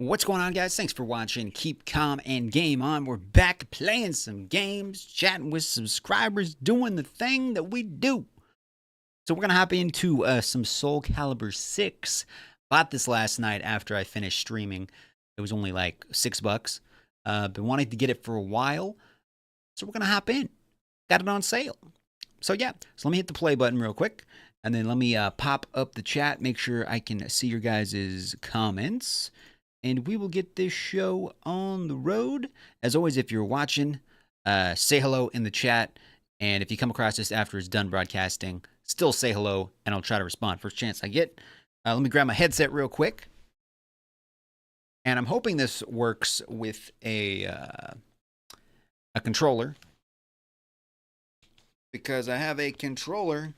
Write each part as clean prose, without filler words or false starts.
What's going on, guys? Thanks for watching. Keep calm and game on. We're back playing some games, chatting with subscribers, doing the thing that we do. So we're going to hop into some Soul Calibur 6. Bought this last night after I finished streaming. It was only like $6. Been wanting to get it for a while. So we're going to hop in. Got it on sale. So yeah, so let me hit the play button real quick. And then let me pop up the chat. Make sure I can see your guys' comments. And we will get this show on the road. As always, if you're watching, say hello in the chat. And if you come across this after it's done broadcasting, still say hello, and I'll try to respond first chance I get. Let me grab my headset real quick. And I'm hoping this works with a controller. Because I have a controller.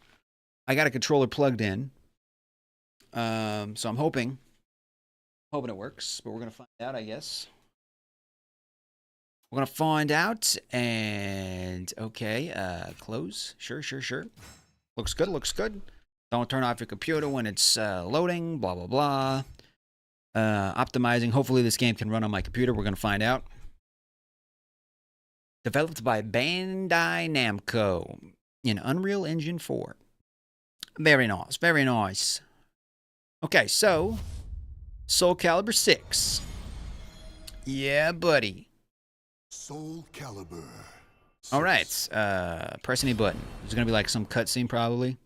I got a controller plugged in. So I'm hoping it works, but we're going to find out, I guess. We're going to find out, and okay, close. Sure. Looks good. Don't turn off your computer when it's loading, blah, blah, blah. Optimizing. Hopefully this game can run on my computer. We're going to find out. Developed by Bandai Namco in Unreal Engine 4. Very nice. Okay, so Soul Calibur 6. Yeah, buddy. Soul Calibur. All right. Press any button. There's going to be like some cutscene probably.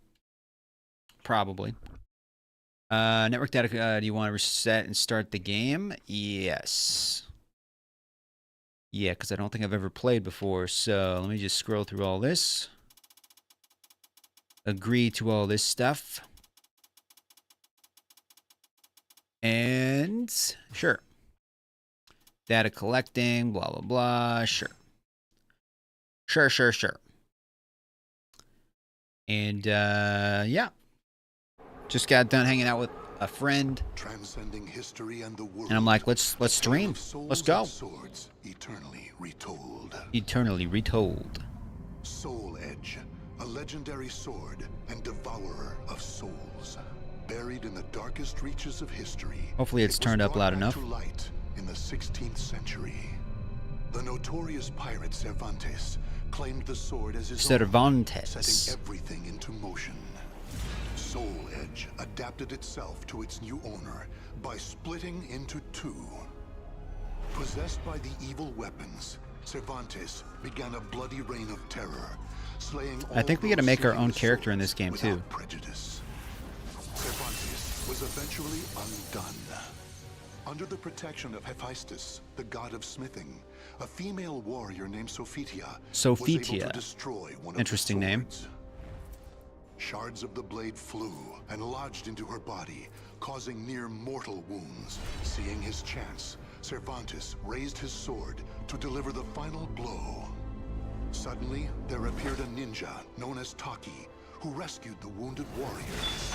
Network data, do you want to reset and start the game? Yes. Yeah, because I don't think I've ever played before. So let me just scroll through all this. Agree to all this stuff. And sure. Data collecting, blah, blah, blah. Sure. And yeah. Just got done hanging out with a friend. Transcending history and the world. And I'm like, let's stream. Let's go. Swords eternally retold. Eternally retold. Soul Edge, a legendary sword and devourer of souls. Buried in the darkest reaches of history. Hopefully it's turned up loud enough. To light in the 16th century. The notorious pirate Cervantes claimed the sword as his own, setting everything into motion. Soul Edge adapted itself to its new owner by splitting into two. Possessed by the evil weapons, Cervantes began a bloody reign of terror, slaying all. I think we got to make our own character in this game too. Prejudice. Cervantes was eventually undone. Under the protection of Hephaestus, the god of smithing, a female warrior named Sophitia was able to destroy one of Interesting the name. Shards of the blade flew and lodged into her body, causing near mortal wounds. Seeing his chance, Cervantes raised his sword to deliver the final blow. Suddenly, there appeared a ninja known as Taki, who rescued the wounded warrior.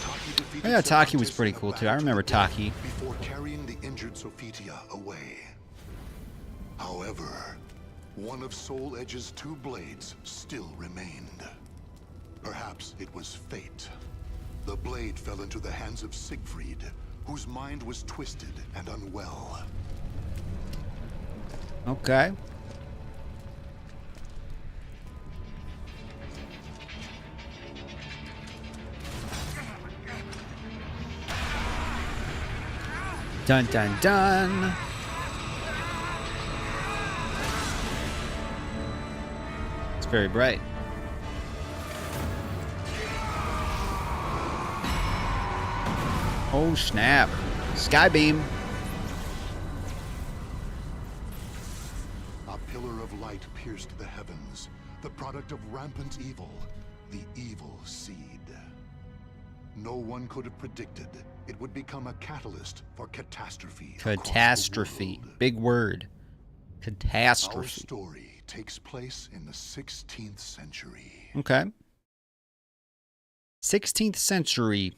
Taki defeated Yeah, Taki was Cervantes pretty in a cool too. battle I remember to the death Taki. before carrying the injured Sophitia away. However, one of Soul Edge's two blades still remained. Perhaps it was fate. The blade fell into the hands of Siegfried, whose mind was twisted and unwell. Okay. Dun dun dun. It's very bright. Oh snap. Skybeam. A pillar of light pierced the heavens, the product of rampant evil, the evil seed. No one could have predicted it would become a catalyst for catastrophe. Catastrophe. Big word. Our Catastrophe. story takes place in the 16th century. Okay. 16th century.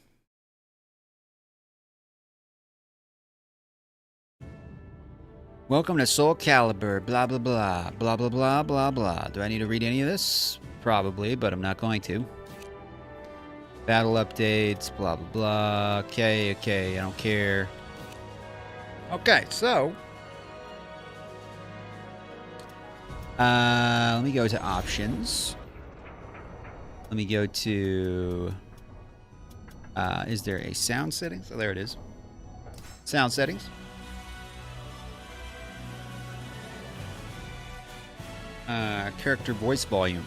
Welcome to Soul Calibur, blah, blah, blah, blah, blah, blah, blah, blah. Do I need to read any of this? Probably, but I'm not going to. Battle updates, blah, blah, blah. Okay, I don't care. Okay, so let me go to options. Let me go to is there a sound settings? Oh, there it is. Sound settings. Character voice volume.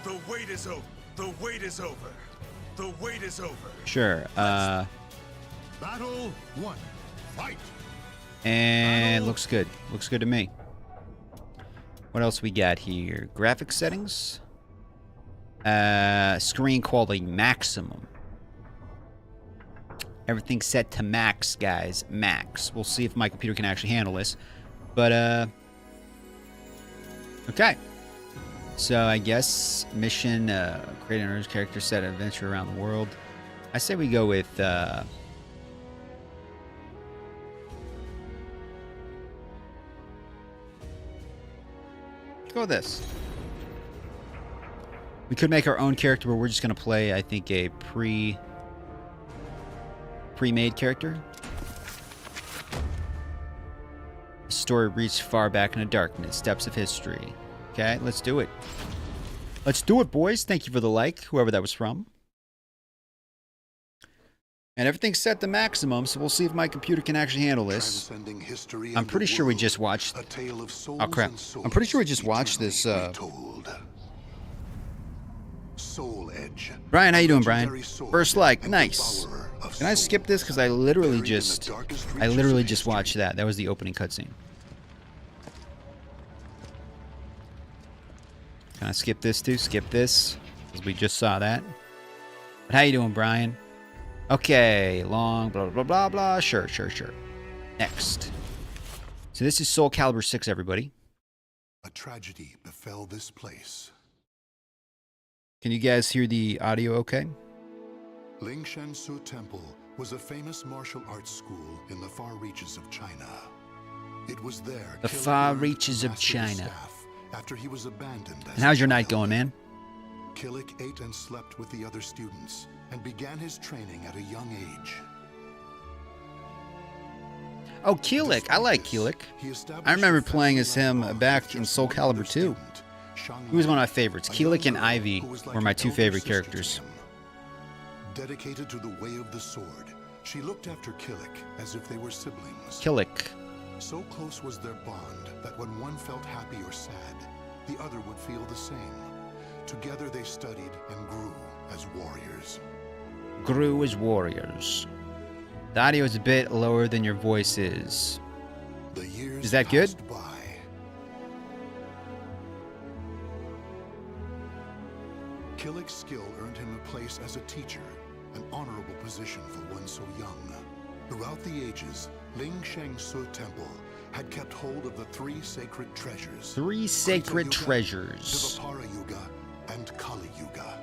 The wait is over. The wait is over. The wait is over. Sure. Battle 1. Fight. And looks good. Looks good to me. What else we got here? Graphics settings. Screen quality maximum. Everything's set to max, guys. Max. We'll see if my computer can actually handle this. But, okay. So, I guess mission, create an urge character set an adventure around the world. I say we go with, let's go with this. We could make our own character, but we're just going to play, I think, a pre-made character. The story reached far back in the darkness, depths of history. Okay, let's do it. Let's do it, boys. Thank you for the like, whoever that was from. And everything's set to maximum, so we'll see if my computer can actually handle this. I'm pretty sure we just watched... Oh, crap. I'm pretty sure we just watched this, Soul Edge. Brian, how you doing, Brian? First like, nice. Can I skip this? Because I literally just watched that. That was the opening cutscene. Can I skip this too? Skip this, because we just saw that. But how you doing, Brian? Okay, long, blah, blah, blah, blah. Sure. Next. So this is Soul Calibur 6, everybody. A tragedy befell this place. Can you guys hear the audio okay? Lingshansu Temple was a famous martial arts school in the far reaches of China. It was there. The far reaches of China. After he was abandoned. And how's your night going, man? Killick ate and slept with the other students and began his training at a young age. Oh, Killick. I like Killick. I remember playing as him back in Soul Calibur 2. He was one of my favorites. Killick and Ivy were my two favorite characters. Dedicated to the way of the sword, she looked after Killick as if they were siblings. Killick. So close was their bond that when one felt happy or sad, the other would feel the same. Together they studied and grew as warriors. Grew as warriors. The audio is a bit lower than your voice is. The years is that good? By. Killick's skill earned him a place as a teacher, an honorable position for one so young. Throughout the ages, Lingshansu Temple had kept hold of the three sacred treasures. Three sacred treasures. Dvapara Yuga and Kali Yuga.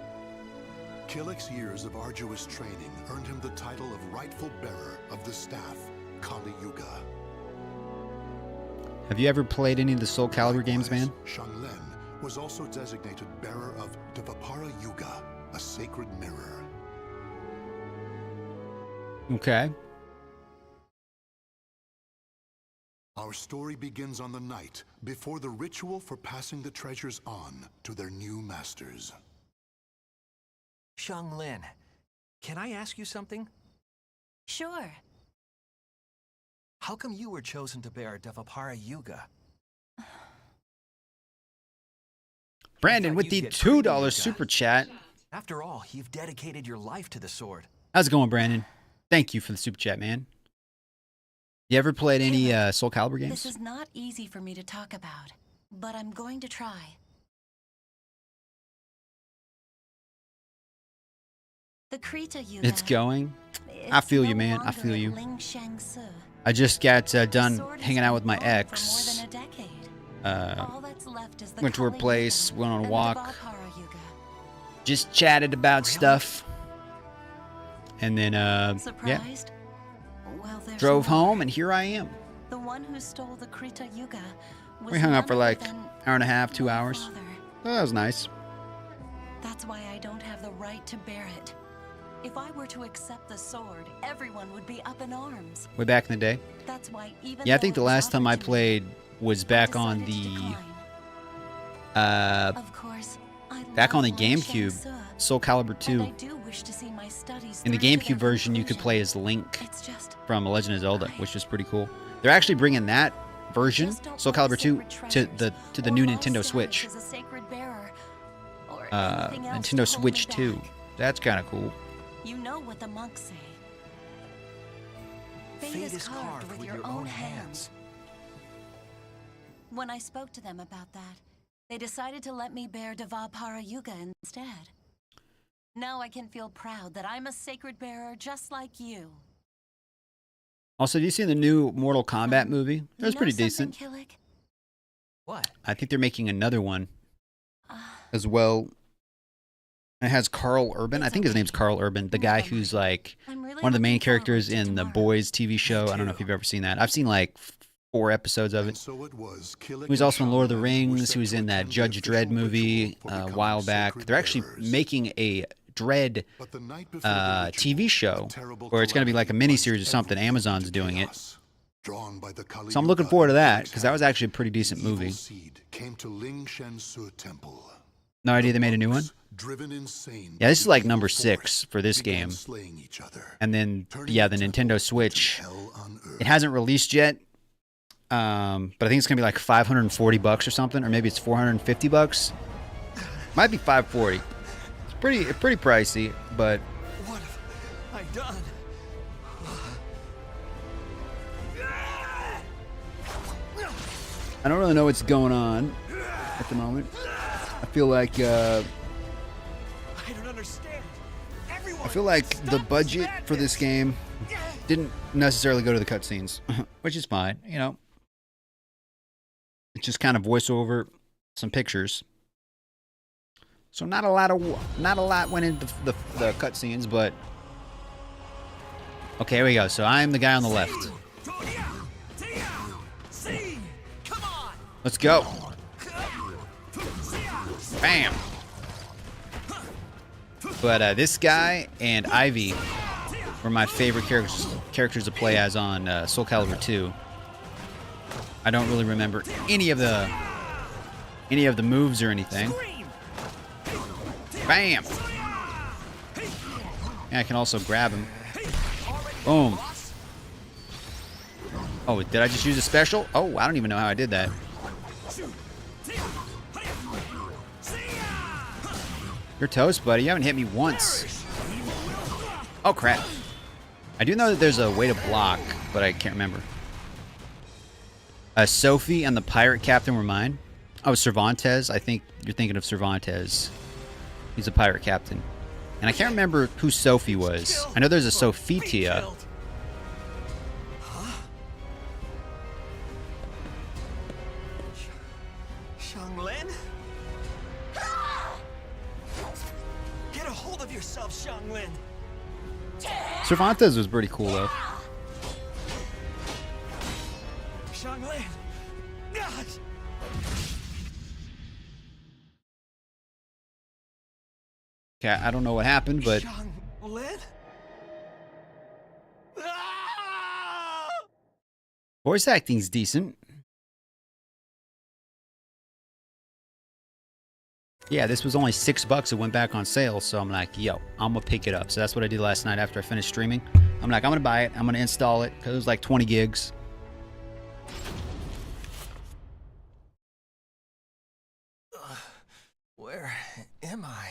Killick's years of arduous training earned him the title of rightful bearer of the staff, Kali Yuga. Have you ever played any of the Soul Calibur games, man? Shanglen was also designated bearer of Dvapara Yuga, a sacred mirror. Okay. Our story begins on the night before the ritual for passing the treasures on to their new masters. Shanglen, can I ask you something? Sure. How come you were chosen to bear Dvapara Yuga? Brandon with the $2 super chat. After all, you've dedicated your life to the sword. How's it going, Brandon? Thank you for the super chat, man. You ever played any Soul Calibur games? This is not easy for me to talk about, but I'm going to try. The Krita Yuga. It's going. I feel you, man. I feel you. Lingshansu. I just got done hanging out with my ex. Went to her place, went on a walk, just chatted about stuff, and then yeah, Well, drove home, and here I am. The one who stole the Krita Yuga was We hung out for none like other than hour and a half, 2 my hours. father. Oh, that was nice. That's why I don't have the right to bear it. If I were to accept the sword, everyone would be up in arms. Way back in the day. That's why even Yeah, I though think it the was last time I offered to me, played was I back on decided to the decline. Of course, I back on the love Wang GameCube, Shangsu, Soul Calibur and 2. I do wish to see my studies In the through to GameCube their version, you could conclusion. play as Link It's just from Legend of Zelda, which was pretty cool. They're actually bringing that version, just don't Soul want Calibur 2, sacred to treasures the or new my Nintendo status Switch. as a sacred bearer, or anything else to Nintendo hold me Switch 2. back. That's kind of cool. You know what the monks say. Fate is carved with your own hands. When I spoke to them about that, they decided to let me bear Devapara Yuga instead. Now I can feel proud that I'm a sacred bearer just like you. Also, have you seen the new Mortal Kombat movie? It You was know pretty something, decent. Killick? What? I think they're making another one Uh, as well. It has Carl Urban. I It's think his okay. name's Carl Urban, the guy who's like I'm really one of the main looking forward characters to in the tomorrow. Boys TV show. I don't know if you've ever seen that. I've seen like 4 episodes of And it. so it was Killick He was and also in Lord of the Shaman who were Rings. set He was to in that attend the Judge Dredd official movie ritual for a becoming while back. sacred They're actually bearers. making a Dredd But the night before the ritual, TV show, a terrible or it's going to be like a calamity mini-series or plunged something. everything Amazon's into doing it. chaos. Drawn by the Kali So I'm looking Yuga forward to in that, Eric's because that was hand, actually a pretty decent the evil movie. seed came to Ling Shansu Temple. No idea The they made a new one? monks, driven insane Yeah, this is by like evil number force, 6 for this began game. slaying each other, And then, turning yeah, the temple Nintendo into Switch. hell on earth. It hasn't released yet, but I think it's going to be like $540 or something, or maybe it's $450. Might be $540. It's pretty pricey, but What have I done? I don't really know what's going on at the moment. I feel like I don't understand. Everyone, I feel like the stop budget for this madness. game didn't necessarily go to the cutscenes, which is fine, you know. It's just kind of voiceover, some pictures. So not a lot went into the cutscenes, but okay, here we go. So I'm the guy on the left. See, come on. Let's go. Bam. But this guy and Ivy were my favorite characters to play as on Soul Calibur 2. I don't really remember any of the moves or anything. Bam. Yeah, I can also grab him. Boom. Oh, did I just use a special? Oh, I don't even know how I did that. You're toast, buddy. You haven't hit me once. Oh, crap. I do know that there's a way to block, but I can't remember. Sophie and the pirate captain were mine. Oh, Cervantes. I think you're thinking of Cervantes. He's a pirate captain. And I can't remember who Sophie was. I know there's a Sophitia. Xianglin? Get a hold of yourself, Xianglin. Cervantes was pretty cool, though. Xianglin. Okay, I don't know what happened, but Xianglin? voice acting's decent. Yeah, this was only $6. It went back on sale, so I'm like, yo, I'm gonna pick it up. So that's what I did last night after I finished streaming. I'm like, I'm gonna buy it. I'm gonna install it because it was like 20 gigs. Where am I?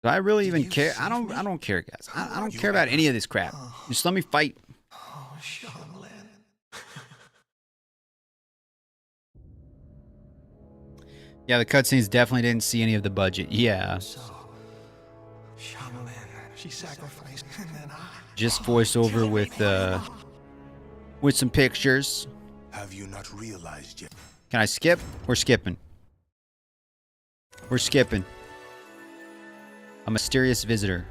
Do I really even you care? see I me? don't care, guys. I don't care about any of this crap. Just let me fight. Oh, Xianglin. Yeah, the cutscenes definitely didn't see any of the budget. Yeah, So, Xianglin, she sacrificed, and then I. just voiceover with some pictures. Have you not realized yet? Can I skip? We're skipping. We're skipping. A mysterious visitor.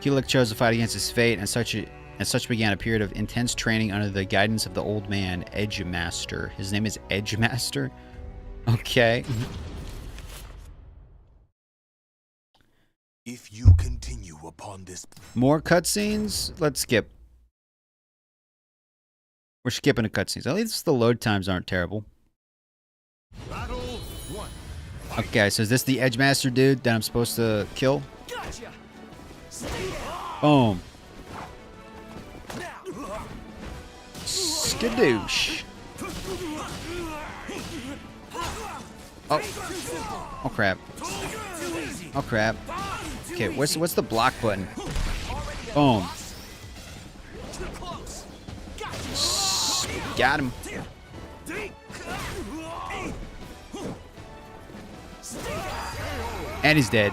Keelik chose to fight against his fate, and such began a period of intense training under the guidance of the old man, Edge Master. His name is Edge Master? Okay. If you continue upon this, More cutscenes? Let's skip. We're skipping the cutscenes. At least the load times aren't terrible. battle one. Okay, so is this the Edgemaster dude that I'm supposed to kill? Boom. Skadoosh. Oh. Oh crap. Oh crap. Okay, what's the block button? Boom. Got him. And he's dead.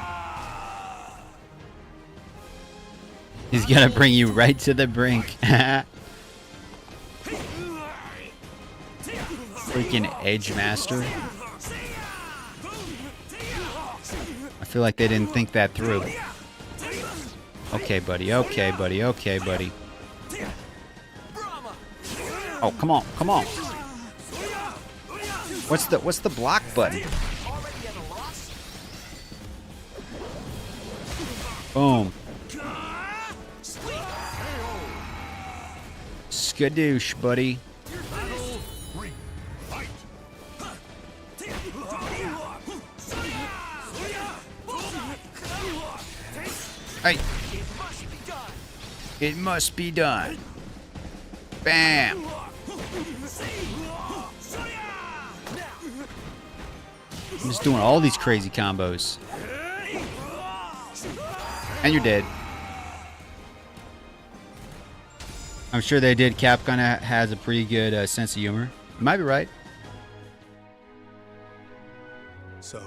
He's gonna bring you right to the brink. Freaking Edgemaster. I feel like they didn't think that through. Okay, buddy. Okay, buddy. Okay, buddy. Oh, come on. Come on. What's the block button? Boom. Skadoosh, buddy. Hey. It must be done. Bam. I'm just doing all these crazy combos. And you're dead. I'm sure they did. Capcom has a pretty good sense of humor. You might be right. So,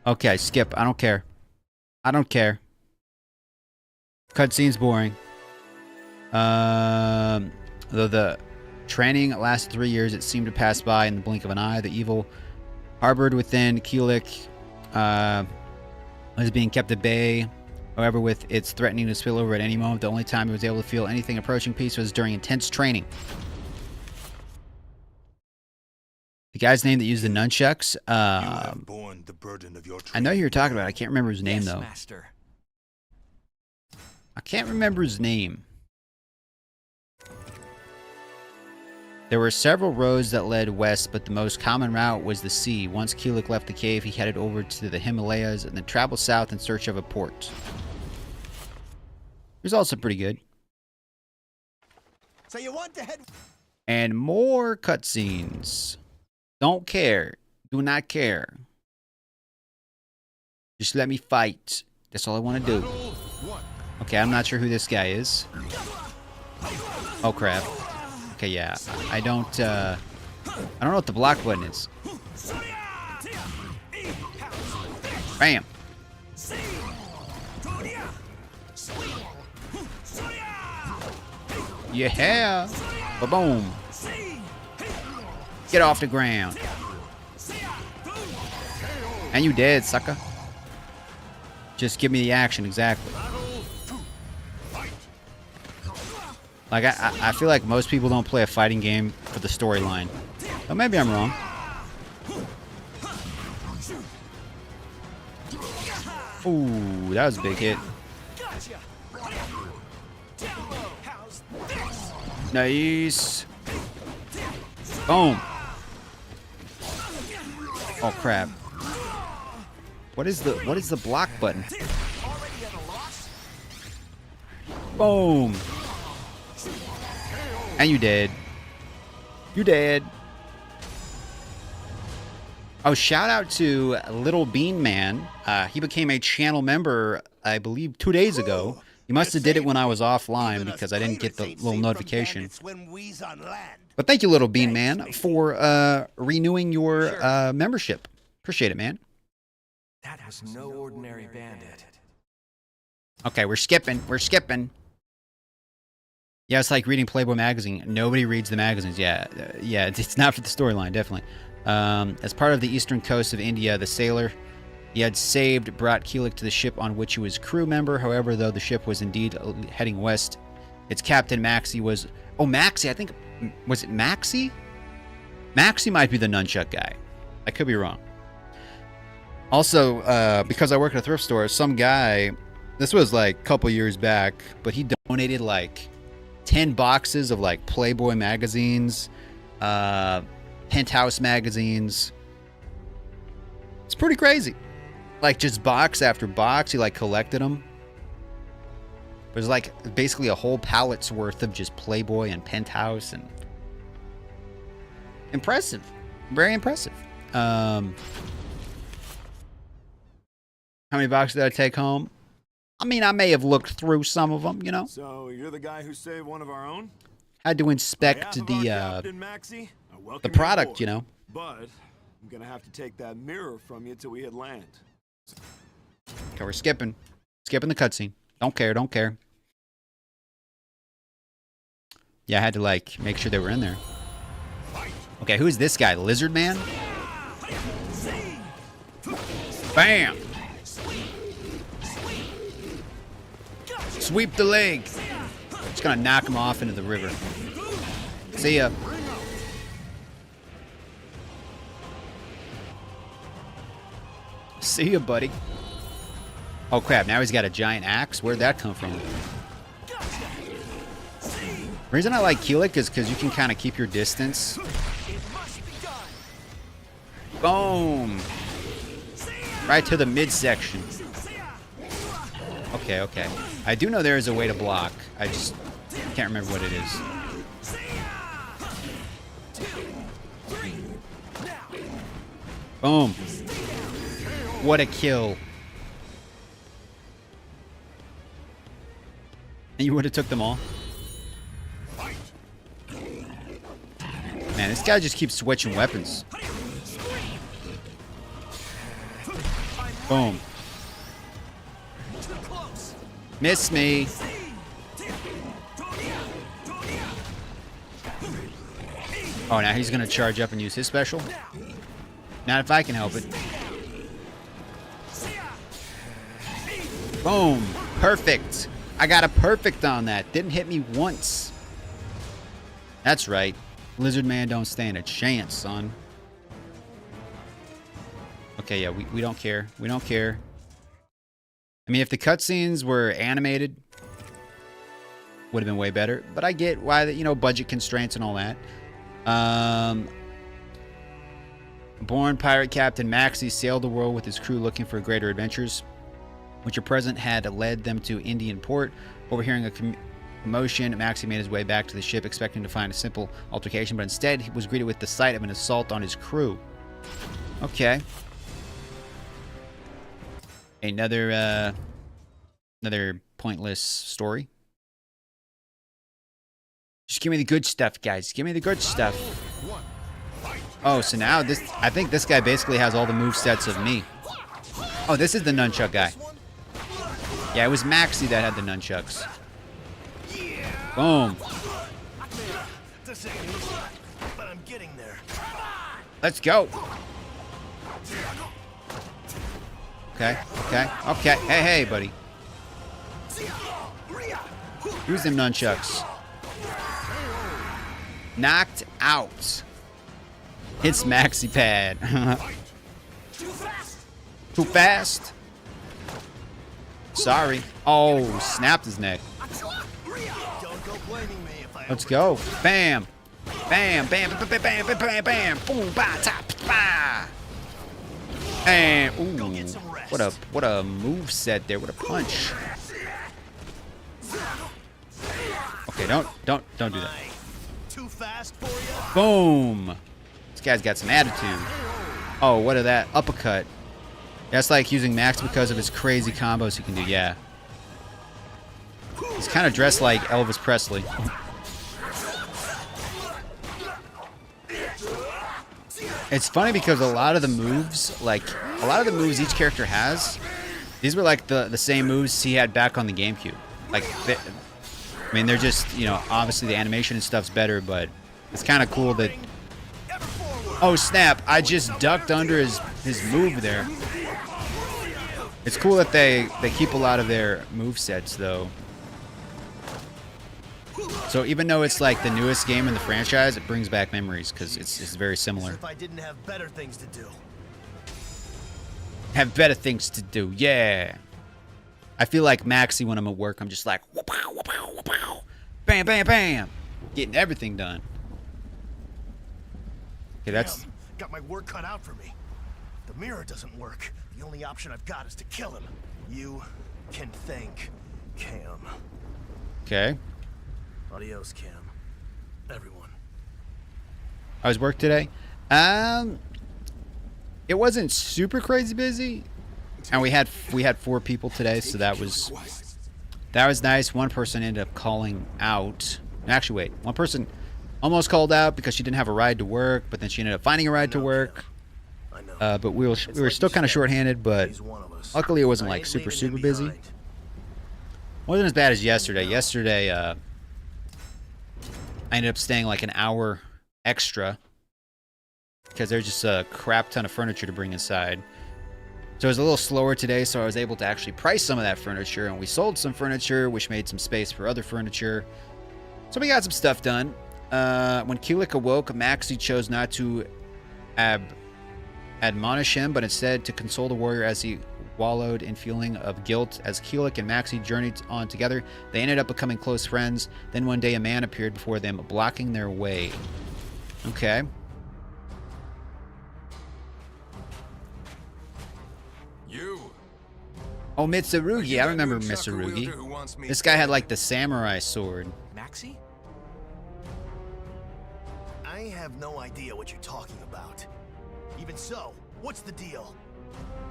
Okay, skip. I don't care. I don't care. Cutscene's boring. Though the training lasted 3 years, it seemed to pass by in the blink of an eye. The evil harbored within Keelik was being kept at bay. However, with its threatening to spill over at any moment, the only time he was able to feel anything approaching peace was during intense training. The guy's name that used the nunchucks. you have borne the burden of your I know who training. you're talking about. I can't remember his name, though. Master. I can't remember his name. There were several roads that led west, but the most common route was the sea. Once Keelik left the cave, he headed over to the Himalayas and then traveled south in search of a port. He was also pretty good. So you want to head? And more cutscenes. Don't care. Do not care. Just let me fight. That's all I want to do. Okay, I'm not sure who this guy is. Oh crap. Okay, yeah. I don't know what the block button is. Bam. Yeah. Ba-boom. Get off the ground. And you dead, sucker. Just give me the action, exactly. Like, I feel like most people don't play a fighting game for the storyline. But maybe I'm wrong. Ooh, that was a big hit. Nice. Boom. Oh crap. What is the block button? Boom. And you dead. You dead. Oh, shout out to Little Bean Man. He became a channel member, I believe, 2 days ago. He must have did it when I was offline because I didn't get the little notification. But thank you, Little Bean Man, for renewing your membership. Appreciate it, man. That was no ordinary bandit. Okay, we're skipping. We're skipping. Yeah, it's like reading Playboy magazine. Nobody reads the magazines. Yeah, it's not for the storyline, definitely. As part of the eastern coast of India, the sailor he had saved brought Keelik to the ship on which he was crew member. However, though the ship was indeed heading west, its captain, Maxie, was... Oh, Maxie, I think... Was it Maxie? Maxie might be the nunchuck guy. I could be wrong. Also, because I work at a thrift store, some guy, this was like a couple years back, but he donated like 10 boxes of like Playboy magazines, Penthouse magazines. It's pretty crazy. Like just box after box, he like collected them. There's like basically a whole pallet's worth of just Playboy and Penthouse, and impressive, very impressive. How many boxes did I take home? I mean, I may have looked through some of them, you know. So you're the guy who saved one of our own? Had to inspect the product, you know. But I'm gonna have to take that mirror from you till we hit land. Okay, we're skipping the cutscene. Don't care. Yeah, I had to like make sure they were in there. Okay, who's this guy? Lizard Man? Bam! Sweep the leg. Just gonna knock him off into the river. See ya. See ya, buddy. Oh crap, now he's got a giant axe? Where'd that come from? The reason I like Keelik is because you can kind of keep your distance. Boom! Right to the midsection. Okay. I do know there is a way to block. I just can't remember what it is. Boom. What a kill. And you would have took them all? Man, this guy just keeps switching weapons. Boom. Miss me. Oh, now he's going to charge up and use his special? Not if I can help it. Boom. Perfect. I got a perfect on that. Didn't hit me once. That's right. Lizard Man don't stand a chance, son. Okay, yeah, we don't care. We don't care. I mean, if the cutscenes were animated, would have been way better. But I get why, you know, budget constraints and all that. Born pirate captain Maxie sailed the world with his crew looking for greater adventures, which at present had led them to Indian port. Overhearing a commotion, Maxie made his way back to the ship, expecting to find a simple altercation, but instead he was greeted with the sight of an assault on his crew. Okay. Another pointless story. Just give me the good stuff, guys. Give me the good stuff. Oh, so now this, I think this guy basically has all the movesets of me. Oh, this is the nunchuck guy. Yeah, it was Maxie that had the nunchucks. Boom. Let's go. Okay. Hey, buddy. Use them nunchucks. Knocked out. It's Maxi Pad. Too fast? Sorry. Oh, snapped his neck. Let's go. Bam. Bam, bam, bam, bam, bam, bam, bam. Boom, ba, tap, ba. And ooh, what a move set there. What a punch. Okay, don't do that. Too fast for you? Boom. This guy's got some attitude. Oh, what of that uppercut? That's like using Max because of his crazy combos he can do. Yeah. He's kind of dressed like Elvis Presley. It's funny because a lot of the moves each character has, these were like the same moves he had back on the GameCube. Like, I mean, they're just, you know, obviously the animation and stuff's better, but it's kind of cool that... Oh, snap. I just ducked under his move there. It's cool that they keep a lot of their movesets, though. So even though it's like the newest game in the franchise, it brings back memories because it's very similar. If I didn't have better things to do. Have better things to do, yeah. I feel like Maxie when I'm at work, I'm just like, bam, bam, bam, getting everything done. Okay, that's... Damn, got my work cut out for me. The mirror doesn't work. The only option I've got is to kill him. You can thank Cam. Okay. Adios, Cam. Everyone. How's work today? It wasn't super crazy busy, and we had 4 people today, so that was nice. One person ended up calling out. Actually, wait, one person almost called out because she didn't have a ride to work, but then she ended up finding a ride to work. But we were still kind of shorthanded, but luckily it wasn't like super busy. Wasn't as bad as yesterday. Yesterday, I ended up staying like an hour extra because there's just a crap ton of furniture to bring inside. So it was a little slower today, so I was able to actually price some of that furniture, and we sold some furniture, which made some space for other furniture. So we got some stuff done. When Kulik awoke, Maxie chose not to admonish him, but instead to console the warrior as he wallowed in feeling of guilt. As Kulik and Maxie journeyed on together, they ended up becoming close friends. Then one day a man appeared before them, blocking their way. Okay. You. Oh, Mitsurugi. I remember Mitsurugi. This guy had like the samurai sword. Maxie? I have no idea what you're talking about. Even so, what's the deal?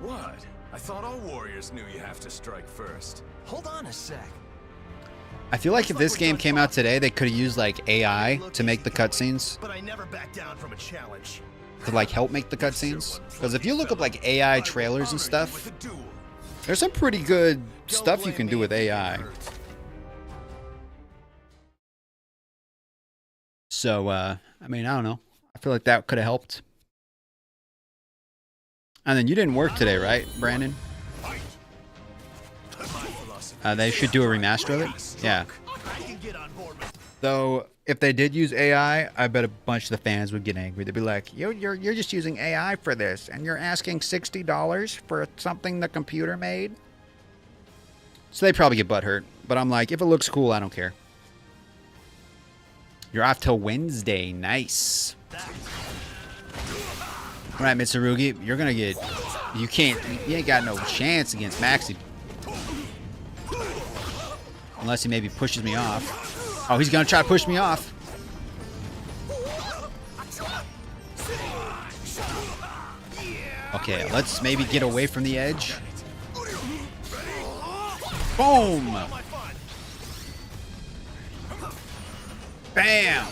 What? I thought all warriors knew you have to strike first. Hold on a sec. I feel like if this game came out today, they could have used like AI to make the cutscenes. But I never back down from a challenge. To like help make the cutscenes. Because if you look up like AI trailers and stuff, there's some pretty good stuff you can do with AI. So, I mean, I don't know. I feel like that could have helped. And then you didn't work today, right, Brandon? They should do a remaster of it. Yeah. Though, if they did use AI, I bet a bunch of the fans would get angry. They'd be like, you're just using AI for this, and you're asking $60 for something the computer made? So they'd probably get butthurt. But I'm like, if it looks cool, I don't care. You're off till Wednesday. Nice. All right, Mitsurugi, you're gonna get... You ain't got no chance against Maxie. Unless he maybe pushes me off. Oh, he's gonna try to push me off. Okay, let's maybe get away from the edge. Boom! Bam!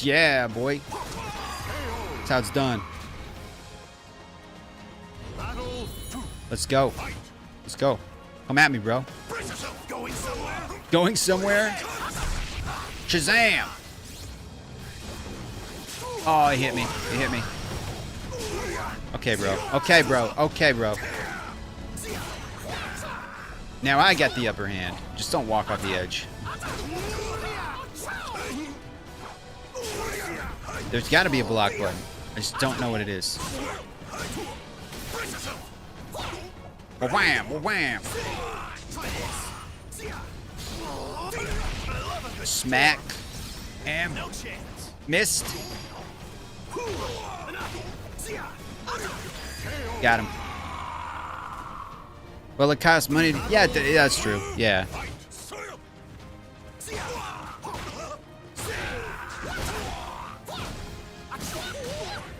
Yeah, boy. That's how it's done. Let's go. Let's go. Come at me, bro. Going somewhere? Shazam! Oh, he hit me. He hit me. Okay, bro. Okay, bro. Okay, bro. Now I got the upper hand. Just don't walk off the edge. There's got to be a block button. I just don't know what it is. Wham! Wham! Smack. And missed. Got him. Well, it costs money. Yeah, that's true. Yeah.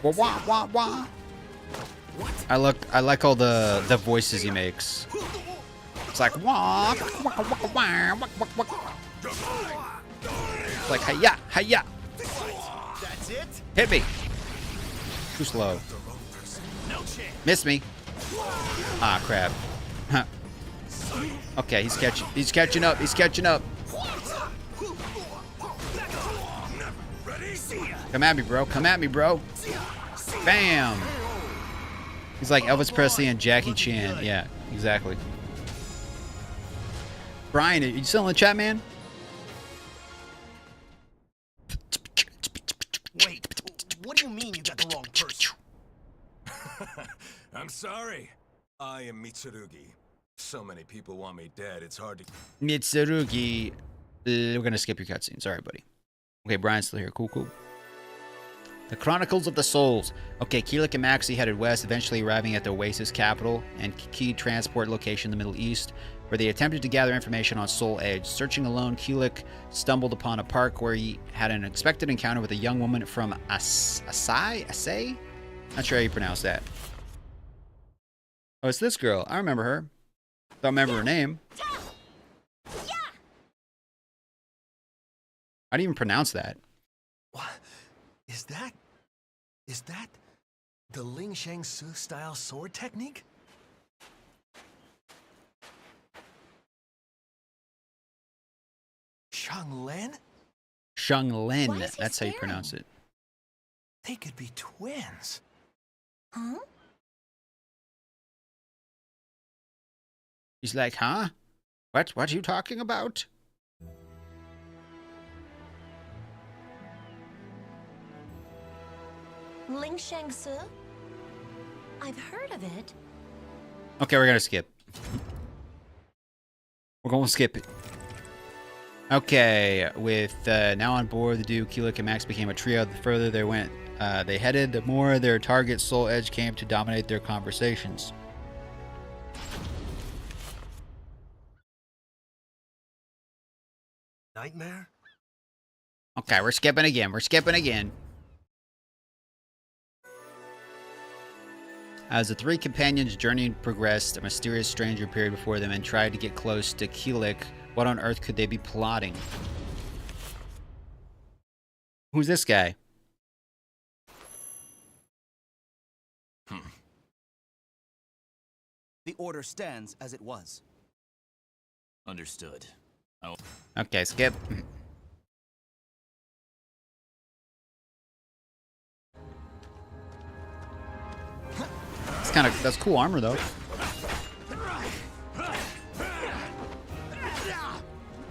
Wah, wah, wah, wah. I like all the voices he makes. It's like wah, wah, wah, wah, wah, wah, wah. It's like hiya, hiya. That's it? Hit me. Too slow. Miss me. Ah, crap. Huh. Okay, he's catching up. He's catching up. Come at me, bro. Come at me, bro. Bam. He's like Elvis Presley and Jackie Chan. Yeah, exactly. Brian, are you still in the chat, man? Wait, what do you mean you got the wrong person? I'm sorry. I am Mitsurugi. So many people want me dead, it's hard to... Mitsurugi. We're gonna skip your cutscene. Sorry, buddy. Okay, Brian's still here. Cool, cool. The Chronicles of the Souls. Okay, Keelik and Maxie headed west, eventually arriving at the Oasis capital and key transport location in the Middle East, where they attempted to gather information on Soul Edge. Searching alone, Keelik stumbled upon a park where he had an unexpected encounter with a young woman from Asai? Not sure how you pronounce that. Oh, it's this girl. I remember her. Don't remember her name. I didn't even pronounce that. What? Is that the Ling Shang Su style sword technique? Shang Len? Shang Lin. Why is he That's how you staring? pronounce it. They could be twins. Huh? He's like, huh? What are you talking about? Ling Shang Su? I've heard of it. Okay, we're gonna skip. We're gonna skip it. Okay, with now on board, the Duke, Keelik, and Max became a trio. The further they headed, the more their target Soul Edge came to dominate their conversations. Nightmare? Okay, we're skipping again. We're skipping again. As the three companions' journey progressed, a mysterious stranger appeared before them and tried to get close to Keelik. What on earth could they be plotting? Who's this guy? The order stands as it was. Understood. Okay, skip. That's cool armor though.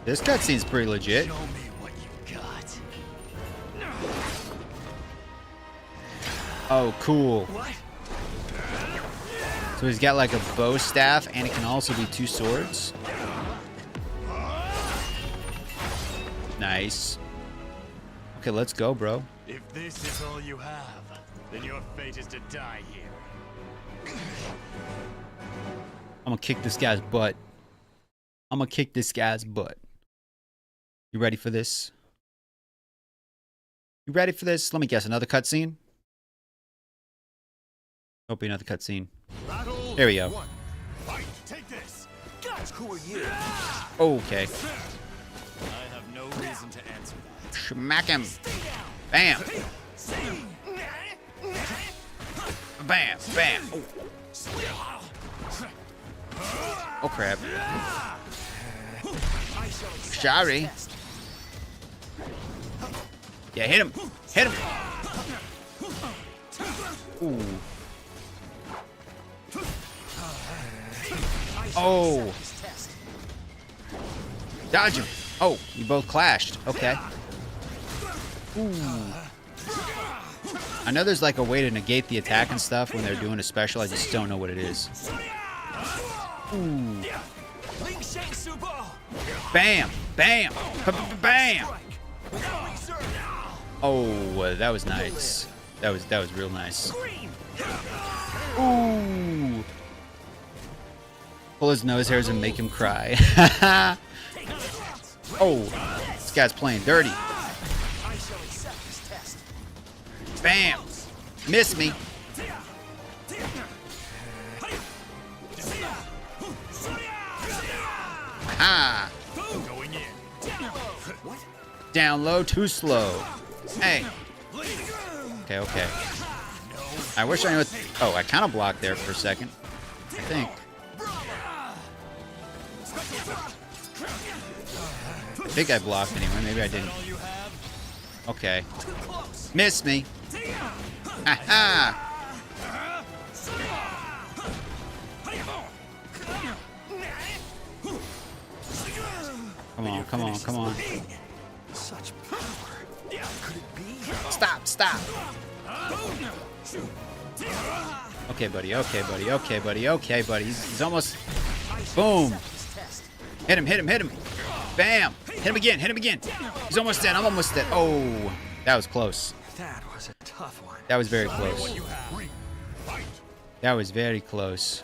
This cutscene's pretty legit. Show me what you got. Oh, cool. What? So he's got like a bow staff and it can also be two swords. Nice. Okay, let's go, bro. If this is all you have, then your fate is to die here. I'm gonna kick this guy's butt. I'm gonna kick this guy's butt. You ready for this? You ready for this? Let me guess, another cutscene? Hope be another cutscene. There we go. Fight! Take this! Who are you? Okay. I have no reason to answer that. Smack him. Bam. Bam. Bam. Oh. Oh crap. Sorry. Yeah, hit him. Hit him. Ooh. Oh. Dodge him. Oh, you both clashed. Okay. Ooh. I know there's like a way to negate the attack and stuff when they're doing a special. I just don't know what it is. Ooh. Bam. Bam. Bam. Oh, that was nice. That was real nice. Ooh. Pull his nose hairs and make him cry. Oh, this guy's playing dirty. Bam! Miss me. Ah! Down low, too slow. Hey. Okay, okay. I wish I knew what... Oh, I kind of blocked there for a second. I think. I think I blocked anyway. Maybe I didn't. Okay. Miss me. Aha! come on, come on. Such power. Could it be? Stop, stop. Okay, buddy, okay, buddy, okay, buddy, okay, buddy. He's almost... Boom. Hit him, hit him, hit him. Bam. Hit him again, hit him again. He's almost dead, I'm almost dead. Oh, that was close. That was a tough one. That was very close. That was very close.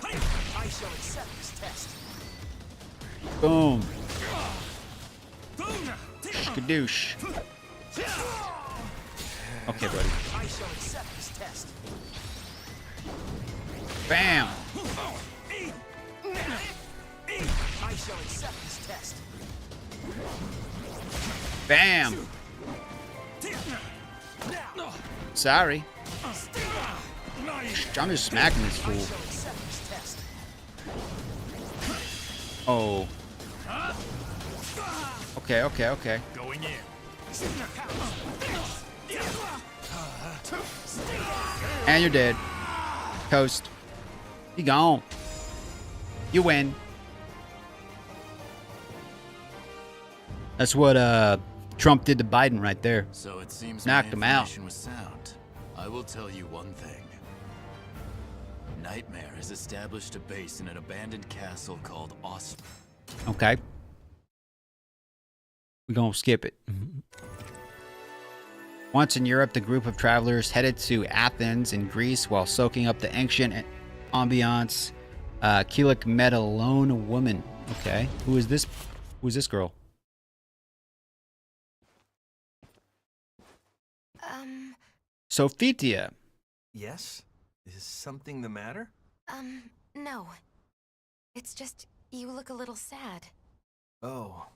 I shall accept this test. Boom. Skadoosh. Okay, buddy. I shall accept this test. Bam. I shall accept this test. Bam. Sorry. I'm just smacking this fool. Accept this test. Oh. Okay, okay, okay. Going in. And you're dead. Toast. You gone. You win. That's what Trump did to Biden right there. So it seems Knocked my him out. information was sound. I will tell you one thing. Nightmare has established a base in an abandoned castle called Okay. We're gonna skip it. Once in Europe, the group of travelers headed to Athens in Greece while soaking up the ancient ambiance. Keelik met a lone woman. Okay. Who is this? Who's this girl? Sophitia. Yes? Is something the matter? No. It's just, you look a little sad. Oh,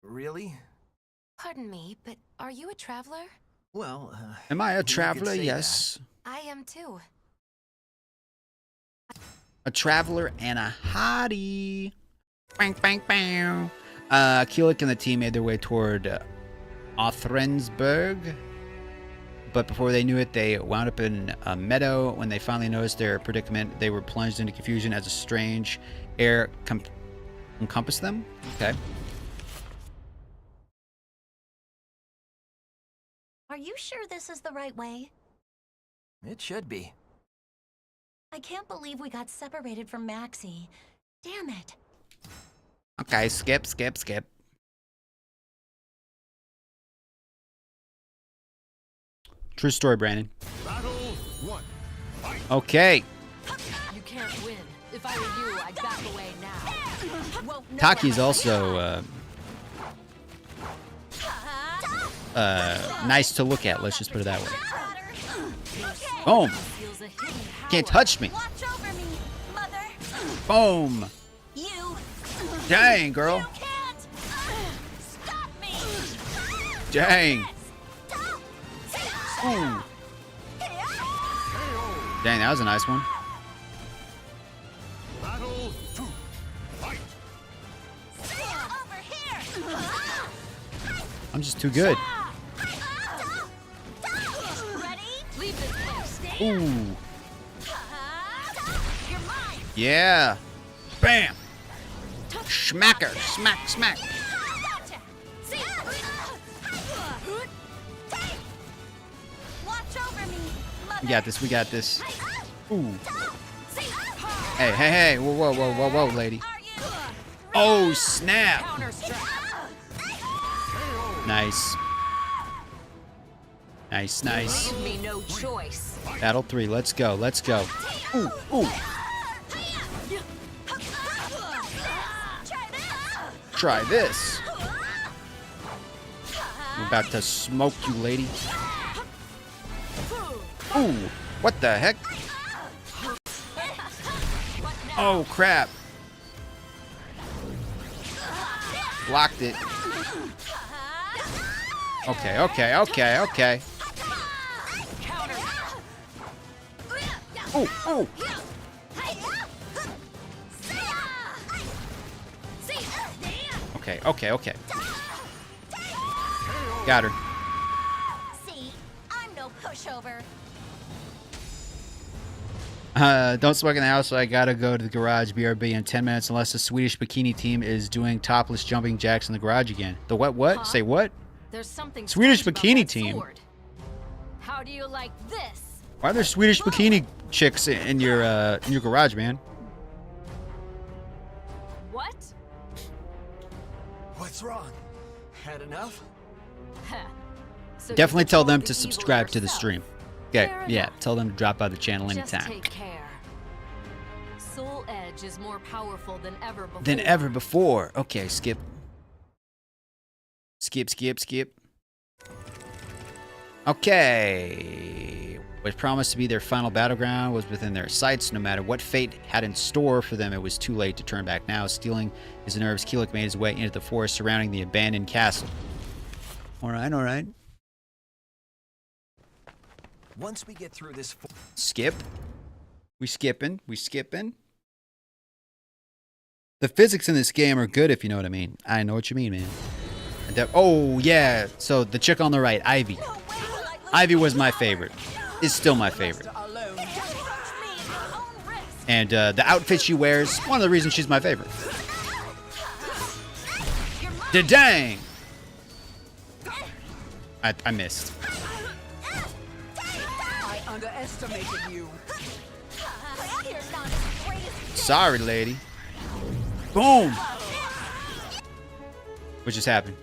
really? Pardon me, but are you a traveler? Well, Am I a you could traveler? say Yes. I am too. A traveler and a hottie. Bang, bang, bang. Keelik and the team made their way toward Othrensburg. But before they knew it, they wound up in a meadow. When they finally noticed their predicament, they were plunged into confusion as a strange air encompassed them. Okay. Are you sure this is the right way? It should be. I can't believe we got separated from Maxie. Damn it. Okay, skip, skip, skip. True story, Brandon. Battle one. Fight. Okay. You can't win. If I were you, I'd back away now. Taki's also nice to look at. Let's just put it that way. Boom. Can't touch me. Watch over me, mother. Boom. You. Dang, girl. You can't stop me. Dang. Boom. Dang, that was a nice one. Battle two. Fight. Over here. I'm just too good. Ready? Leave this place. Ooh. You're mine. Yeah. Bam. Smacker. Smack, smack. Gotcha. See? Watch over me, mother. We got this. We got this. Ooh. Hey, hey, hey. Whoa, whoa, whoa, whoa, whoa, lady. Are you? Oh, snap. Nice. Nice, nice. Give me no choice. Battle 3. Let's go. Let's go. Ooh, ooh. Try this. I'm about to smoke you, lady. Ooh. What the heck? Oh, crap. Blocked it. Okay, okay, okay, okay. Ooh, ooh. Okay, okay, okay. Got her. See, I'm no pushover. Don't smoke in the house, so I gotta go to the garage. BRB in 10 minutes, unless the Swedish bikini team is doing topless jumping jacks in the garage again. The what? What? Huh? Say what? There's something Swedish strange about bikini that team. sword. How do you like this? Why are there Swedish bikini chicks in your garage, man? What? What's wrong? Had enough? So you Definitely tell control them the to evil subscribe to the yourself. stream. Okay, Fair yeah. enough. Tell them to drop by the channel Just anytime. take care. Soul Edge is more powerful than ever before. Than ever before. Okay, skip. Skip. Okay. What promised to be their final battleground was within their sights. No matter what fate had in store for them, it was too late to turn back now. Stealing his nerves, Keelik made his way into the forest surrounding the abandoned castle. Alright. Once we get through this... Skip. We skipping. The physics in this game are good, if you know what I mean. I know what you mean, man. Oh, yeah. So the chick on the right, Ivy. Ivy was my favorite. Is still my favorite. And the outfit she wears, one of the reasons she's my favorite. Da-dang! I missed. I underestimated you. Sorry, lady. Boom! What just happened?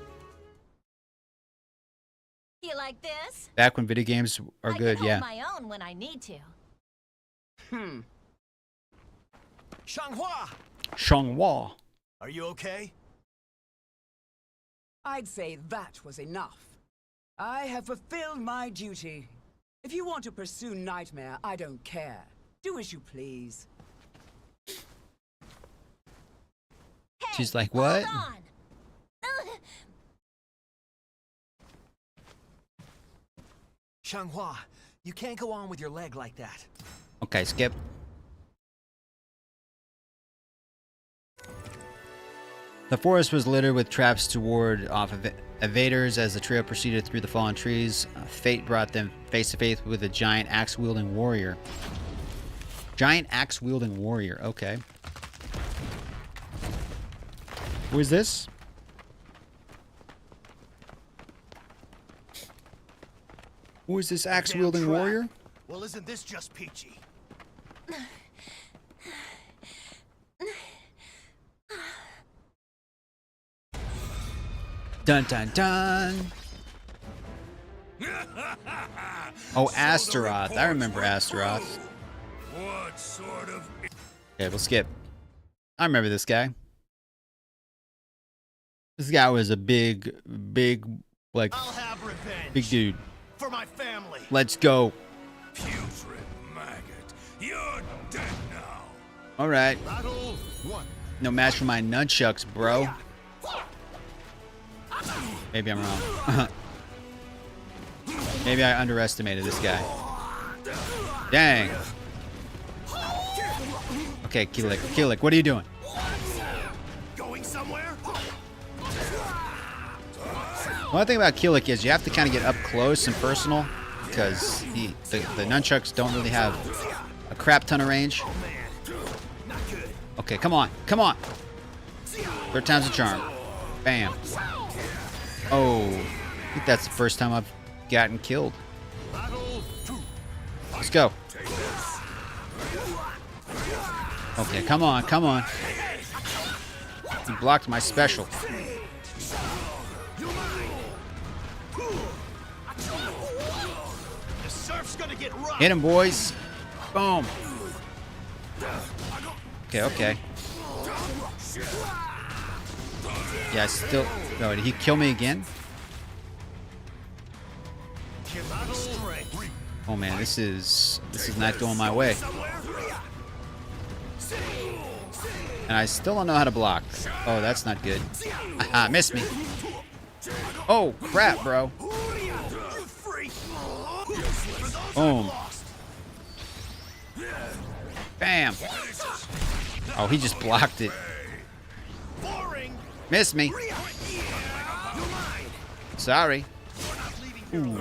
You like this? Back when video games are good, I can yeah. hold my own when I need to. Shanghua! Shanghua. Are you okay? I'd say that was enough. I have fulfilled my duty. If you want to pursue Nightmare, I don't care. Do as you please. She's like, what? Hold on. Shanghua, you can't go on with your leg like that. Okay, skip. The forest was littered with traps to ward off evaders as the trio proceeded through the fallen trees. Fate brought them face to face with a giant axe-wielding warrior. Okay. Who is this? Who is this axe-wielding warrior? Well, isn't this just peachy? Dun dun dun. Oh, Astaroth. I remember Astaroth. What sort of... Okay, we'll skip. I remember this guy. This guy was a big, like, I'll have revenge. big dude. For my family. Let's go. Putrid maggot. You're dead now. All right. Battle 1. No match for my nunchucks, bro. Maybe I'm wrong. Maybe I underestimated this guy. Dang. Okay, Keelik, what are you doing? Going somewhere? One thing about Keelik is you have to kind of get up close and personal because the nunchucks don't really have a crap ton of range. Okay, come on. Third time's a charm. Bam. Oh, I think that's the first time I've gotten killed. Let's go. Okay, come on. He blocked my special. The surf's gonna get rough. Hit him, boys. Boom. Okay. Yeah, still... No, did he kill me again? Oh man, this is not going my way. And I still don't know how to block. Oh, that's not good. Aha, missed me. Oh, crap, bro. Boom. Bam. Oh, he just blocked it. Missed me. Sorry. Ooh.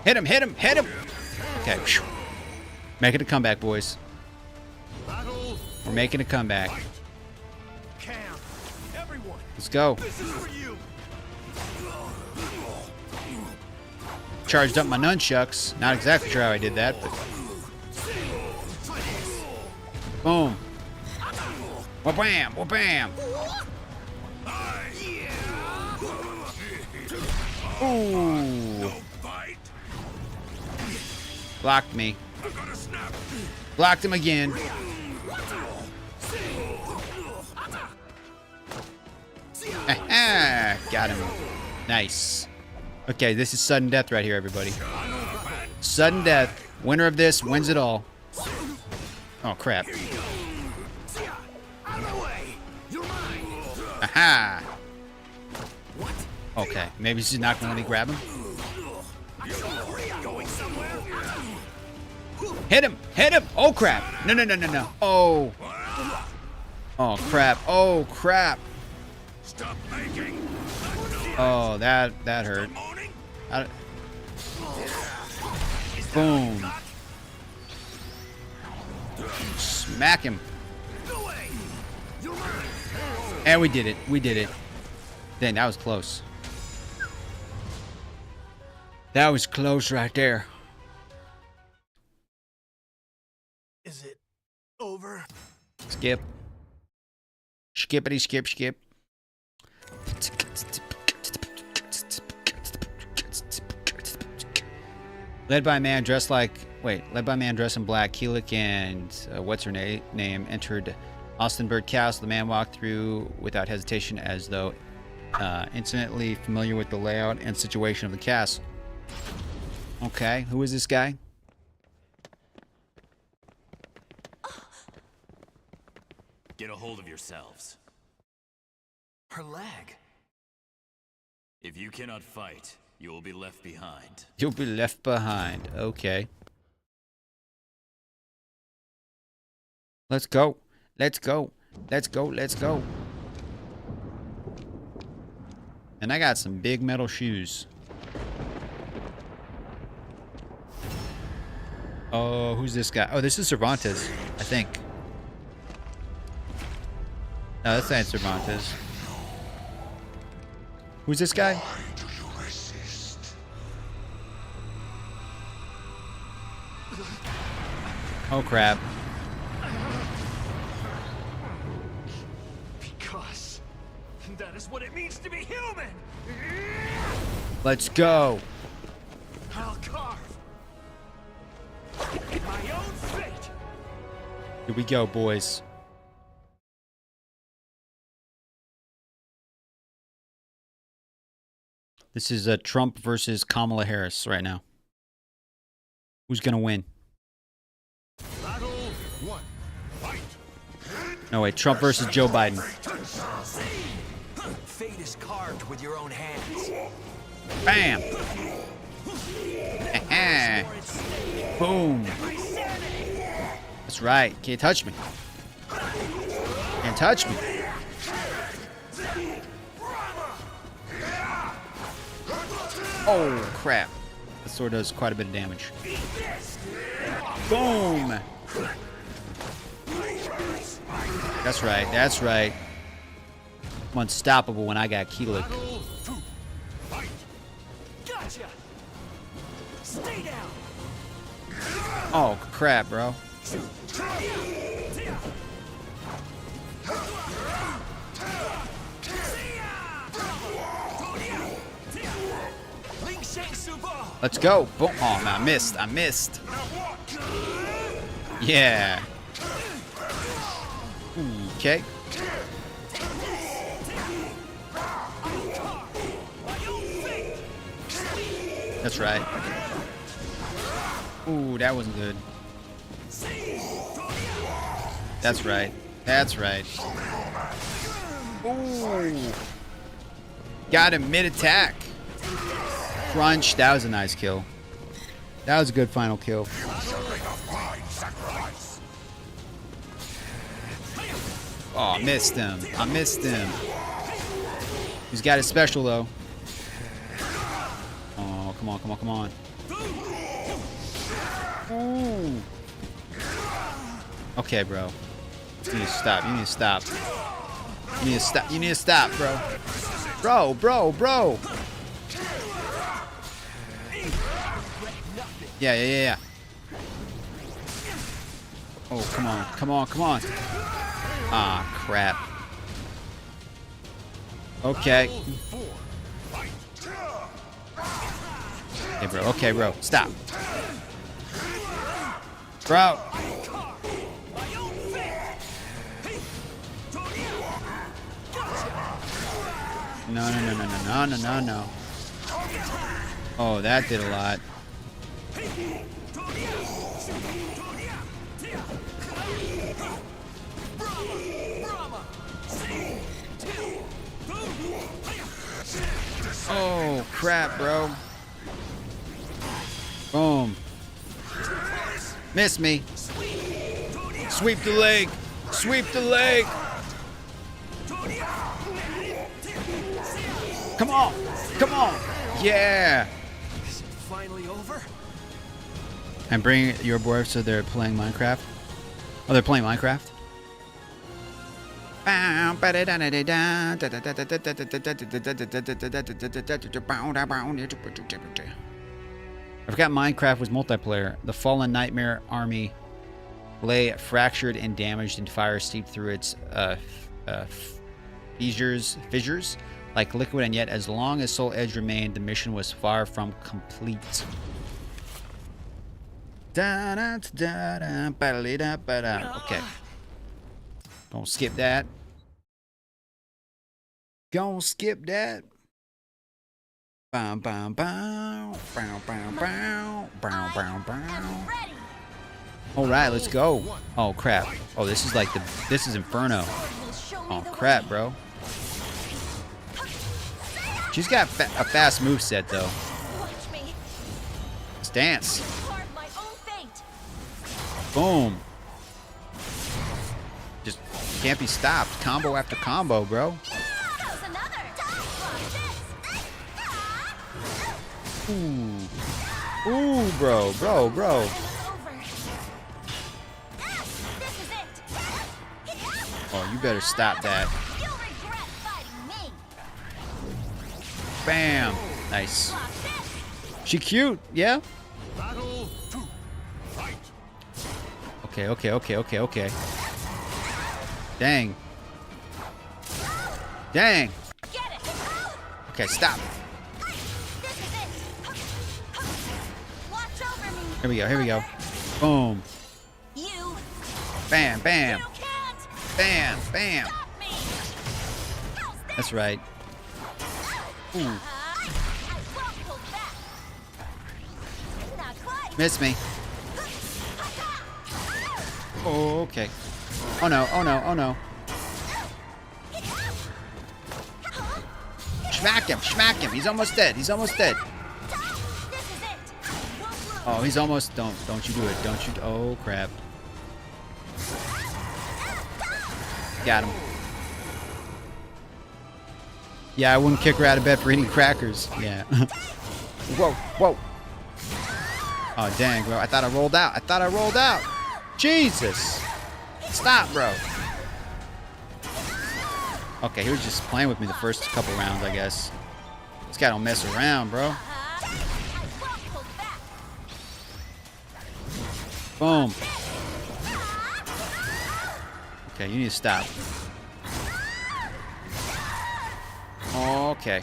Hit him, hit him, hit him. Okay. Making a comeback, boys. We're making a comeback. Let's go. Charged up my nunchucks. Not exactly sure how I did that, but... Boom. Wha-bam, wha-bam. Ooh. Blocked me. Blocked him again. Got him. Nice. Okay, this is sudden death right here, everybody. Sudden death. Winner of this wins it all. Oh, crap. Aha! Okay, maybe she's not going to let me grab him. Hit him! Hit him! Oh, crap! No, no, no, no, no. Oh. Oh, crap. Oh, crap. Oh, that hurt. Boom. Smack him. And we did it. We did it. Dang, that was close. That was close right there. Is it over? Skip. Skippity skip skip. Led by a man dressed like... Wait. Led by a man dressed in black, Keelik and... what's her name? Entered Austenberg Castle. The man walked through without hesitation as though intimately familiar with the layout and situation of the castle. Okay. Who is this guy? Get a hold of yourselves. Her leg. If you cannot fight, you will be left behind. You'll be left behind. Okay. Let's go. Let's go. Let's go. Let's go. And I got some big metal shoes. Oh, who's this guy? Oh, this is Cervantes, I think. No, that's not Cervantes. Who's this guy? Oh, crap. Because that is what it means to be human. Let's go. I'll carve my own fate. Here we go, boys. This is Trump versus Kamala Harris right now. Who's gonna win? Battle 1. Fight. No, wait. Trump versus Joe Biden. Fate is carved with your own hands. Bam! Boom! That's right. Can't touch me. Can't touch me. Oh, crap. This sword does quite a bit of damage. Boom! That's right. That's right. I'm unstoppable when I got Keelik. Gotcha. Stay down. Oh, crap, bro. Let's go. Boom. Oh, no, I missed. I missed. Yeah. Okay. That's right. Ooh, that wasn't good. That's right. That's right. Ooh. Got him mid-attack. Crunch. That was a nice kill. That was a good final kill. Oh, I missed him. I missed him. He's got his special, though. Come on, come on, come on. Ooh. Okay, bro. You need to stop. You need to stop. You need to stop. You need to stop, bro. Bro. Yeah. Oh, come on. Ah, crap. Okay. Okay, bro. Stop. Bro. No. Oh, that did a lot. Oh, crap, bro. Boom. Miss me. Sweep the leg. Sweep the leg. Come on. Come on. Yeah. Is it finally over? And bring your board so they're playing Minecraft. Oh, they're playing Minecraft? I forgot Minecraft was multiplayer. The fallen nightmare army lay fractured and damaged and fire seeped through its fissures like liquid, and yet as long as Soul Edge remained, the mission was far from complete. Okay. Don't skip that. Don't skip that. Bow. All right, let's go. Oh crap. Oh, this is like this is Inferno. Oh crap, bro. She's got a fast moveset though. Let's dance. Boom. Just can't be stopped. Combo after combo, bro. Ooh, bro. Oh, you better stop that. Bam. Nice. She cute, yeah? Okay. Dang. Okay, stop. Here we go. Boom. Bam. That's right. Ooh. Miss me. Oh, okay. Oh no. Smack him. He's almost dead. Oh, he's almost. Don't you do it. Don't you. Oh, crap. Got him. Yeah, I wouldn't kick her out of bed for eating crackers. Yeah. Whoa. Oh, dang, bro. I thought I rolled out. Jesus. Stop, bro. Okay, he was just playing with me the first couple rounds, I guess. This guy don't mess around, bro. Boom. Okay, you need to stop. Okay.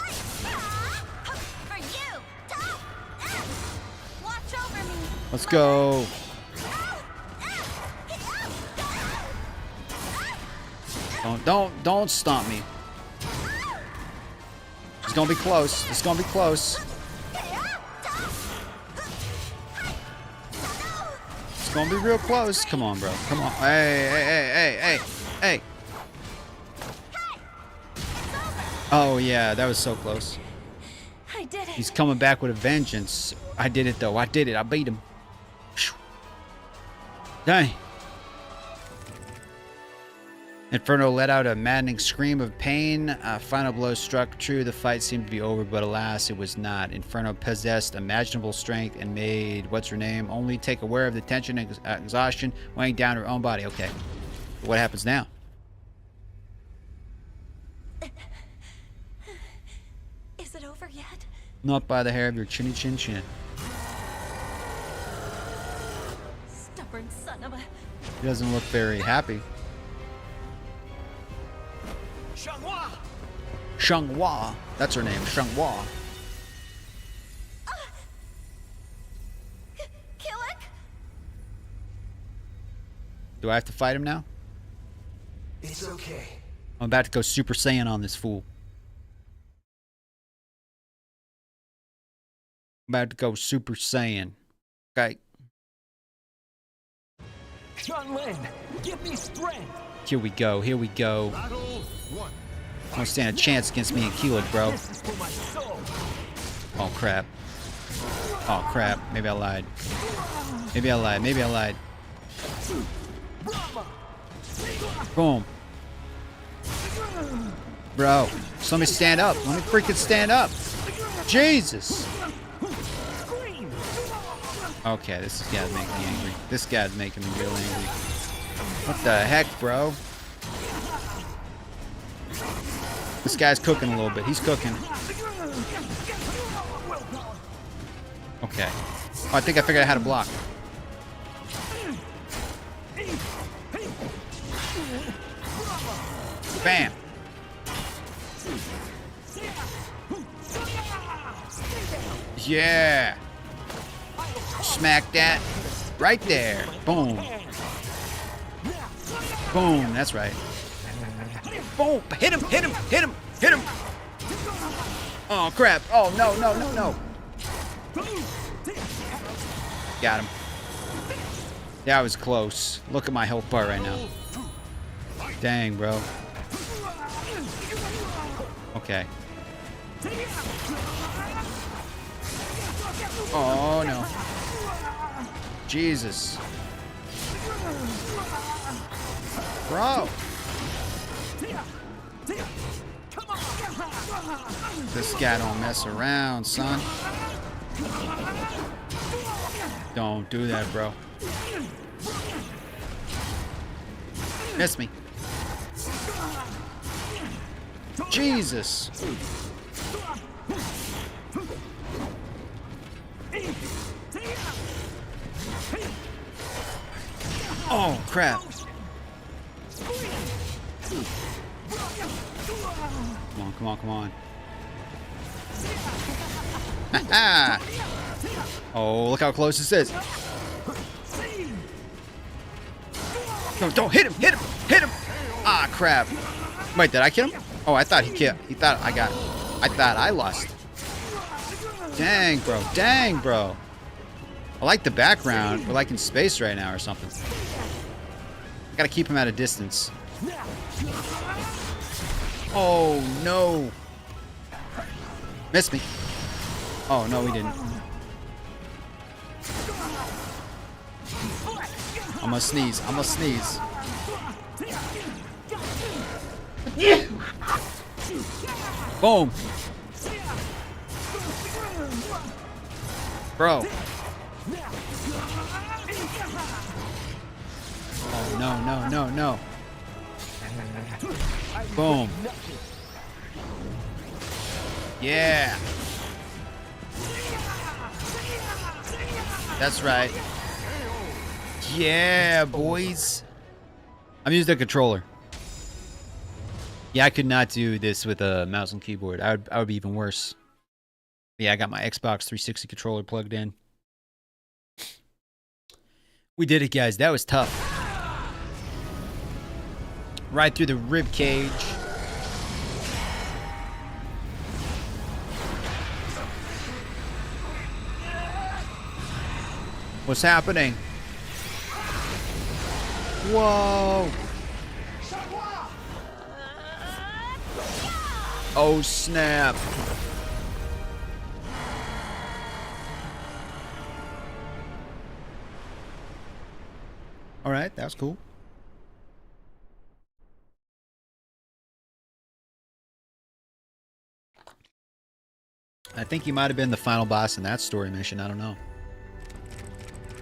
Let's go. Don't stomp me. It's gonna be close. It's gonna be close. It's gonna be real close. Come on, bro. Come on. Hey. Oh yeah, that was so close. I did it. He's coming back with a vengeance. I did it though. I did it. I beat him. Dang. Inferno let out a maddening scream of pain. Final blow struck true. The fight seemed to be over, but alas, it was not. Inferno possessed imaginable strength and made what's-her-name only take aware of the tension and exhaustion weighing down her own body. Okay. What happens now? Is it over yet? Not by the hair of your chinny chin chin. Stubborn son of a... He doesn't look very happy. Xianghua. That's her name, Xianghua. Killick? Do I have to fight him now? It's okay. I'm about to go Super Saiyan on this fool. I'm about to go Super Saiyan. Okay. Xianglin, give me strength. Here we go. Here we go. Don't stand a chance against me and Keelik, bro. Oh, crap. Oh, crap. Maybe I lied. Maybe I lied. Maybe I lied. Boom. Bro, just let me stand up. Let me freaking stand up. Jesus. Okay, this guy's making me angry. This guy's making me real angry. What the heck, bro? This guy's cooking a little bit. He's cooking. Okay. Oh, I think I figured out how to block. Bam. Yeah. Smack that. Right there. Boom. Boom. That's right. Boom. Hit him. Hit him. Hit him. Hit him. Oh, crap. Oh, no, no, no, no. Got him. That was close. Look at my health bar right now. Dang, bro. Okay. Oh, no. Jesus. Bro. This guy don't mess around, son. Don't do that, bro. Miss me. Jesus. Oh, crap. Come on, come on, come on. Ha Oh, look how close this is. No, don't hit him, hit him, hit him. Ah, crap. Wait, did I kill him? Oh, I thought he killed. He thought I got him. I thought I lost. Dang, bro. Dang, bro. I like the background. We're like in space right now or something. I gotta keep him at a distance. Oh, no. Missed me. Oh, no, we didn't. I'm gonna sneeze. I'm gonna sneeze. Boom. Bro. Oh, no, no, no, no. Boom. Yeah. That's right. Yeah, boys. I'm using the controller. Yeah, I could not do this with a mouse and keyboard. I would be even worse. Yeah, I got my Xbox 360 controller plugged in. We did it, guys. That was tough. Right through the rib cage. What's happening? Whoa. Oh, snap. All right, that was cool. think he might have been the final boss in that story mission. I don't know.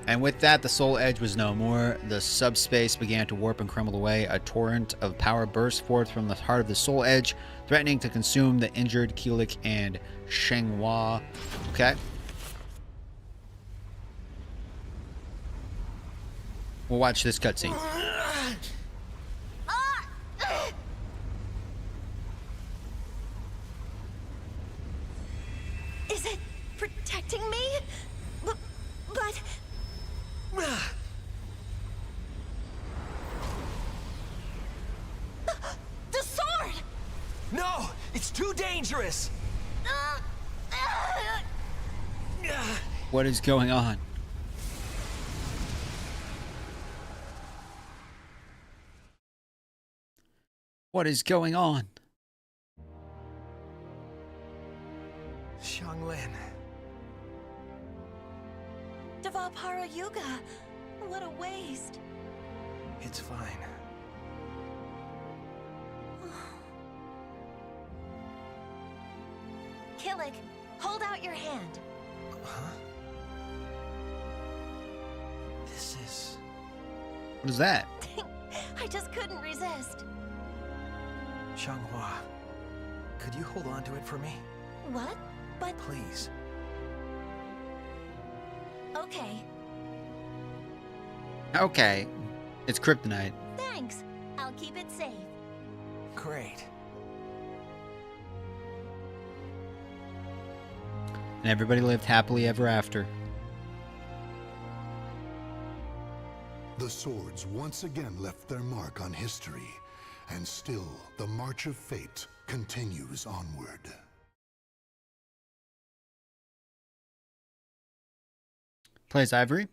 And with that, the Soul Edge was no more. The subspace began to warp and crumble away. A torrent of power burst forth from the heart of the Soul Edge, threatening to consume the injured Kulik and Shenghua. Okay. We'll watch this cutscene. Is it protecting me? But... The sword! No! It's too dangerous! What is going on? What is going on? Xianglin. Devapara Yuga. What a waste. It's fine. Killick, hold out your hand. Huh? This is... What is that? I just couldn't resist. Shenghua, could you hold on to it for me? What? But... Please. Okay. Okay. It's kryptonite. Thanks. I'll keep it safe. Great. And everybody lived happily ever after. The swords once again left their mark on history, and still the march of fate continues onward. Plays Ivory?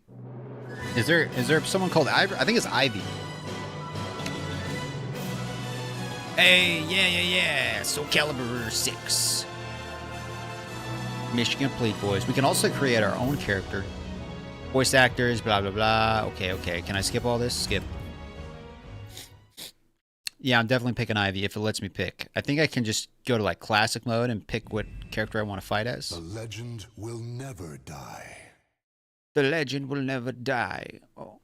Is there someone called Ivory? I think it's Ivy. Hey, yeah. Soulcalibur 6. Mission complete, boys. We can also create our own character. Voice actors, blah, blah, blah. Okay. Can I skip all this? Skip. Yeah, I'm definitely picking Ivy if it lets me pick. I think I can just go to like classic mode and pick what character I want to fight as. The legend will never die. The legend will never die. Oh.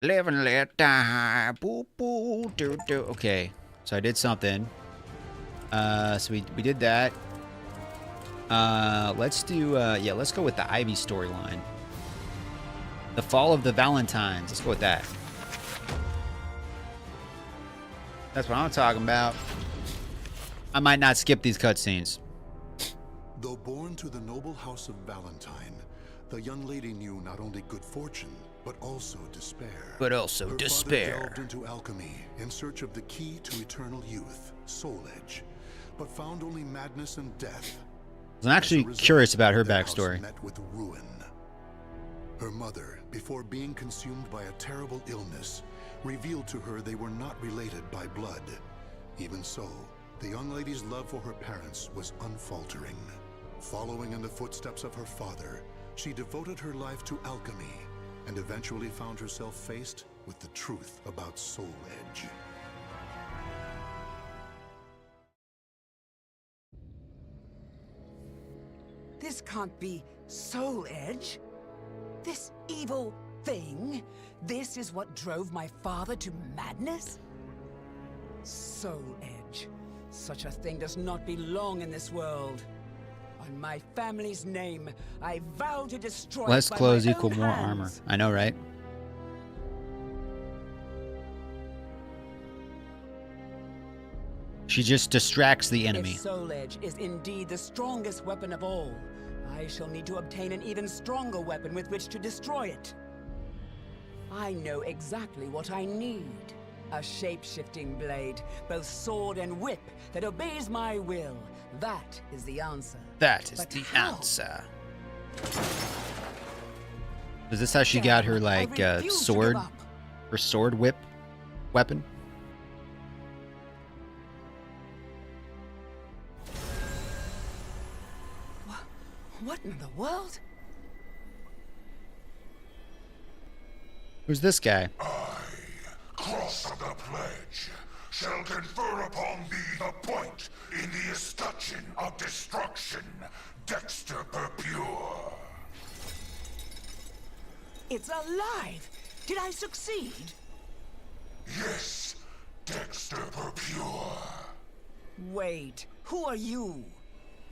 Live and let die. Boo, boo, do, do. Okay, so I did something. So we did that. Let's do, let's go with the Ivy storyline. The Fall of the Valentines. Let's go with that. That's what I'm talking about. I might not skip these cutscenes. Though born to the noble house of Valentine, the young lady knew not only good fortune, but also despair. But also Her despair. father delved into alchemy in search of the key to eternal youth, Soul Edge, but found only madness and death. I'm actually curious about her Their house backstory. met with ruin. Her mother, before being consumed by a terrible illness, revealed to her they were not related by blood. Even so, the young lady's love for her parents was unfaltering. Following in the footsteps of her father, she devoted her life to alchemy and eventually found herself faced with the truth about Soul Edge. This can't be Soul Edge. This evil thing. This is what drove my father to madness? Soul Edge. Such a thing does not belong in this world. On my family's name, I vow to destroy Less it by clothes my equal own more hands. armor. I know, right? She just distracts the enemy. If Soul Edge is indeed the strongest weapon of all, I shall need to obtain an even stronger weapon with which to destroy it. I know exactly what I need. A shape-shifting blade, both sword and whip, that obeys my will. That is the answer. That is But the how? answer. Is this how she got her, like, refuse to sword? give up. Her sword whip weapon? What in the world? Who's this guy? Cross of the Pledge, shall confer upon thee the point in the escutcheon of destruction, Dexter Pure. It's alive! Did I succeed? Yes, Dexter Pure. Wait, who are you?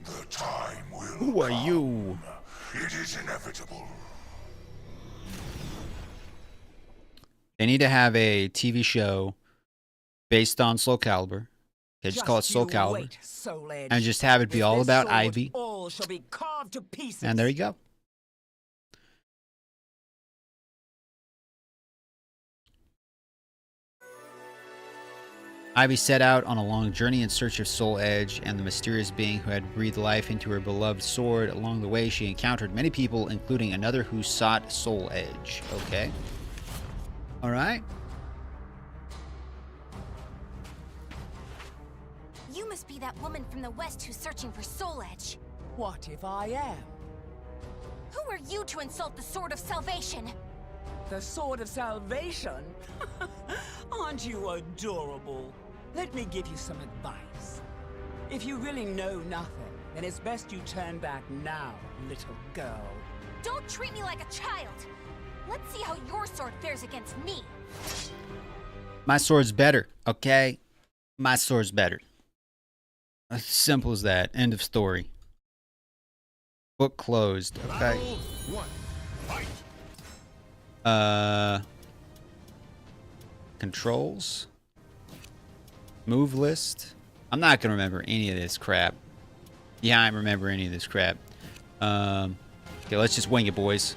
The time will Who are you? It is inevitable. They need to have a TV show based on Soul Calibur. Okay, just call it Soul you Calibur. wait, Soul Edge. And just have it be With all this about sword, Ivy. All shall be carved to pieces. And there you go. Ivy set out on a long journey in search of Soul Edge and the mysterious being who had breathed life into her beloved sword. Along the way, she encountered many people, including another who sought Soul Edge. Okay. All right. You must be that woman from the West who's searching for Soul Edge. What if I am? Who are you to insult the Sword of Salvation? The Sword of Salvation? Aren't you adorable? Let me give you some advice. If you really know nothing, then it's best you turn back now, little girl. Don't treat me like a child. Let's see how your sword fares against me. My sword's better, okay? My sword's better. As simple as that. End of story. Book closed, okay? Controls. Move list. I'm not gonna remember any of this crap. Yeah, I remember any of this crap. Okay, let's just wing it, boys.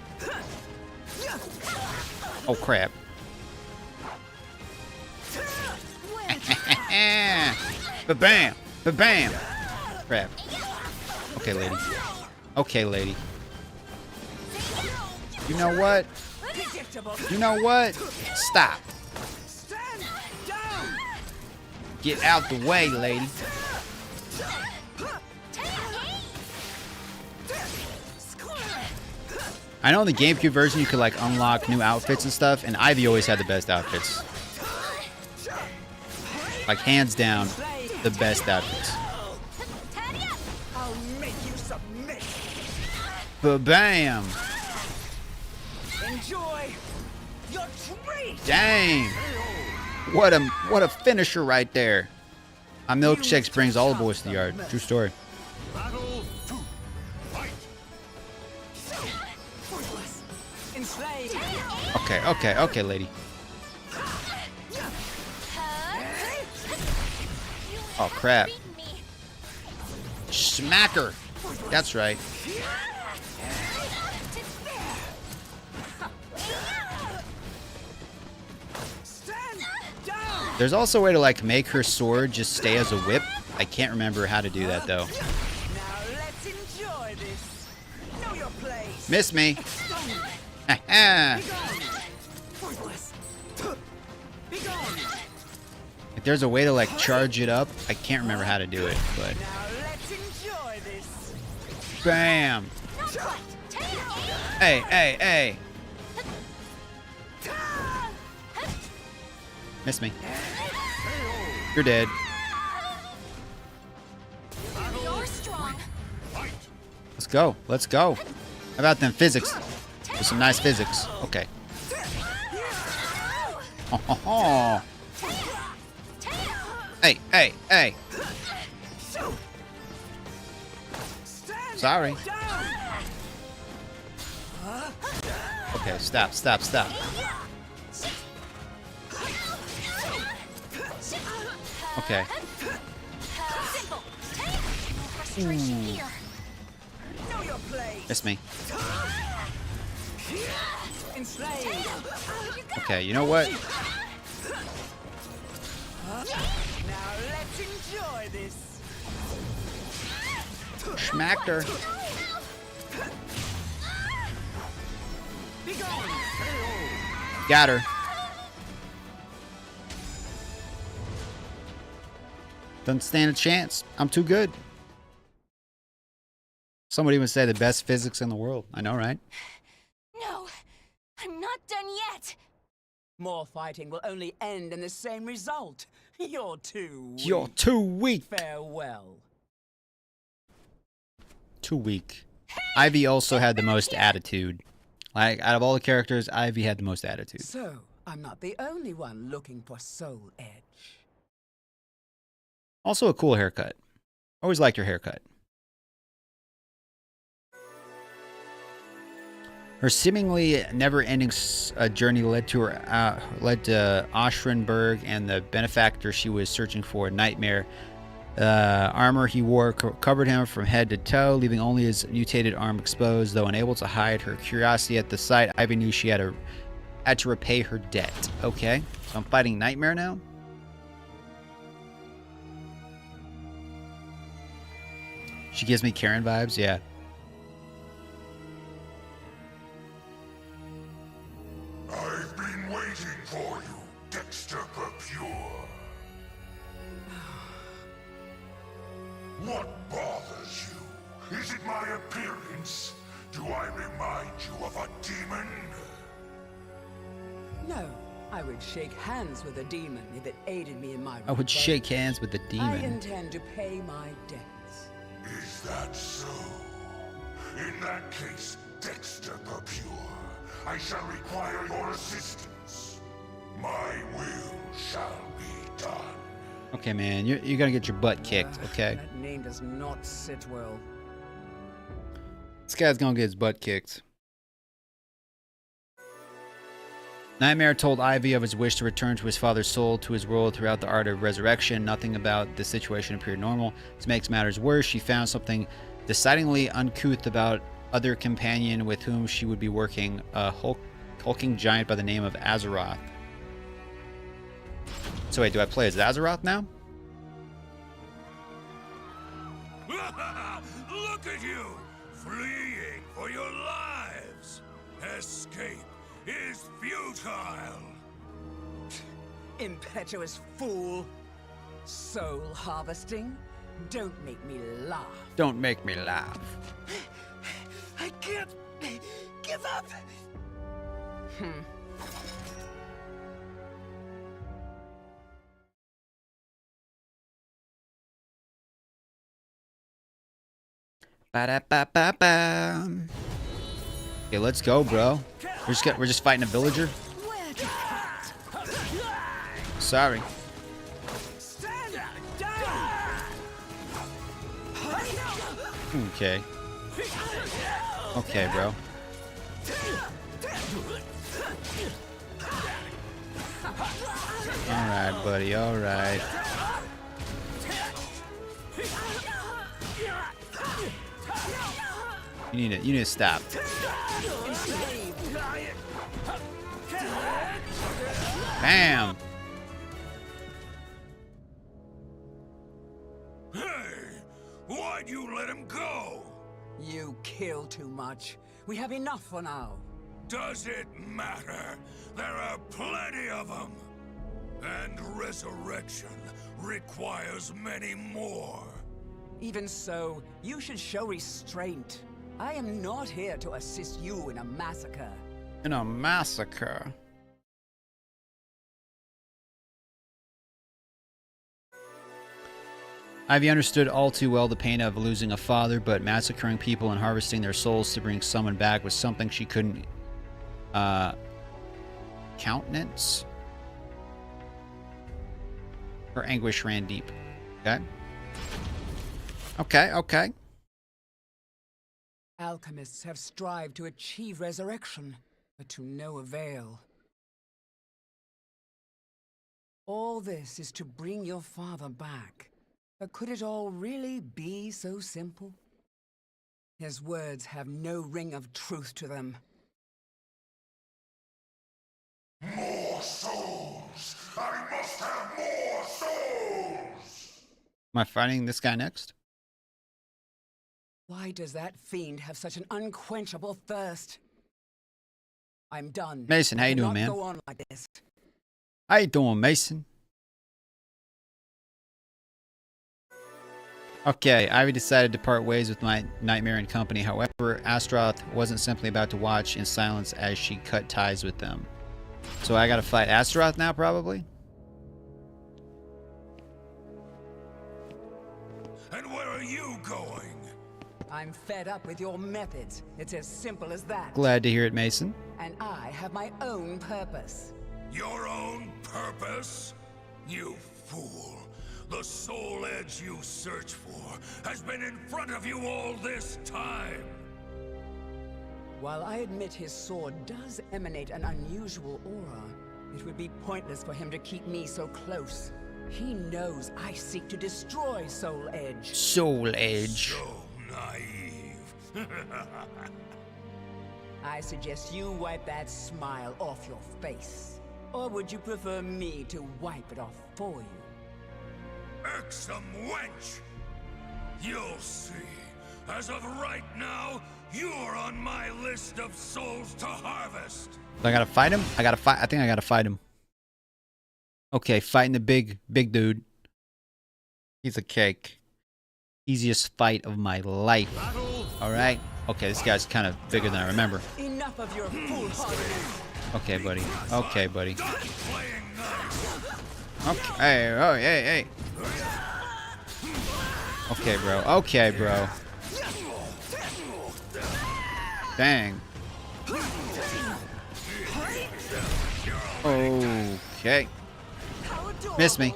Oh crap. Ba-bam! Ba-bam! Crap. Okay, lady. Okay, lady. You know what? You know what? Stop. Get out the way, lady. I know in the GameCube version you could like unlock new outfits and stuff, and Ivy always had the best outfits. Like hands down, the best outfits. I'll make you submit. Ba-bam! Enjoy your treat. Dang! What a finisher right there. My milkshakes brings all the boys to the yard. True story. Battle 2. Fight. Okay, lady. Oh crap. Smacker. That's right. There's also a way to like make her sword just stay as a whip. I can't remember how to do that though. Now let's enjoy this. Know your place. Miss me. If there's a way to like charge it up, I can't remember how to do it, but Now let's enjoy this. bam. Hey. Miss me. You're dead. You're strong. Let's go. How about them physics? There's some nice physics. Okay. Oh. Hey. Sorry. Okay, stop. Okay. Know your place. Miss me. Enslaved. Okay, you know what? Now let's enjoy this. Smacked her. Be gone. Got her. Doesn't stand a chance. I'm too good. Some would even say the best physics in the world. I know, right? No, I'm not done yet. More fighting will only end in the same result. You're too weak. You're too weak. Farewell. Too weak. Ivy also had the most attitude. Like, out of all the characters, Ivy had the most attitude. So, I'm not the only one looking for Soul Edge. Also a cool haircut. Always liked her haircut. Her seemingly never-ending journey led to Oshrenberg and the benefactor she was searching for, Nightmare. Armor he wore covered him from head to toe, leaving only his mutated arm exposed. Though unable to hide her curiosity at the sight, Ivy knew she had to repay her debt. Okay, so I'm fighting Nightmare now? She gives me Karen vibes, yeah. I've been waiting for you, Dexter Pure. What bothers you? Is it my appearance? Do I remind you of a demon? No, I would shake hands with a demon if it aided me in my I would shake hands with the demon. I intend to pay my debts. Is that so? In that case, Dexter Pure, I shall require your assistance. My will shall be done. Okay, man, you're gonna get your butt kicked, okay? That name does not sit well. This guy's gonna get his butt kicked. Nightmare told Ivy of his wish to return to his father's soul, to his role throughout the art of resurrection. Nothing about the situation appeared normal. To make matters worse, she found something decidedly uncouth about other companion with whom she would be working, a hulking giant by the name of Azeroth. So wait, do I play as Azeroth now? Look at you, fleeing for your lives. Escape is futile. Impetuous fool. Soul harvesting? Don't make me laugh. Don't make me laugh. I can't give up. Ba-da-ba-ba-ba. Okay, let's go, bro. We're just fighting a villager. Sorry. Okay. Okay, bro. Alright, buddy, alright. You need to stop. Bam! Hey, why'd you let him go? You kill too much. We have enough for now. Does it matter? There are plenty of them. And resurrection requires many more. Even so, you should show restraint. I am not here to assist you in a massacre. In a massacre? Ivy understood all too well the pain of losing a father, but massacring people and harvesting their souls to bring someone back was something she couldn't countenance. Her anguish ran deep. Okay. Okay. Alchemists have strived to achieve resurrection, but to no avail. All this is to bring your father back. But could it all really be so simple? His words have no ring of truth to them. More souls! I must have more souls! Am I fighting this guy next? Why does that fiend have such an unquenchable thirst? I'm done. Mason, how you doing, man? Go on like this. How you doing, Mason? Okay, Ivy decided to part ways with my Nightmare and company. However, Astaroth wasn't simply about to watch in silence as she cut ties with them. So I gotta fight Astaroth now, probably? And where are you going? I'm fed up with your methods. It's as simple as that. Glad to hear it, Mason. And I have my own purpose. Your own purpose? You fool. The soul edge you search for has been in front of you all this time. While I admit his sword does emanate an unusual aura, it would be pointless for him to keep me so close. He knows I seek to destroy Soul Edge. Soul Edge. So naive. I suggest you wipe that smile off your face. Or would you prefer me to wipe it off for you? Irksome wench! You'll see. As of right now, you're on my list of souls to harvest. I gotta fight him? I think I gotta fight him. Okay, fighting the big dude. He's a cake. Easiest fight of my life. Alright. Okay, this guy's kind of bigger than I remember. Enough of your foolhardiness. Okay, buddy. Okay, buddy. Okay. Oh, hey. Okay, bro. Okay, bro. Dang. Okay. Miss me.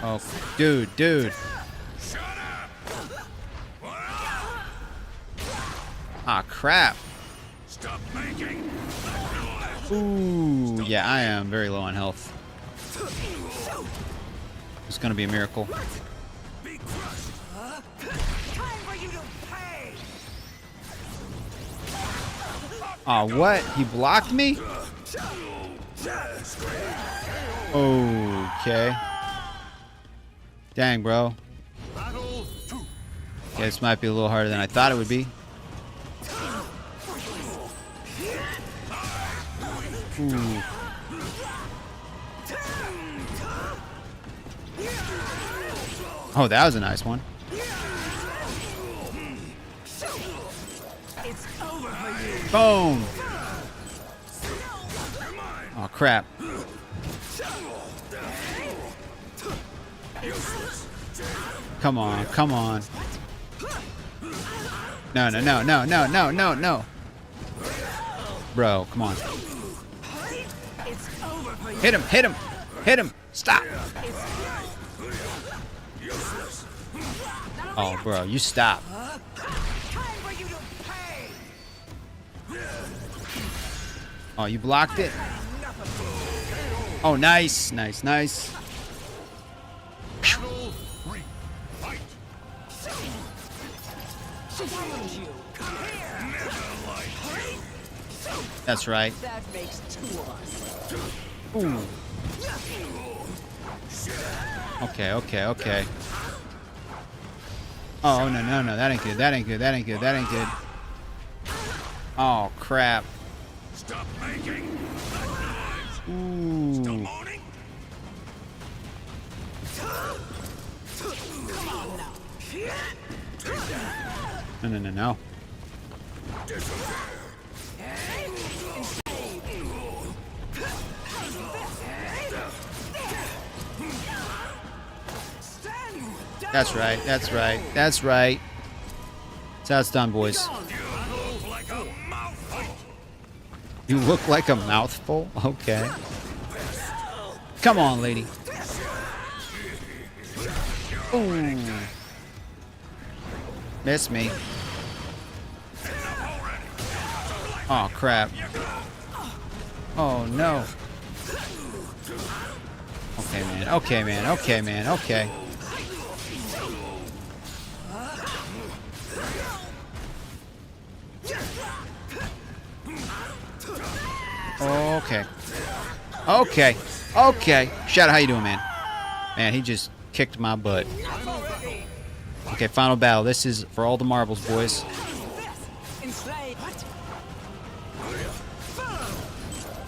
Oh, dude. Ah, crap. Stop making. Ooh, yeah, I am very low on health. It's gonna be a miracle. Oh, what? He blocked me? Okay. Dang, bro. Yeah, this might be a little harder than I thought it would be. Ooh. Oh, that was a nice one. Boom! Oh, crap. Come on. No. Bro, come on. Hit him. Stop. Oh, bro, you stop. Oh, you blocked it? Oh, nice. That's right. That makes two of us. Ooh. Okay. Oh, no. That ain't good. Oh, crap. Stop making. Ooh. Still moaning? No. That's right. That's how it's done, boys. You look like a mouthful? Okay. Come on, lady. Ooh. Miss me. Oh, crap. Oh, no. Okay, man. Okay. Okay. Shadow, how you doing, man? Man, he just kicked my butt. Okay, final battle. This is for all the marbles, boys.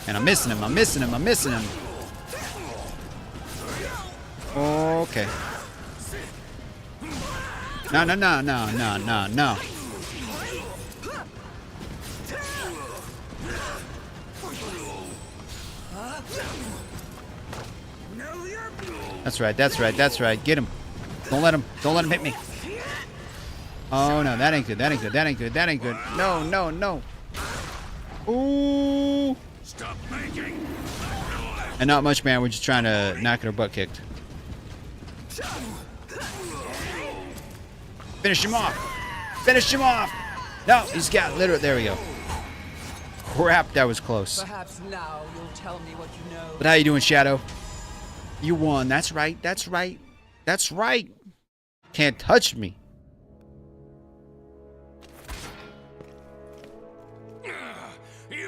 And I'm missing him. Okay. No. That's right, that's right, that's right. Get him. Don't let him hit me. Oh no, that ain't good, that ain't good, that ain't good, that ain't good. No, no, no. Ooh. Stop making. And not much, man. We're just trying to not get our butt kicked. Finish him off. Finish him off. No, he's got literally. There we go. Crap, that was close. Perhaps now you'll tell me what you know. But how you doing, Shadow? You won. That's right. That's right. That's right. Can't touch me.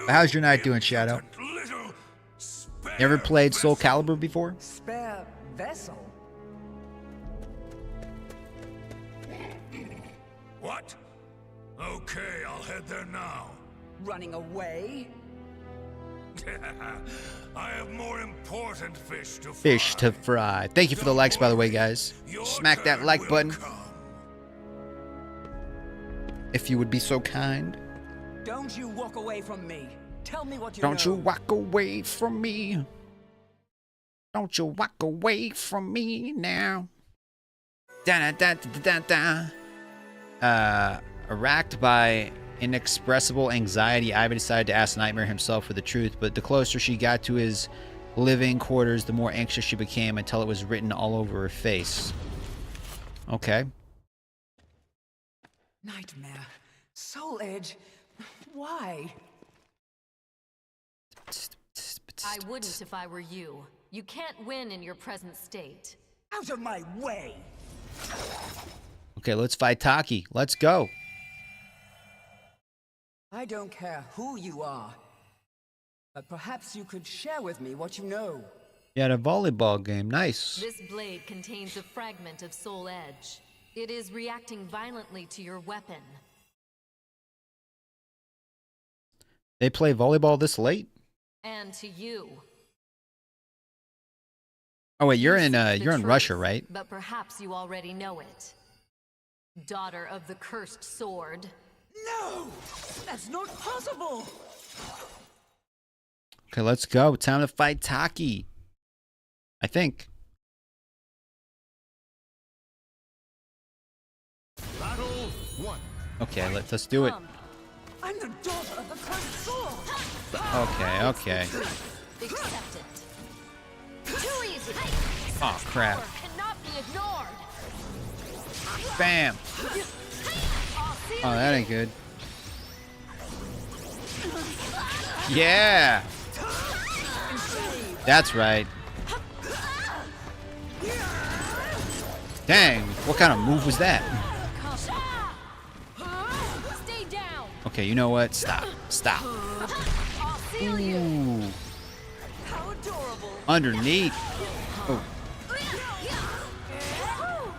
How's your night doing, Shadow? You ever played Soul Calibur before? Spare vessel? What? Okay, I'll head there now. Running away? I have more important fish to fry. Fish to fry. Thank you for the likes, by the way, guys. Smack that like button. If you would be so kind. Don't you walk away from me. Tell me what you know. Don't you walk away from me. Don't you walk away from me now. Da da da da da da. Racked by inexpressible anxiety, Ivan decided to ask Nightmare himself for the truth, but the closer she got to his living quarters, the more anxious she became until it was written all over her face. Okay. Nightmare. Soul Edge. Why? I wouldn't if I were you. You can't win in your present state. Out of my way! Okay, let's fight Taki. Let's go. I don't care who you are, but perhaps you could share with me what you know. You had a volleyball game. Nice. This blade contains a fragment of Soul Edge. It is reacting violently to your weapon. They play volleyball this late? And to you. Oh wait, you're in Russia, right? But perhaps you already know it. Daughter of the cursed sword. No! That's not possible! Okay, let's go. Time to fight Taki. I think. Battle 1. Okay, let's do it. I'm the daughter of the cursed sword! Okay, okay. Accept it. Too easy. Oh crap. Cannot be ignored. Bam. Oh, that ain't good. Yeah. That's right. Dang, what kind of move was that? Stay down. Okay, you know what? Stop. Stop. Ooh. How adorable. Underneath. Oh.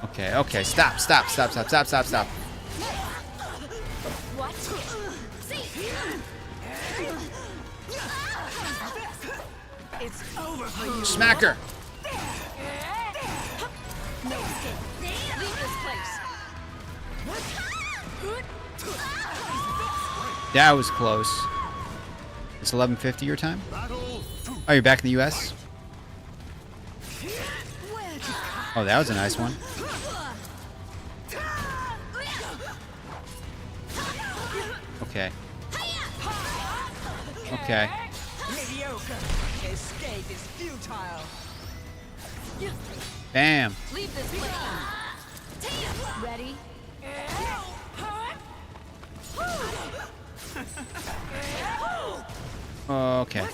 Okay, okay. Stop, stop, stop, stop, stop, stop, stop. What? It's over for you! Smack her. No escape. Leave this place. That was close. It's 11:50 your time? Oh, you're back in the US? Oh, that was a nice one. Okay. Okay. Mediocre. Escape is futile. Bam. Leave this place. Ready? Okay.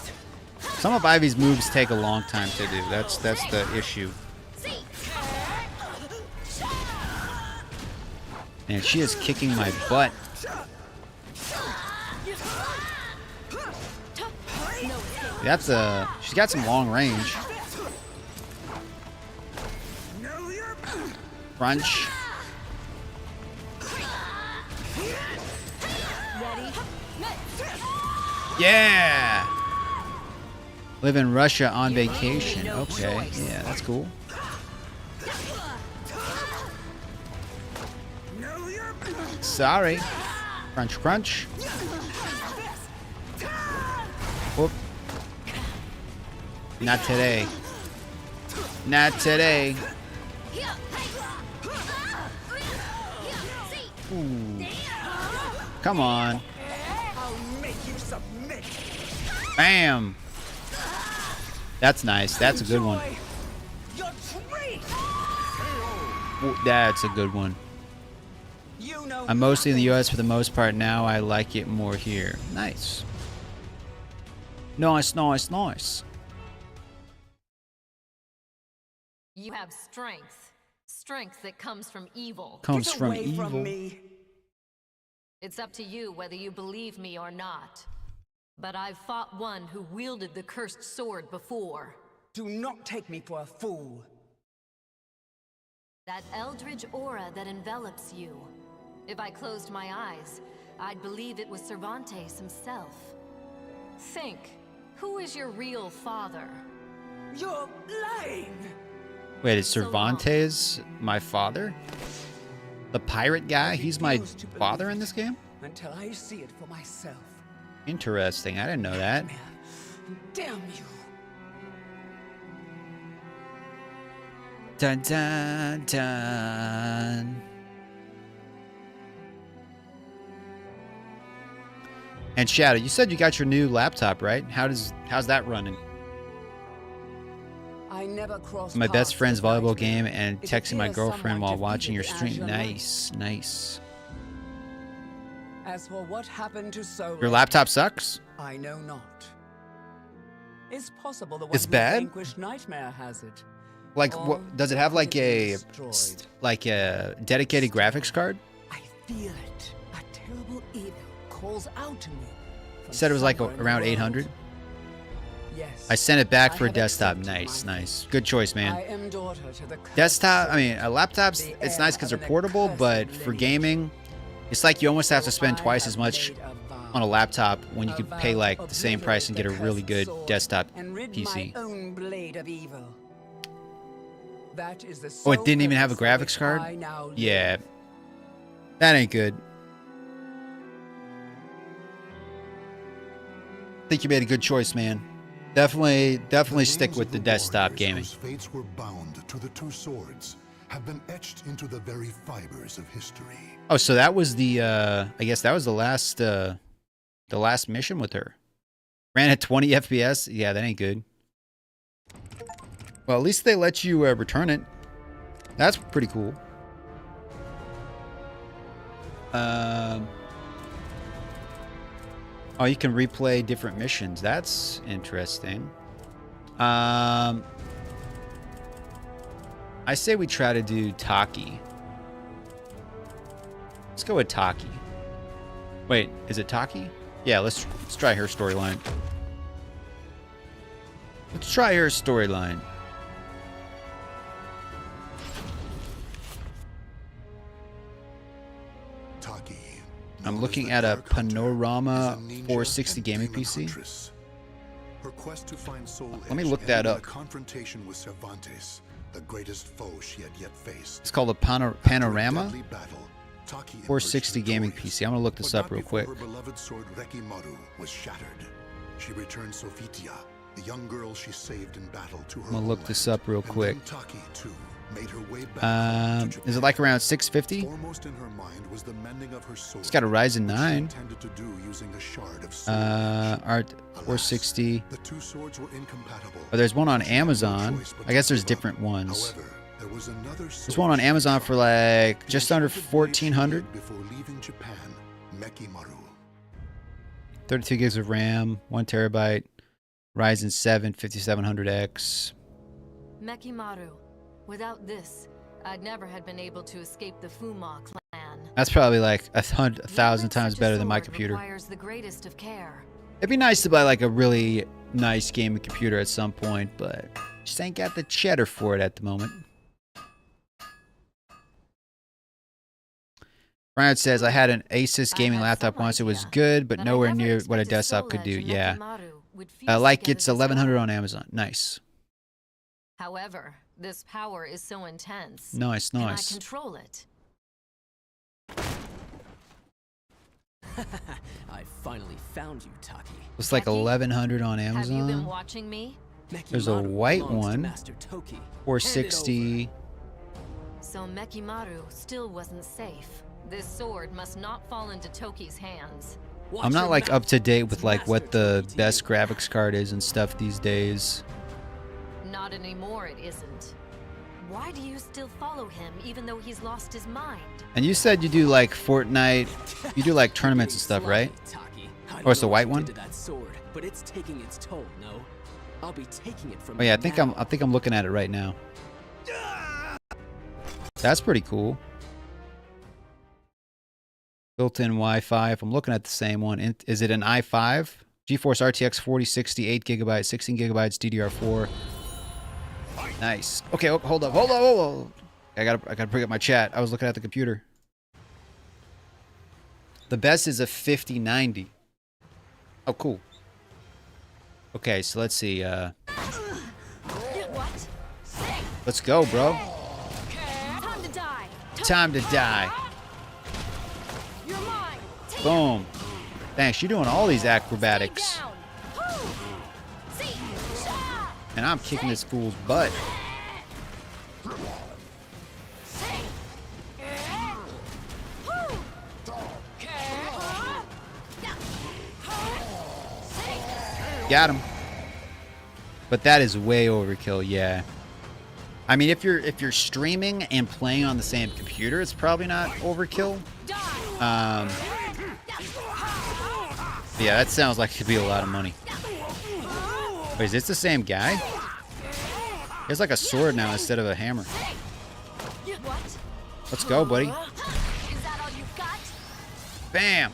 Some of Ivy's moves take a long time to do. That's the issue. Man, she is kicking my butt. She's got some long range. Crunch. Yeah! Live in Russia on vacation. Okay, yeah, that's cool. Sorry. Crunch, crunch. Whoop. Not today. Not today. Ooh. Come on. I'll make you submit. Bam. That's nice. That's a good one. Your treat. Ooh, that's a good one. You know I'm mostly in the US for the most part now. I like it more here. Nice. Nice, nice, nice. You have strength. Strength that comes from evil. Comes Get from away evil. From me. It's up to you whether you believe me or not. But I've fought one who wielded the cursed sword before. Do not take me for a fool. That eldritch aura that envelops you. If I closed my eyes, I'd believe it was Cervantes himself. Think, who is your real father? You're lying. Wait, is Cervantes my father? The pirate guy? He's my father in this game? Until I see it for myself. Interesting. I didn't know that. Damn you. Dun dun dun. And Shadow, you said you got your new laptop, right? How's that running? I never crossed My best paths friend's with volleyball Nightmare. game and It texting my appears girlfriend while someone watching your defeated stream. Azure Knight. Nice, nice. As for what happened to Soul Your Edge, laptop sucks? I know not. It's possible the one It's who bad? vanquished Nightmare has it. Like, Or what does it have? Like could it be a destroyed? dedicated graphics card? I feel it. A terrible evil calls out to me. You said it was like around 800. Yes. I sent it back I for a have desktop. accepted Nice, my nice. Good choice, I man. am daughter to the Desktop, cursed I mean, laptops, the it's heir nice because of they're an portable, accursed but for lineage. gaming, it's like you almost have to spend I twice as have much made a vow. on a laptop when you A could vow pay to like the same price and get a obliterate the really cursed good sword desktop and rid PC. my own blade of evil. That is the Oh, it sole didn't even have a purpose graphics for card? which I now live. Yeah. That ain't good. I think you made a good choice, man. Definitely stick with the desktop gaming. Whose fates were bound to the two swords have been etched into the very fibers of history. Oh, so that was the I guess that was the last mission with her. Ran at 20 FPS? Yeah, that ain't good. Well, at least they let you return it. That's pretty cool. Oh, you can replay different missions. That's interesting. I say we try to do Taki. Let's go with Taki. Wait, is it Taki? Yeah, let's try her storyline. Let's try her storyline. Taki, I'm looking at a Panorama 460 gaming PC. Her quest to find Soul Let me Edge look that ended in up. a confrontation with Cervantes, the greatest foe she had yet faced. It's called a After a Panorama deadly battle, Taki 460 emerged gaming victorious, PC. I'm gonna look this but up not real before quick. Her beloved sword Rekimaru was shattered. She returned Sofitia, the young girl she saved in battle, to her I'm gonna look homeland. this up real And quick. then Taki too made her way back home to Is it Japan. like around 650? Foremost in her mind was the mending of her sword. It's got a Ryzen which she 9. intended to do using a shard of soul edge. Art Alas, 460. the two swords were incompatible. Oh, there's one on She had no Amazon. choice but I guess to there's give up. different ones. However, there was another There's sword one on she Amazon could for try. like The just under enchanted blade she 1400. hid before leaving Japan, Mekimaru. 32 gigs of RAM, 1 terabyte, Ryzen 7 5700X. Mekimaru. Without this, I'd never had been able to escape the Fuma clan. That's probably like a thousand Wielding times such a better than my sword computer. Requires the greatest of care. It'd be nice to buy like a really nice gaming computer at some point, but just ain't got the cheddar for it at the moment. Brian says, I had an Asus gaming laptop once. It was good, but nowhere near what a desktop could do. Yeah. Like it's 1100 on Amazon. Nice. However, this power is so intense. Nice, Can I nice. control it? I finally found you, Taki. It's like Becky, 1100 on Have you been Amazon. watching me? There's a white one. 460. So Mekimaru still wasn't safe. This sword must not fall into Toki's hands. I'm not like up to date with like what the best graphics card is and stuff these days. Not anymore, it isn't. Why do you still follow him even though he's lost his mind? And you said you do like Fortnite, you do like tournaments and stuff, right? Oh, it's the white one? But it's taking its toll, no? I'll be taking it from Oh yeah, I think I'm looking at it right now. That's pretty cool. Built-in Wi-Fi. If I'm looking at the same one, is it an i5? GeForce RTX 4060, 8 GB, 16 GB DDR4. Nice. Okay, hold up. I gotta bring up my chat. I was looking at the computer. The best is a 5090. Oh, cool. Okay, so let's see. Let's go, bro. Time to die. Time to die. You're mine. Boom. Thanks, you're doing all these acrobatics. And I'm kicking this fool's butt. Got him. But that is way overkill, yeah. I mean, if you're streaming and playing on the same computer, it's probably not overkill. Yeah, that sounds like it could be a lot of money. Wait, is this the same guy? He has like a sword now instead of a hammer. Let's go, buddy. Bam!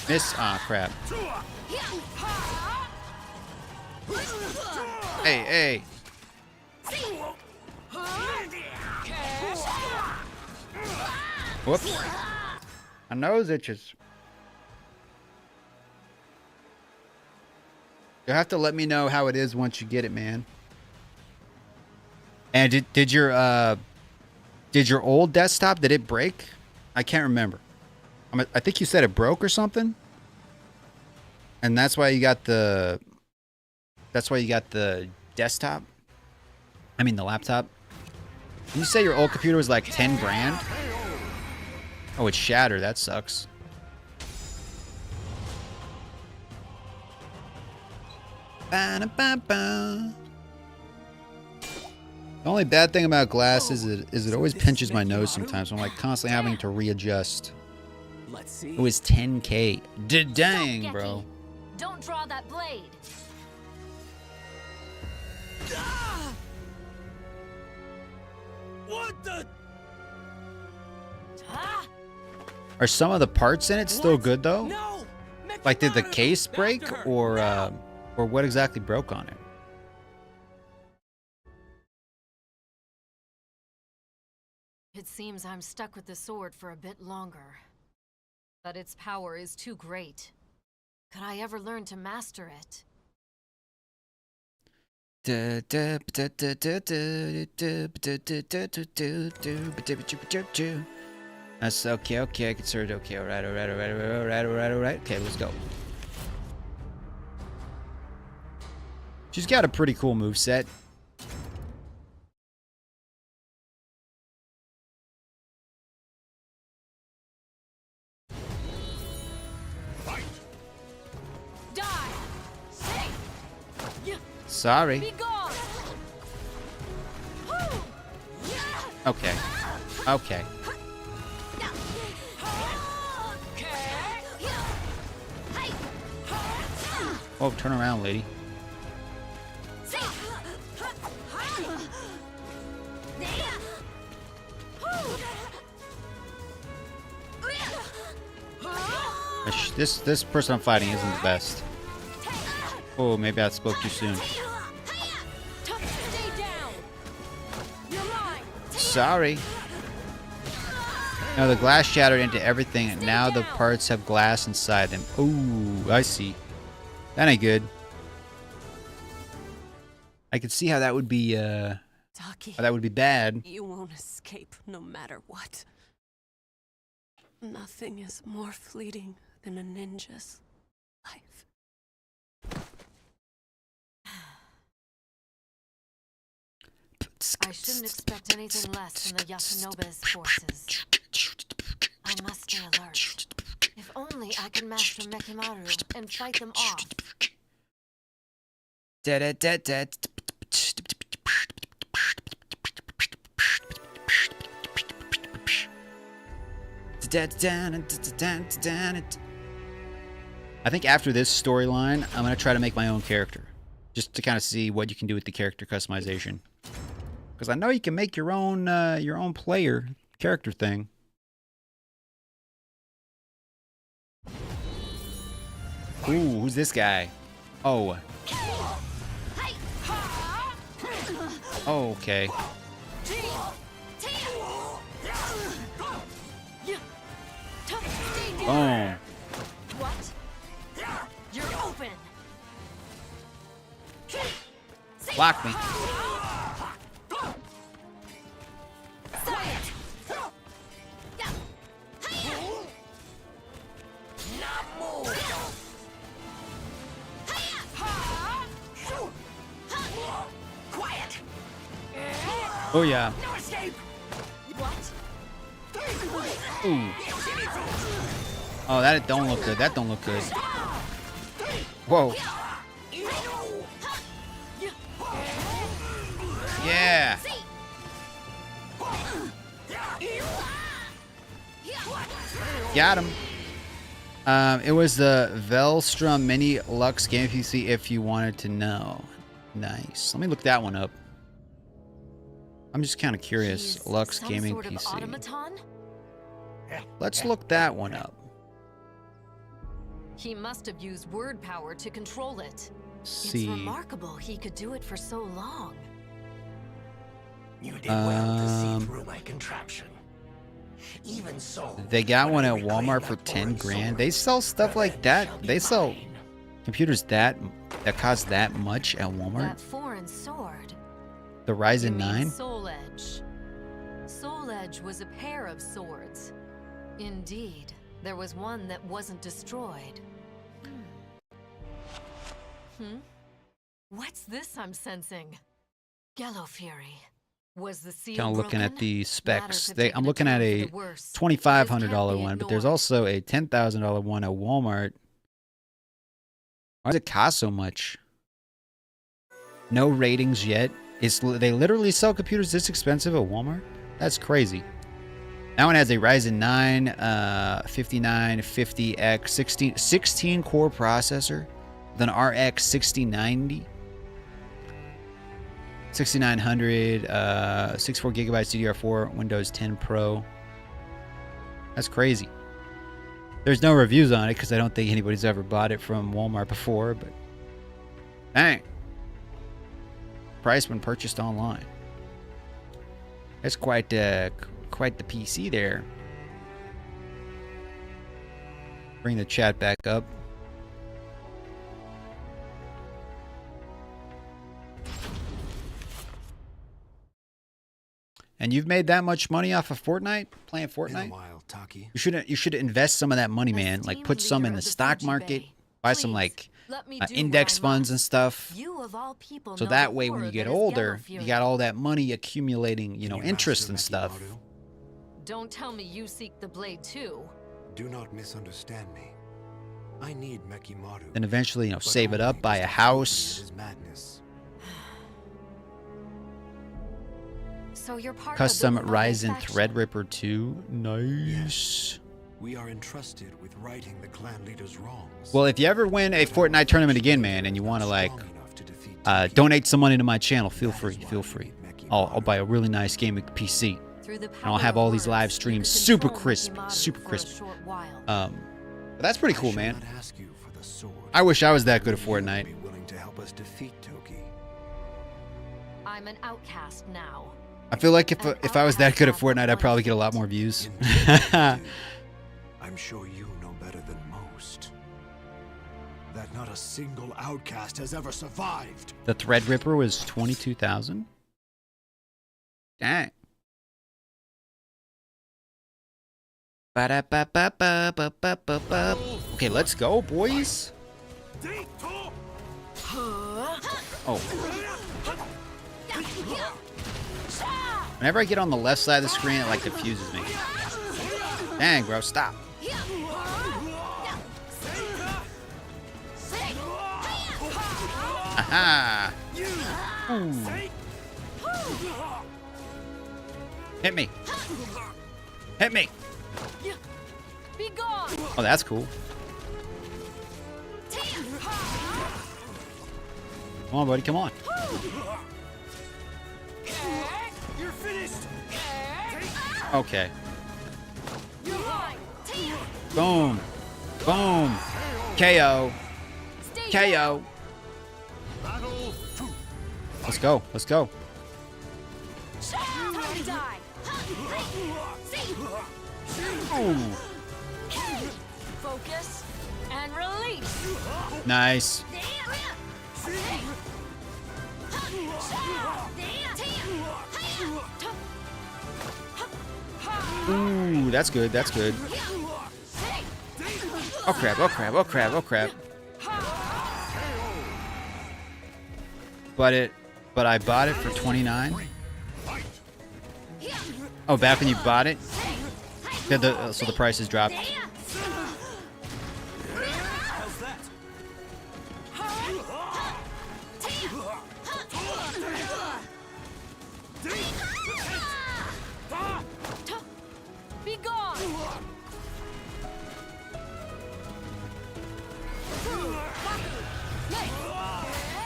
Miss. Ah, crap. Hey. Whoops. My nose itches. You'll have to let me know how it is once you get it, man. And did your old desktop, did it break? I can't remember. I think you said it broke or something. And that's why you got the desktop. I mean the laptop. Did you say your old computer was like 10 grand? Oh, it's shattered. That sucks. Ba-da-ba-ba. The only bad thing about glass is it always pinches my nose sometimes. I'm like constantly having to readjust. It was 10K. Dang, bro. Don't draw that blade. What the? Are some of the parts in it still good though? No! Like, did the case break, or what exactly broke on it? It seems I'm stuck with the sword for a bit longer. But its power is too great. Could I ever learn to master it? That's okay, I can sort of, okay, alright. Okay, let's go. She's got a pretty cool moveset. Sorry. Okay. Oh, turn around, lady. This person I'm fighting isn't the best. Oh, maybe I spoke too soon. Sorry. No, the glass shattered into everything, and now the parts have glass inside them. Ooh, I see. That ain't good. I could see how that would be, Taki, how that would be bad. You won't escape no matter what. Nothing is more fleeting than a ninja's life. I shouldn't expect anything less from the Yatanobe's forces. I must stay alert. If only I can master Mekimaru and fight them off. I think after this storyline, I'm gonna try to make my own character, just to kind of see what you can do with the character customization. Because I know you can make your own player character thing. Ooh, who's this guy? Oh. Oh, okay. Boom. What? You're open. Block me. Oh yeah. No escape. What? Ooh. Oh, that don't look good. That don't look good. Whoa. Yeah. Got him. It was the Velstrom Mini Lux Game PC if you wanted to know. Nice. Let me look that one up. I'm just kind of curious. He's Lux some Gaming sort of PC. automaton? Let's look that one up. He must have used word power to control it. See. It's remarkable he could do it for so long. You did well to see through my contraption. Even so, They got one at when I Walmart reclaim for that 10 foreign grand. sword, They sell stuff like that. shall be They sell mine. computers that cost that much at Walmart. That foreign sword. The You Ryzen mean 9. Soul Edge. Soul Edge was a pair of swords. Indeed, there was one that wasn't destroyed. What's this I'm sensing? Gallo Fury. Was the seal Kind of looking at broken? the Matters specs. have I'm taken looking at turn a for the worse. $2,500 This can't be one, but there's ignored. also a $10,000 one at Walmart. Why does it cost so much? No ratings yet. They literally sell computers this expensive at Walmart? That's crazy. That one has a Ryzen 9 5950X 16 core processor with an RX 6090. 6900, 64 gigabytes DDR4, Windows 10 Pro. That's crazy. There's no reviews on it because I don't think anybody's ever bought it from Walmart before, but dang. Price when purchased online. That's quite the PC there. Bring the chat back up. And you've made that much money off of Fortnite? Playing Fortnite? In a while, Taki. You should invest some of that money, man. Like put some in the stock market. Buy some like index funds and stuff. You of all people So know that the way when horror you get that is older, Gallo you Fury. got all that money accumulating, Can you interest master and stuff. Mekimaru? Don't tell me you seek the blade too. Do not misunderstand me. I need Mekimaru. Then eventually, but save it only up, buy to a stop house. his madness. So you're part Custom of the Umaga Ryzen faction. Threadripper 2. Nice. We are entrusted with righting the clan leader's wrongs. Well, if you ever win a Fortnite tournament again, man, and you want to like donate some money to my channel, feel free. Feel free. I'll buy a really nice gaming PC. And I'll have all these live streams super crispy, super crispy. But that's pretty cool, man. I wish I was that good at Fortnite. Be willing to help us defeat Toki. I'm an outcast now. I feel like if I was that good at Fortnite, I'd probably get a lot more views. I'm sure you know better than most. That not a single outcast has ever survived. The Threadripper was 22,000. Dang. Ba-da-ba-ba-ba-ba-ba-ba. Okay, let's go, boys. Oh. Whenever I get on the left side of the screen, it like confuses me. Dang, bro, stop. Aha! Ooh. Hit me. Hit me. Be gone. Oh, that's cool. Come on, buddy, come on. You're finished. Okay. Boom. Boom. KO. KO. Let's go. Let's go. Ooh. Focus and release. Nice. Ooh, that's good. That's good. Oh crap, oh crap, oh crap, oh crap. But I bought it for 29. Oh, back when you bought it? So the price has dropped. Be gone.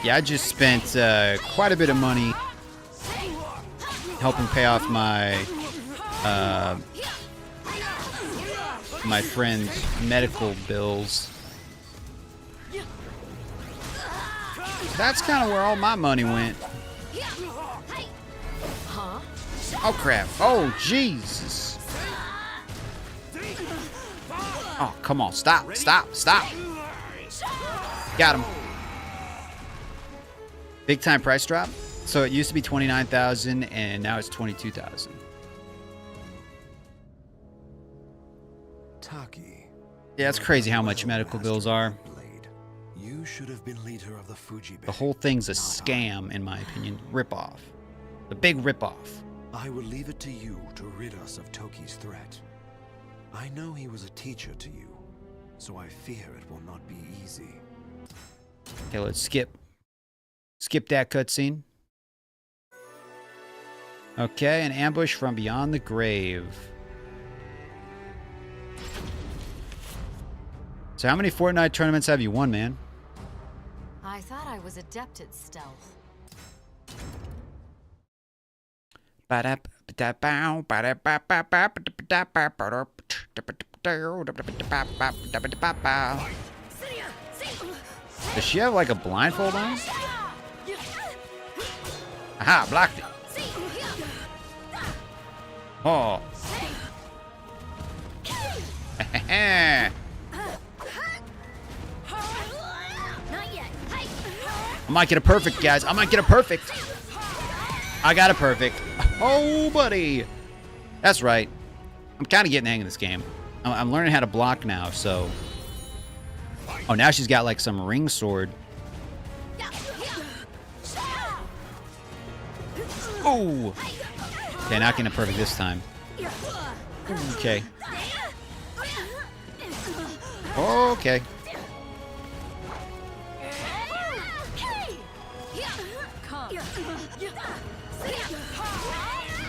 Yeah, I just spent quite a bit of money helping pay off my my friend's medical bills. That's kind of where all my money went. Oh crap! Oh Jesus! Oh come on! Stop! Stop! Stop! Got him. Big time price drop. So it used to be 29,000 and now it's 22,000. Taki. Yeah, it's crazy how much medical bills are. You should have been leader of the Fuji Band. The whole thing's a scam, in my opinion. Rip-off. The big rip-off. I will leave it to you to rid us of Toki's threat. I know he was a teacher to you, so I fear it will not be easy. Okay, let's skip. Skip that cutscene. Okay, an ambush from beyond the grave. So how many Fortnite tournaments have you won, man? I thought I was adept at stealth. Does she have like a blindfold on? Aha, blocked it. Oh. I might get a perfect, guys. I might get a perfect. I got a perfect. Oh, buddy. That's right. I'm kind of getting the hang of this game. I'm learning how to block now, so. Oh, now she's got like some ring sword. Oh. Okay, not getting a perfect this time. Okay. Okay.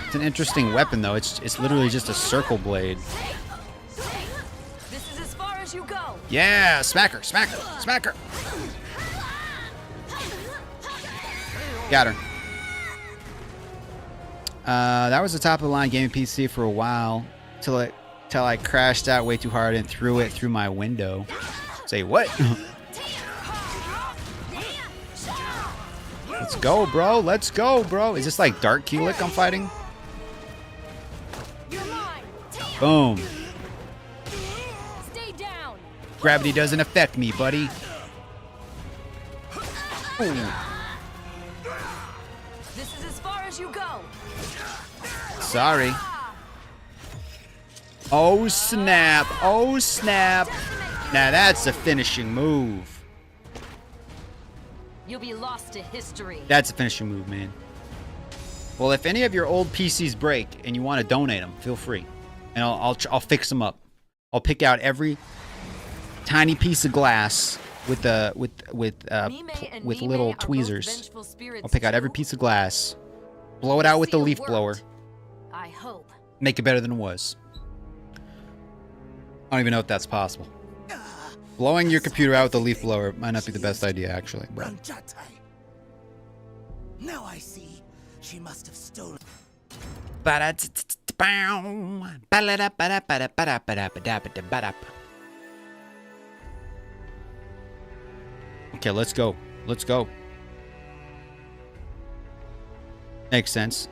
It's an interesting weapon, though. It's literally just a circle blade. This is as far as you go. Yeah, smack her, smack her, smack her. Got her. That was the top of the line gaming PC for a while, till I crashed out way too hard and threw it through my window. Say what? Let's go, bro. Let's go, bro. Is this like Dark Keelik I'm fighting? Boom. Stay down. Gravity doesn't affect me, buddy. Ooh. This is as far as you go. Sorry. Oh, snap. Oh, snap. Now that's a finishing move. You'll be lost to history. That's a finishing move, man. Well, if any of your old PCs break and you want to donate them, feel free, and I'll fix them up. I'll pick out every tiny piece of glass with little tweezers. I'll pick out every piece of glass, blow it out with the leaf blower, I hope. make it better than it was. I don't even know if that's possible. Blowing your computer out with a leaf blower might not be the best idea, actually. But now I see. She must have stolen. Okay, let's go. Let's go. Makes sense.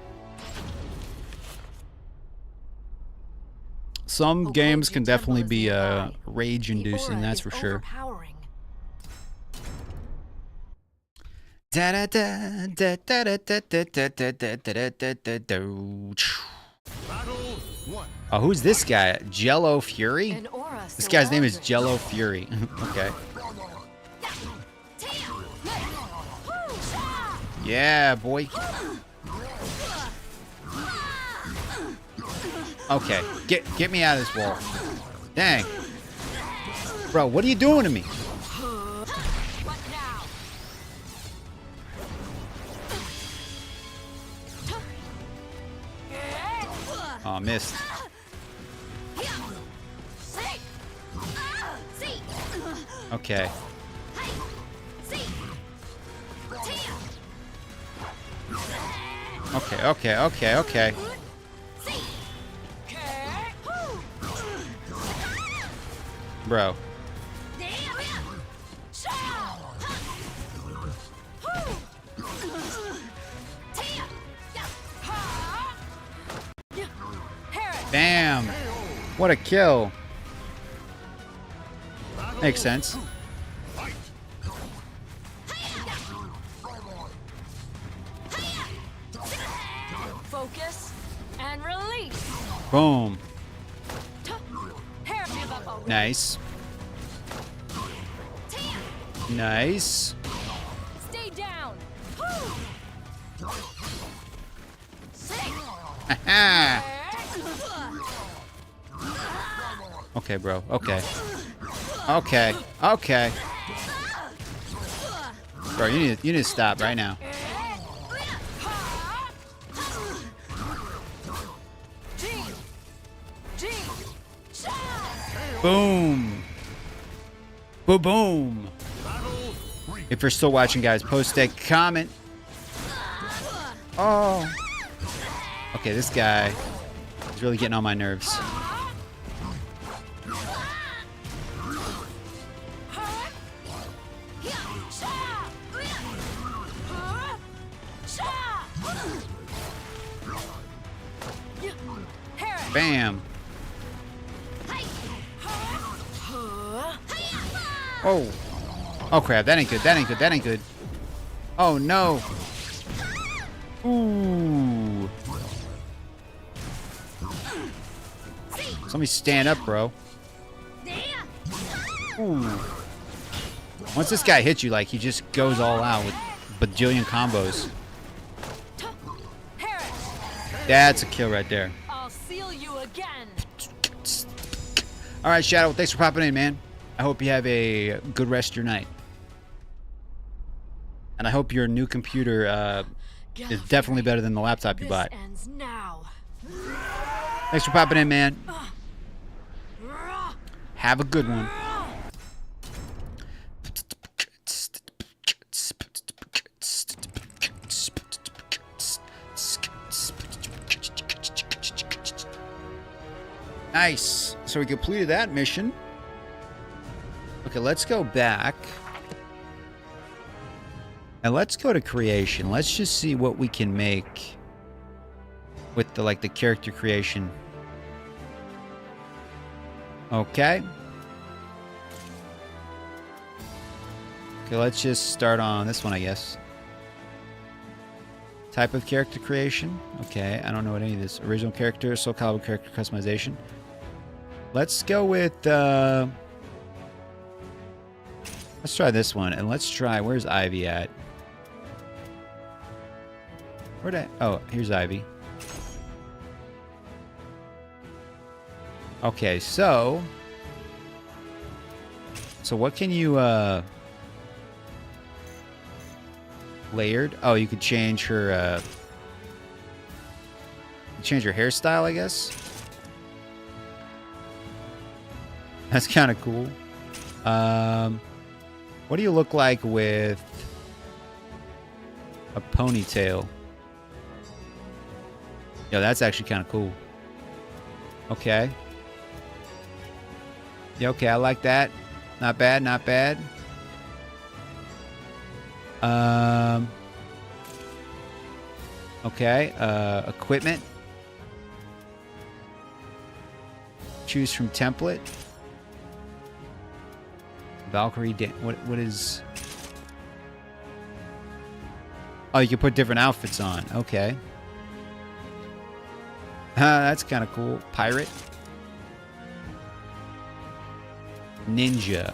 Some games can definitely be rage-inducing, that's for sure. Oh, who's this guy? Jello Fury? This guy's name is Jello Fury. Okay. Yeah, boy. Okay, get me out of this wall. Dang. Bro, what are you doing to me? Oh, missed. Okay. Okay. Bro. Bam. What a kill. Makes sense. Focus and release. Boom. Nice. Nice. Stay down. Okay, bro. Okay. Bro, you need to stop right now. Boom. Boom, boom. If you're still watching, guys, post a comment. Oh. Okay, this guy is really getting on my nerves. Bam. Oh. Oh, crap. That ain't good. Oh, no. Ooh. Let me stand up, bro. Ooh. Once this guy hits you, like, he just goes all out with bajillion combos. That's a kill right there. I'll seal you again. All right, Shadow. Thanks for popping in, man. I hope you have a good rest of your night. And I hope your new computer is definitely better than the laptop you bought. Ends now. Thanks for popping in, man. Have a good one. Nice. So we completed that mission. Okay, let's go back. And let's go to creation. Let's just see what we can make with the character creation. Okay. Okay, let's just start on this one, I guess. Type of character creation. Okay, I don't know what any of this. Original character, Soul Calibur character customization. Let's go with let's try this one, and let's try, where's Ivy at? Where'd I... Oh, here's Ivy. Okay, so what can you, layered? Oh, you could change her, change her hairstyle, I guess. That's kind of cool. What do you look like with a ponytail? Yo, that's actually kind of cool. Okay. Yeah, okay, I like that. Not bad, not bad. Okay, equipment. Choose from template. Valkyrie, what is... Oh, you can put different outfits on. Okay. That's kind of cool. Pirate. Ninja.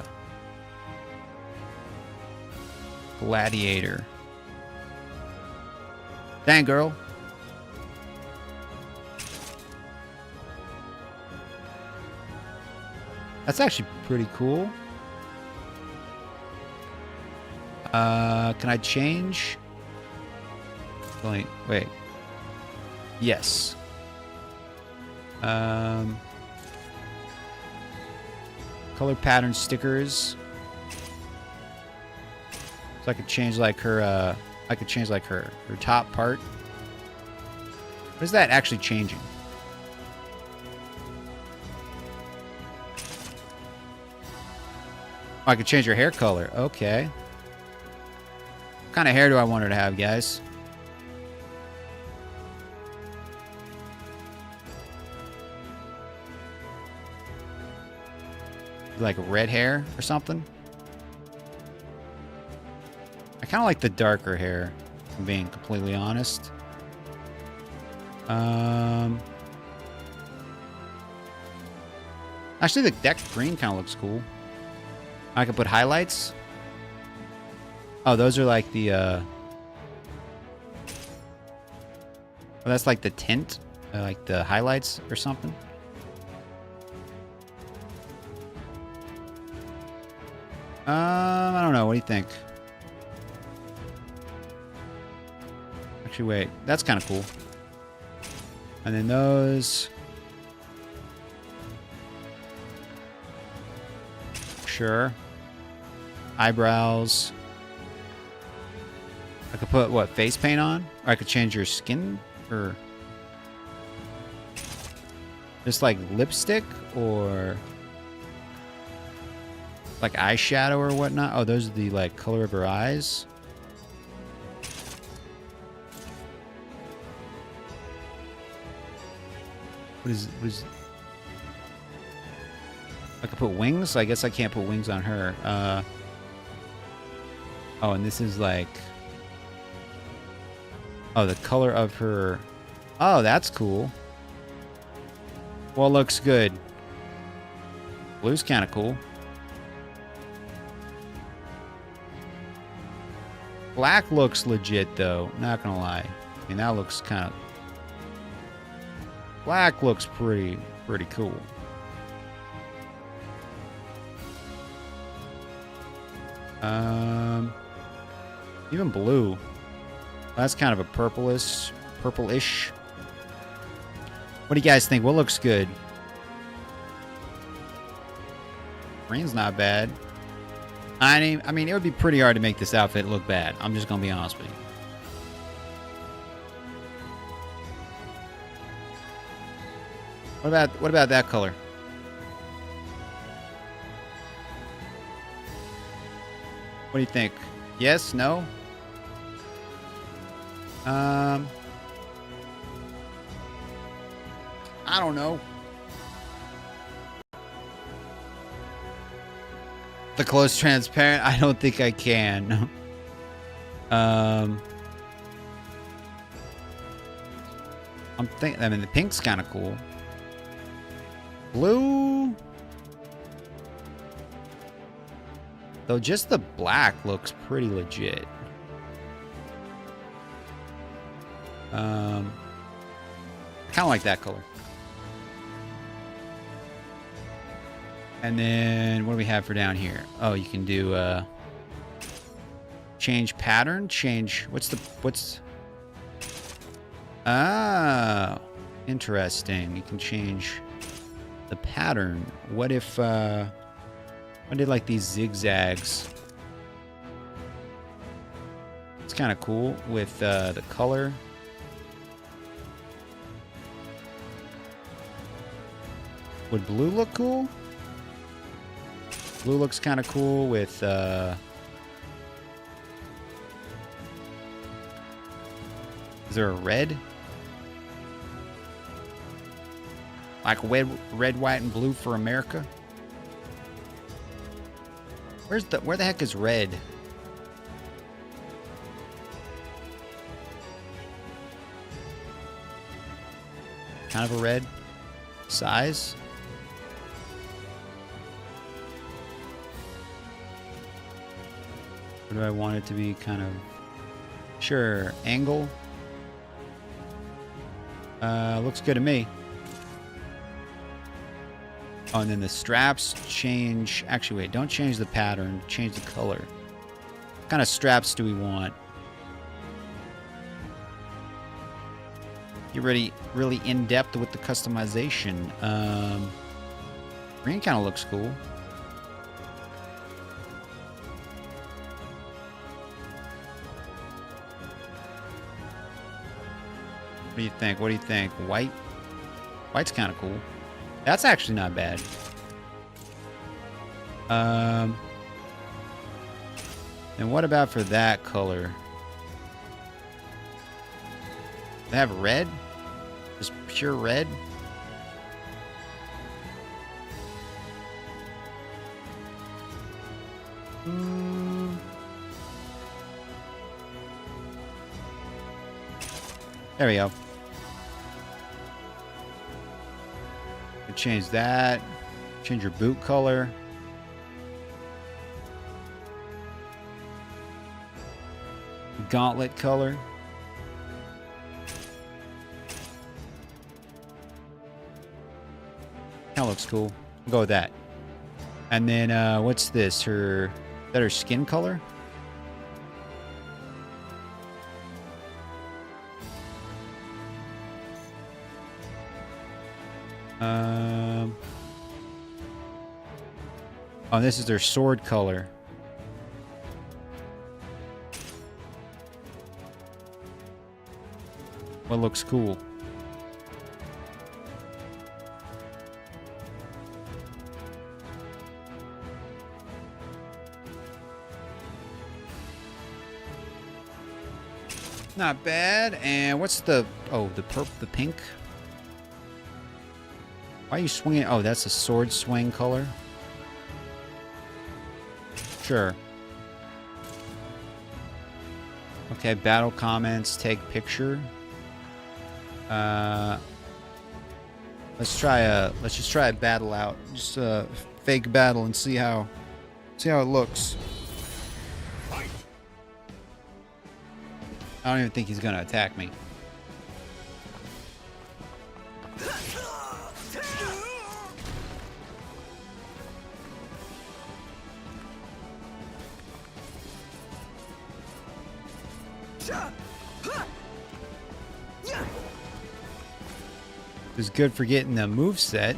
Gladiator. Dang, girl. That's actually pretty cool. Can I change? Wait. Yes. Color pattern stickers. So I could change like her, I could change like her top part. What is that actually changing? Oh, I could change her hair color. Okay. What kind of hair do I want her to have, guys? Like red hair or something? I kind of like the darker hair, if I'm being completely honest. Actually, the deck green kind of looks cool. I could put highlights. Oh, those are like the, oh, that's like the tint, like the highlights or something. I don't know. What do you think? Actually, wait. That's kind of cool. And then those. Sure. Eyebrows. I could put, what, face paint on? Or I could change your skin? Or just like lipstick? Or like eyeshadow or whatnot? Oh, those are the like color of her eyes. What is I could put wings? I guess I can't put wings on her. Oh, and this is like, oh, the color of her. Oh, that's cool. Well, looks good. Blue's kind of cool. Black looks legit, though. Not gonna lie. I mean, that looks kind of... Black looks pretty cool. Even blue. That's kind of a purplish. What do you guys think? What looks good? Green's not bad. I mean, it would be pretty hard to make this outfit look bad. I'm just gonna be honest with you. What about that color? What do you think? Yes? No? I don't know. The close transparent? I don't think I can. I mean, the pink's kind of cool. Blue? Though just the black looks pretty legit. Kind of like that color. And then what do we have for down here? Oh, you can do change pattern, change what's oh, interesting. You can change the pattern. What if I did like these zigzags? It's kind of cool with the color. Would blue look cool? Blue looks kind of cool with is there a red? Like red, white, and blue for America? Where the heck is red? Kind of a red size. Or do I want it to be kind of... Sure, angle. Looks good to me. Oh, and then the straps change... Actually, wait, don't change the pattern. Change the color. What kind of straps do we want? You're really in-depth with the customization. Green kind of looks cool. What do you think? What do you think? White? White's kind of cool. That's actually not bad. And what about for that color? They have red? Just pure red? There we go. Change that. Change your boot color. Gauntlet color. That looks cool. We'll go with that. And then what's this? Is that her skin color? Oh, this is their sword color. What looks cool? Not bad. And what's the the pink? Why are you swinging? Oh, that's a sword swing color. Sure. Okay, battle comments, take picture. Let's just try a battle out. Just a fake battle and see how it looks. I don't even think he's gonna attack me. It's good for getting the moveset.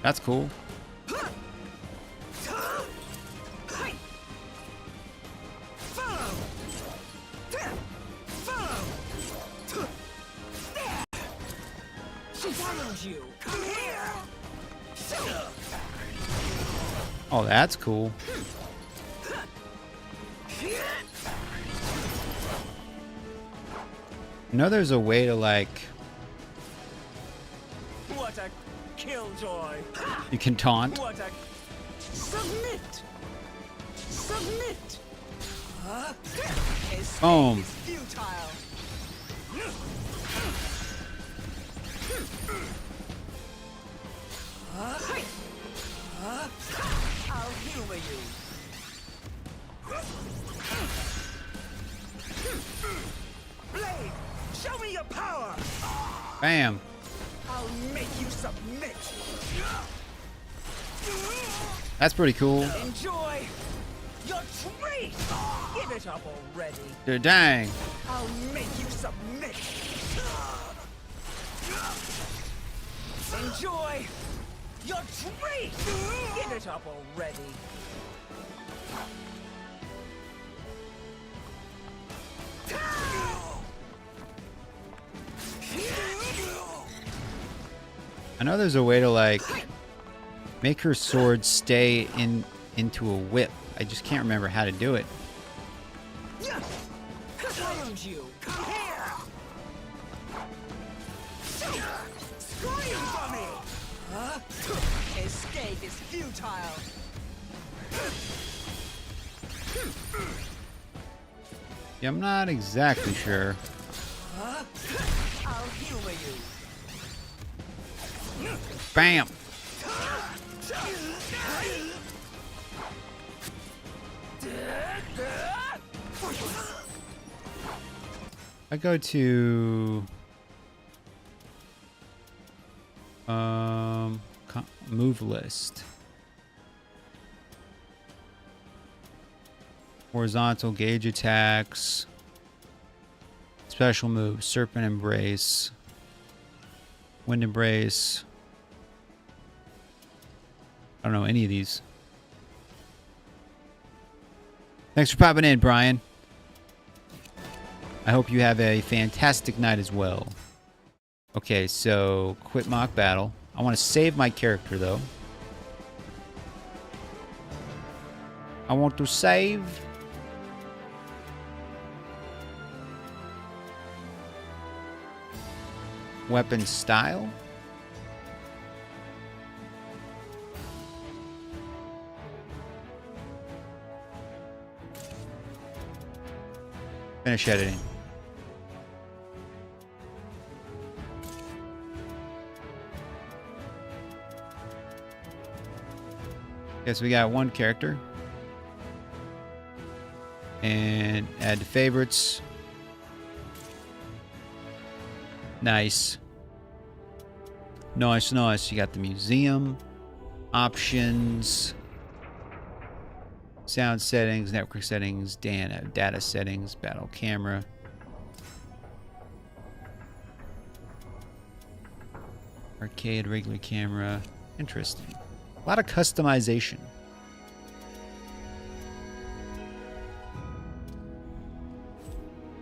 That's cool. Oh, that's cool. You know, there's a way to like. What a killjoy! You can taunt. What a submit! Submit! Boom. Futile. I'll humor you. Blade, show me your power. Bam. I'll make you submit. That's pretty cool. Enjoy your treat. Give it up already. Dang. I'll make you submit. Enjoy your treat. Give it up already. I know there's a way to like make her sword stay into a whip. I just can't remember how to do it. Challenge you. Come here. Scream for me. Escape is futile. Yeah, I'm not exactly sure. I'll humor you. Bam. I go to move list. Horizontal gauge attacks. Special move, Serpent Embrace. Wind Embrace. I don't know any of these. Thanks for popping in, Brian. I hope you have a fantastic night as well. Okay, so quit mock battle. I want to save my character, though. I want to save. Weapon style. Finish editing. Guess we got one character. And add to favorites. Nice. Nice, nice. You got the museum. Options. Sound settings, network settings, data settings, battle camera. Arcade, regular camera. Interesting. A lot of customization.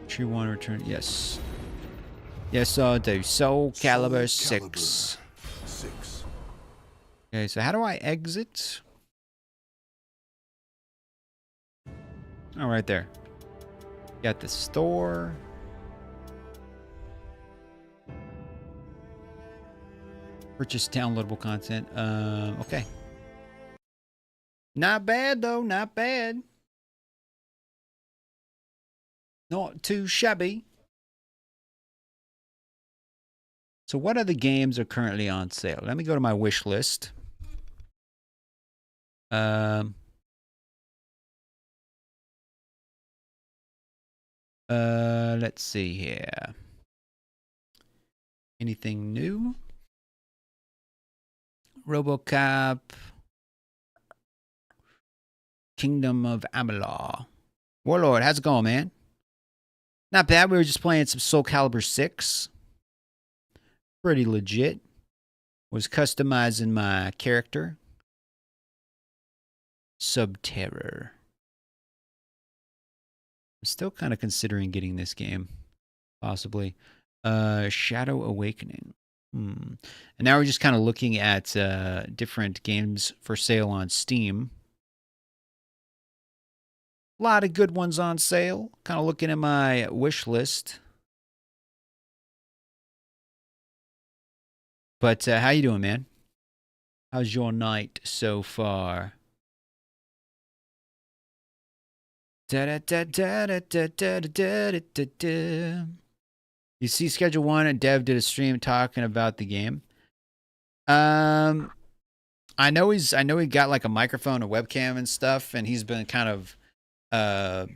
True one return. Yes. Yes, I'll do. Soul Calibur 6. Okay, so how do I exit? Oh, right there. Got the store. Purchase downloadable content. Okay. Not bad, though. Not bad. Not too shabby. So what other games are currently on sale? Let me go to my wish list. Let's see here. Anything new? RoboCop. Kingdom of Amalur. Warlord, how's it going, man? Not bad. We were just playing some Soul Calibur 6. Pretty legit. Was customizing my character. Subterror. I'm still kind of considering getting this game. Possibly. Shadow Awakening. And now we're just kind of looking at different games for sale on Steam. A lot of good ones on sale. Kind of looking at my wish list. But how you doing, man? How's your night so far? You see, Schedule 1 and Dev did a stream talking about the game. I know he got like a microphone, a webcam and stuff, and he's been kind of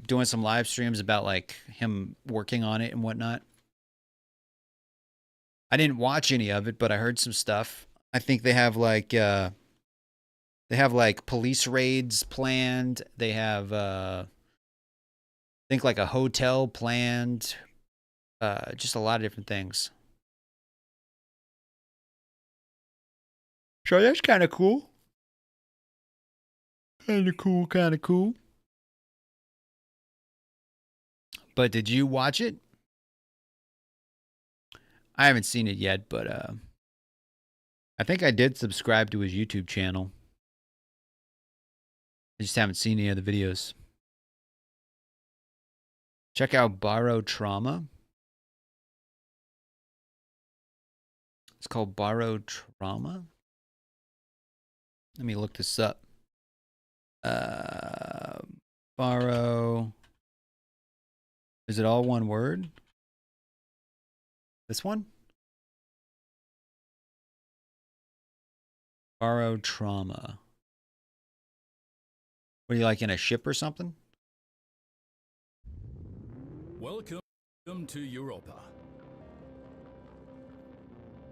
doing some live streams about like him working on it and whatnot. I didn't watch any of it, but I heard some stuff. I think they have like police raids planned. They have I think like a hotel planned. Just a lot of different things. So that's kind of cool. Kind of cool. But did you watch it? I haven't seen it yet, but I think I did subscribe to his YouTube channel. I just haven't seen any of the videos. Check out Borrowed Trauma. It's called Borrowed Trauma. Let me look this up. Borrow. Is it all one word? This one? Borrowed Trauma. What are you like in a ship or something? Welcome to Europa.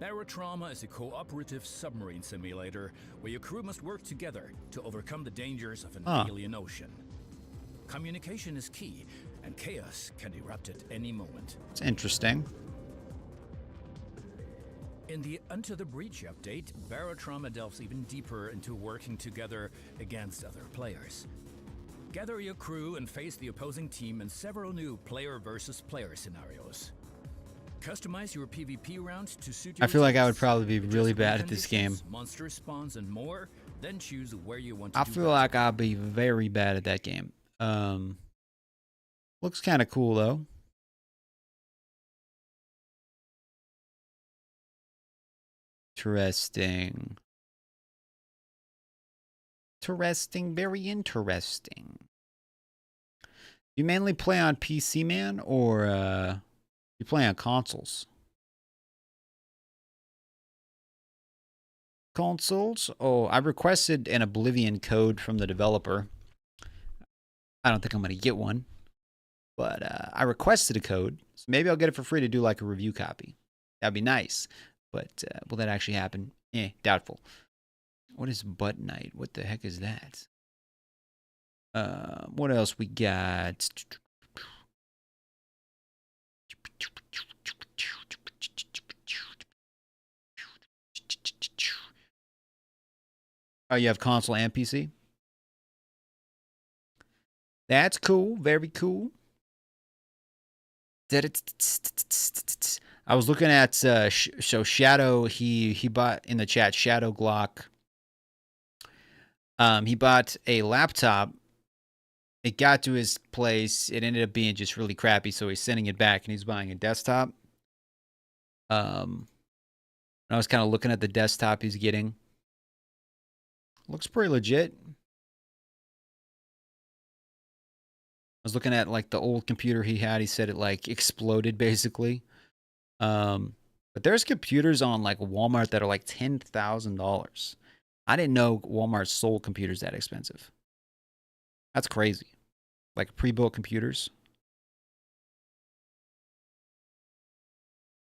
Barotrauma is a cooperative submarine simulator where your crew must work together to overcome the dangers of an alien ocean. Communication is key, and chaos can erupt at any moment. It's interesting. In the Unto the Breach update, Barotrauma delves even deeper into working together against other players. Gather your crew and face the opposing team in several new player versus player scenarios. Customize your PvP rounds to suit your I feel like I would tastes. probably be Adjust really win bad at this game. conditions, monster spawns, and more. Then choose where you want to I do feel battle. like I'll be very bad at that game. Looks kind of cool though. Interesting. Very interesting. You mainly play on PC, man, or you play on consoles? Consoles? Oh, I requested an Oblivion code from the developer. I don't think I'm going to get one, but I requested a code, so maybe I'll get it for free to do like a review copy. That'd be nice, but will that actually happen? Doubtful. What is Butt Night? What the heck is that? What else we got? Oh, you have console and PC? That's cool. Very cool. I was looking at so Shadow. He bought in the chat Shadow Glock. He bought a laptop. It got to his place. It ended up being just really crappy, so he's sending it back, and he's buying a desktop. I was kind of looking at the desktop he's getting. Looks pretty legit. I was looking at like the old computer he had. He said it like exploded basically. But there's computers on like Walmart that are like $10,000. I didn't know Walmart sold computers that expensive. That's crazy. Like pre-built computers.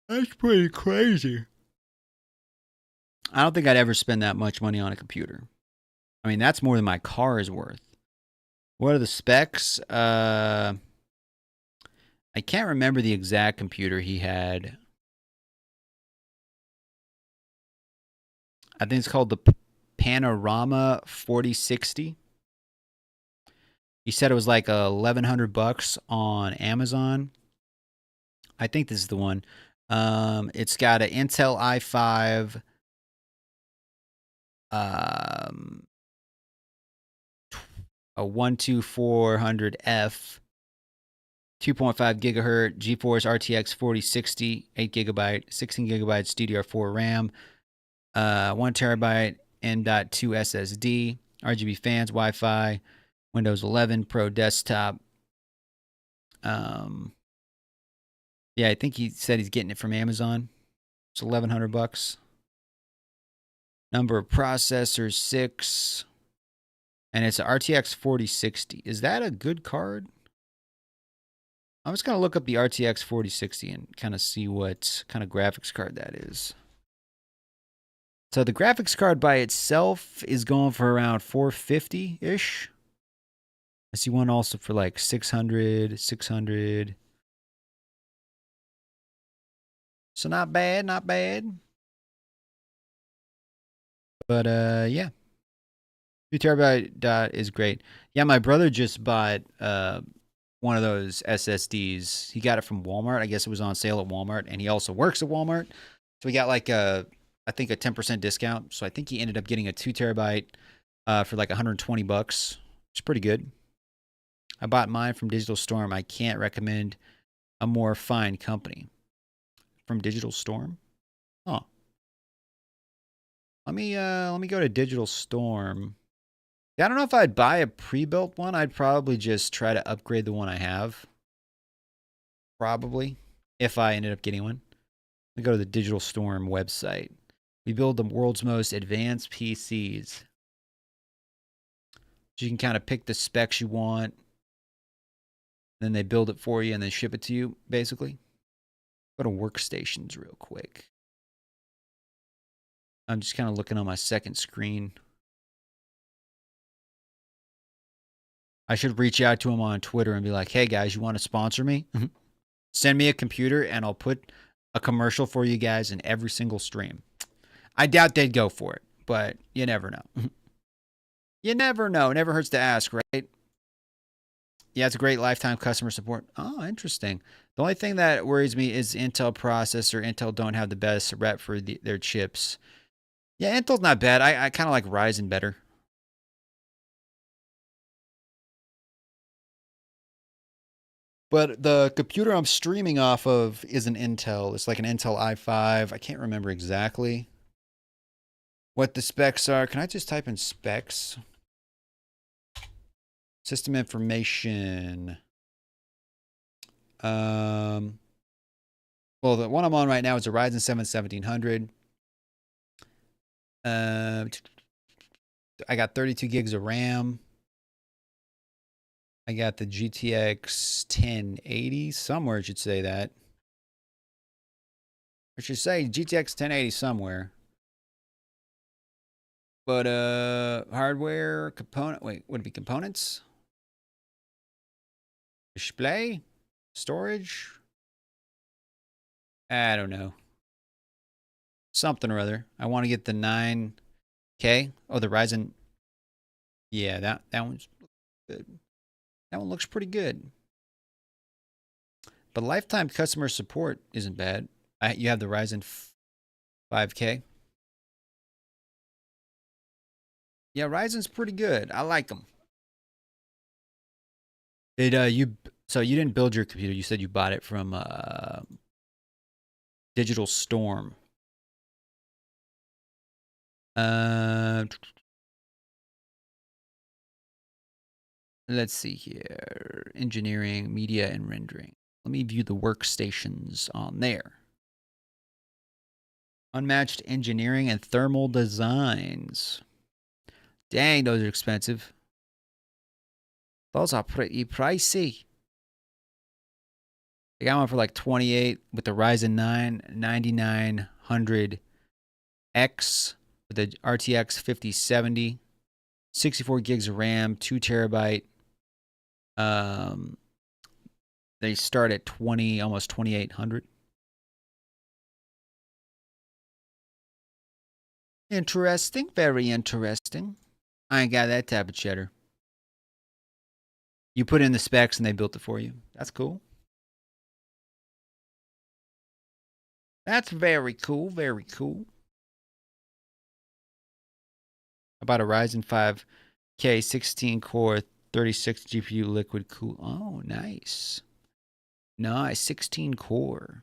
That's pretty crazy. I don't think I'd ever spend that much money on a computer. I mean, that's more than my car is worth. What are the specs? I can't remember the exact computer he had. I think it's called the Panorama 4060. He said it was like $1,100 on Amazon. I think this is the one. It's got an Intel i5. A 12400F, 2.5 gigahertz GeForce RTX 4060, 8 gigabyte, 16 gigabytes DDR4 RAM, 1 terabyte M.2 SSD, RGB fans, Wi-Fi, Windows 11 Pro desktop, Yeah, I think he said he's getting it from Amazon. It's $1,100. Number of processors 6, and it's an RTX 4060. Is that a good card? I'm just gonna look up the RTX 4060 and kind of see what kind of graphics card that is. So the graphics card by itself is going for around 450-ish. I see one also for like 600, 600. So not bad, not bad. But yeah. 2 terabyte dot is great. Yeah, my brother just bought one of those SSDs. He got it from Walmart. I guess it was on sale at Walmart, and he also works at Walmart. So he got like I think a 10% discount. So I think he ended up getting a 2 terabyte for like $120. It's pretty good. I bought mine from Digital Storm. I can't recommend a more fine company. From Digital Storm? Huh. Let me go to Digital Storm. Yeah, I don't know if I'd buy a pre-built one. I'd probably just try to upgrade the one I have. Probably. If I ended up getting one. Let me go to the Digital Storm website. We build the world's most advanced PCs. So you can kind of pick the specs you want. Then they build it for you and then ship it to you, basically. Go to workstations real quick. I'm just kind of looking on my second screen. I should reach out to him on Twitter and be like, hey guys, you want to sponsor me? Send me a computer and I'll put a commercial for you guys in every single stream. I doubt they'd go for it, but you never know. You never know. It never hurts to ask, right? Yeah, it's a great lifetime customer support. Oh, interesting. The only thing that worries me is Intel processor. Intel don't have the best rep for their chips. Yeah, Intel's not bad. I kind of like Ryzen better. But the computer I'm streaming off of is an Intel. It's like an Intel i5. I can't remember exactly what the specs are. Can I just type in specs? System information. Well, the one I'm on right now is a Ryzen 7 1700. I got 32 gigs of RAM. I got the GTX 1080. Somewhere it should say that. I should say GTX 1080 somewhere. But hardware component. Wait, would it be components? Display? Storage? I don't know. Something or other. I want to get the 9K. Oh, the Ryzen. Yeah, that one's good. That one looks pretty good. But lifetime customer support isn't bad. You have the Ryzen 5K. Yeah, Ryzen's pretty good. I like them. So you didn't build your computer. You said you bought it from Digital Storm. Let's see here. Engineering, media, and rendering. Let me view the workstations on there. Unmatched engineering and thermal designs. Dang, those are expensive. Those are pretty pricey. I got one for like 28 with the Ryzen 9 9900X with the RTX 5070, 64 gigs of RAM, 2 terabyte. They start at almost 2800. Interesting, very interesting. I ain't got that type of cheddar. You put in the specs and they built it for you. That's cool. That's very cool, very cool. About a Ryzen 5K 16 core 36 GPU liquid cool. Oh, nice. Nice, 16 core.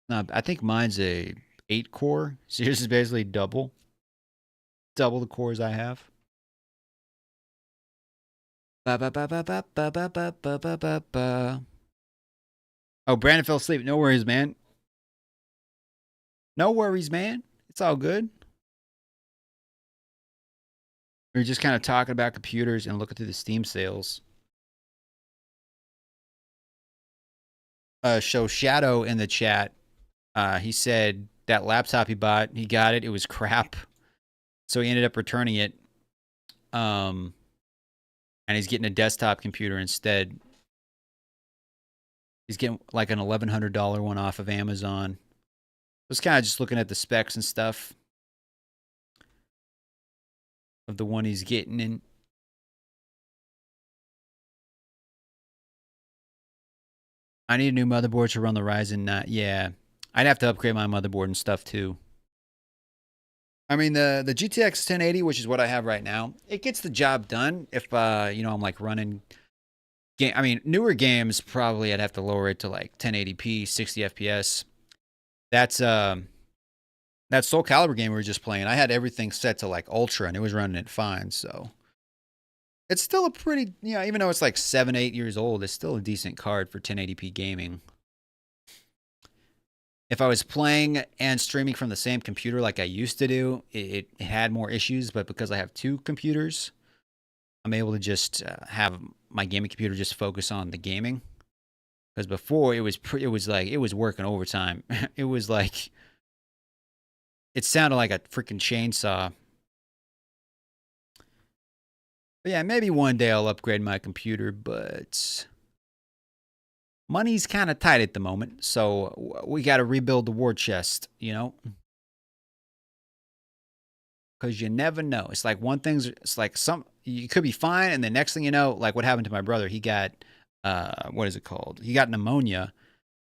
I think mine's a 8 core. So yours is basically double the cores I have. Ba ba ba ba ba ba ba ba ba ba ba ba. Oh, Brandon fell asleep. No worries, man. No worries, man. It's all good. We are just kind of talking about computers and looking through the Steam sales. Show Shadow in the chat. He said that laptop he bought, he got it. It was crap, so he ended up returning it. And he's getting a desktop computer instead. He's getting like an $1,100 one off of Amazon. I was kind of just looking at the specs and stuff of the one he's getting in. I need a new motherboard to run the Ryzen. Yeah, I'd have to upgrade my motherboard and stuff too. I mean, the GTX 1080, which is what I have right now, it gets the job done. If you know, I'm like running game. I mean, newer games probably I'd have to lower it to like 1080p, 60 FPS. That's that Soul Calibur game we were just playing. I had everything set to like ultra, and it was running it fine. So it's still a pretty, you know, even though it's like 7-8 years old, it's still a decent card for 1080p gaming. If I was playing and streaming from the same computer like I used to do, it had more issues. But because I have two computers, I'm able to just have my gaming computer just focus on the gaming. Because before it was working overtime. It was like, it sounded like a freaking chainsaw. But yeah, maybe one day I'll upgrade my computer, but money's kind of tight at the moment, so we got to rebuild the war chest, you know? Because you never know. It's like it's like you could be fine, and the next thing you know, like what happened to my brother, he got, what is it called? He got pneumonia,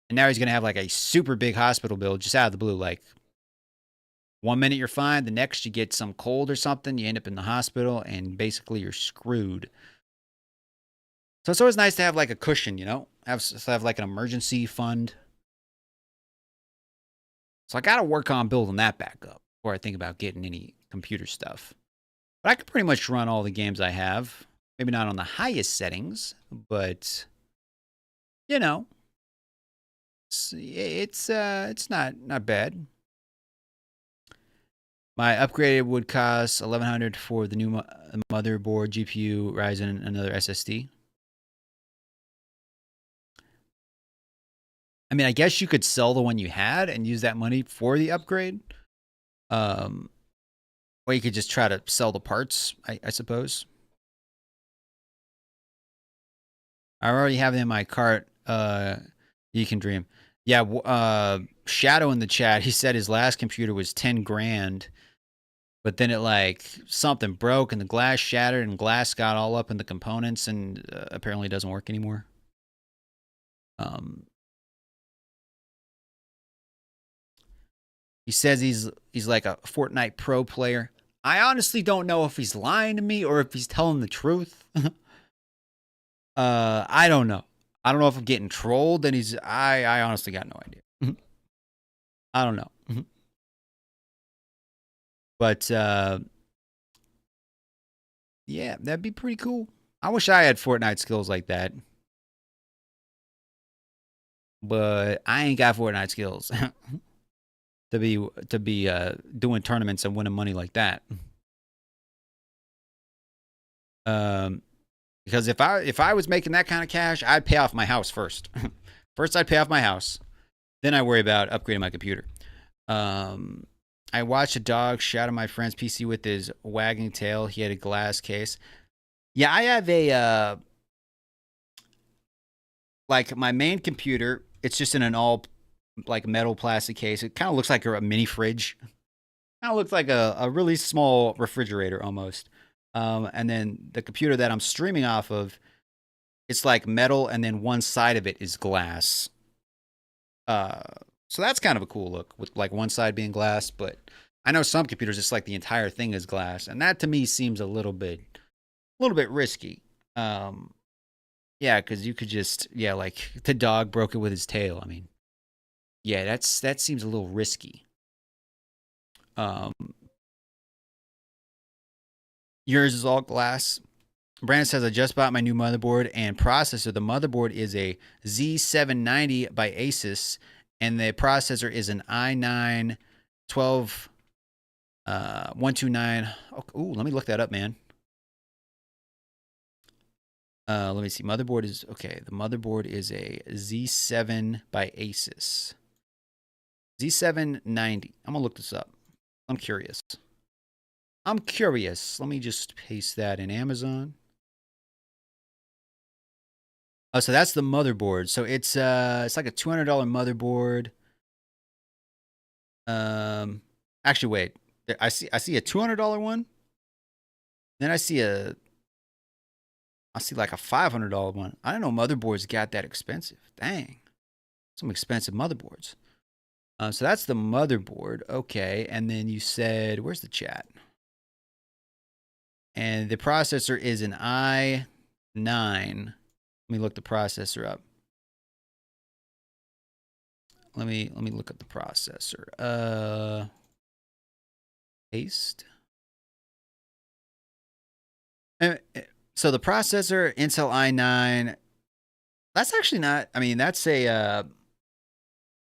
and now he's going to have like a super big hospital bill just out of the blue. Like, 1 minute you're fine, the next you get some cold or something, you end up in the hospital, and basically you're screwed. So it's always nice to have like a cushion, you know? Have like an emergency fund. So I got to work on building that back up before I think about getting any computer stuff. But I can pretty much run all the games I have. Maybe not on the highest settings, but you know, it's not bad. My upgraded would cost $1,100 for the new motherboard, GPU, Ryzen, and another SSD. I mean, I guess you could sell the one you had and use that money for the upgrade. Or you could just try to sell the parts, I suppose. I already have them in my cart. You can dream. Yeah, Shadow in the chat, he said his last computer was 10 grand. But then it like something broke and the glass shattered and glass got all up in the components and apparently doesn't work anymore. He says he's like a Fortnite pro player. I honestly don't know if he's lying to me or if he's telling the truth. I don't know. I don't know if I'm getting trolled and I honestly got no idea. I don't know. But yeah, that'd be pretty cool. I wish I had Fortnite skills like that. But I ain't got Fortnite skills to be doing tournaments and winning money like that. Because if I was making that kind of cash, I'd pay off my house first. First, I'd pay off my house. Then I worry about upgrading my computer. I watched a dog shatter my friend's PC with his wagging tail. He had a glass case. Yeah, I have a like my main computer. It's just in an all like metal plastic case. It kind of looks like a mini fridge. Kind of looks like a really small refrigerator almost. And then the computer that I'm streaming off of, it's like metal, and then one side of it is glass. So that's kind of a cool look with like one side being glass, but I know some computers it's like the entire thing is glass, and that to me seems a little bit risky. Yeah, because you could just like the dog broke it with his tail. I mean, yeah, that seems a little risky. Yours is all glass. Brandon says, I just bought my new motherboard and processor. The motherboard is a Z790 by Asus, and the processor is an i9 129. Ooh, let me look that up, man. Let me see. Motherboard is, okay, the motherboard is a Z7 by Asus. Z790. I'm going to look this up. I'm curious. Let me just paste that in Amazon. Oh, so that's the motherboard. So it's like a $200 motherboard. Actually, wait. I see a $200 one. Then I see like a $500 one. I didn't know motherboards got that expensive. Dang, some expensive motherboards. So that's the motherboard. Okay, and then you said, where's the chat? And the processor is an i9. Let me look the processor up. Let me look up the processor. Paste. So the processor, Intel i9. That's actually not. I mean, that's a.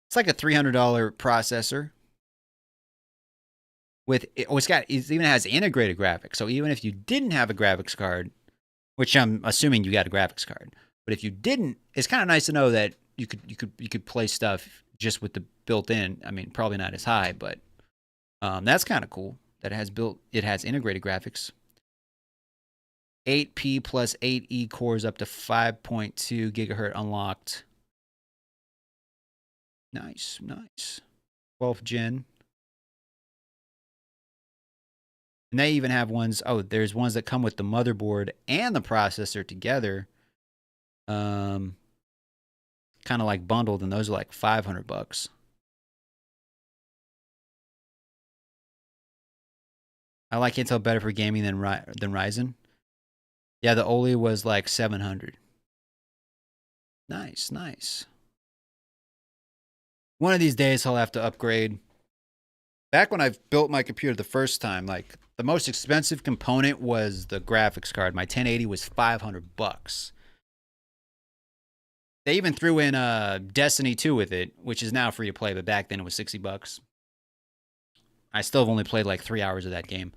It's like a $300 processor. With it even has integrated graphics. So even if you didn't have a graphics card, which I'm assuming you got a graphics card, but if you didn't, it's kind of nice to know that you could play stuff just with the built-in. I mean, probably not as high, but that's kind of cool that it has integrated graphics. 8P plus 8E cores up to 5.2 gigahertz unlocked. Nice. 12th gen. And they even have ones, there's ones that come with the motherboard and the processor together. Kind of like bundled, and those are like $500. I like Intel better for gaming than Ryzen. Yeah, the OLED was like 700. Nice. One of these days I'll have to upgrade. Back when I built my computer the first time, like the most expensive component was the graphics card. My 1080 was $500. They even threw in Destiny 2 with it, which is now free to play, but back then it was $60. I still have only played like 3 hours of that game.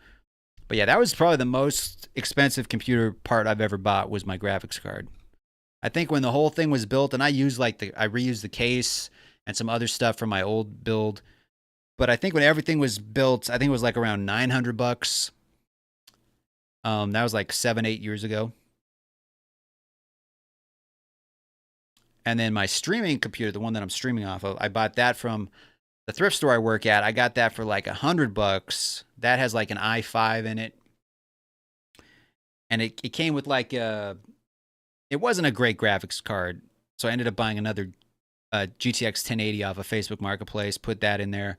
But yeah, that was probably the most expensive computer part I've ever bought was my graphics card. I think when the whole thing was built, and I reused the case and some other stuff from my old build. But I think when everything was built, I think it was like around $900. That was like 7-8 years ago. And then my streaming computer, the one that I'm streaming off of, I bought that from the thrift store I work at. I got that for like $100. That has like an i5 in it. And it came with like it wasn't a great graphics card. So I ended up buying another GTX 1080 off of Facebook Marketplace, put that in there,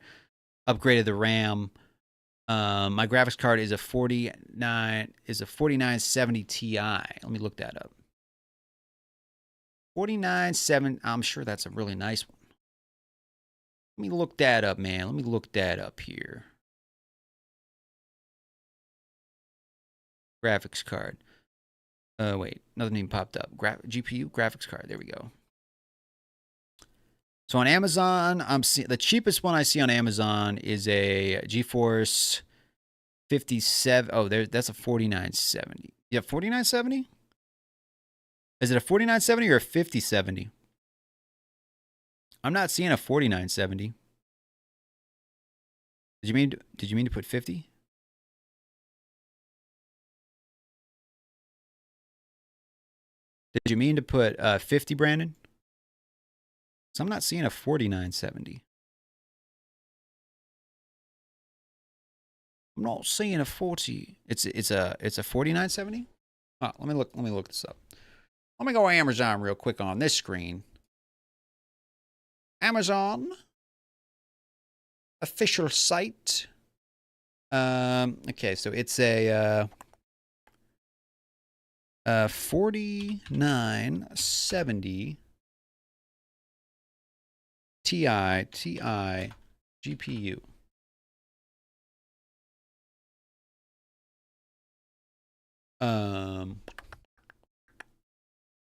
upgraded the RAM. My graphics card is a 4970 Ti. Let me look that up. 4970. I'm sure that's a really nice one. Let me look that up, man. Let me look that up here. Graphics card. Wait, nothing even popped up. GPU graphics card. There we go. So on Amazon, I'm seeing the cheapest one I see on Amazon is a GeForce 57. Oh, that's a 4970. Yeah, 4970. Is it a 4970 or a 5070? I'm not seeing a 4970. Did you mean to put 50? Did you mean to put 50, Brandon? So I'm not seeing a 4970. I'm not seeing a 40. It's a 4970. Oh, let me look this up. Let me go Amazon real quick on this screen. Amazon official site. Okay, so it's a 4970 Ti GPU.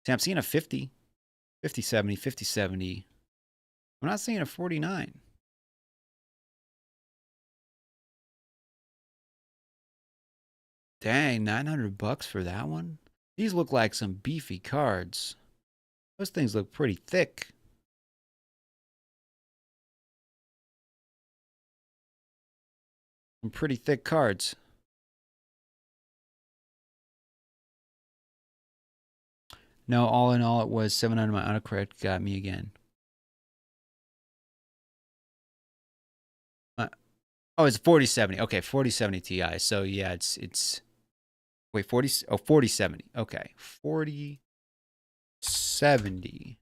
See, I'm seeing a 50, 5070, 5070. I'm not seeing a 49. Dang, 900 bucks for that one? These look like some beefy cards. Those things look pretty thick. Some pretty thick cards. No, all in all, it was 700. My autocorrect got me again. Oh, it's 4070. Okay, 4070 Ti. So yeah, it's wait, 4070. Okay. 4070.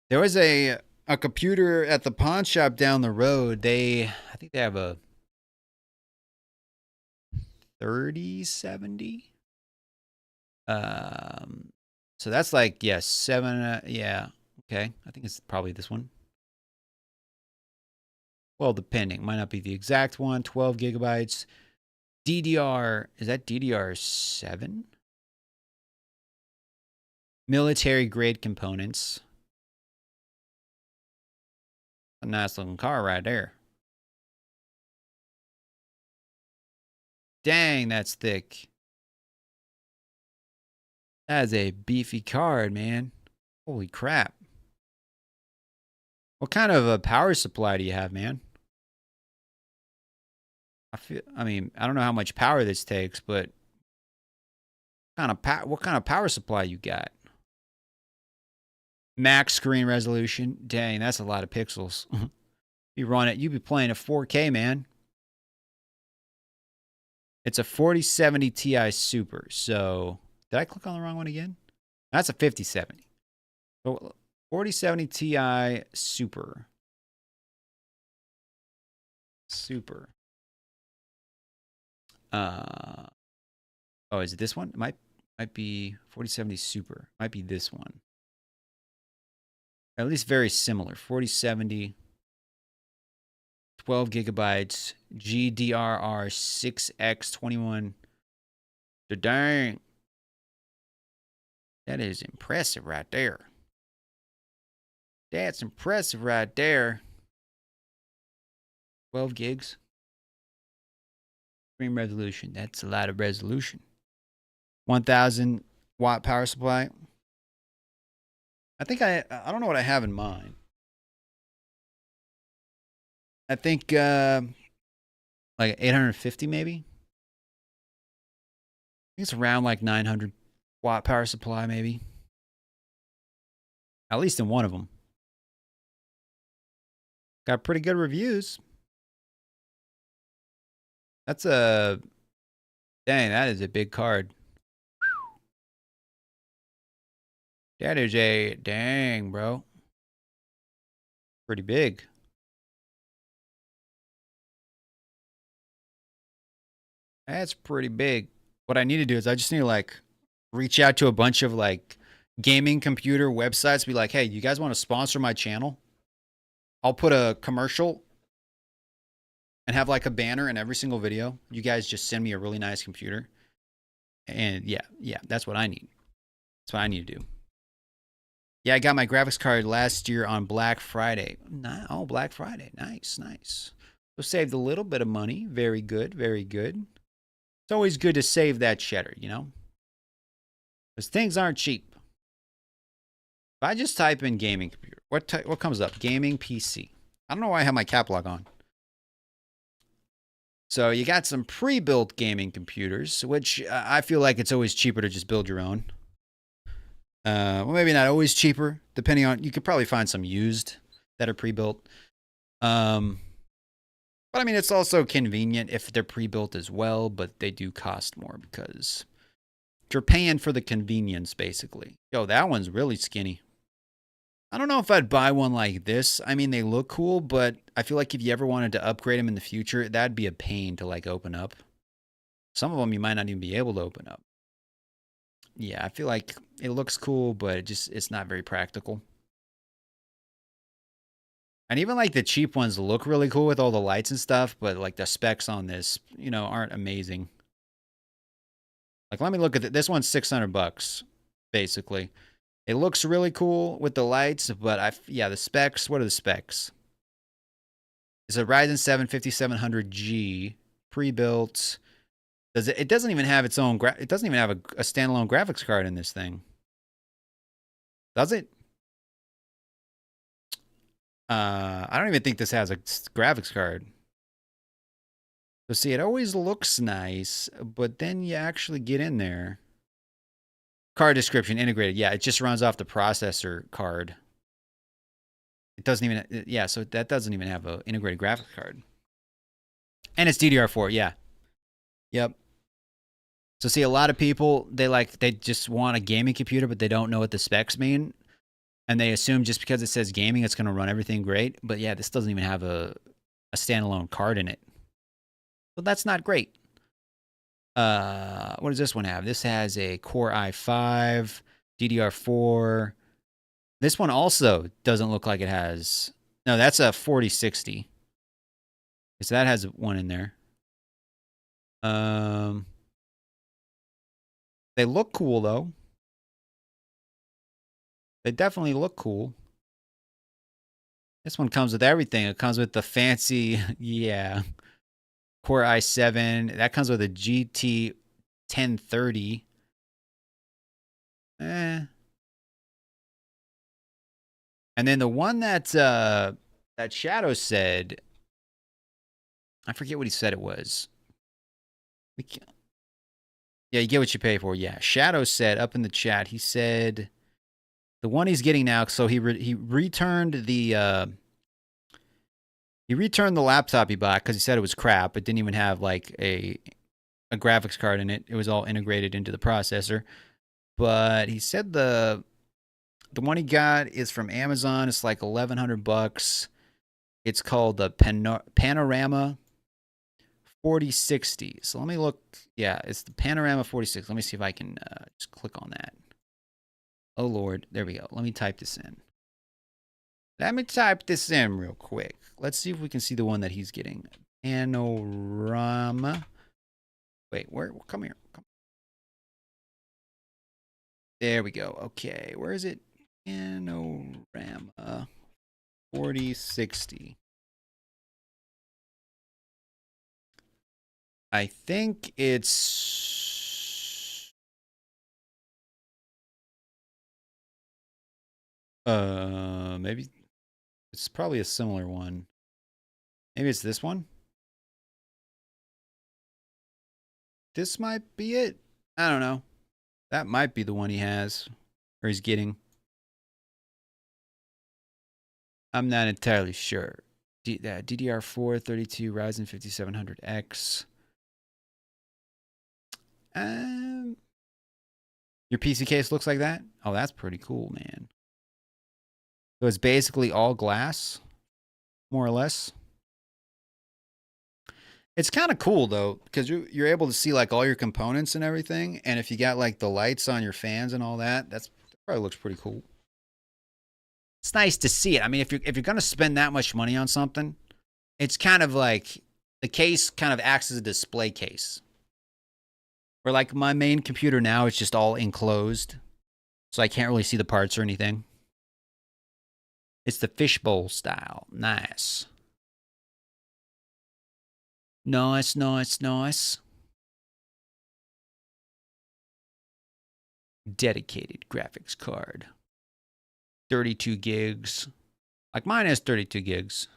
There was a computer at the pawn shop down the road. I think they have a 3070. So that's like, yeah, 7 yeah. Okay. I think it's probably this one. Well, depending. Might not be the exact one. 12 gigabytes. DDR, is that DDR7? Military grade components. A nice looking car right there. Dang, that's thick. That is a beefy card, man. Holy crap. What kind of a power supply do you have, man? I mean, I don't know how much power this takes, but what kind of power supply you got? Max screen resolution. Dang, that's a lot of pixels. You run it, you be playing at 4K, man. It's a 4070 Ti Super. So, did I click on the wrong one again? That's a 5070. So, 4070 Ti Super. Super. Oh, is it this one? It might be 4070 Super. Might be this one. At least very similar. 4070, 12 gigabytes, GDRR6X21. Dang. That is impressive right there. That's impressive right there. 12 gigs. Screen resolution. That's a lot of resolution. 1000 watt power supply. I think I don't know what I have in mind. I think like 850 maybe. I think it's around like 900 watt power supply maybe. At least in one of them. Got pretty good reviews. That's a dang, that is a big card. That is a dang, bro. Pretty big. That's pretty big. What I need to do is I just need to like reach out to a bunch of like gaming computer websites, be like, hey, you guys want to sponsor my channel? I'll put a commercial and have like a banner in every single video. You guys just send me a really nice computer. And yeah, that's what I need. That's what I need to do. Yeah, I got my graphics card last year on Black Friday. Oh, Black Friday. Nice. So saved a little bit of money. Very good, very good. It's always good to save that cheddar, you know? Because things aren't cheap. If I just type in gaming computer, what comes up? Gaming PC. I don't know why I have my cap lock on. So you got some pre-built gaming computers, which I feel like it's always cheaper to just build your own. Well, maybe not always cheaper, depending on, you could probably find some used that are pre-built. But I mean, it's also convenient if they're pre-built as well, but they do cost more because you're paying for the convenience, basically. Yo, that one's really skinny. I don't know if I'd buy one like this. I mean, they look cool, but I feel like if you ever wanted to upgrade them in the future, that'd be a pain to like open up. Some of them you might not even be able to open up. Yeah, I feel like it looks cool, but it's not very practical. And even like the cheap ones look really cool with all the lights and stuff, but like the specs on this, you know, aren't amazing. Like, let me look at it. This one's 600 bucks. basically. It looks really cool with the lights, but yeah, the specs, what are the specs? It's a Ryzen 7 5700G, pre-built. It doesn't even have its own, it doesn't even have a standalone graphics card in this thing. Does it? I don't even think this has a graphics card. So see, it always looks nice, but then you actually get in there. Card description, integrated. Yeah, it just runs off the processor card. It doesn't even, yeah, so that doesn't even have an integrated graphics card. And it's DDR4, yeah. Yep. So see, a lot of people, they just want a gaming computer, but they don't know what the specs mean. And they assume just because it says gaming, it's going to run everything great. But yeah, this doesn't even have a standalone card in it. So that's not great. What does this one have? This has a Core i5, DDR4. This one also doesn't look like it has. No, that's a 4060. So that has one in there. They look cool though. They definitely look cool. This one comes with everything. It comes with the fancy, yeah, Core i7. That comes with a GT 1030. And then the one that Shadow said, I forget what he said it was. Yeah, you get what you pay for. Yeah, Shadow said up in the chat, he said the one he's getting now. So he returned the laptop he bought because he said it was crap. It didn't even have like a graphics card in it. It was all integrated into the processor. But he said the one he got is from Amazon. It's like $1,100. It's called the Panorama 4060. So let me look. Yeah, it's the Panorama 4060. Let me see if I can just click on that. Oh, Lord. There we go. Let me type this in. Let me type this in real quick. Let's see if we can see the one that he's getting. Panorama. Wait, where? Come here. There we go. Okay, where is it? Panorama 4060. I think it's maybe it's probably a similar one. Maybe it's this one. This might be it. I don't know. That might be the one he has or he's getting. I'm not entirely sure. DDR4 32 Ryzen 5700X. Your PC case looks like that? Oh, that's pretty cool, man. So it's basically all glass, more or less. It's kind of cool though, because you're able to see like all your components and everything. And if you got like the lights on your fans and all that, that probably looks pretty cool. It's nice to see it. I mean, if you're gonna spend that much money on something, it's kind of like the case kind of acts as a display case. Where like my main computer now is just all enclosed, so I can't really see the parts or anything. It's the fishbowl style. Nice. Nice, nice, nice. Dedicated graphics card. 32 gigs. Like mine has 32 gigs.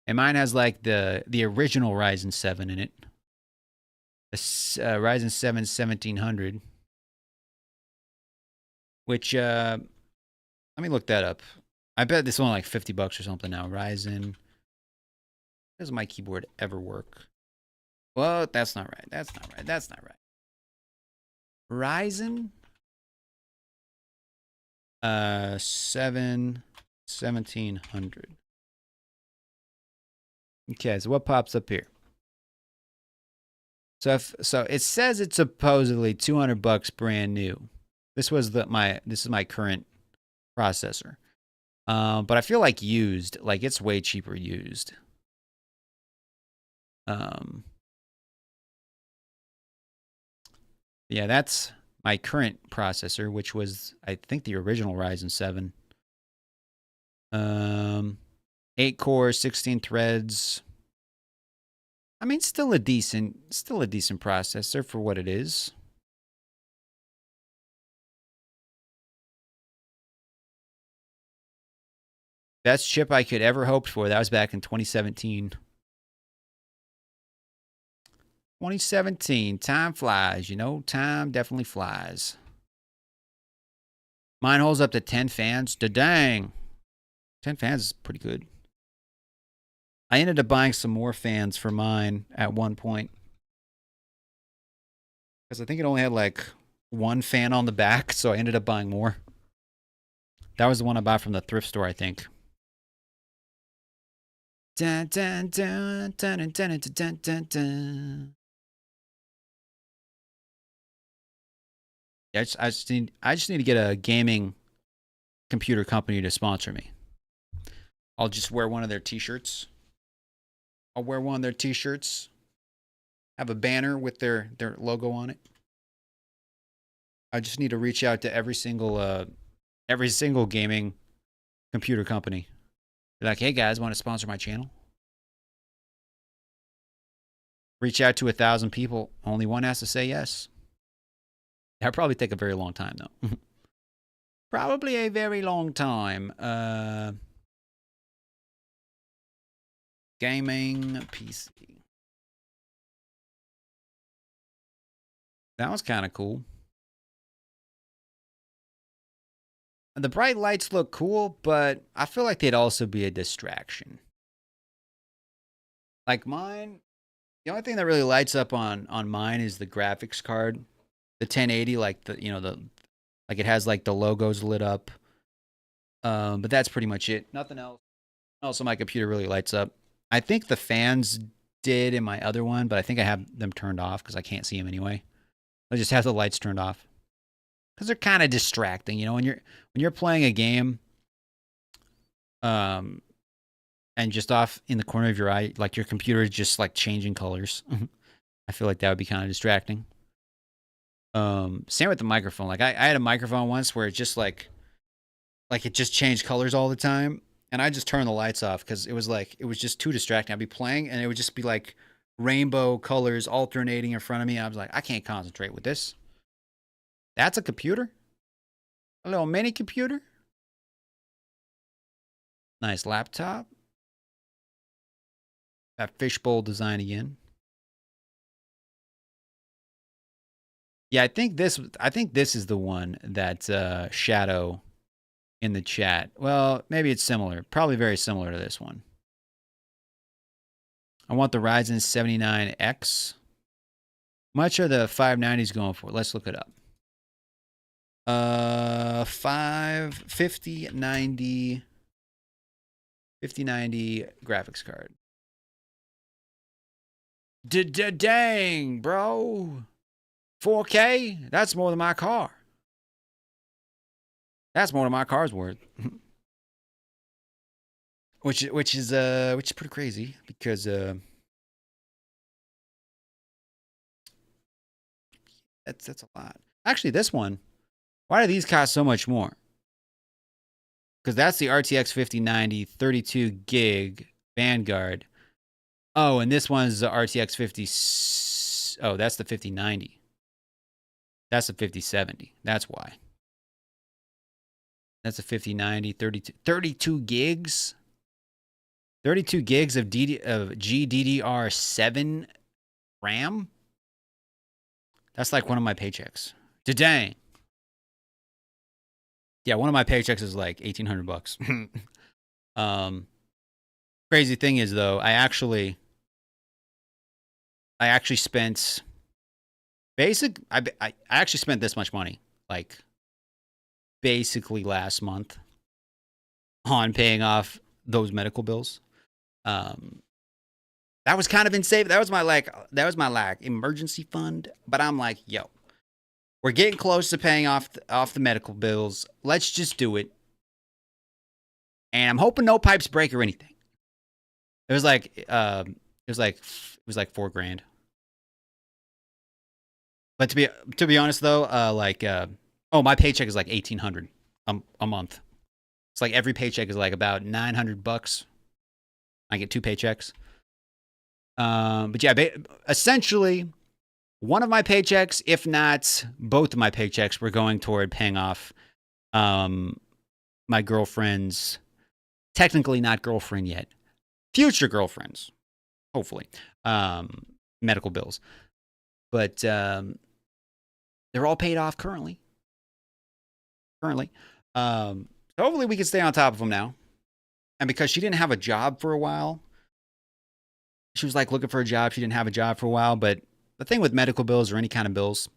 And mine has like the original Ryzen 7 in it. The Ryzen 7 1700. Which, let me look that up. I bet this one like $50 or something now. Ryzen. Does my keyboard ever work? Well, that's not right. That's not right. That's not right. Ryzen 1700. Okay, so what pops up here? So it says it's supposedly $200 brand new. This is my current processor. But I feel like used, like it's way cheaper used. Yeah, that's my current processor, which was, I think, the original Ryzen 7. 8 cores, 16 threads. I mean, still a decent processor for what it is. Best chip I could ever hoped for. That was back in 2017. 2017. Time flies, you know. Time definitely flies. Mine holds up to 10 fans. Da-dang. 10 fans is pretty good. I ended up buying some more fans for mine at one point. Because I think it only had like one fan on the back, so I ended up buying more. That was the one I bought from the thrift store, I think. Dun, dun, dun, dun, dun, dun, dun, dun, dun. Yeah, I just need to get a gaming computer company to sponsor me. I'll just wear one of their t-shirts. I'll wear one of their t-shirts. Have a banner with their logo on it. I just need to reach out to every single gaming computer company. Be like, hey guys, want to sponsor my channel? Reach out to 1,000 people. Only one has to say yes. That'd probably take a very long time, though. Probably a very long time. Gaming PC. That was kind of cool. The bright lights look cool, but I feel like they'd also be a distraction. Like mine, the only thing that really lights up on mine is the graphics card. The 1080, like like it has like the logos lit up. But that's pretty much it. Nothing else. Also, my computer really lights up. I think the fans did in my other one, but I think I have them turned off because I can't see them anyway. I just have the lights turned off because they're kind of distracting, you know. When you're playing a game, and just off in the corner of your eye, like your computer is just like changing colors. I feel like that would be kind of distracting. Same with the microphone. Like I had a microphone once where it just like it just changed colors all the time. And I just turned the lights off because it was just too distracting. I'd be playing and it would just be like rainbow colors alternating in front of me. I was like, I can't concentrate with this. That's a computer? A little mini computer? Nice laptop. That fishbowl design again. Yeah, I think this is the one that Shadow in the chat. Well, maybe it's similar. Probably very similar to this one. I want the Ryzen 79X. How much are the 590s going for? Let's look it up. 5090 graphics card. Dang, bro. 4K? That's more than my car. That's more than my car's worth. which is pretty crazy because that's a lot. Actually, this one, why do these cost so much more? Because that's the RTX 5090 32 gig Vanguard. Oh, and this one's the RTX 50. Oh, that's the 5090. That's the 5070. That's why. That's a 5090, 32 gigs. 32 gigs of GDDR7 RAM. That's like one of my paychecks. Dang. Yeah, one of my paychecks is like $1,800. Crazy thing is though, I actually spent I actually spent this much money, like basically last month, on paying off those medical bills. That was kind of insane. That was my emergency fund. But I'm like, yo, we're getting close to paying off the medical bills. Let's just do it. And I'm hoping no pipes break or anything. It was like $4,000. But to be honest though, oh, my paycheck is like 1,800 a month. It's like every paycheck is like about $900. I get 2 paychecks. But yeah, essentially, one of my paychecks, if not both of my paychecks, were going toward paying off my girlfriend's, technically not girlfriend yet, future girlfriends, hopefully, medical bills. But they're all paid off currently. So hopefully we can stay on top of them now. And because she didn't have a job for a while, she was like looking for a job. She didn't have a job for a while. But the thing with medical bills or any kind of bills,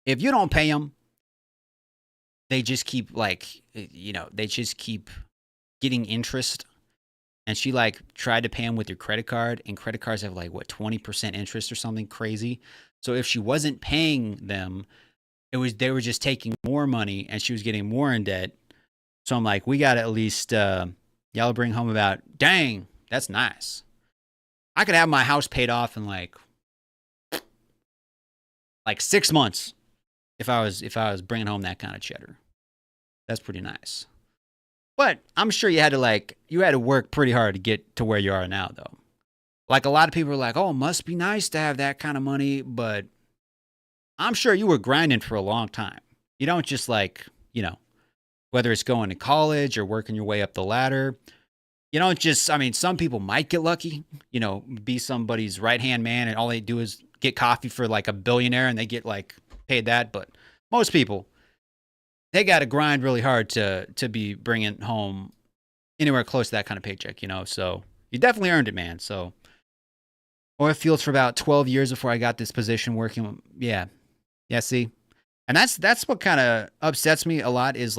if you don't pay them, they just keep they just keep getting interest. And she like tried to pay them with your credit card, and credit cards have like 20% interest or something crazy. So if she wasn't paying them, they were just taking more money, and she was getting more in debt. So I'm like, we got to at least y'all bring home about, dang, that's nice. I could have my house paid off in like 6 months if I was bringing home that kind of cheddar. That's pretty nice. But I'm sure you had to work pretty hard to get to where you are now, though. Like a lot of people are like, oh, it must be nice to have that kind of money, but I'm sure you were grinding for a long time. You don't just whether it's going to college or working your way up the ladder. You don't just, some people might get lucky, be somebody's right-hand man and all they do is get coffee for like a billionaire and they get paid that. But most people, they got to grind really hard to be bringing home anywhere close to that kind of paycheck, So you definitely earned it, man. So oil fields for about 12 years before I got this position working. Yeah, see? And that's what kind of upsets me a lot is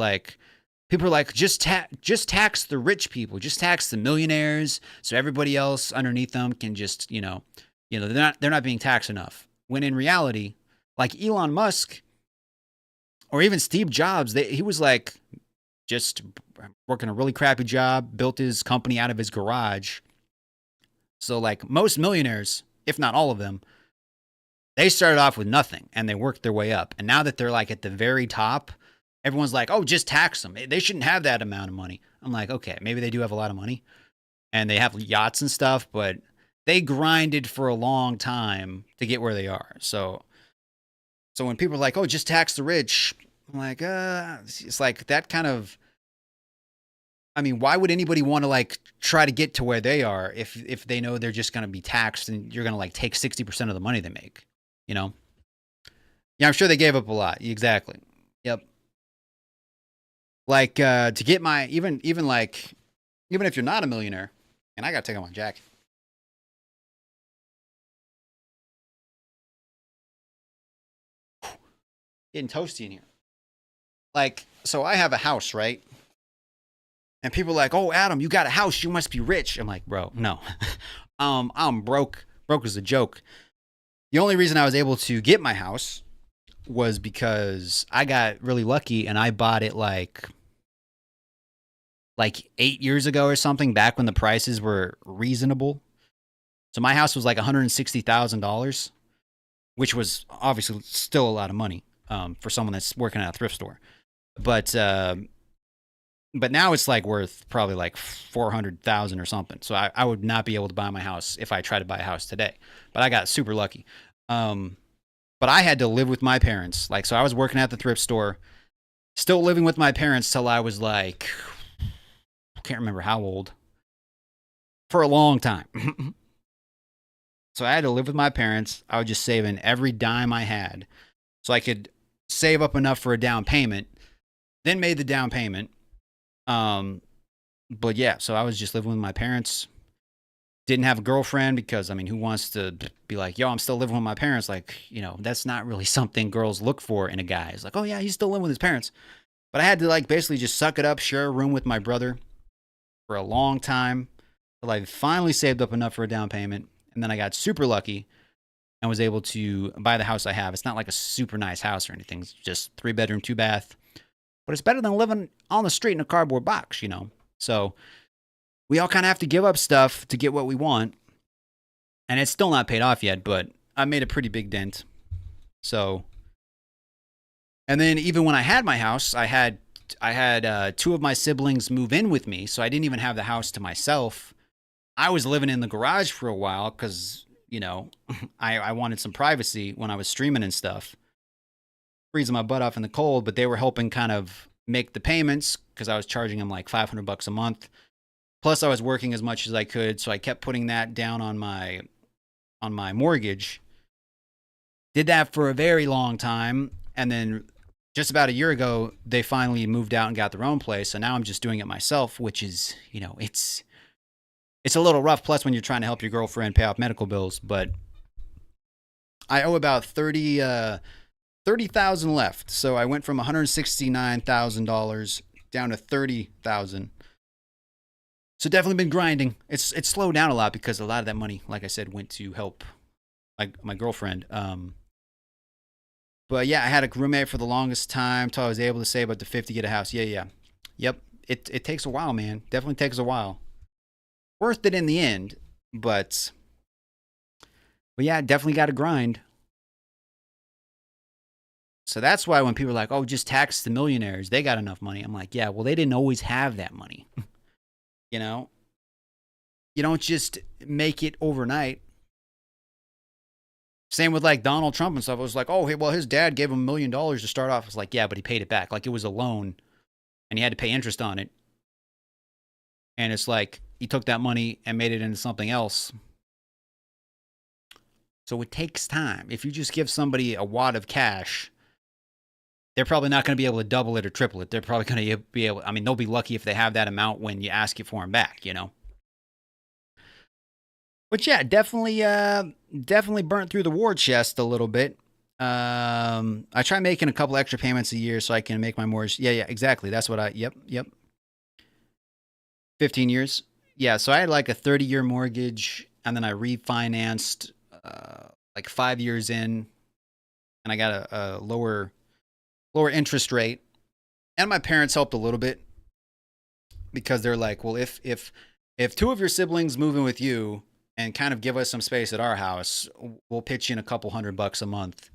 people are like, just tax the rich people, just tax the millionaires, so everybody else underneath them can just, they're not being taxed enough. When in reality, like Elon Musk or even Steve Jobs, he was just working a really crappy job, built his company out of his garage. So most millionaires, if not all of them, they started off with nothing and they worked their way up. And now that they're at the very top, everyone's like, oh, just tax them. They shouldn't have that amount of money. I'm like, okay, maybe they do have a lot of money and they have yachts and stuff, but they grinded for a long time to get where they are. So when people are like, oh, just tax the rich, I'm like, it's like that kind of, why would anybody want to try to get to where they are if they know they're just going to be taxed and you're going to take 60% of the money they make, Yeah, I'm sure they gave up a lot. Exactly. Yep. To get my, even if you're not a millionaire, and I got to take off my jacket. Getting toasty in here. So I have a house, right? And people are like, oh, Adam, you got a house. You must be rich. I'm like, bro, no. I'm broke. Broke is a joke. The only reason I was able to get my house was because I got really lucky and I bought it like 8 years ago or something, back when the prices were reasonable. So my house was like $160,000, which was obviously still a lot of money for someone that's working at a thrift store. But now it's worth probably $400,000 or something. So I would not be able to buy my house if I tried to buy a house today. But I got super lucky. But I had to live with my parents. So I was working at the thrift store, still living with my parents till I was I can't remember how old. For a long time. So I had to live with my parents. I was just saving every dime I had so I could save up enough for a down payment. Then made the down payment. But yeah, so I was just living with my parents. Didn't have a girlfriend because, who wants to be like, yo, I'm still living with my parents? That's not really something girls look for in a guy. It's like, oh yeah, he's still living with his parents. But I had to basically just suck it up, share a room with my brother for a long time till I finally saved up enough for a down payment. And then I got super lucky and was able to buy the house I have. It's not like a super nice house or anything. It's just 3-bedroom, 2-bath. But it's better than living on the street in a cardboard box, So we all kind of have to give up stuff to get what we want. And it's still not paid off yet, but I made a pretty big dent. So, and then even when I had my house, I had two of my siblings move in with me, so I didn't even have the house to myself. I was living in the garage for a while because, you know, I wanted some privacy when I was streaming and stuff. Freezing my butt off in the cold, but they were helping kind of make the payments because I was charging them like $500 a month. Plus, I was working as much as I could, so I kept putting that down on my mortgage. Did that for a very long time, and then just about a year ago, they finally moved out and got their own place. So now I'm just doing it myself, which is, you know, it's a little rough. Plus, when you're trying to help your girlfriend pay off medical bills, but I owe about $30,000 left. So I went from $169,000 down to $30,000. So definitely been grinding. It's slowed down a lot because a lot of that money, like I said, went to help my girlfriend. But yeah, I had a roommate for the longest time till I was able to save up to 50 to get a house. Yeah. Yep. It takes a while, man. Definitely takes a while. Worth it in the end, but yeah, definitely got to grind. So that's why when people are like, oh, just tax the millionaires, they got enough money. I'm like, yeah, well, they didn't always have that money. You know, you don't just make it overnight. Same with like Donald Trump and stuff. It was like, oh, hey, well, his dad gave him $1 million to start off. It's like, yeah, but he paid it back. Like it was a loan and he had to pay interest on it. And it's like he took that money and made it into something else. So it takes time. If you just give somebody a wad of cash, they're probably not going to be able to double it or triple it. They're probably going to be able, I mean, they'll be lucky if they have that amount when you ask it for them back, you know? But yeah, definitely burnt through the war chest a little bit. I try making a couple extra payments a year so I can make my mortgage. Yeah, exactly. That's what yep. 15 years. Yeah, so I had like a 30-year mortgage, and then I refinanced like 5 years in, and I got a lower interest rate. And my parents helped a little bit because they're like, well, if two of your siblings move in with you and kind of give us some space at our house, we'll pitch in a couple $100 a month,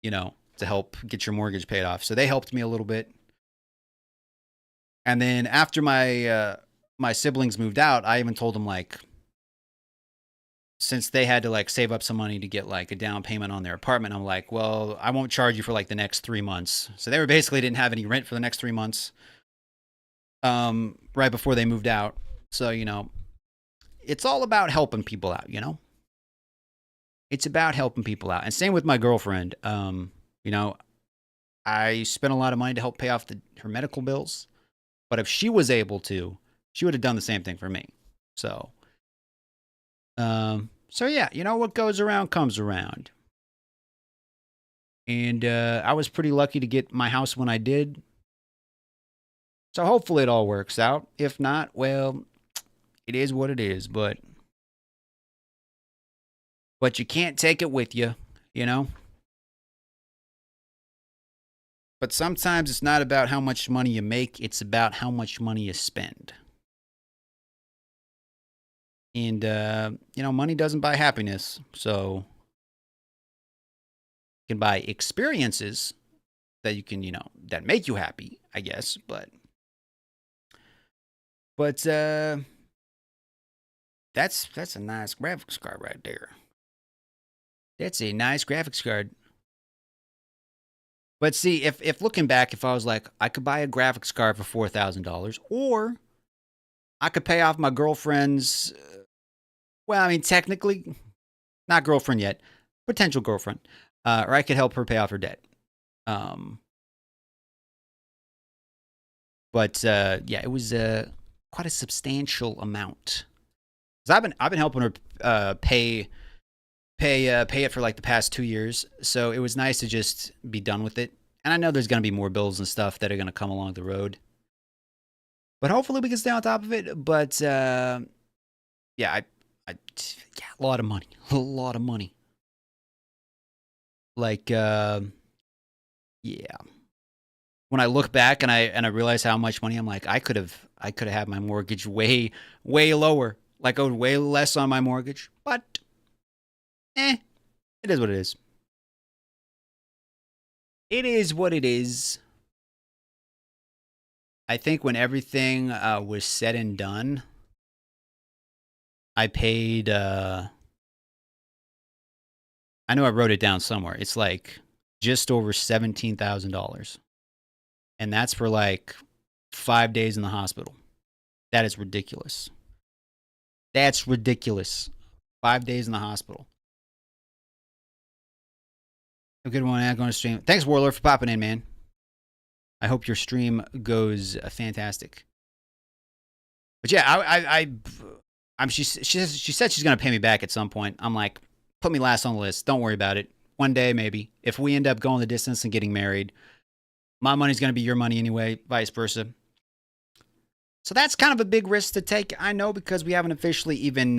you know, to help get your mortgage paid off. So they helped me a little bit. And then after my siblings moved out, I even told them, like, since they had to like save up some money to get like a down payment on their apartment, I'm like, well, I won't charge you for like the next 3 months. So they were basically didn't have any rent for the next 3 months, right before they moved out. So, you know, it's all about helping people out, you know? It's about helping people out. And same with my girlfriend. You know, I spent a lot of money to help pay off her medical bills, but if she was able to, she would have done the same thing for me. So yeah, you know, what goes around comes around. And I was pretty lucky to get my house when I did. So hopefully it all works out. If not, well, it is what it is, but you can't take it with you, you know? But sometimes it's not about how much money you make, it's about how much money you spend. And, you know, money doesn't buy happiness. So you can buy experiences that you can, you know, that make you happy, I guess. But that's a nice graphics card right there. That's a nice graphics card. But see, if looking back, if I was like, I could buy a graphics card for $4,000, or I could pay off my girlfriend's, well, I mean, technically, not girlfriend yet, potential girlfriend, or I could help her pay off her debt. But yeah, it was quite a substantial amount. 'Cause I've been helping her pay it for like the past 2 years. So it was nice to just be done with it. And I know there's going to be more bills and stuff that are going to come along the road. But hopefully we can stay on top of it. But yeah, yeah, a lot of money. A lot of money. Like, yeah. When I look back and I realize how much money, I'm like, I could have had my mortgage way lower. Like, owed way less on my mortgage. But it is what it is. It is what it is. I think when everything was said and done, I paid, I know I wrote it down somewhere. It's like just over $17,000. And that's for like 5 days in the hospital. That is ridiculous. That's ridiculous. 5 days in the hospital. A good one. I'm going to stream. Thanks, Warlord, for popping in, man. I hope your stream goes fantastic. But yeah, she said she's going to pay me back at some point. I'm like, put me last on the list. Don't worry about it. One day, maybe. If we end up going the distance and getting married, my money's going to be your money anyway, vice versa. So that's kind of a big risk to take, I know, because we haven't officially even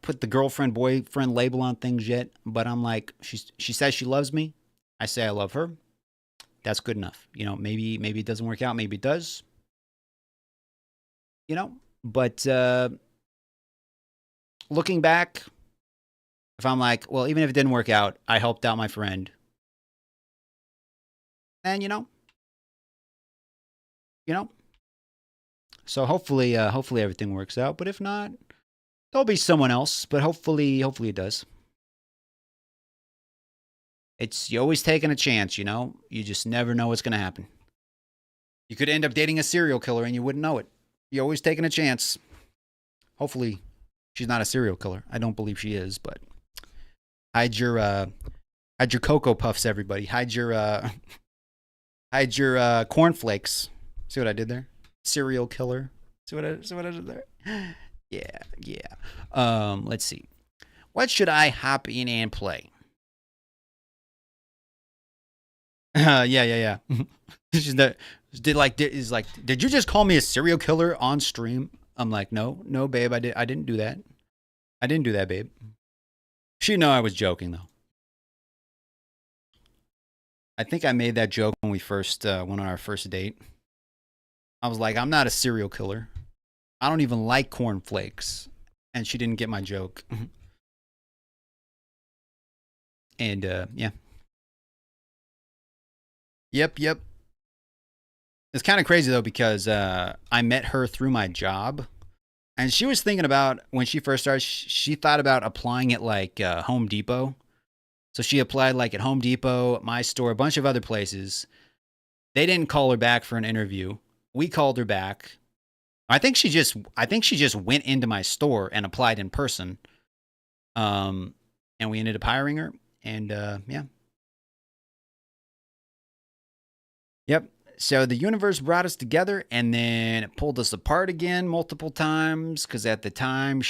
put the girlfriend-boyfriend label on things yet. But I'm like, she says she loves me. I say I love her. That's good enough. You know, maybe it doesn't work out. Maybe it does. You know, but looking back, if I'm like, well, even if it didn't work out, I helped out my friend. And you know. So hopefully everything works out. But if not, there'll be someone else. But hopefully it does. You're always taking a chance, you know? You just never know what's going to happen. You could end up dating a serial killer and you wouldn't know it. You're always taking a chance. Hopefully, she's not a serial killer. I don't believe she is, but hide your Cocoa Puffs, everybody. Hide your cornflakes. See what I did there? Serial killer. See what I did there? Yeah. Let's see. What should I hop in and play? Yeah. Did you just call me a serial killer on stream? I'm like, no, babe, I didn't do that. I didn't do that, babe. She know I was joking though. I think I made that joke when we first went on our first date. I was like, I'm not a serial killer. I don't even like cornflakes. And she didn't get my joke. And yeah. Yep. It's kind of crazy though, because I met her through my job. And she was thinking about, when she first started, she thought about applying at like Home Depot. So she applied like at Home Depot, my store, a bunch of other places. They didn't call her back for an interview. We called her back. I think she just went into my store and applied in person. And we ended up hiring her. And yeah. Yep. So the universe brought us together, and then it pulled us apart again multiple times, because at the time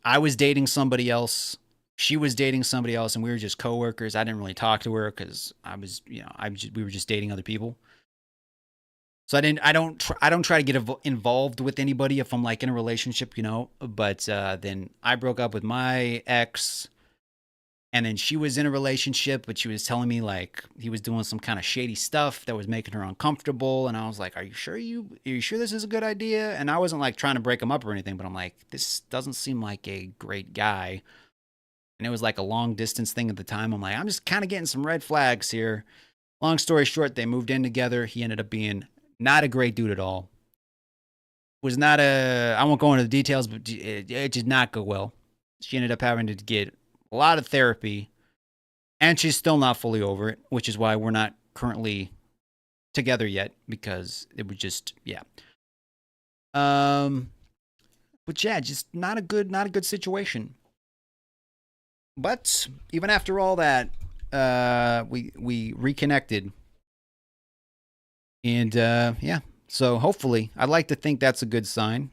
I was dating somebody else. She was dating somebody else, and we were just coworkers. I didn't really talk to her because we were just dating other people. So I don't try to get involved with anybody if I'm like in a relationship, you know. But then I broke up with my ex. And then she was in a relationship, but she was telling me like he was doing some kind of shady stuff that was making her uncomfortable. And I was like, are you sure this is a good idea? And I wasn't like trying to break him up or anything, but I'm like, this doesn't seem like a great guy. And it was like a long distance thing at the time. I'm like, I'm just kind of getting some red flags here. Long story short, they moved in together. He ended up being not a great dude at all. I won't go into the details, but it did not go well. She ended up having to get a lot of therapy, and she's still not fully over it, which is why we're not currently together yet, because it was just, yeah. But yeah, just not a good situation. But even after all that, we reconnected, and yeah. So hopefully, I'd like to think that's a good sign.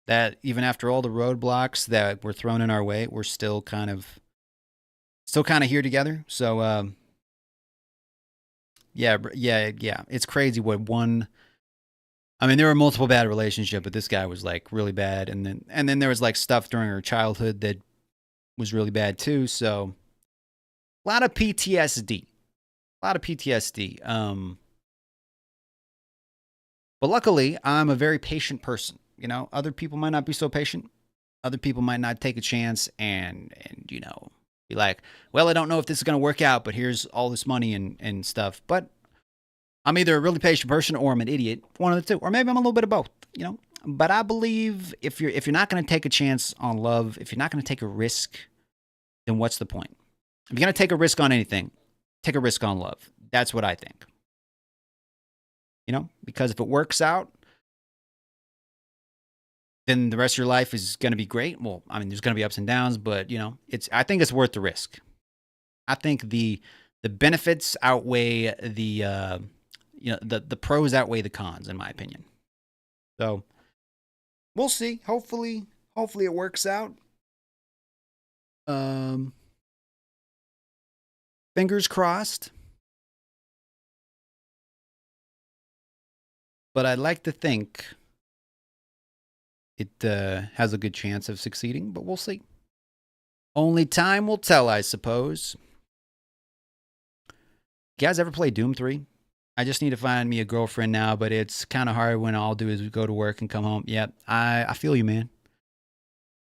That even after all the roadblocks that were thrown in our way, we're still kind of here together. So, yeah. It's crazy what one. I mean, there were multiple bad relationships, but this guy was like really bad, and then there was like stuff during her childhood that was really bad too. So, a lot of PTSD. But luckily, I'm a very patient person. You know, other people might not be so patient. Other people might not take a chance and you know, be like, well, I don't know if this is going to work out, but here's all this money and stuff. But I'm either a really patient person or I'm an idiot, one of the two, or maybe I'm a little bit of both, you know. But I believe if you're not going to take a chance on love, if you're not going to take a risk, then what's the point? If you're going to take a risk on anything, take a risk on love. That's what I think. You know, because if it works out, then the rest of your life is going to be great. Well, I mean, there's going to be ups and downs, but you know, I think it's worth the risk. I think the benefits outweigh the you know, the pros outweigh the cons, in my opinion. So we'll see. Hopefully it works out. Fingers crossed. But I'd like to think it has a good chance of succeeding, but we'll see. Only time will tell, I suppose. You guys ever play Doom 3? I just need to find me a girlfriend now, but it's kind of hard when all I'll do is go to work and come home. Yep, I feel you, man.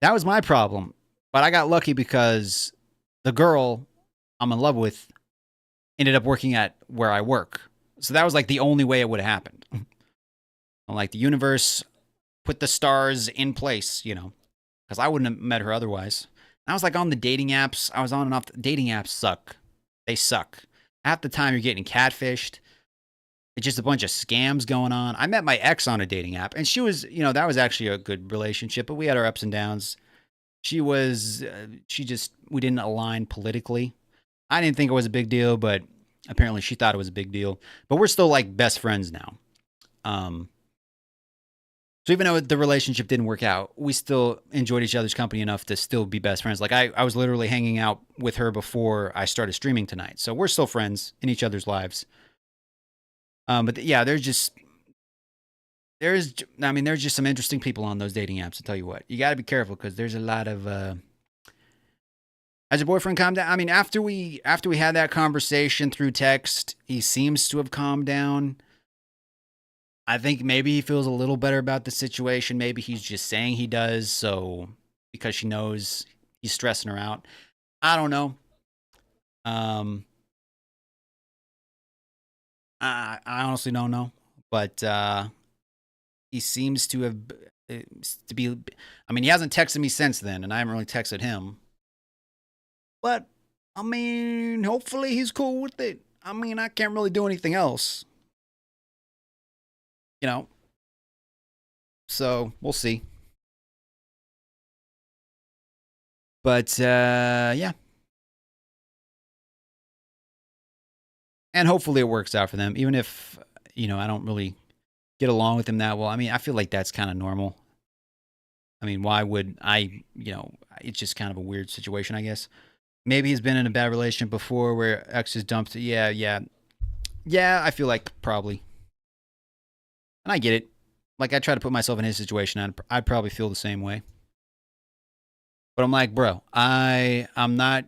That was my problem. But I got lucky because the girl I'm in love with ended up working at where I work. So that was like the only way it would have happened. Like the universe put the stars in place, you know, because I wouldn't have met her otherwise. And I was like on the dating apps. I was on and off. Dating apps suck. They suck. Half the time you're getting catfished. It's just a bunch of scams going on. I met my ex on a dating app, and she was, you know, that was actually a good relationship, but we had our ups and downs. She was, we didn't align politically. I didn't think it was a big deal, but apparently she thought it was a big deal. But we're still like best friends now. So even though the relationship didn't work out, we still enjoyed each other's company enough to still be best friends. Like I was literally hanging out with her before I started streaming tonight. So we're still friends in each other's lives. But yeah, there's just some interesting people on those dating apps. To tell you what, you got to be careful because there's a lot of. Has your boyfriend calmed down? I mean, after we had that conversation through text, he seems to have calmed down. I think maybe he feels a little better about the situation. Maybe he's just saying he does, so because she knows he's stressing her out. I don't know. I honestly don't know, but he seems to have to be. I mean, he hasn't texted me since then, and I haven't really texted him. But I mean, hopefully he's cool with it. I mean, I can't really do anything else. You know, so we'll see. But yeah, and hopefully it works out for them. Even if you know I don't really get along with him that well. I mean, I feel like that's kind of normal. I mean, why would I? You know, it's just kind of a weird situation, I guess. Maybe he's been in a bad relationship before where ex just dumped. Yeah. I feel like probably. And I get it. Like, I try to put myself in his situation, and I'd probably feel the same way. But I'm like, bro, I'm not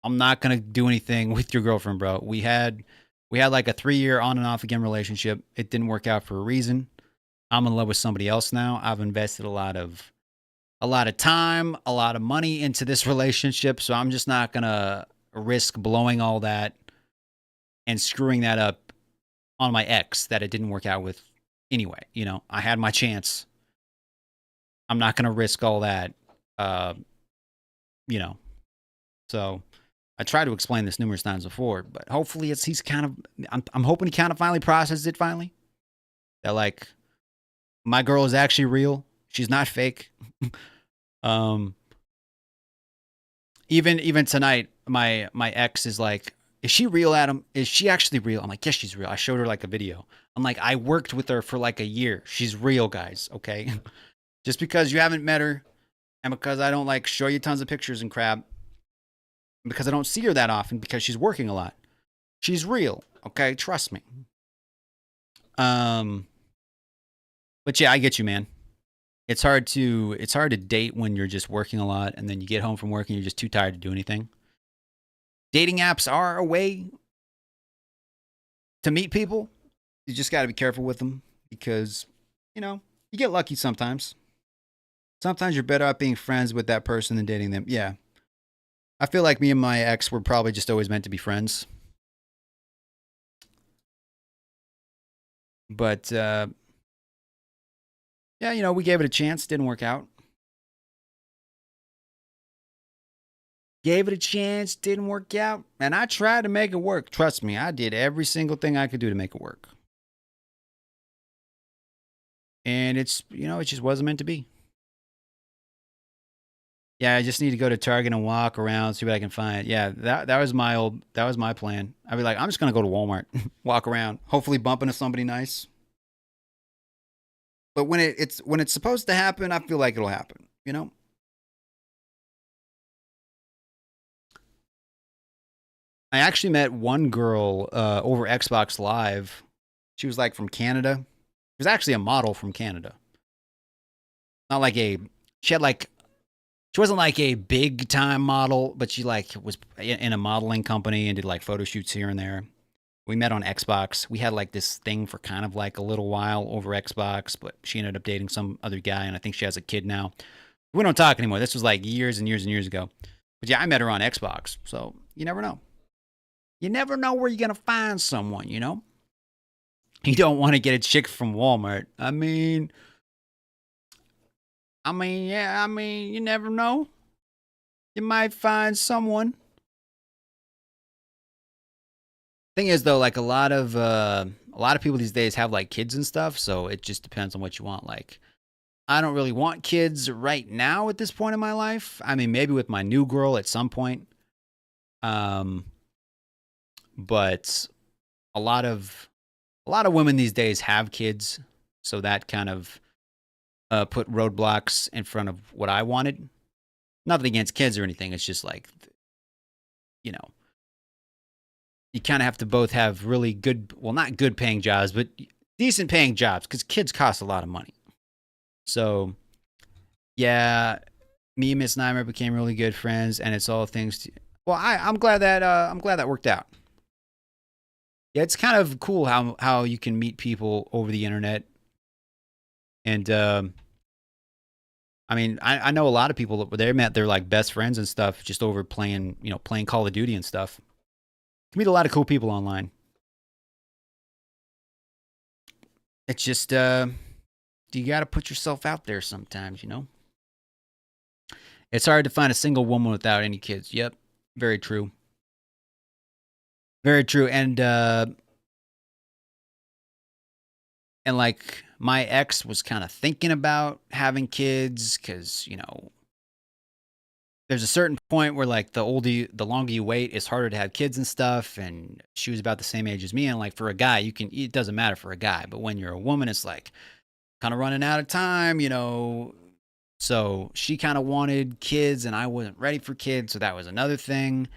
gonna do anything with your girlfriend, bro. We had like a 3-year on and off again relationship. It didn't work out for a reason. I'm in love with somebody else now. I've invested a lot of time, a lot of money into this relationship, so I'm just not gonna risk blowing all that and screwing that up on my ex that it didn't work out with anyway. You know, I had my chance. I'm not going to risk all that, you know. So I tried to explain this numerous times before, but hopefully he's kind of, I'm hoping he kind of finally processes it finally. That like, my girl is actually real. She's not fake. Even tonight, my ex is like, is she real, Adam? Is she actually real? I'm like, yes, she's real. I showed her like a video. I'm like, I worked with her for like a year. She's real, guys. Okay. Just because you haven't met her and because I don't like show you tons of pictures and crap, because I don't see her that often because she's working a lot. She's real. Okay. Trust me. But yeah, I get you, man. It's hard to date when you're just working a lot and then you get home from work and you're just too tired to do anything. Dating apps are a way to meet people. You just got to be careful with them because, you know, you get lucky sometimes. Sometimes you're better off being friends with that person than dating them. Yeah. I feel like me and my ex were probably just always meant to be friends. But, yeah, you know, we gave it a chance. Didn't work out. Gave it a chance. Didn't work out. And I tried to make it work. Trust me, I did every single thing I could do to make it work. And it's, you know, it just wasn't meant to be. Yeah, I just need to go to Target and walk around, see what I can find. Yeah, that was my plan. I'd be like, I'm just gonna go to Walmart, walk around, hopefully bump into somebody nice. But when it's supposed to happen, I feel like it'll happen, you know? I actually met one girl over Xbox Live. She was like from Canada. She was actually a model from Canada. Not like she wasn't like a big time model, but she like was in a modeling company and did like photo shoots here and there. We met on Xbox. We had like this thing for kind of like a little while over Xbox, but she ended up dating some other guy, and I think she has a kid now. We don't talk anymore. This was like years and years and years ago. But yeah, I met her on Xbox, so you never know. You never know where you're gonna find someone, you know? You don't want to get a chick from Walmart. I mean, yeah, you never know. You might find someone. Thing is though, like a lot of people these days have like kids and stuff, so it just depends on what you want. Like, I don't really want kids right now at this point in my life. I mean, maybe with my new girl at some point. But a lot of women these days have kids, so that kind of put roadblocks in front of what I wanted. Nothing against kids or anything. It's just like, you know, you kind of have to both have really good, well, not good paying jobs, but decent paying jobs, because kids cost a lot of money. So, yeah, me and Miss Nymer became really good friends, and it's all things to, well, I'm glad that worked out. Yeah, it's kind of cool how you can meet people over the internet. And I mean, I know a lot of people that they met their like best friends and stuff just over playing Call of Duty and stuff. You meet a lot of cool people online. It's just you got to put yourself out there sometimes, you know. It's hard to find a single woman without any kids. Yep, very true. Very true. And like my ex was kind of thinking about having kids because, you know, there's a certain point where like the longer you wait, it's harder to have kids and stuff. And she was about the same age as me. And like for a guy, it doesn't matter for a guy, but when you're a woman, it's like kind of running out of time, you know. So she kind of wanted kids and I wasn't ready for kids. So that was another thing.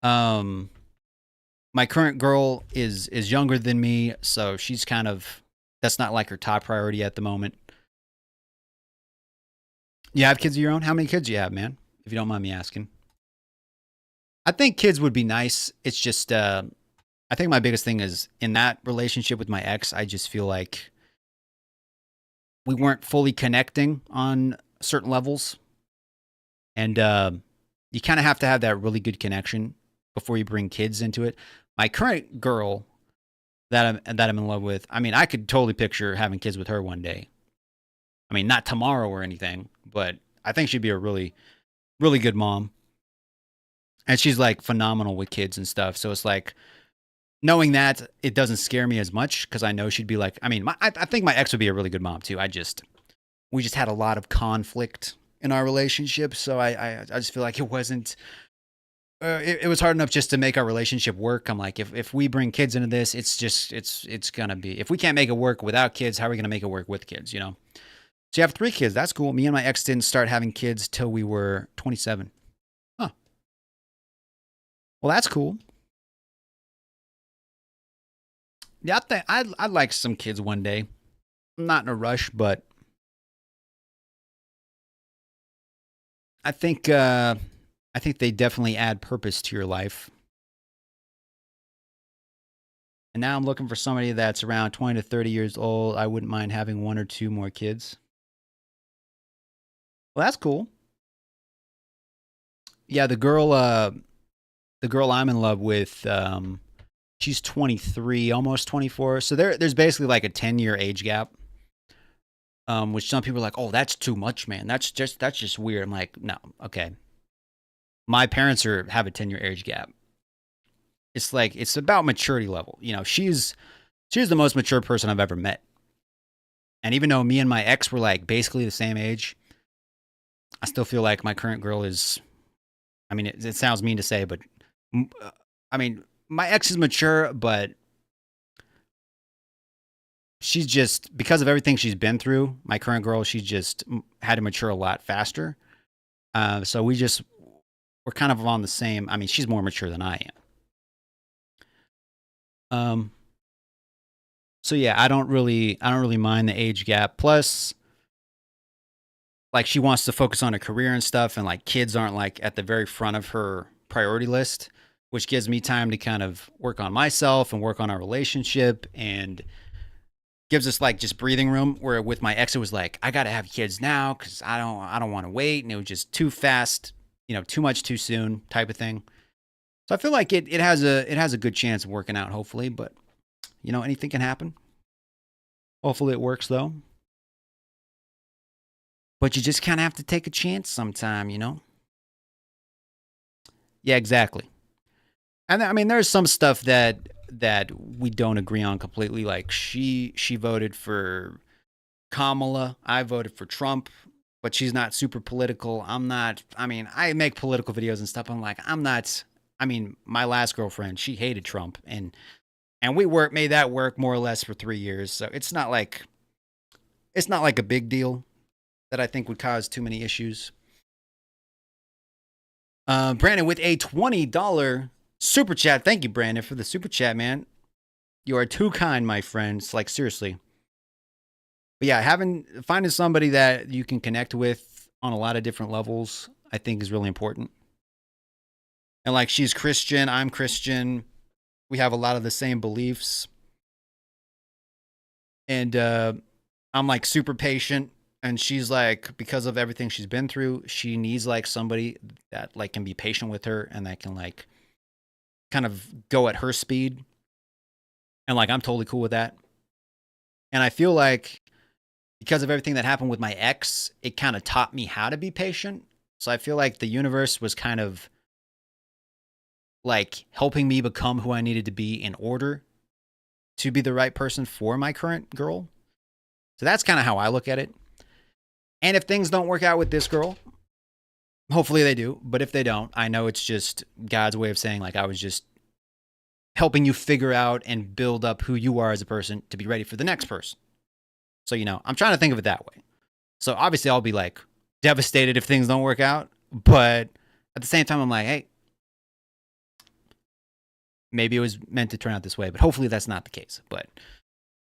My current girl is younger than me. So she's kind of, that's not like her top priority at the moment. You have kids of your own? How many kids do you have, man? If you don't mind me asking. I think kids would be nice. It's just, I think my biggest thing is in that relationship with my ex, I just feel like we weren't fully connecting on certain levels. And you kind of have to have that really good connection before you bring kids into it. My current girl that I'm in love with, I mean, I could totally picture having kids with her one day. I mean, not tomorrow or anything, but I think she'd be a really, really good mom. And she's like phenomenal with kids and stuff. So it's like, knowing that, it doesn't scare me as much because I know she'd be like, I mean, I think my ex would be a really good mom too. We just had a lot of conflict in our relationship. So I just feel like it wasn't, it was hard enough just to make our relationship work. I'm like, if we bring kids into this, it's going to be, if we can't make it work without kids, how are we going to make it work with kids, you know? So you have 3 kids. That's cool. Me and my ex didn't start having kids till we were 27. Huh. Well, that's cool. Yeah, I think I'd like some kids one day. I'm not in a rush, but I think they definitely add purpose to your life. And now I'm looking for somebody that's around 20 to 30 years old. I wouldn't mind having 1 or 2 more kids. Well, that's cool. Yeah, the girl I'm in love with, she's 23, almost 24. So there's basically like a 10-year age gap. Which some people are like, oh, that's too much, man. That's just weird. I'm like, no, okay. My parents have a 10-year age gap. It's like, it's about maturity level. You know, she's the most mature person I've ever met. And even though me and my ex were like basically the same age, I still feel like my current girl is, I mean, it sounds mean to say, but I mean, my ex is mature, but she's just, because of everything she's been through, my current girl, she just had to mature a lot faster. So we're kind of on the same, I mean, she's more mature than I am. So yeah, I don't really mind the age gap. Plus, like, she wants to focus on her career and stuff, and like kids aren't like at the very front of her priority list, which gives me time to kind of work on myself and work on our relationship, and gives us like just breathing room. Where with my ex, it was like, I gotta have kids now because I don't want to wait, and it was just too fast, you know, too much too soon type of thing. So I feel like it has a good chance of working out, hopefully, but you know, anything can happen. Hopefully it works though. But you just kind of have to take a chance sometime, you know? Yeah, exactly. And I mean, there's some stuff that we don't agree on completely. Like she voted for Kamala, I voted for Trump, but she's not super political. I'm not. I mean, I make political videos and stuff. I'm like, I'm not. I mean, my last girlfriend, she hated Trump, and we made that work more or less for 3 years. So it's not like a big deal that I think would cause too many issues. Brandon with a $20 super chat. Thank you, Brandon, for the super chat, man. You are too kind, my friend. It's like, seriously. But yeah, finding somebody that you can connect with on a lot of different levels, I think is really important. And like, she's Christian, I'm Christian. We have a lot of the same beliefs. And I'm like super patient. And she's like, because of everything she's been through, she needs like somebody that like can be patient with her and that can like kind of go at her speed. And like, I'm totally cool with that. And I feel like because of everything that happened with my ex, it kind of taught me how to be patient. So I feel like the universe was kind of like helping me become who I needed to be in order to be the right person for my current girl. So that's kind of how I look at it. And if things don't work out with this girl, hopefully they do. But if they don't, I know it's just God's way of saying, like, I was just helping you figure out and build up who you are as a person to be ready for the next person. So, you know, I'm trying to think of it that way. So obviously I'll be like devastated if things don't work out. But at the same time, I'm like, hey, maybe it was meant to turn out this way. But hopefully that's not the case. But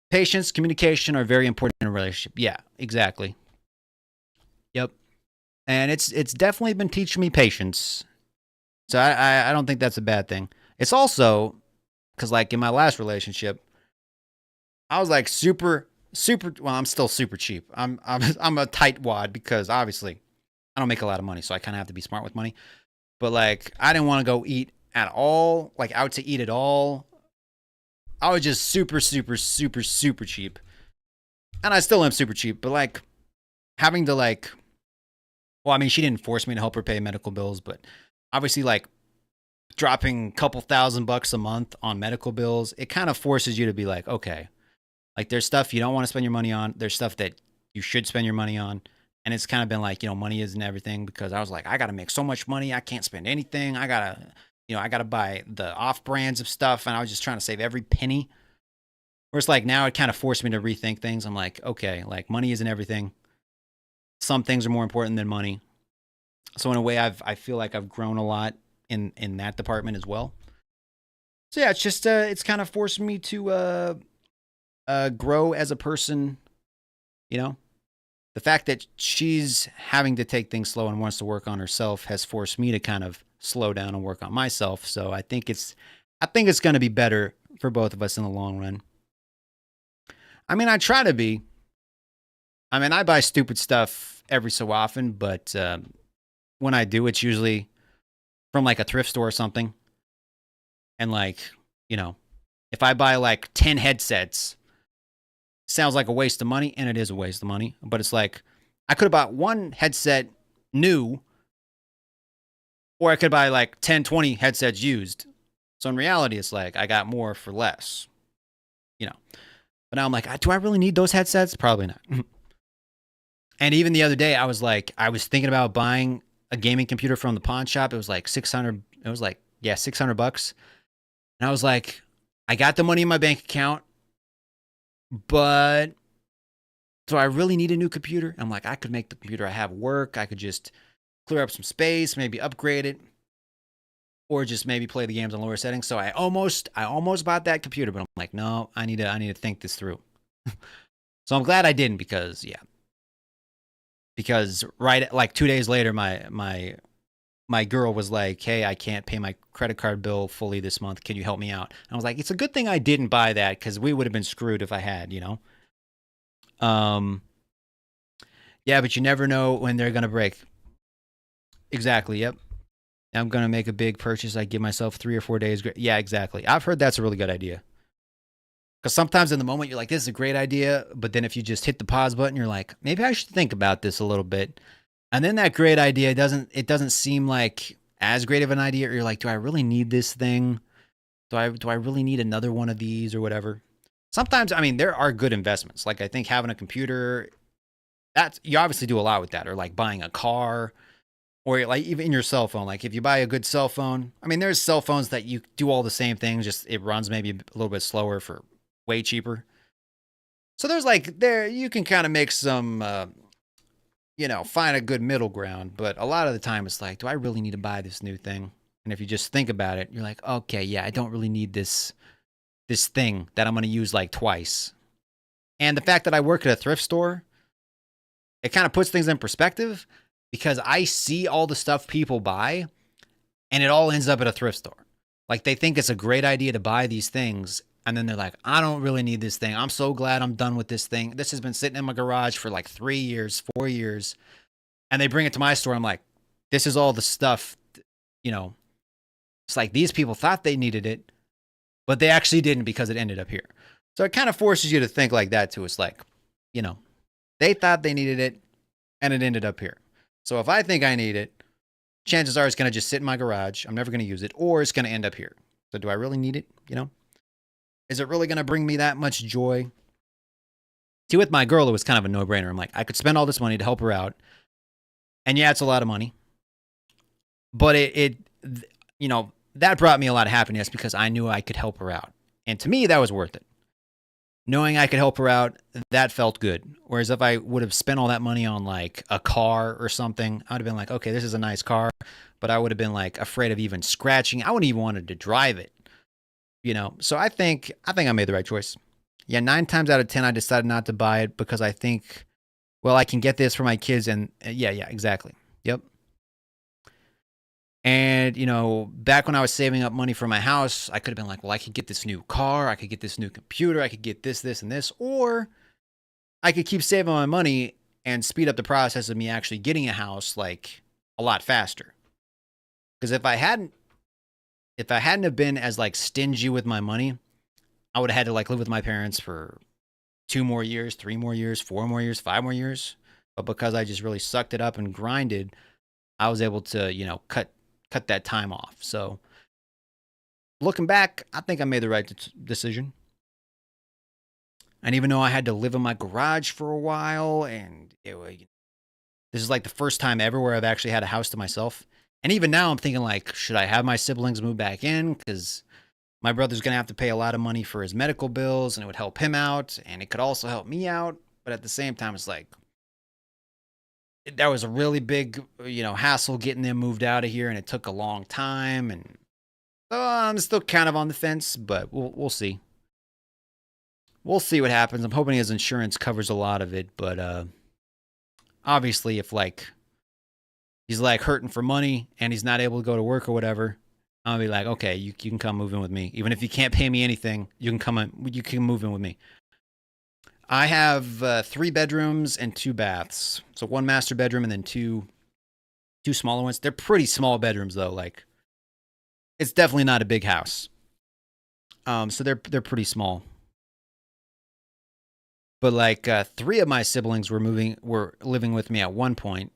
patience, communication are very important in a relationship. Yeah, exactly. Yep. And it's definitely been teaching me patience. So I don't think that's a bad thing. It's also because like in my last relationship, I was like super, well, I'm still super cheap. I'm a tight wad because obviously I don't make a lot of money. So I kind of have to be smart with money. But like, I didn't want to go eat at all, like out to eat at all. I was just super, super, super, super cheap. And I still am super cheap, but like having to like, well, I mean, she didn't force me to help her pay medical bills, but obviously like dropping a couple $1,000 a month on medical bills, it kind of forces you to be like, okay, like there's stuff you don't want to spend your money on. There's stuff that you should spend your money on. And it's kind of been like, you know, money isn't everything because I was like, I got to make so much money. I can't spend anything. I got to buy the off brands of stuff. And I was just trying to save every penny. Whereas like now it kind of forced me to rethink things. I'm like, okay, like money isn't everything. Some things are more important than money. So in a way, I feel like I've grown a lot in that department as well. So yeah, it's just it's kind of forced me to grow as a person. You know, the fact that she's having to take things slow and wants to work on herself has forced me to kind of slow down and work on myself. So I think it's going to be better for both of us in the long run. I mean, I try to be. I mean, I buy stupid stuff every so often, but when I do, it's usually from like a thrift store or something. And like, you know, if I buy like 10 headsets, sounds like a waste of money, and it is a waste of money. But it's like, I could have bought one headset new, or I could buy like 10, 20 headsets used. So in reality, it's like I got more for less, you know. But now I'm like, do I really need those headsets? Probably not. And even the other day, I was thinking about buying a gaming computer from the pawn shop. It was like 600. It was like, yeah, $600. And I was like, I got the money in my bank account, but do I really need a new computer? I'm like, I could make the computer I have work. I could just clear up some space, maybe upgrade it, or just maybe play the games on lower settings. So I almost bought that computer, but I'm like, no, I need to think this through. So I'm glad I didn't, because right like 2 days later, my girl was like, hey, I can't pay my credit card bill fully this month. Can you help me out? And I was like, it's a good thing I didn't buy that, because we would have been screwed if I had, you know? Yeah, but you never know when they're going to break. Exactly, yep. I'm going to make a big purchase. I give myself 3 or 4 days. Yeah, exactly. I've heard that's a really good idea. Because sometimes in the moment, you're like, this is a great idea. But then if you just hit the pause button, you're like, maybe I should think about this a little bit. And then that great idea doesn't seem like as great of an idea. Or you're like, do I really need this thing? Do I really need another one of these or whatever? Sometimes, I mean, there are good investments. Like I think having a computer, you obviously do a lot with that. Or like buying a car, or like even your cell phone. Like if you buy a good cell phone, I mean, there's cell phones that you do all the same things, just it runs maybe a little bit slower for way cheaper. So there's like you can kind of make some, find a good middle ground. But a lot of the time it's like, do I really need to buy this new thing? And if you just think about it, you're like, okay, yeah, I don't really need this thing that I'm going to use like twice. And the fact that I work at a thrift store, it kind of puts things in perspective, because I see all the stuff people buy and it all ends up at a thrift store. Like they think it's a great idea to buy these things, and then they're like, I don't really need this thing. I'm so glad I'm done with this thing. This has been sitting in my garage for like 3 years, 4 years. And they bring it to my store. I'm like, this is all the stuff, it's like these people thought they needed it, but they actually didn't, because it ended up here. So it kind of forces you to think like that too. It's like, they thought they needed it and it ended up here. So if I think I need it, chances are it's going to just sit in my garage. I'm never going to use it, or it's going to end up here. So do I really need it? Is it really going to bring me that much joy? See, with my girl, it was kind of a no-brainer. I'm like, I could spend all this money to help her out. And yeah, it's a lot of money. But that brought me a lot of happiness, because I knew I could help her out. And to me, that was worth it. Knowing I could help her out, that felt good. Whereas if I would have spent all that money on like a car or something, I would have been like, okay, this is a nice car, but I would have been like afraid of even scratching. I wouldn't even wanted to drive it, So I think I made the right choice. Yeah, 9 times out of 10, I decided not to buy it, because I think, well, I can get this for my kids, and yeah, exactly. Yep. And, back when I was saving up money for my house, I could have been like, well, I could get this new car, I could get this new computer, I could get this, and this, or I could keep saving my money and speed up the process of me actually getting a house like a lot faster. Because if I hadn't have been as like stingy with my money, I would have had to like live with my parents for 2 more years, 3 more years, 4 more years, 5 more years. But because I just really sucked it up and grinded, I was able to, cut that time off. So looking back, I think I made the right decision. And even though I had to live in my garage for a while, and this is like the first time ever where I've actually had a house to myself. And even now I'm thinking like, should I have my siblings move back in? Because my brother's going to have to pay a lot of money for his medical bills, and it would help him out, and it could also help me out. But at the same time, it's like, that was a really big, hassle getting them moved out of here, and it took a long time. And so I'm still kind of on the fence, but we'll see. We'll see what happens. I'm hoping his insurance covers a lot of it, but obviously, if like he's like hurting for money and he's not able to go to work or whatever, I'll be like, okay, you can come move in with me. Even if you can't pay me anything, you can move in with me. I have 3 bedrooms and 2 baths. So 1 master bedroom and then two smaller ones. They're pretty small bedrooms though. Like, it's definitely not a big house. So they're pretty small. But like 3 of my siblings were living with me at one point.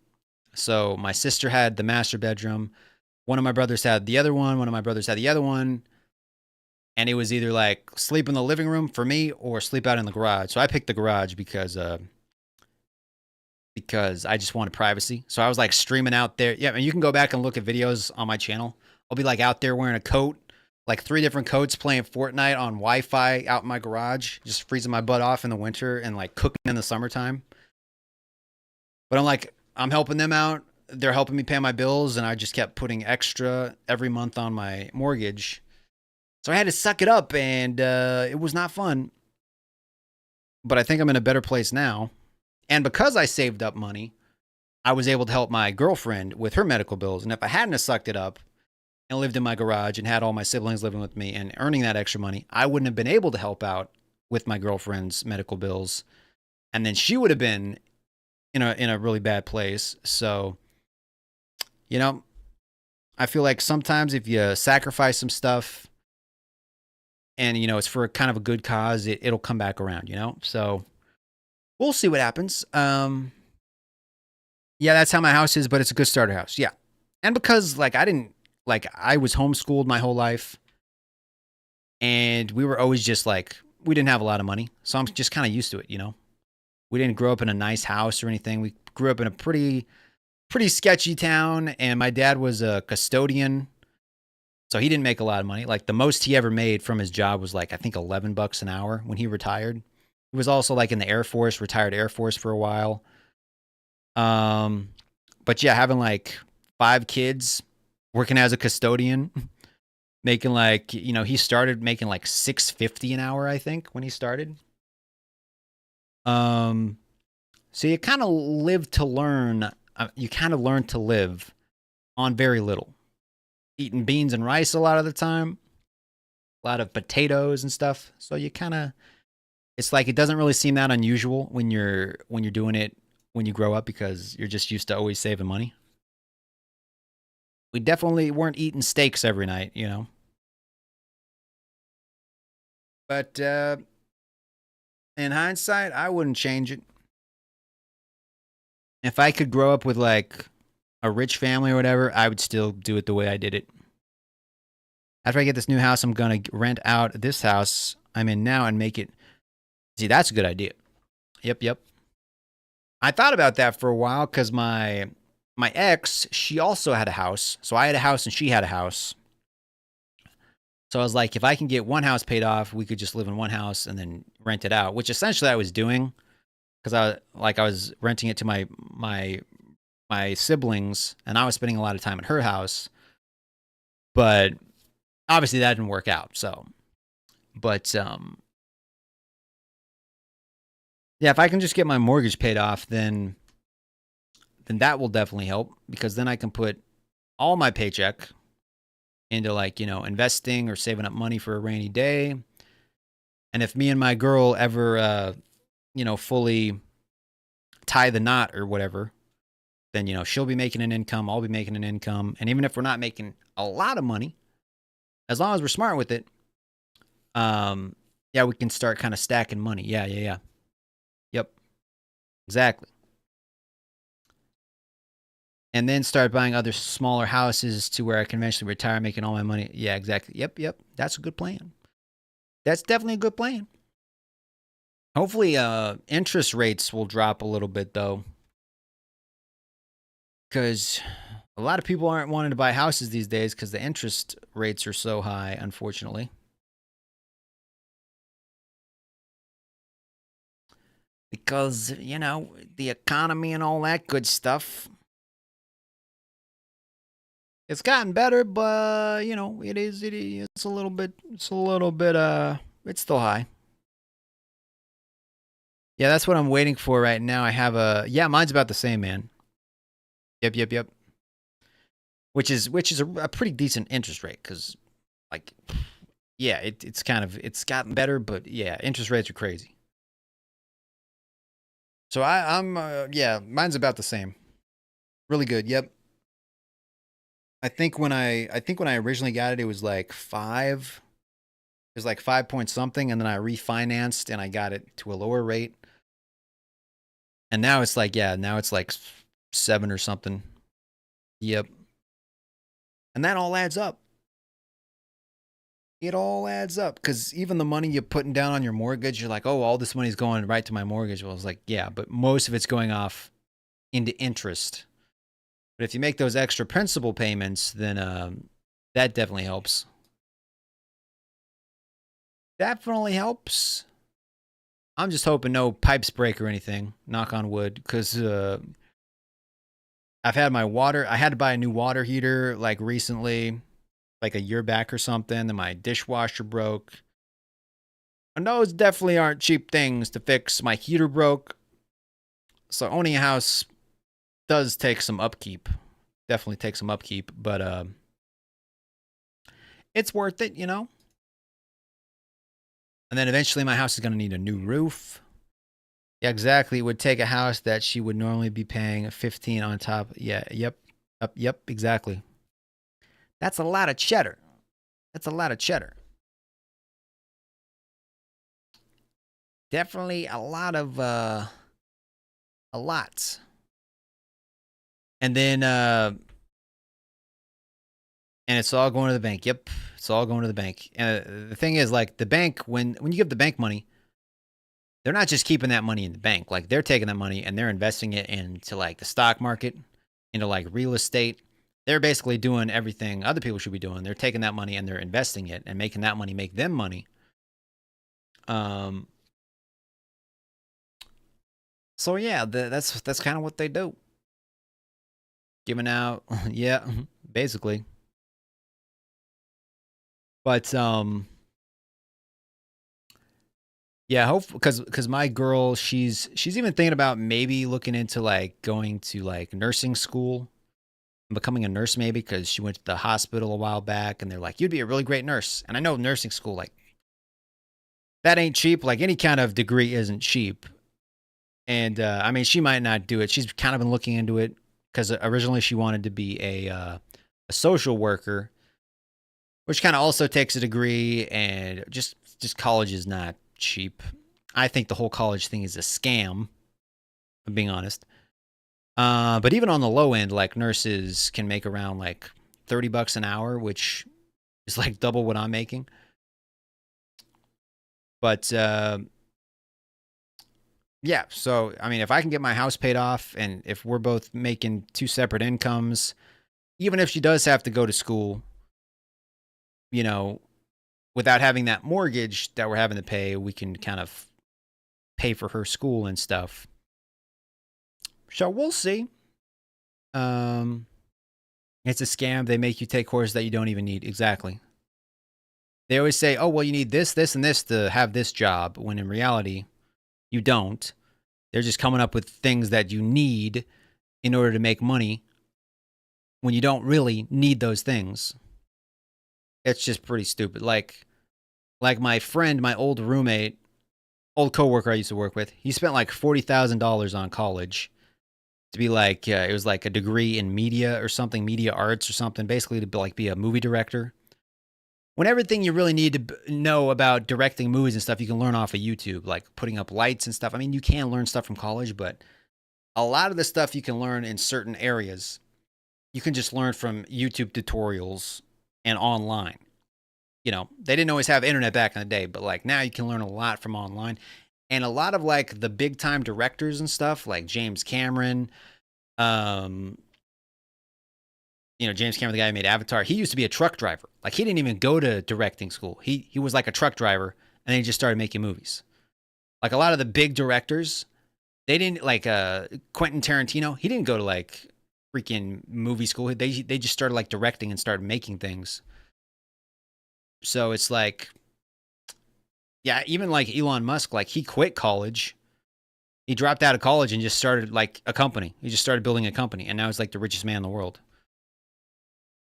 So my sister had the master bedroom. One of my brothers had the other one. One of my brothers had the other one. And it was either like sleep in the living room for me or sleep out in the garage. So I picked the garage because I just wanted privacy. So I was like streaming out there. Yeah, and you can go back and look at videos on my channel. I'll be like out there wearing a coat, like 3 different coats, playing Fortnite on Wi-Fi out in my garage, just freezing my butt off in the winter and like cooking in the summertime. But I'm helping them out. They're helping me pay my bills, and I just kept putting extra every month on my mortgage. So I had to suck it up, and it was not fun. But I think I'm in a better place now. And because I saved up money, I was able to help my girlfriend with her medical bills. And if I hadn't have sucked it up and lived in my garage and had all my siblings living with me and earning that extra money, I wouldn't have been able to help out with my girlfriend's medical bills. And then she would have been in a really bad place. So, you know, I feel like sometimes if you sacrifice some stuff and, you know, it's for kind of a good cause, it'll come back around, you know? So we'll see what happens. Yeah, that's how my house is, but it's a good starter house. Yeah. And because like I was homeschooled my whole life, and we were always just like, we didn't have a lot of money. So I'm just kind of used to it, you know? We didn't grow up in a nice house or anything. We grew up in a pretty sketchy town, and my dad was a custodian. So he didn't make a lot of money. Like the most he ever made from his job was like, I think $11 an hour when he retired. He was also like in the Air Force, retired Air Force for a while. But yeah, having like 5 kids, working as a custodian, making like, you know, he started making like $6.50 an hour, I think, when he started. So you kind of live to learn. You kind of learn to live on very little. Eating beans and rice a lot of the time, a lot of potatoes and stuff. So you kind of, it's like it doesn't really seem that unusual when you're doing it when you grow up, because you're just used to always saving money. We definitely weren't eating steaks every night, you know. But in hindsight, I wouldn't change it. If I could grow up with like a rich family or whatever, I would still do it the way I did it. After I get this new house, I'm going to rent out this house I'm in now and make it. See, that's a good idea. Yep. I thought about that for a while because my ex, she also had a house. So I had a house and she had a house. So I was like, if I can get one house paid off, we could just live in one house and then rent it out, which essentially I was doing, because I was renting it to my siblings, and I was spending a lot of time at her house. But obviously that didn't work out. So, but yeah, if I can just get my mortgage paid off, then that will definitely help, because then I can put all my paycheck into like, you know, investing or saving up money for a rainy day. And if me and my girl ever, you know, fully tie the knot or whatever, then, you know, she'll be making an income, I'll be making an income. And even if we're not making a lot of money, as long as we're smart with it, yeah, we can start kind of stacking money. Yeah. Yep. Exactly. And then start buying other smaller houses to where I can eventually retire making all my money. Yeah, exactly. Yep. That's a good plan. That's definitely a good plan. Hopefully, interest rates will drop a little bit, though, because a lot of people aren't wanting to buy houses these days because the interest rates are so high, unfortunately. Because, you know, the economy and all that good stuff. It's gotten better, but, you know, it's a little bit, it's still high. Yeah, that's what I'm waiting for right now. I have yeah, mine's about the same, man. Yep. Which is a pretty decent interest rate, because, like, yeah, it's gotten better, but yeah, interest rates are crazy. So I'm yeah, mine's about the same. Really good. Yep. I think when I originally got it, it was like 5. It was like 5 point something, and then I refinanced and I got it to a lower rate. And now it's like, yeah, now it's like 7 or something. Yep. And that all adds up. It all adds up, because even the money you're putting down on your mortgage, you're like, oh, all this money's going right to my mortgage. Well, it's like, yeah, but most of it's going off into interest. But if you make those extra principal payments, then that definitely helps. Definitely helps. I'm just hoping no pipes break or anything. Knock on wood, because I've had my water. I had to buy a new water heater like recently, like a year back or something. Then my dishwasher broke. And those definitely aren't cheap things to fix. My heater broke. So owning a house does take some upkeep. Definitely take some upkeep, but it's worth it, you know? And then eventually my house is going to need a new roof. Yeah, exactly. It would take a house that she would normally be paying 15 on top. Yeah, yep, exactly. That's a lot of cheddar. That's a lot of cheddar. Definitely a lot of, a lot. And then, and it's all going to the bank. Yep, it's all going to the bank. And the thing is, like, the bank, when you give the bank money, they're not just keeping that money in the bank. Like, they're taking that money and they're investing it into, like, the stock market, into, like, real estate. They're basically doing everything other people should be doing. They're taking that money and they're investing it and making that money make them money. So yeah, that's kind of what they do. Giving out, yeah, basically. But yeah, hope because my girl, she's even thinking about maybe looking into like going to like nursing school, becoming a nurse maybe, because she went to the hospital a while back and they're like, you'd be a really great nurse. And I know nursing school, like, that ain't cheap. Like, any kind of degree isn't cheap. And I mean, she might not do it. She's kind of been looking into it because originally she wanted to be a social worker, which kind of also takes a degree, and just college is not cheap. I think the whole college thing is a scam, if I'm being honest. But even on the low end, like, nurses can make around like $30 an hour, which is like double what I'm making. But yeah, so I mean, if I can get my house paid off, and if we're both making 2 separate incomes, even if she does have to go to school, you know, without having that mortgage that we're having to pay, we can kind of pay for her school and stuff. So we'll see. It's a scam. They make you take courses that you don't even need. Exactly. They always say, oh, well, you need this, this, and this to have this job, when in reality, you don't. They're just coming up with things that you need in order to make money when you don't really need those things. It's just pretty stupid. Like my friend, my old roommate, old coworker I used to work with, he spent like $40,000 on college to be like, it was like a degree in media or something, media arts or something, basically to be, like, be a movie director. When everything you really need to know about directing movies and stuff, you can learn off of YouTube, like putting up lights and stuff. I mean, you can learn stuff from college, but a lot of the stuff you can learn in certain areas, you can just learn from YouTube tutorials and online. You know, they didn't always have internet back in the day, but like now you can learn a lot from online. And a lot of like the big time directors and stuff, like James Cameron, you know, James Cameron, the guy who made Avatar, he used to be a truck driver. Like, he didn't even go to directing school. He was like a truck driver, and then he just started making movies. Like, a lot of the big directors, they didn't, like Quentin Tarantino, he didn't go to like freaking movie school. They just started like directing and started making things. So it's like, yeah, even like Elon Musk, like, he quit college. He dropped out of college and just started like a company. He just started building a company, and now he's like the richest man in the world.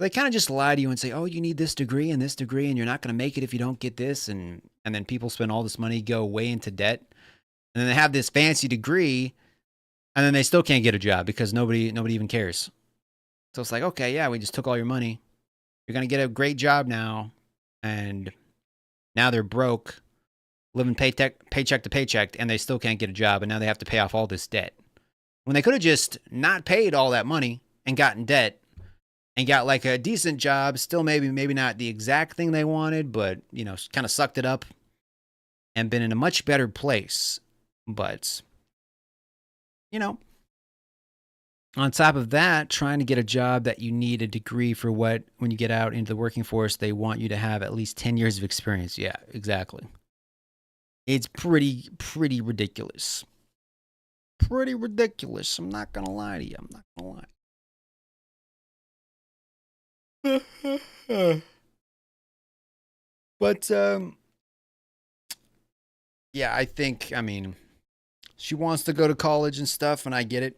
They kind of just lie to you and say, oh, you need this degree, and you're not going to make it if you don't get this. And then people spend all this money, go way into debt. And then they have this fancy degree, And then they still can't get a job because nobody even cares. So it's like, okay, yeah, we just took all your money. You're going to get a great job now. And now they're broke, living paycheck to paycheck, and they still can't get a job. And now they have to pay off all this debt. When they could have just not paid all that money and gotten debt and got like a decent job, still maybe not the exact thing they wanted, but, you know, kind of sucked it up and been in a much better place. But, you know, on top of that, trying to get a job that you need a degree for when you get out into the working force, they want you to have at least 10 years of experience. Yeah, exactly. It's pretty ridiculous. Pretty ridiculous. I'm not going to lie to you. I'm not going to lie. But, yeah, I mean, she wants to go to college and stuff, and I get it.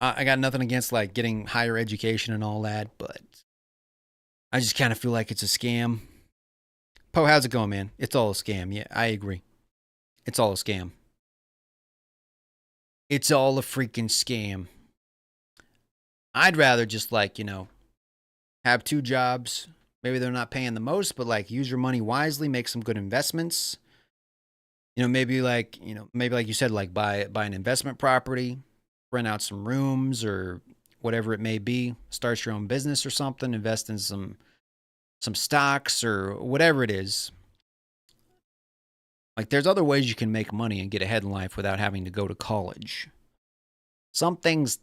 I got nothing against, like, getting higher education and all that, but I just kind of feel like it's a scam. Poe, how's it going, man? It's all a scam. Yeah, I agree. It's all a scam. It's all a freaking scam. I'd rather just, like, you know, have 2 jobs. Maybe they're not paying the most, but, like, use your money wisely, make some good investments. You know, maybe like you said, like, buy an investment property, rent out some rooms or whatever it may be, start your own business or something, invest in some stocks or whatever it is. Like, there's other ways you can make money and get ahead in life without having to go to college. Some things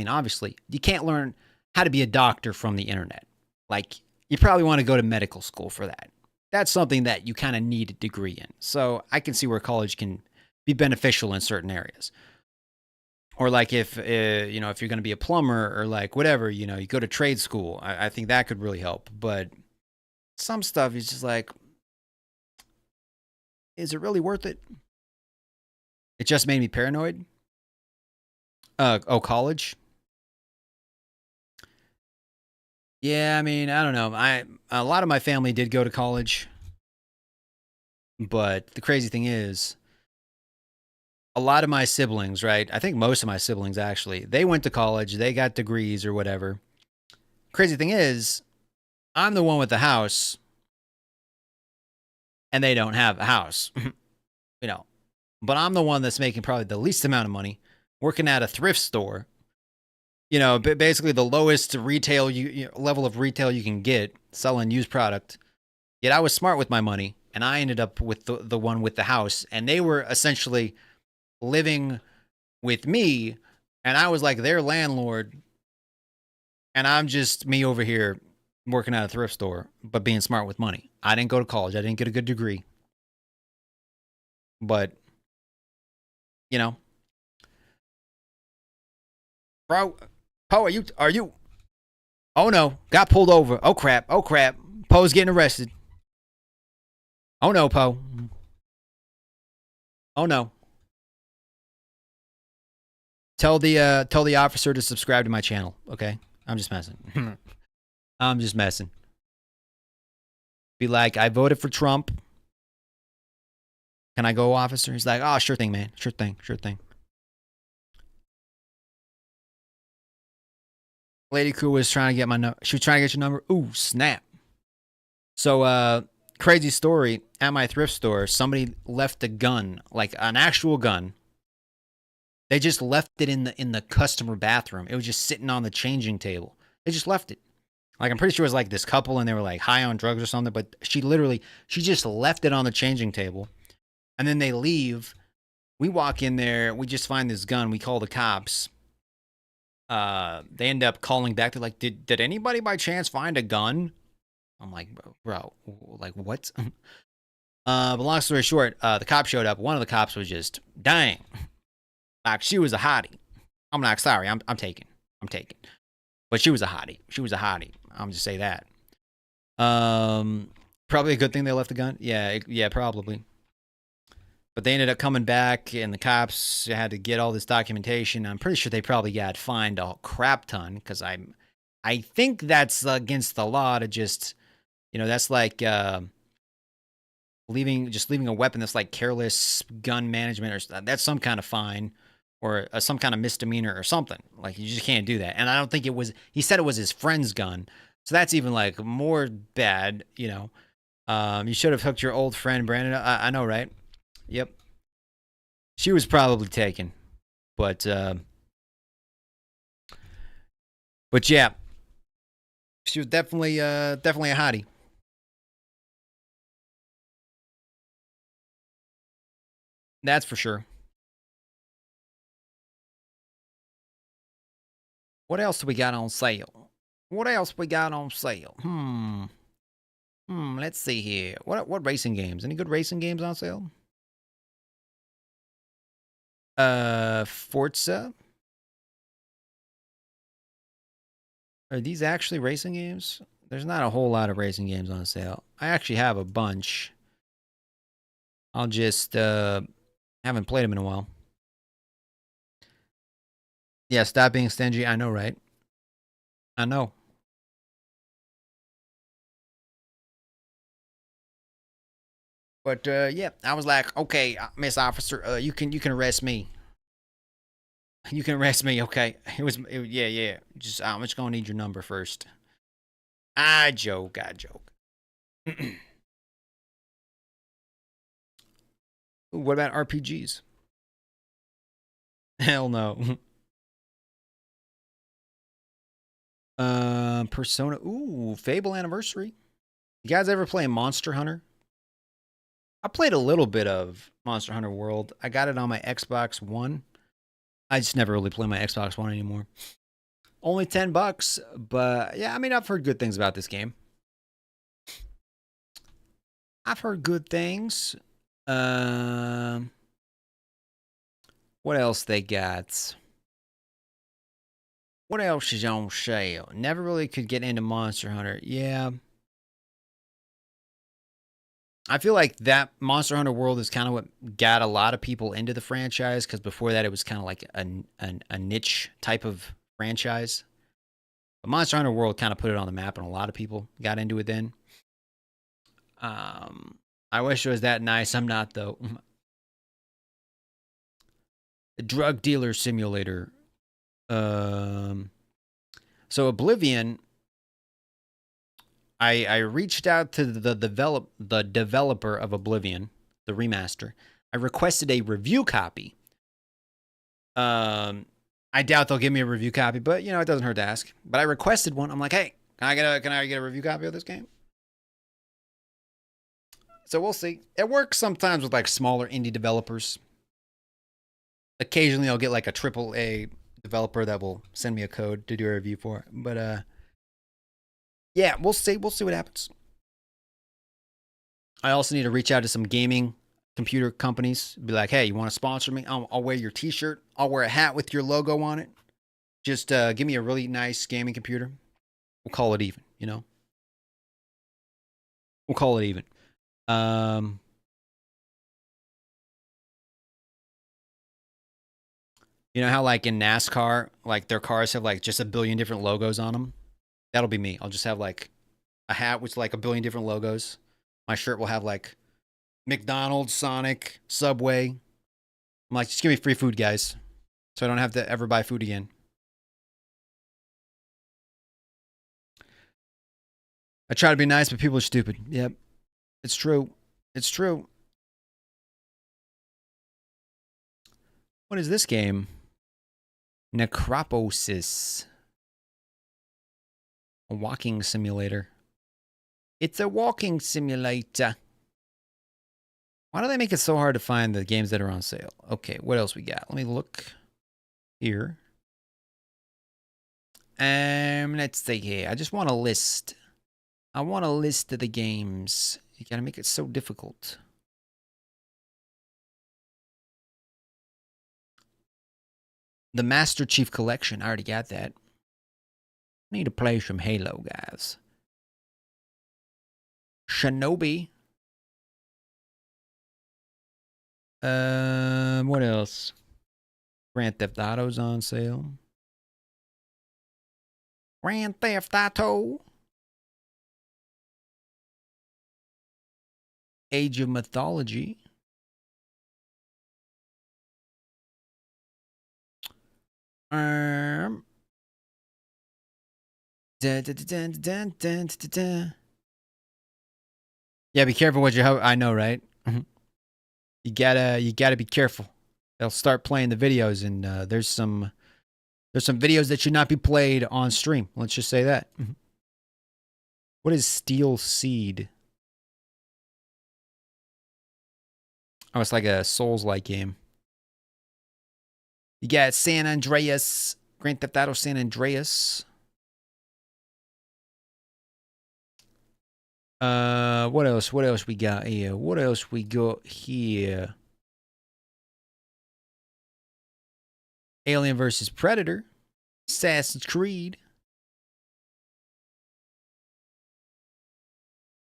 obviously, you can't learn how to be a doctor from the internet. Like, you probably want to go to medical school for that. That's something that you kind of need a degree in. So I can see where college can be beneficial in certain areas. Or like if you're going to be a plumber or like whatever, you know, you go to trade school. I think that could really help. But some stuff is just like, is it really worth it? It just made me paranoid. College. Yeah, I mean, I don't know. A lot of my family did go to college. But the crazy thing is, a lot of my siblings, right? I think most of my siblings actually, they went to college, they got degrees or whatever. Crazy thing is, I'm the one with the house and they don't have a house. You know, but I'm the one that's making probably the least amount of money working at a thrift store. You know, basically the lowest retail level of retail you can get, selling used product. Yet I was smart with my money and I ended up with the one with the house, and they were essentially living with me, and I was like their landlord, and I'm just me over here working at a thrift store, but being smart with money. I didn't go to college. I didn't get a good degree. But, you know, bro, Poe, are you? Oh no, got pulled over. Oh crap, Poe's getting arrested. Oh no, Poe. Oh no. Tell the officer to subscribe to my channel, okay? I'm just messing. I'm just messing. Be like, I voted for Trump. Can I go, officer? He's like, oh, sure thing, man. Sure thing. Lady Cool was trying to get my number. She was trying to get your number. Ooh, snap. So, crazy story. At my thrift store, somebody left a gun, like an actual gun. They just left it in the customer bathroom. It was just sitting on the changing table. They just left it. Like, I'm pretty sure it was like this couple and they were like high on drugs or something, but she just left it on the changing table. And then they leave. We walk in there. We just find this gun. We call the cops. They end up calling back. They're like, did anybody by chance find a gun? I'm like, bro, like what? But long story short, the cop showed up. One of the cops was just, dang. Like, she was a hottie. I'm like, sorry, I'm taking. But she was a hottie. I'm just say that. Probably a good thing they left the gun. Yeah, probably. But they ended up coming back, and the cops had to get all this documentation. I'm pretty sure they probably got fined a crap ton, because I think that's against the law to just, you know, that's like leaving a weapon that's like careless gun management, or that's some kind of fine. or some kind of misdemeanor or something. Like, you just can't do that. And I don't think it was, he said it was his friend's gun. So that's even like more bad, you know. You should have hooked your old friend, Brandon. I know, right? Yep. She was probably taken. But yeah. She was definitely a hottie. That's for sure. What else do we got on sale? What else we got on sale? Let's see here. What racing games? Any good racing games on sale? Forza. Are these actually racing games? There's not a whole lot of racing games on sale. I actually have a bunch. I'll just haven't played them in a while. Yeah, stop being stingy. I know, right? I know. But yeah, I was like, okay, Miss Officer, you can arrest me. You can arrest me, okay? Yeah. Just I'm just gonna need your number first. I joke. Ooh, what about RPGs? Hell no. Persona. Ooh, Fable Anniversary. You guys ever play Monster Hunter? I played a little bit of Monster Hunter World. I got it on my Xbox One. I just never really play my Xbox One anymore. Only $10, but yeah, I mean, I've heard good things about this game. I've heard good things. What else they got? What else is on sale? Never really could get into Monster Hunter. Yeah. I feel like that Monster Hunter World is kind of what got a lot of people into the franchise, because before that it was kind of like a niche type of franchise. But Monster Hunter World kind of put it on the map, and a lot of people got into it then. I wish it was that nice. I'm not, though. The Drug Dealer Simulator. So Oblivion, I reached out to the developer of Oblivion, the remaster. I requested a review copy. I doubt they'll give me a review copy, but you know, it doesn't hurt to ask. But I requested one. I'm like, hey, can I get a review copy of this game? So we'll see. It works sometimes with like smaller indie developers. Occasionally I'll get like a AAA developer that will send me a code to do a review for it. But yeah, we'll see. We'll see what happens. I also need to reach out to some gaming computer companies. Be like, hey, you want to sponsor me? I'll wear your t-shirt. I'll wear a hat with your logo on it. Just give me a really nice gaming computer. We'll call it even, you know? We'll call it even. You know how like in NASCAR, like their cars have like just a billion different logos on them? That'll be me. I'll just have like a hat with like a billion different logos. My shirt will have like McDonald's, Sonic, Subway. I'm like, just give me free food, guys, so I don't have to ever buy food again. I try to be nice, but people are stupid. Yep. It's true. It's true. What is this game? Necroposis. A walking simulator. It's a walking simulator. Why do they make it so hard to find the games that are on sale? Okay, what else we got? Let me look here. Let's see here. I just want a list. I want a list of the games. You gotta make it so difficult. The Master Chief Collection. I already got that. I need to play some Halo, guys. Shinobi. What else? Grand Theft Auto's on sale. Grand Theft Auto. Age of Mythology. Dun, dun, dun, dun, dun, dun, dun, dun. Yeah, be careful what you. I know, right? You gotta be careful. They'll start playing the videos, and there's some videos that should not be played on stream. Let's just say that. What is Steel Seed? Oh, it's like a Souls-like game. You got San Andreas, Grand Theft Auto San Andreas. What else? What else we got here? What else we got here? Alien vs. Predator. Assassin's Creed.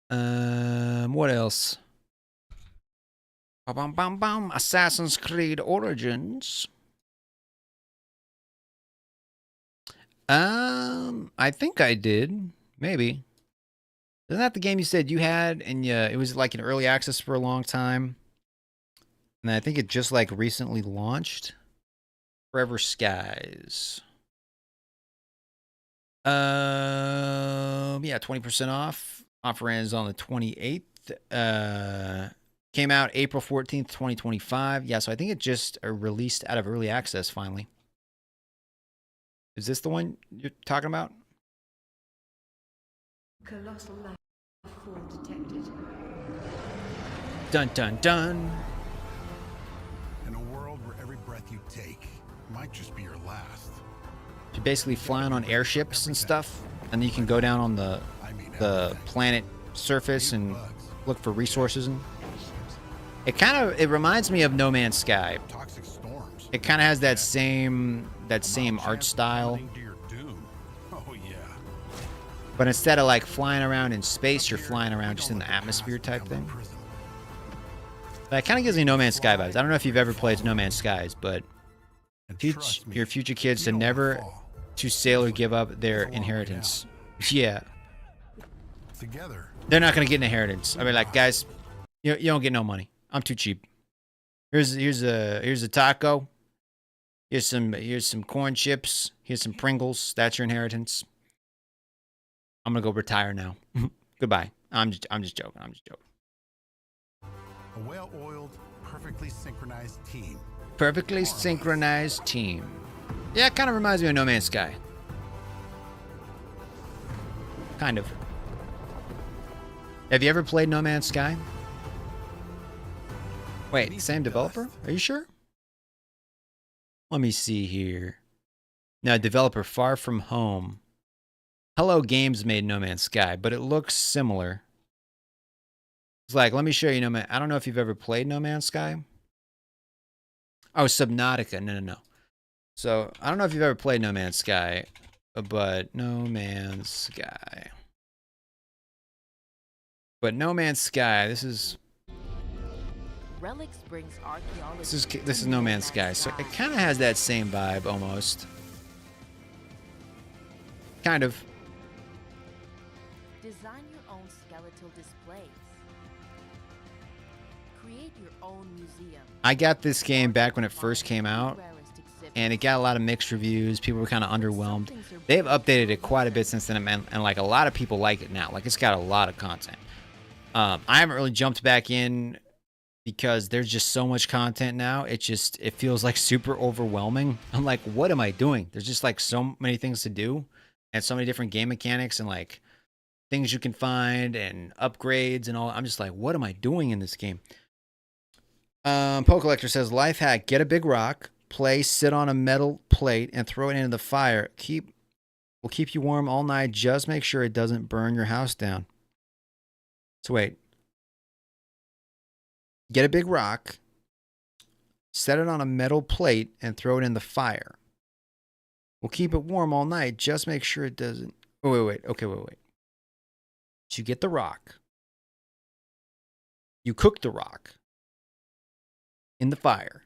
What else? Bum, bum, bum. Assassin's Creed Origins. I think I did. Maybe. Isn't that the game you said you had? And yeah, it was like in early access for a long time. And I think it just like recently launched. Forever Skies. Yeah, 20% off. Offer ends on the 28th. Came out April 14th, 2025. Yeah, so I think it just released out of early access finally. Is this the one you're talking about? Colossal life form detected. Dun dun dun. In a world where every breath you take might just be your last. You're basically flying on airships and stuff, and then you can go down on the planet surface and look for resources. And it reminds me of No Man's Sky. It kind of has that same art style. But instead of like flying around in space, you're flying around just in the atmosphere type thing. That kind of gives me No Man's Sky vibes. I don't know if you've ever played No Man's Skies, but teach your future kids to never to sell or give up their inheritance. Yeah. They're not going to get an inheritance. I mean, like, guys, you don't get no money. I'm too cheap. Here's a taco. Here's some corn chips. Here's some Pringles. That's your inheritance. I'm gonna go retire now. Goodbye. I'm just joking. I'm just joking. A well-oiled, perfectly synchronized team. Perfectly synchronized team. Yeah, it kind of reminds me of No Man's Sky. Kind of. Have you ever played No Man's Sky? Wait, same developer? Are you sure? Let me see here. No, developer Far From Home. Hello Games made No Man's Sky, but it looks similar. It's like, let me show you I don't know if you've ever played No Man's Sky. Oh, Subnautica. No. So, I don't know if you've ever played No Man's Sky, but No Man's Sky. But No Man's Sky, this is No Man's Sky. So it kind of has that same vibe almost. Kind of. Design your own skeletal displays. Create your own museum. I got this game back when it first came out, and it got a lot of mixed reviews. People were kind of underwhelmed. They've updated it quite a bit since then, and like a lot of people like it now. Like it's got a lot of content. I haven't really jumped back in because there's just so much content now. It feels like super overwhelming. I'm like, what am I doing? There's just like so many things to do and so many different game mechanics and like things you can find and upgrades and all. I'm just like, what am I doing in this game? Poe Collector says, life hack, get a big rock, sit on a metal plate and throw it into the fire. Will keep you warm all night. Just make sure it doesn't burn your house down. So wait. Get a big rock, set it on a metal plate, and throw it in the fire. We'll keep it warm all night. Just make sure it doesn't. Oh, wait. Okay, wait. So you get the rock. You cook the rock in the fire.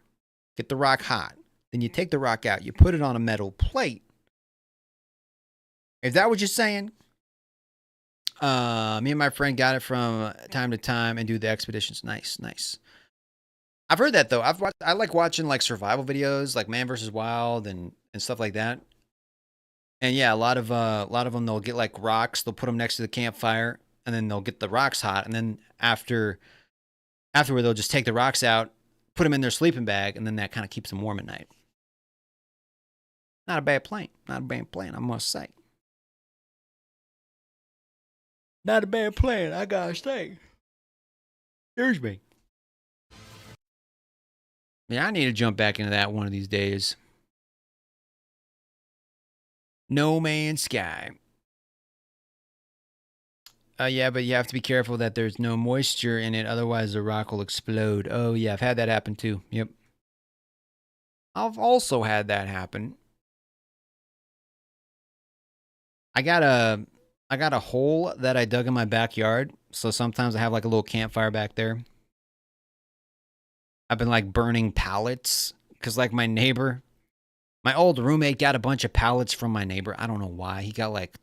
Get the rock hot. Then you take the rock out. You put it on a metal plate. Is that what you're saying? Me and my friend got it from time to time and do the expeditions. Nice. I've heard that though. I like watching like survival videos, like Man vs. Wild and and stuff like that. And yeah, a lot of them, they'll get like rocks. They'll put them next to the campfire, and then they'll get the rocks hot. And then afterward, they'll just take the rocks out, put them in their sleeping bag, and then that kind of keeps them warm at night. Not a bad plan. Not a bad plan, I must say. Not a bad plan, I gotta say. Excuse me. Yeah, I need to jump back into that one of these days. No Man's Sky. Yeah, but you have to be careful that there's no moisture in it, otherwise the rock will explode. Oh yeah, I've had that happen too. Yep. I've also had that happen. I got a hole that I dug in my backyard, so sometimes I have like a little campfire back there. I've been like burning pallets because like my old roommate got a bunch of pallets from my neighbor. I don't know why. He got like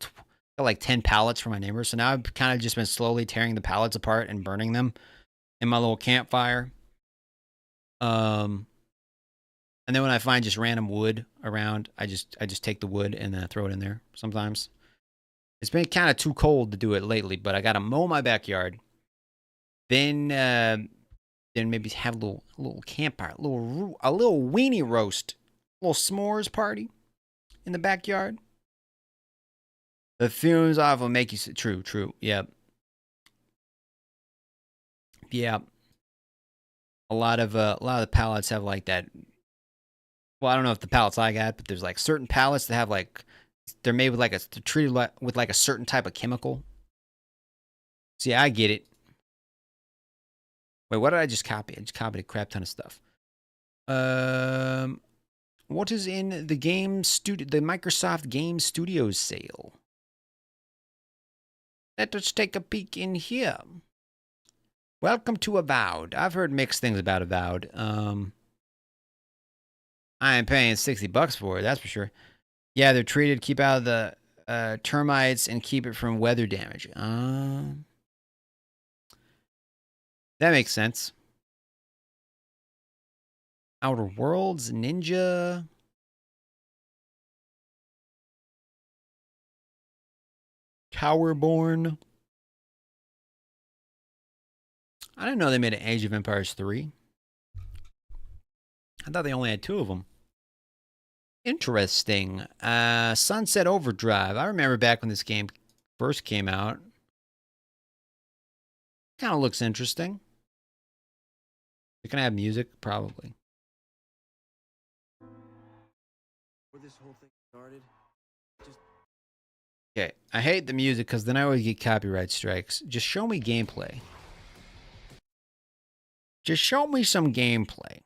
10 pallets from my neighbor. So now I've kind of just been slowly tearing the pallets apart and burning them in my little campfire. And then when I find just random wood around, I just take the wood and then I throw it in there sometimes. It's been kind of too cold to do it lately, but I got to mow my backyard. Then maybe have a little campfire, a little weenie roast, a little s'mores party in the backyard. The fumes off will make you true. Yep. A lot of the pallets have like that. Well, I don't know if the pallets I got, but there's like certain pallets that have like they're made with like they're treated with like a certain type of chemical. See, I get it. Wait, what did I just copy? I just copied a crap ton of stuff. What is in the the Microsoft Game Studios sale? Let us take a peek in here. Welcome to Avowed. I've heard mixed things about Avowed. I ain't paying $60 for it, that's for sure. Yeah, they're treated, keep out of the termites and keep it from weather damage. That makes sense. Outer Worlds, Ninja. Towerborn. I didn't know they made an Age of Empires 3. I thought they only had 2 of them. Interesting. Sunset Overdrive. I remember back when this game first came out. Kind of looks interesting. They're going to have music? Probably. Where this whole thing started, Okay, I hate the music because then I always get copyright strikes. Just show me gameplay. Just show me some gameplay.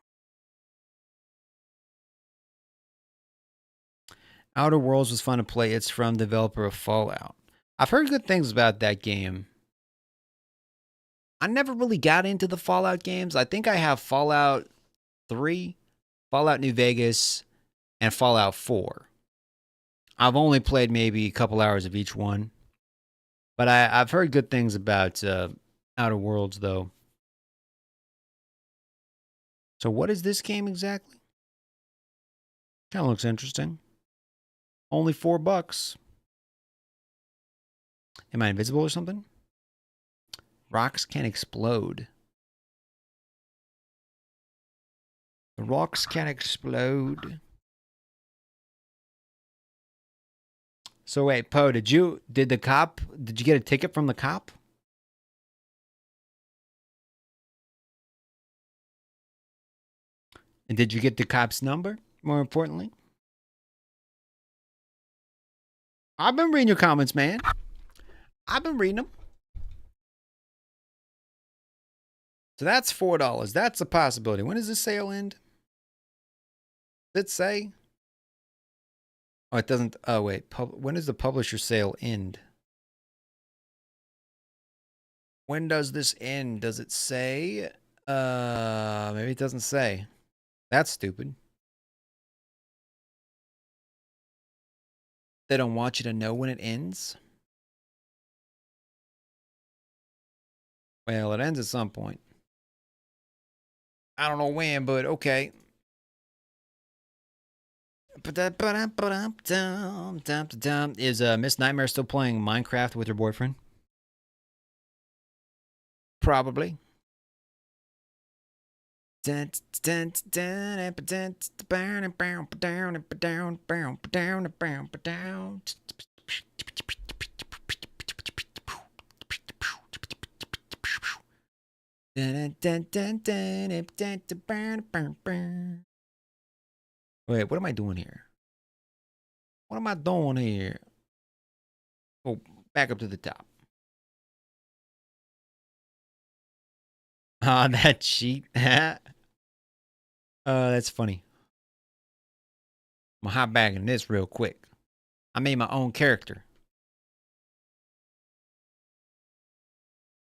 Outer Worlds was fun to play. It's from developer of Fallout. I've heard good things about that game. I never really got into the Fallout games. I think I have Fallout 3, Fallout New Vegas, and Fallout 4. I've only played maybe a couple hours of each one. But I've heard good things about Outer Worlds, though. So what is this game exactly? Kind of looks interesting. Only $4. Am I invisible or something? Rocks can explode. The rocks can explode. So wait, Poe, did you get a ticket from the cop? And did you get the cop's number, more importantly? I've been reading your comments, man. I've been reading them. So that's $4. That's a possibility. When does this sale end? Does it say? Oh, it doesn't. Oh, wait. When does the publisher sale end? When does this end? Does it say? Maybe it doesn't say. That's stupid. They don't want you to know when it ends? Well, it ends at some point. I don't know when, but okay. Is Miss Nightmare still playing Minecraft with her boyfriend? Probably. Wait, what am I doing here? What am I doing here? Oh, back up to the top. Ah, that cheat. That's funny. I'm gonna hop back in this real quick. I made my own character.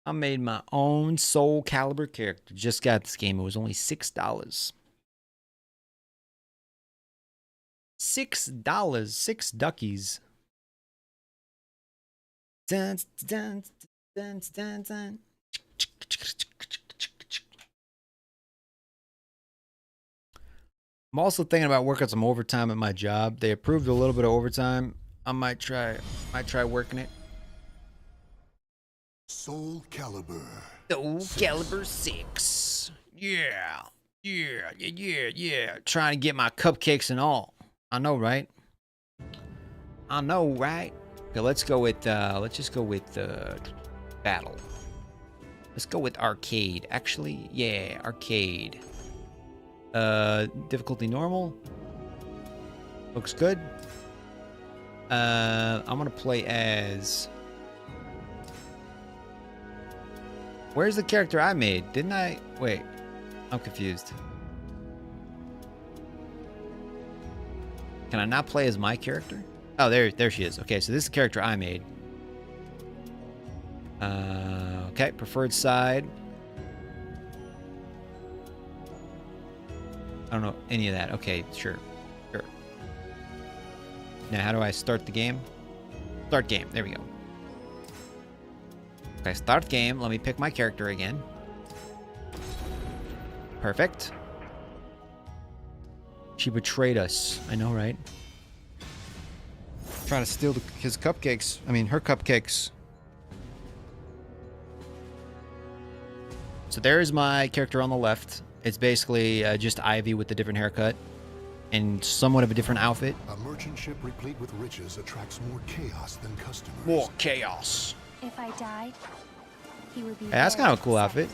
I made my own Soul Calibur character. Just got this game. It was only $6. $6. 6 duckies. Dun, dun, dun, dun, dun. I'm also thinking about working some overtime at my job. They approved a little bit of overtime. I might try working it. Soul Calibur. Soul Calibur 6. Yeah. Trying to get my cupcakes and all. I know, right? Okay, let's go with let's just go with battle. Let's go with arcade. Actually, yeah, arcade. Difficulty normal. Looks good. I'm gonna play as... Where's the character I made? Didn't I? Wait, I'm confused. Can I not play as my character? Oh, there she is. Okay, so this is the character I made. Okay, preferred side. I don't know any of that. Okay, sure. Now, how do I start the game? Start game. There we go. Okay, start game. Let me pick my character again. Perfect. She betrayed us. I know, right? Trying to steal his cupcakes. I mean, her cupcakes. So there's my character on the left. It's basically just Ivy with a different haircut and somewhat of a different outfit. A merchant ship replete with riches attracts more chaos than customers. More chaos. If I died, he would be. Hey, that's kind of a cool outfit.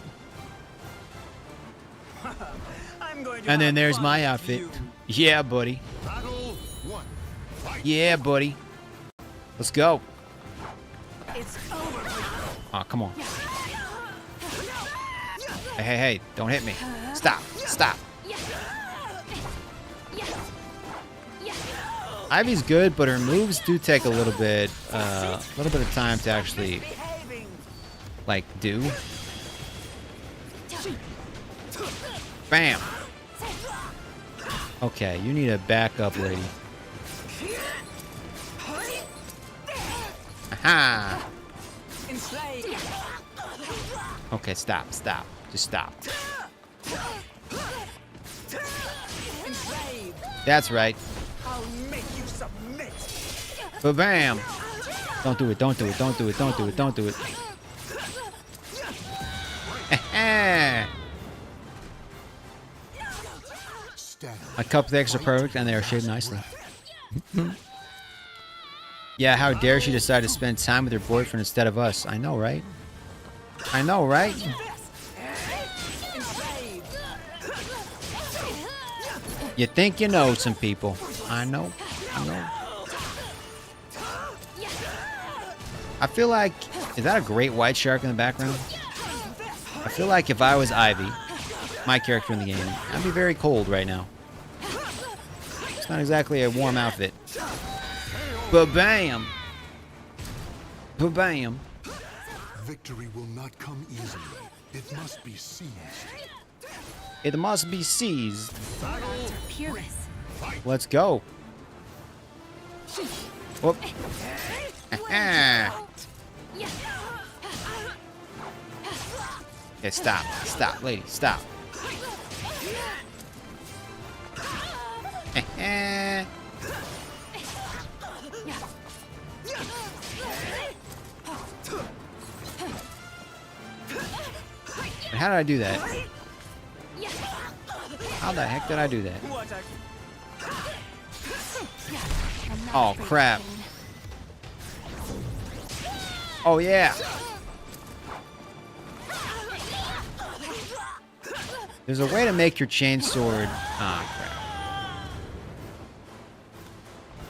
And then there's my outfit. Yeah, buddy. Yeah, buddy. Let's go. Oh, come on. Hey, don't hit me. Stop. Ivy's good, but her moves do take a little bit of time to actually, like, do. Bam. Okay, you need a backup, lady. Aha. Okay, stop. Just stop. That's right. I'll make you submit. Ba-bam. Don't do it. My cupcakes are perfect and they are shaped nicely. Yeah, how dare she decide to spend time with her boyfriend instead of us? I know, right? You think you know some people. I know. I feel like... Is that a great white shark in the background? I feel like if I was Ivy, my character in the game, I'd be very cold right now. It's not exactly a warm outfit. Ba-bam! Victory will not come easily. It must be seized. Let's go. Whoop. Okay, stop, lady, stop. How did I do that? How the heck did I do that? Oh, crap. Oh, yeah. There's a way to make your chainsword. Ah,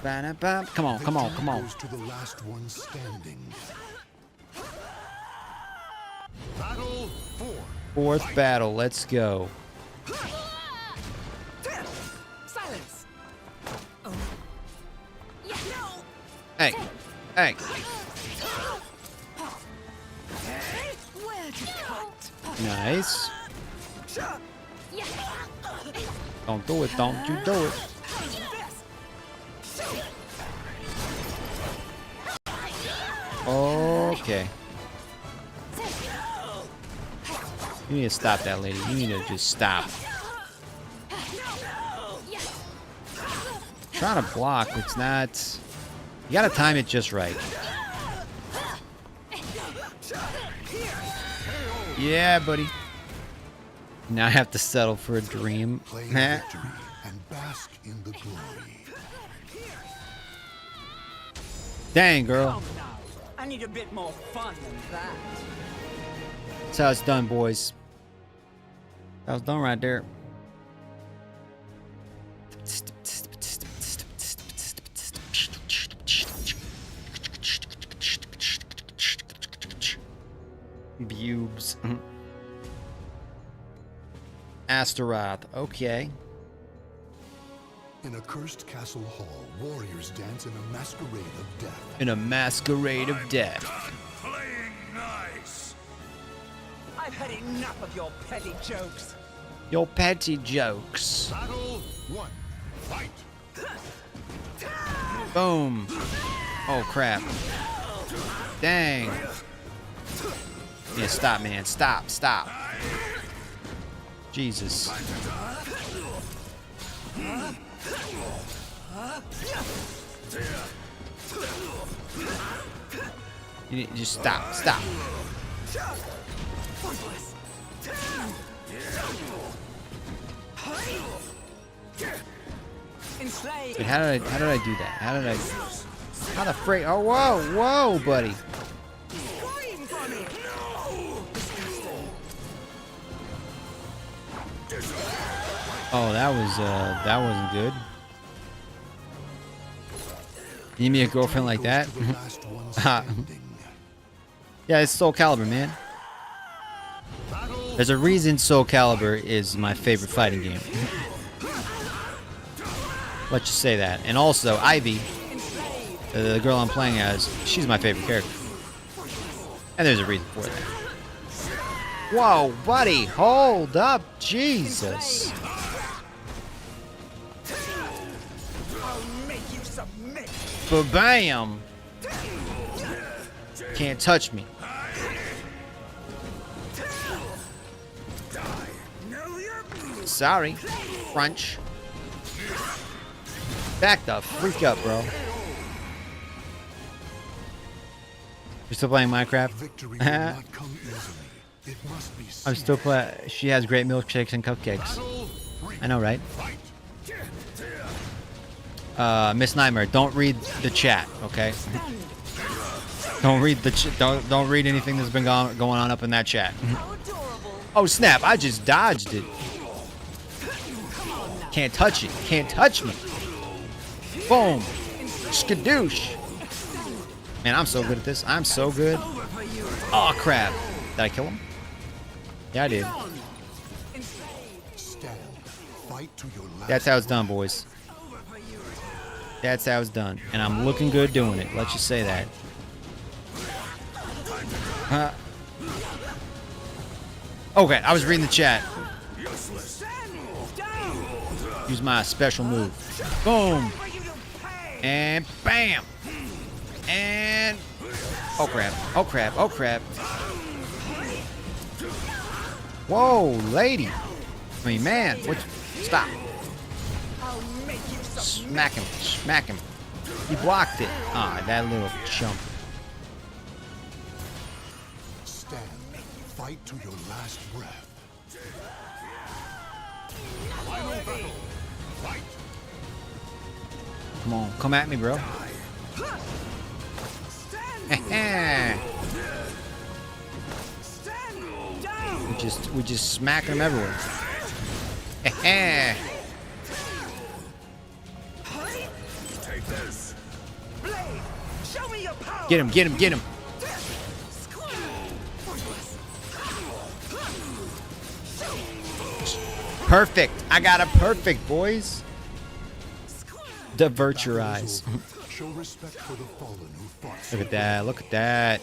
crap. Come on, come on, come on. To the last one standing. Battle 4. Fourth battle. Let's go. Silence. Hey. Hey. Nice. Don't do it. Don't you do it. Okay. You need to stop that, lady. You need to just stop. Trying to block, it's not... You gotta time it just right. Yeah, buddy. Now I have to settle for a dream. Claim victory and bask in the glory. Dang, girl. I need a bit more fun than that. That's how it's done, boys. That was done right there. Bubes. Astaroth. Okay. In a cursed castle hall, warriors dance in a masquerade of death. In a masquerade of death. Playing nice. I've had enough of your petty jokes. Your petty jokes. Battle 1. Fight. Boom. Oh, crap. Dang. Yeah, stop, man. Stop, stop. Jesus. You need to just stop, stop. Dude, how did I do that? How the frick? Oh, whoa, whoa, buddy. Oh, that wasn't good. You need me a girlfriend like that? Yeah, it's Soul Calibur, man. There's a reason Soul Calibur is my favorite fighting game. Let's just say that. And also, Ivy, the girl I'm playing as, she's my favorite character. And there's a reason for that. Whoa, buddy, hold up, Jesus. Ba-bam. Can't touch me. Sorry, Crunch. Back the freak up, bro. You're still playing Minecraft? Victory will not come easily. It must be I'm still playing. She has great milkshakes and cupcakes. I know, right? Miss Nightmare, don't read the chat, okay? Don't read the don't read anything that's been going on up in that chat. Oh snap! I just dodged it. Can't touch it. Can't touch me. Boom. Skadoosh. Man, I'm so good at this. I'm so good. Oh crap! Did I kill him? Yeah, I did. That's how it's done, boys. That's how it's done. And I'm looking good doing it. Let's just say that. Okay, I was reading the chat. Use my special move. Boom. And bam. And... Oh, crap. Oh, crap. Oh, crap. Whoa, lady. I mean, man. What? Stop. Smack him. Smack him. He blocked it. Ah, that little chump. Stand. Fight to your last breath. Final battle. Fight. Come on, come at me, bro. we just smacking them everywhere. Take this. Blade, show me your power. Get him, get him, get him. Perfect. I got a perfect, boys. Divert your eyes. Show respect for the fallen who fought. Look at that. Look at that.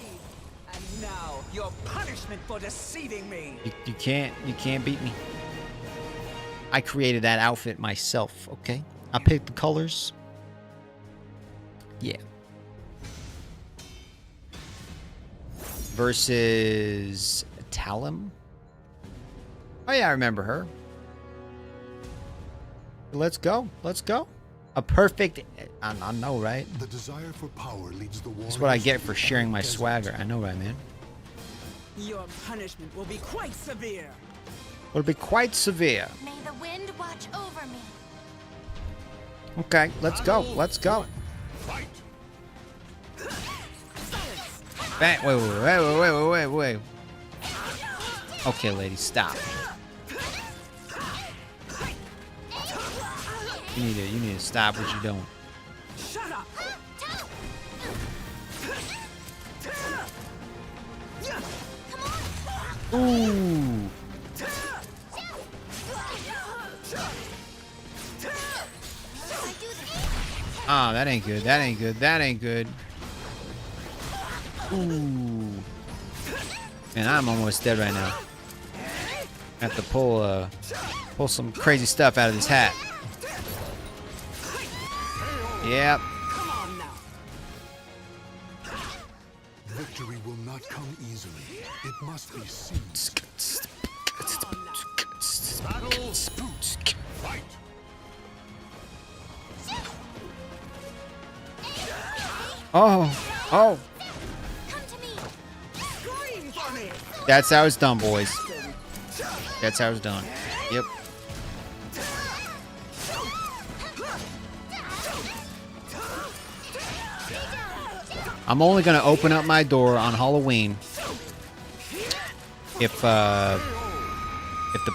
And now, your punishment for deceiving me. You can't beat me. I created that outfit myself, okay? I picked the colors. Yeah. Versus Talim. Oh yeah, I remember her. Let's go. Let's go. A perfect... I know, right? The desire for power leads the That's what I get for sharing my swagger. I know, right, man? Your punishment will be quite severe. Will be quite severe. May the wind watch over me. Okay, let's go. Let's go. Fight. Bang. Wait. Okay, lady, stop. You need to stop what you're doing. Shut up. Ooh. Ah, that ain't good. That ain't good. That ain't good. Ooh. Man, I'm almost dead right now. I have to pull some crazy stuff out of this hat. Yep. Victory will not come easily. It must be seized. Battle. Fight. Oh. That's how it's done, boys. That's how it's done. Yep. I'm only gonna open up my door on Halloween if the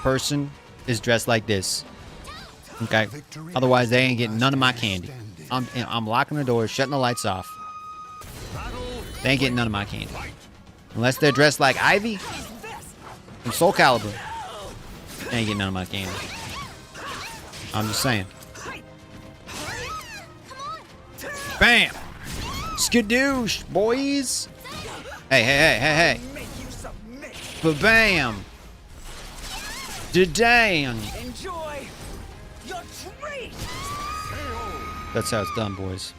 person is dressed like this. Okay. Otherwise, they ain't getting none of my candy. I'm locking the door, shutting the lights off. They ain't getting none of my candy. Unless they're dressed like Ivy from Soul Calibur. They ain't getting none of my candy. I'm just saying. Bam! Skadoosh, boys! Hey. Ba-bam! Da-dang! Enjoy your treat. That's how it's done, boys.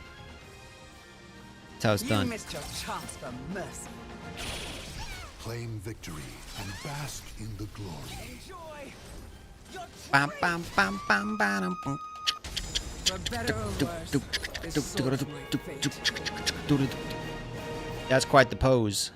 That's how it's done. You missed your chance for mercy. Claim victory and bask in the glory. Enjoy your treat. Bam, bam, bam, bam, bam, bam. For better or worse, this sword's my fate. That's quite the pose.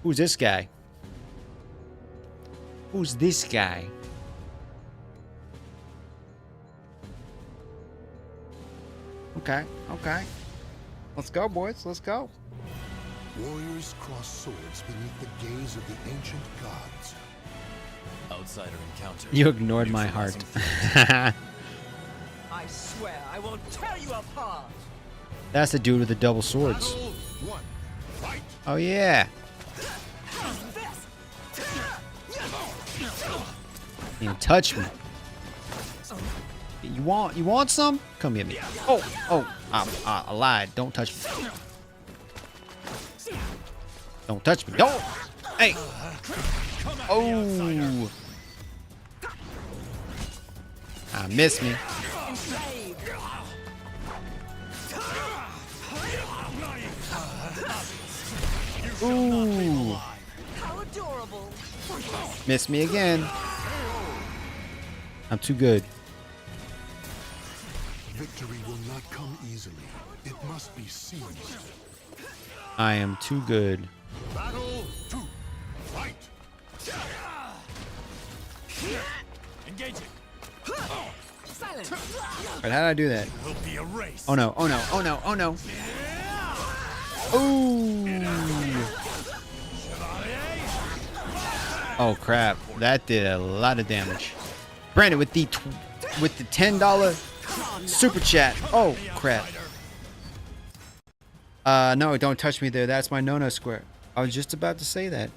Who's this guy? Who's this guy? Okay. Let's go, boys. Let's go. Warriors cross swords beneath the gaze of the ancient gods. Outsider encounter. You ignored my heart. I swear I will tear you apart. That's the dude with the double swords. Battle. One. Fight. Oh yeah. You didn't touch me. You want some? Come get me. Oh, I lied. Don't touch me. Don't touch me. Don't. Hey. Oh. I missed me. Ooh. Miss me again. I'm too good. Victory will not come easily. It must be seized. I am too good. Battle 2. Fight. Engaging. Silence. But how did I do that? Will be a race. Oh no, oh no, oh no, oh no. Ooh. Oh crap. That did a lot of damage. Brandon with the $10 super chat. Oh crap. No, don't touch me there. That's my no-no square. I was just about to say that.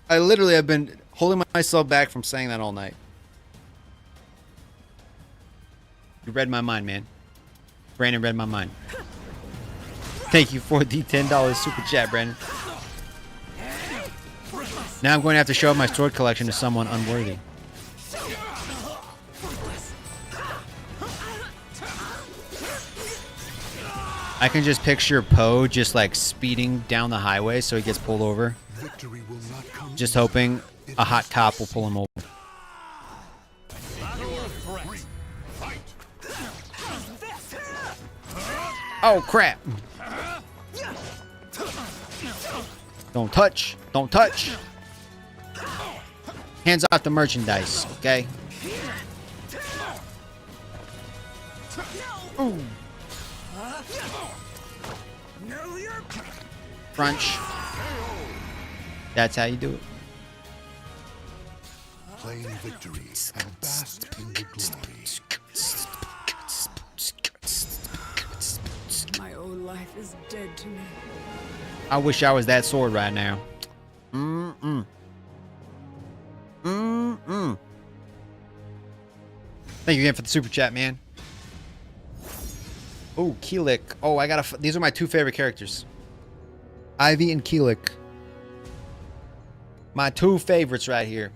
I literally have been holding myself back from saying that all night. You read my mind, man. Brandon read my mind. Thank you for the $10 super chat, Brandon. Now I'm going to have to show my sword collection to someone unworthy. I can just picture Poe just like speeding down the highway so he gets pulled over. Just hoping a hot cop will pull him over. Oh crap. Don't touch. Don't touch. Hands off the merchandise, okay? Ooh. Crunch. That's how you do it. Claim victory and bask in the glory. My own life is dead to me. I wish I was that sword right now. Mm-mm. Mm-mm. Thank you again for the super chat, man. Oh, Keelik. Oh, I gotta... These are my two favorite characters. Ivy and Keelik. My two favorites right here.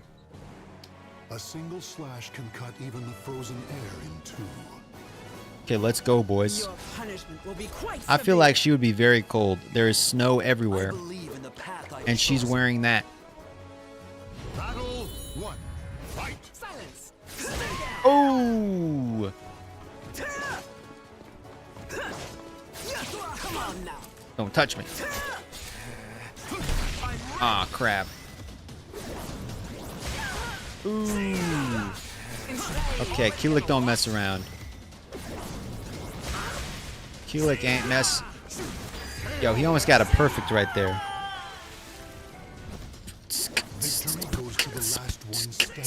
A single slash can cut even the frozen air in two. Okay, let's go, boys. Your punishment will be quite I feel like she would be very cold. There is snow everywhere. And she's wearing that. Battle 1. Fight. Silence. Oh! Come on now. Don't touch me. Ah, crap. Ooh. Okay, Keelik don't mess around. Keelik ain't mess. Yo, he almost got a perfect right there. Victory goes to the last one standing.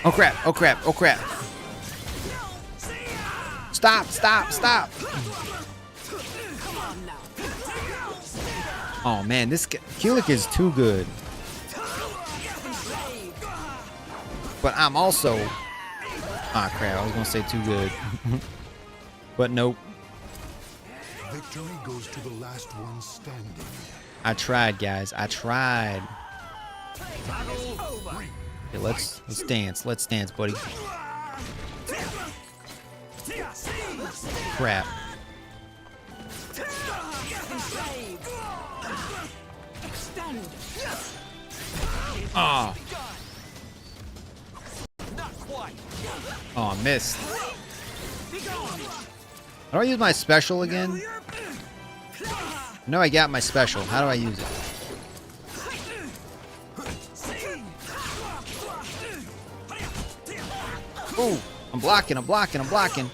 Oh crap, oh crap, oh crap. Stop, stop, stop. Oh man, this Keelik is too good. But I'm also... Ah crap, I was gonna say too good. But nope. Victory goes to the last one standing. I tried, guys. I tried. Okay, let's dance. Let's dance, buddy. Crap. Oh. Oh, I missed. How do I use my special again? I know I got my special. How do I use it? Ooh, I'm blocking, I'm blocking, I'm blocking.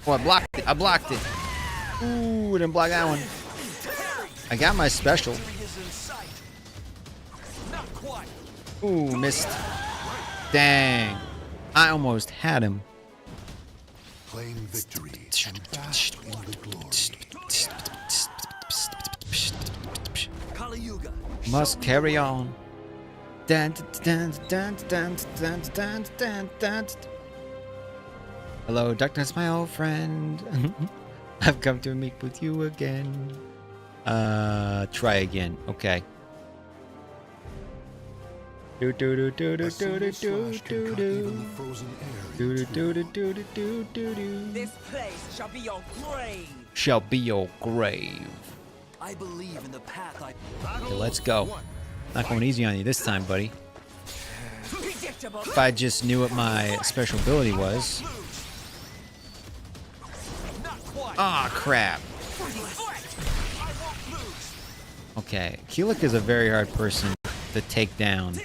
Oh, I blocked it, I blocked it. Ooh, didn't block that one. I got my special. Ooh, missed. Dang. I almost had him. Claim victory and bask in the glory. Must carry on. Dun, dun, dun, dun, dun, dun, dun, dun. Hello, darkness, my old friend. I've come to meet with you again. Try again. Okay. Do do do do do A do single do slash can do cut do even the frozen air do in do two. do do do do do. This place shall be your grave. Shall be your grave. I believe in the path I. Okay, let's go. Not going easy on you this time, buddy. Predictable. If I just knew what my special ability was. Ah, crap. Okay, Keelik is a very hard person to take down.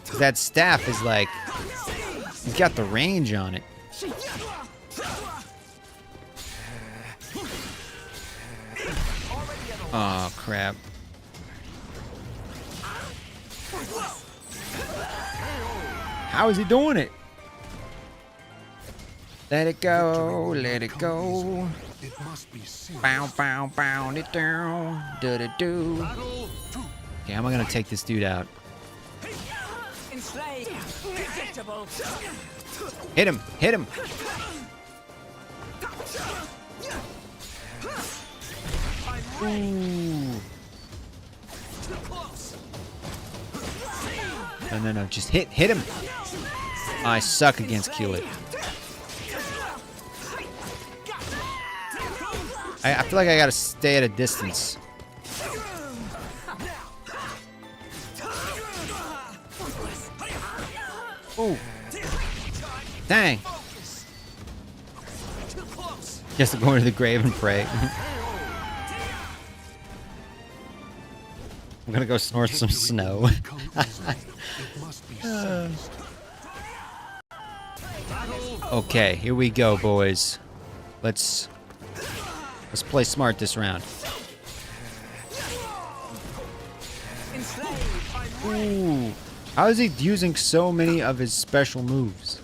'Cause that staff is like, he's got the range on it. Oh, crap. How is he doing it? Let it go, let it go. It must be seen. Bow, bow, bow, it down. Do do do. Okay, how am I gonna take this dude out? enslaved. Predictable. Hit him, hit him. Ooh. No, just hit him. I suck against Keelik. I feel like I gotta stay at a distance. Ooh. Dang. Just go into the grave and pray. I'm gonna go snort some snow. Okay, here we go, boys. Let's play smart this round. Ooh. How is he using so many of his special moves?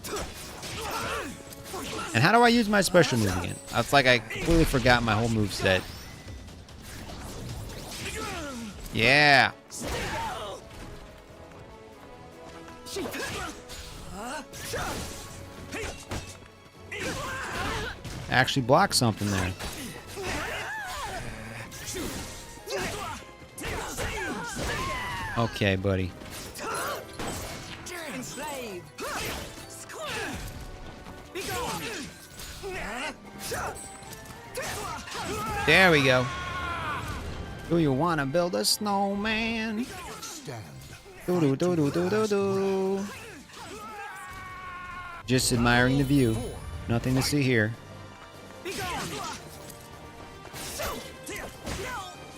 And how do I use my special move again? It's like I completely forgot my whole moveset. Yeah. Actually blocked something there. Okay, buddy. There we go. Do you wanna build a snowman? Do do do do do do do. Just admiring the view. Nothing to see here.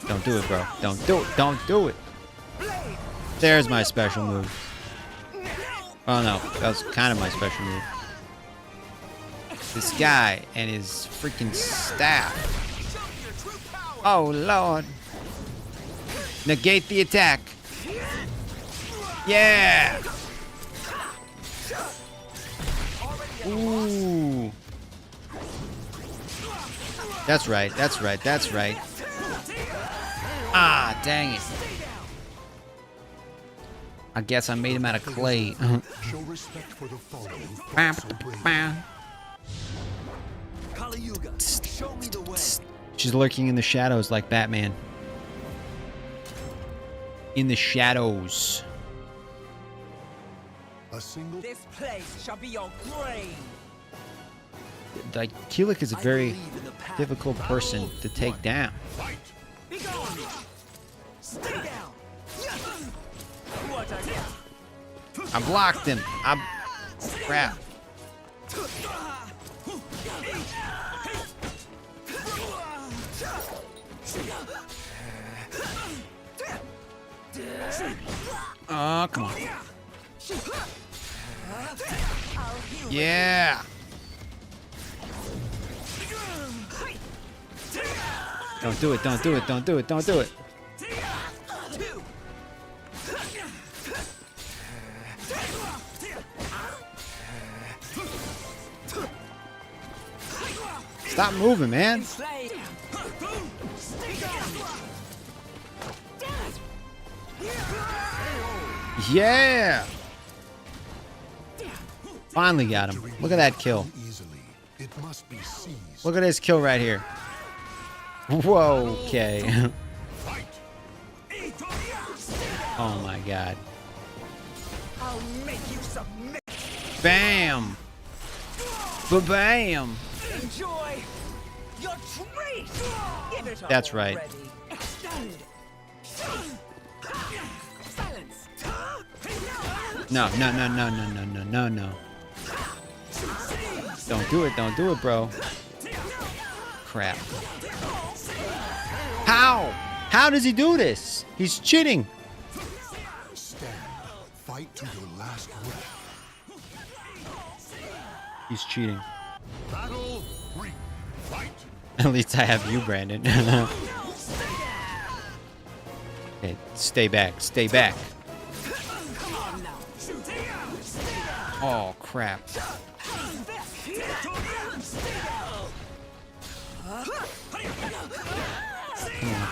Don't do it, bro. Don't do it. Don't do it. There's my special move. Oh no, that was kind of my special move. This guy and his freaking staff. Oh lord. Negate the attack. Yeah. Ooh. That's right. That's right. That's right. Ah, dang it. I guess I made him out of clay. Show respect for the fallen. Show me the way. She's lurking in the shadows like Batman. In the shadows. This place shall be your grave. Like, Keelik is a very difficult person to take down. I blocked him. Crap. Oh, come on. Yeah. Don't do it, don't do it, don't do it, don't do it. Stop moving, man. Yeah. Finally got him. Look at that kill. Look at this kill right here. Whoa, okay. Oh my god. I'll make you submit. Bam. Ba-bam. Enjoy your treat. Give it That's right. already. Extend. Silence. No. Don't do it, bro. Crap. How does he do this? He's cheating. Stand. Fight to your last breath. He's cheating. Battle 3. Fight. At least I have you, Brandon. Okay, stay back. Stay back. Oh, crap.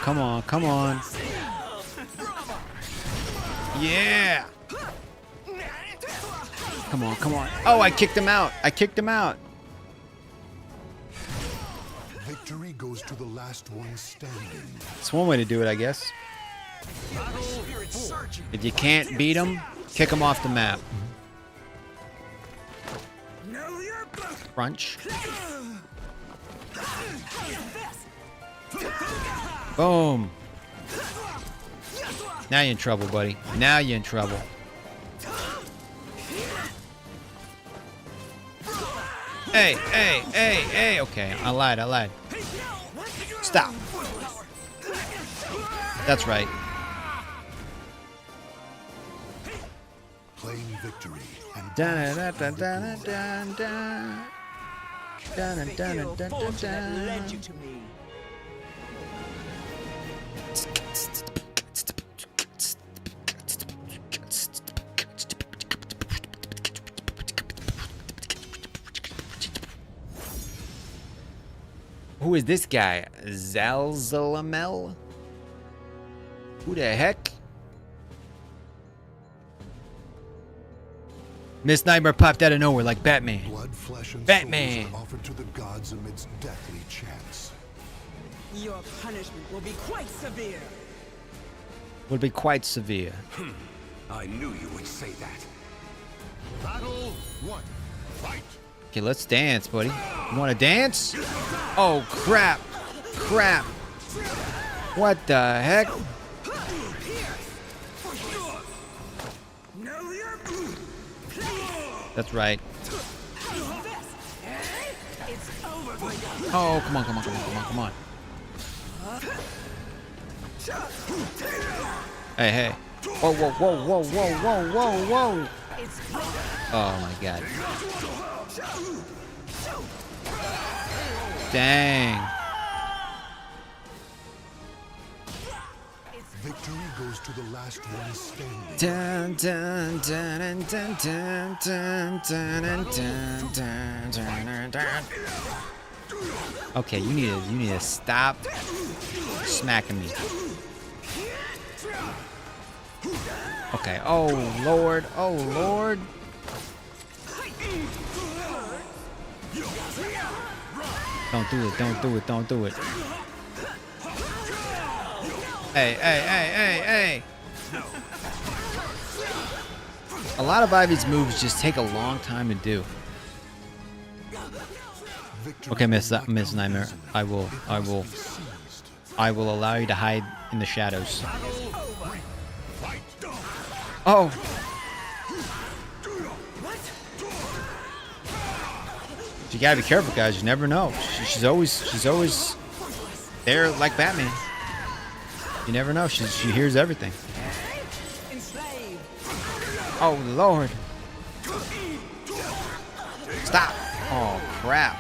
Come on. Yeah. Come on. Oh, I kicked him out. Victory goes to the last one standing. It's one way to do it, I guess. If you can't beat him, kick him off the map. Crunch. Boom. Now you're in trouble, buddy. Now you're in trouble. Hey. Okay, I lied. Stop. That's right. Claim victory and led you to me. Who is this guy? Zalzalamel? Who the heck? Miss Nightmare popped out of nowhere like Batman. blood, flesh, and Batman. souls are offered to the gods amidst deathly chants. Your punishment will be quite severe. Would be quite severe. I knew you would say that. Battle 1. Fight. Okay, let's dance, buddy. You want to dance? Oh, crap. What the heck? That's right. Oh, come on. Hey. Whoa. Oh my god. Dang. Victory goes to the last one standing. Okay, you need to stop smacking me. Okay. Oh Lord. Don't do it. Hey. A lot of Ivy's moves just take a long time to do. Okay, Miss Nightmare, I will allow you to hide in the shadows. Oh. You gotta be careful, guys. You never know. She's always there like Batman. You never know. She hears everything. Oh Lord! Stop! Oh crap!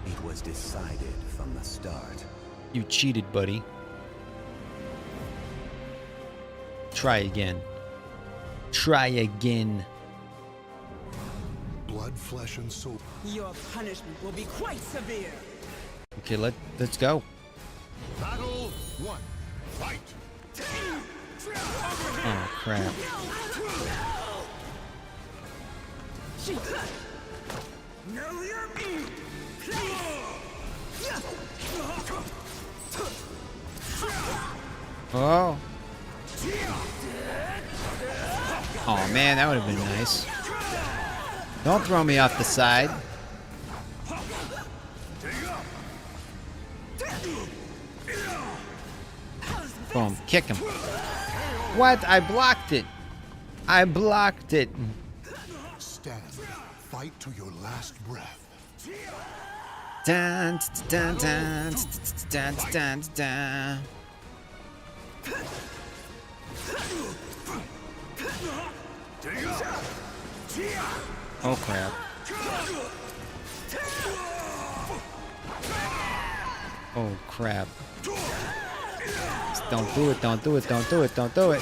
It was decided from the start. You cheated, buddy. Try again. Blood, flesh, and soul. Your punishment will be quite severe. Okay, let's go. Battle 1. Fight. Oh crap. Oh. Oh man, that would have been nice. Don't throw me off the side. Boom, kick him. What? I blocked it. I blocked it. Stand. Fight to your last breath. Dun, dun, dun, dun, dun, dun. Oh crap. Oh crap. Don't do it, don't do it, don't do it, don't do it.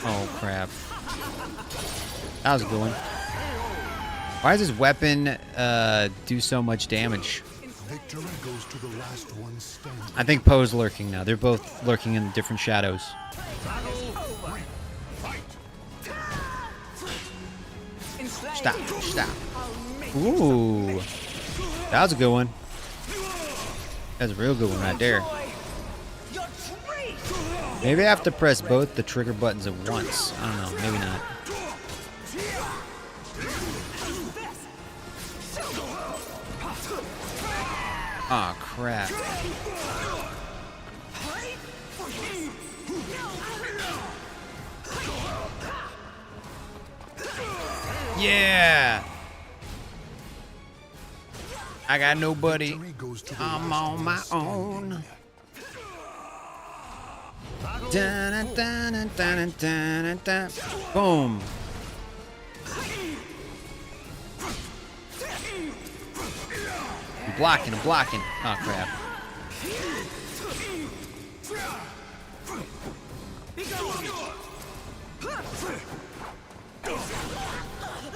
Oh crap. That was a good one. Why does this weapon do so much damage? Victory goes to the last one standing. I think Poe's lurking now. They're both lurking in different shadows. Stop, stop. Ooh. That was a good one. That's a real good one right there. Maybe I have to press both the trigger buttons at once. I don't know. Maybe not. Aw, crap. Yeah! I got nobody. I'm on my own. Dun, dun, dun, dun, dun, dun. Boom. I'm blocking, I'm blocking. Oh, crap.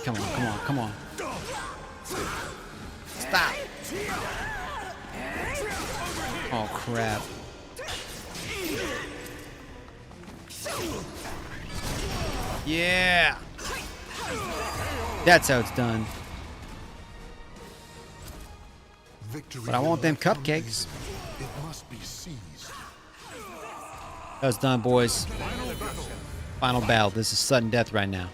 Come on, come on, come on. Stop. Oh, crap. Yeah. That's how it's done. But I want them cupcakes. It must be seized. That was done, boys. Final battle. This is sudden death right now.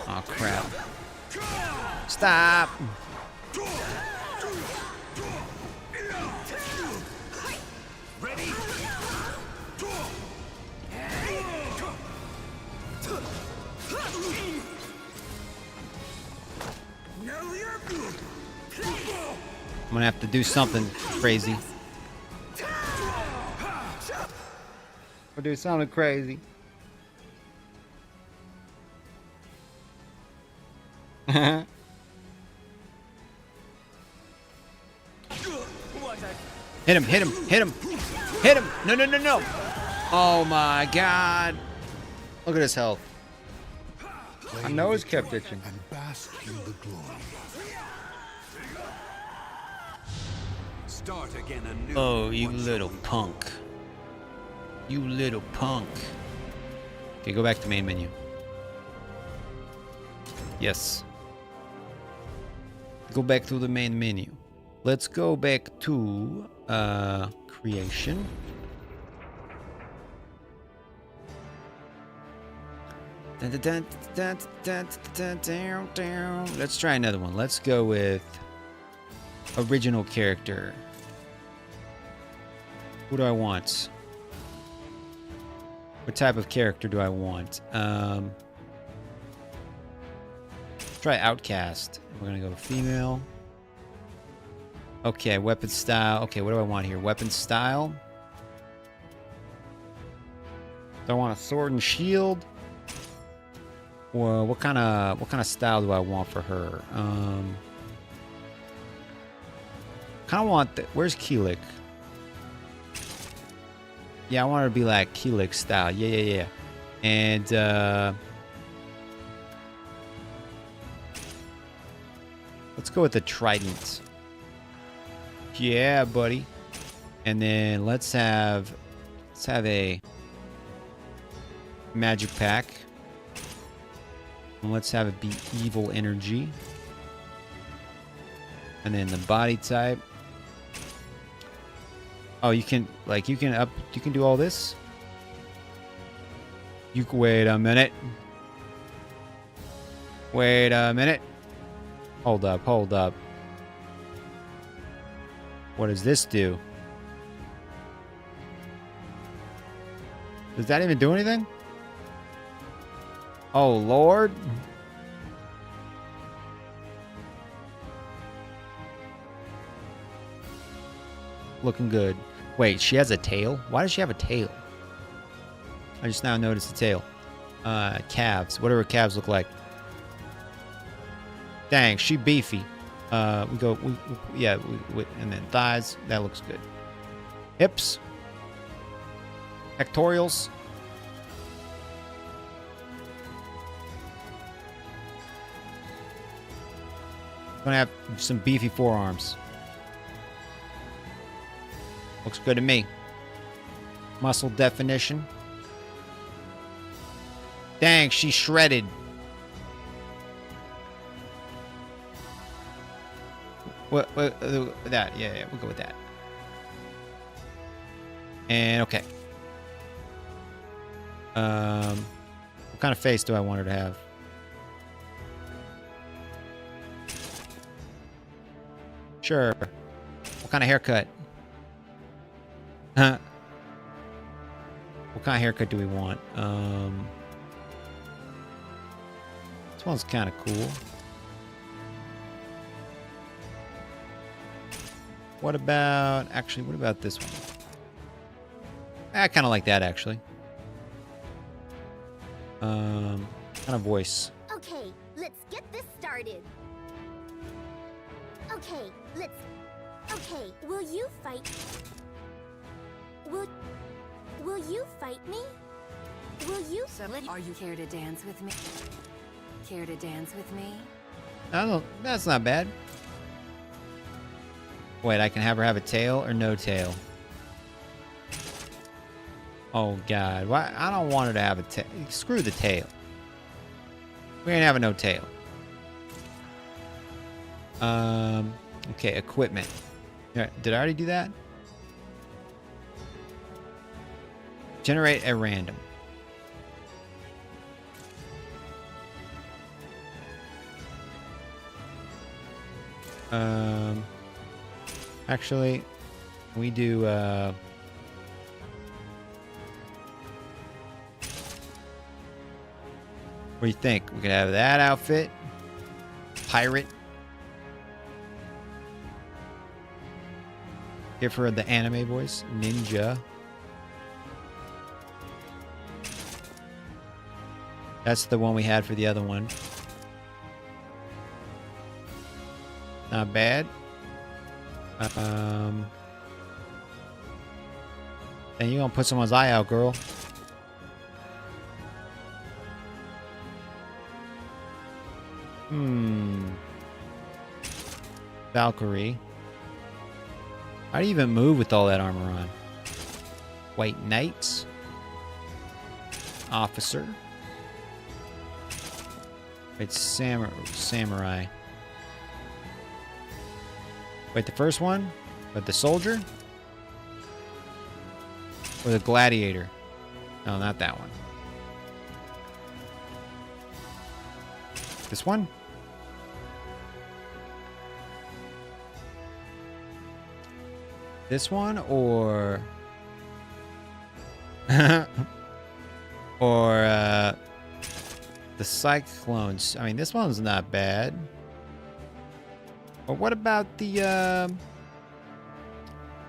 Oh, crap. Stop. I'm gonna have to do something crazy. I'll do something crazy. Hit him, hit him, hit him, hit him. No, no, no, no. Oh my God. Look at his health. My nose kept itching. And bask in the glory. Start again anew. Oh, you little punk. You little punk. Okay, go back to main menu. Yes. Go back to the main menu. Let's go back to creation. Let's try another one. Let's go with original character. Who do I want? What type of character do I want? Try outcast. We're gonna go female. Okay, weapon style. Okay, what do I want here? Weapon style. Do I want a sword and shield? Or what kind of style do I want for her? Kind of want where's Keelik? Yeah, I want her to be like Keelik style. Yeah, yeah, yeah. And let's go with the trident. Yeah, buddy. And then let's have a magic pack. Let's have it be evil energy. And then the body type. Oh, you can do all this? Wait a minute. Wait a minute. Hold up, hold up. What does this do? Does that even do anything? Oh, Lord. Looking good. Wait, she has a tail? Why does she have a tail? I just now noticed the tail. Calves. What do her calves look like? Dang, she beefy. And then thighs. That looks good. Hips. Pectorials. Gonna have some beefy forearms. Looks good to me. Muscle definition. Dang, she's shredded. What that? Yeah, we'll go with that. And okay. What kind of face do I want her to have? Sure. What kind of haircut? Huh? What kind of haircut do we want? This one's kind of cool. What about this one? I kind of like that, actually. Kind of voice. Okay, let's get this started. Okay, will you fight? Will you fight me? Will you? Are you care to dance with me? Care to dance with me? I don't. That's not bad. Wait, I can have her have a tail or no tail. Oh God, why? I don't want her to have a tail. Screw the tail. We ain't having no tail. Okay, equipment. Did I already do that? Generate at random. Actually, we do, what do you think? We could have that outfit. Pirate. Give her the anime voice. Ninja. That's the one we had for the other one. Not bad. And you gonna put someone's eye out, girl. Valkyrie. How do you even move with all that armor on? White Knights. Officer. It's samurai. Wait, the first one? But the soldier? Or the gladiator? No, not that one. This one? This one or or the cyclones. I mean, this one's not bad. Or what about the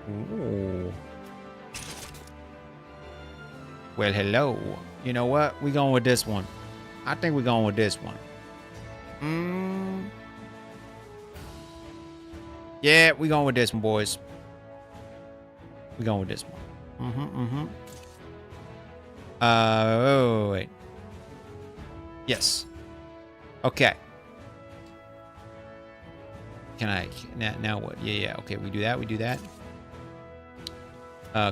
ooh. Well, hello. You know what? We're going with this one. I think we're going with this one. Yeah, we're going with this one, boys. We're going with this one. Oh, wait. Yes. Okay. Can I... Now what? Yeah. Okay, we do that.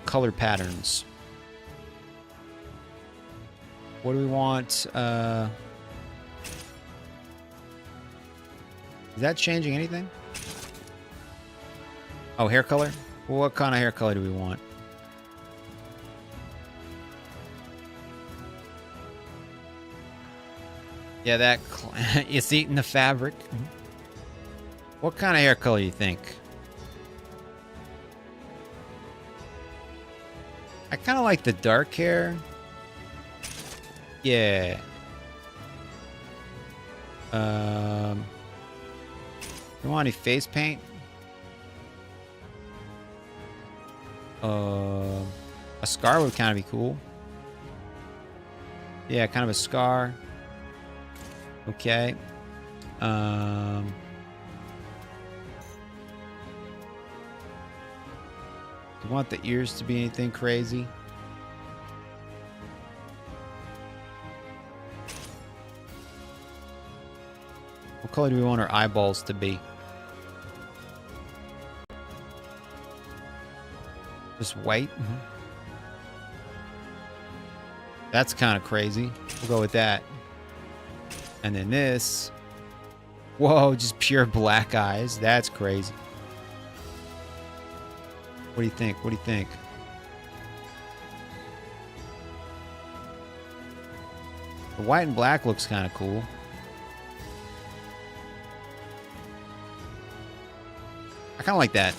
Color patterns. What do we want? Is that changing anything? Oh, hair color? Well, what kind of hair color do we want? Yeah, that it's eating the fabric. What kind of hair color do you think? I kind of like the dark hair. Yeah. You want any face paint? A scar would kind of be cool. Yeah, kind of a scar. Okay. You want the ears to be anything crazy? What color do we want our eyeballs to be? Just white? That's kind of crazy. We'll go with that. And then this. Whoa, just pure black eyes. That's crazy. What do you think? What do you think? The white and black looks kind of cool. I kind of like that.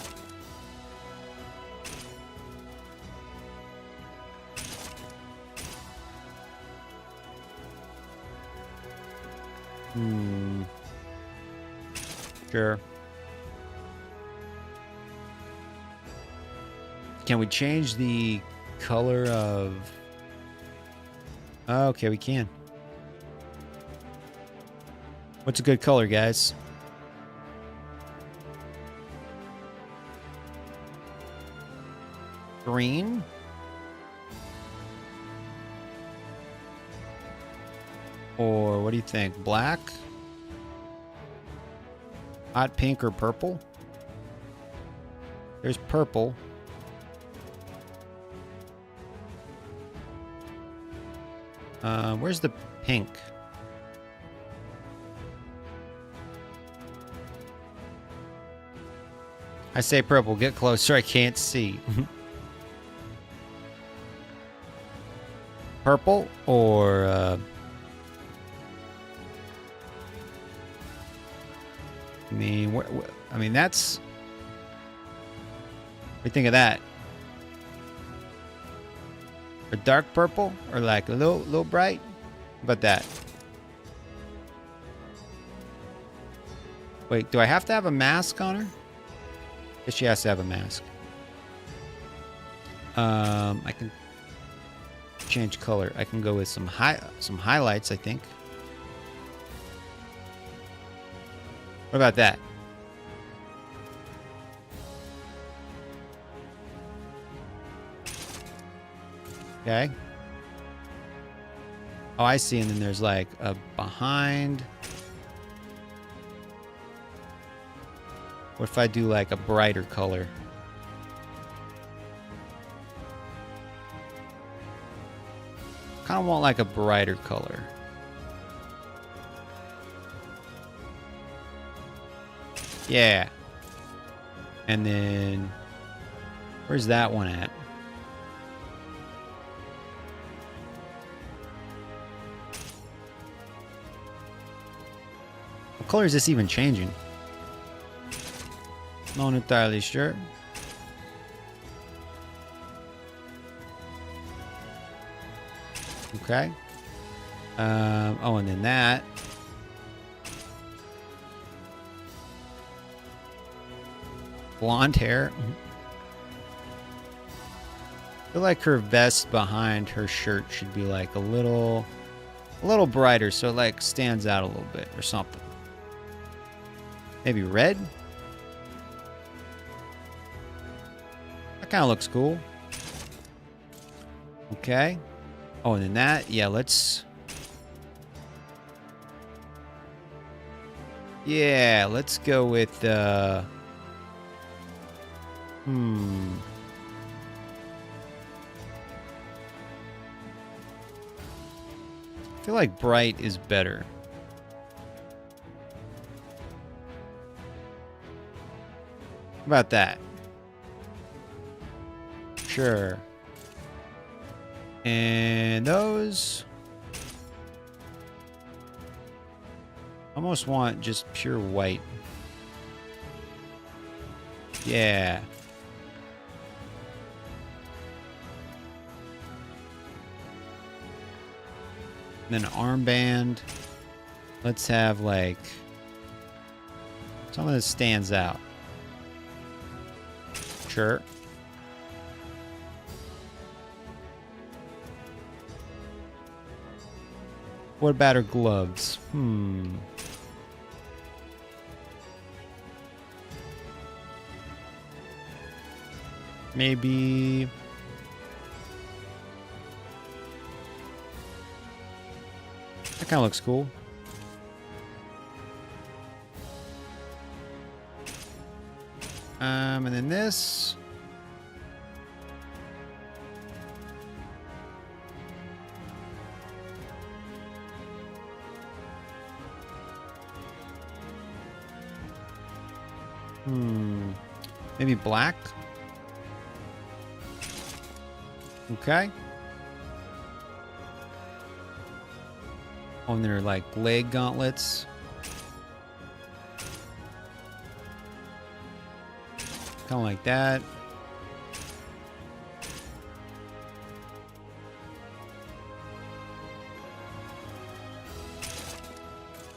Sure. Can we change the color of... Oh, okay, we can. What's a good color, guys? Green? Or what do you think? Black? Hot pink or purple? There's purple. Where's the pink? I say purple. Get closer. I can't see. Purple or... I mean, that's... What do you think of that? A dark purple or like a little bright? How about that? Wait, do I have to have a mask on her? Guess she has to have a mask. I can change color. I can go with some highlights, I think. What about that? Okay. Oh, I see. And then there's like a behind. What if I do like a brighter color? Kind of want like a brighter color. Yeah. And then where's that one at? What color is this even changing? Not entirely sure. Okay. Oh, and then that. Blonde hair. I feel like her vest behind her shirt should be like a little brighter, so it like stands out a little bit or something. Maybe red? That kind of looks cool. Okay. Oh, and then that, yeah, let's go with I feel like bright is better. about that? Sure. And those... almost want just pure white. Yeah. And then an armband. Let's have like something that stands out. Sure. What about her gloves? Maybe... that kind of looks cool. And then this. Maybe black. Okay. On their like leg gauntlets. Kind of like that.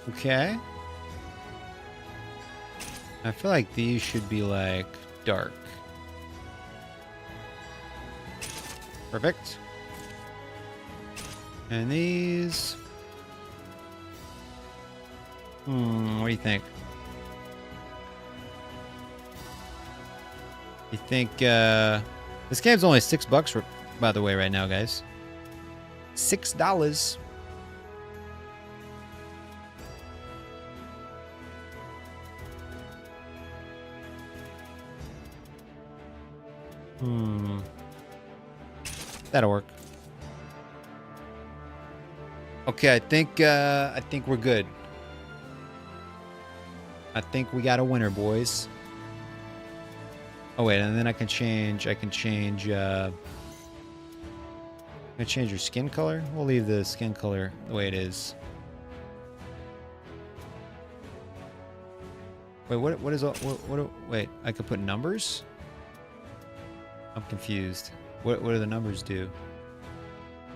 Okay. I feel like these should be like dark. Perfect. And these... what do you think? You think, this game's only $6 by the way right now, guys. $6. That'll work. Okay, I think we're good. I think we got a winner, boys. Oh wait, and then I can change your skin color. We'll leave the skin color the way it is. Wait, what is all wait, I could put numbers? I'm confused. What do the numbers do?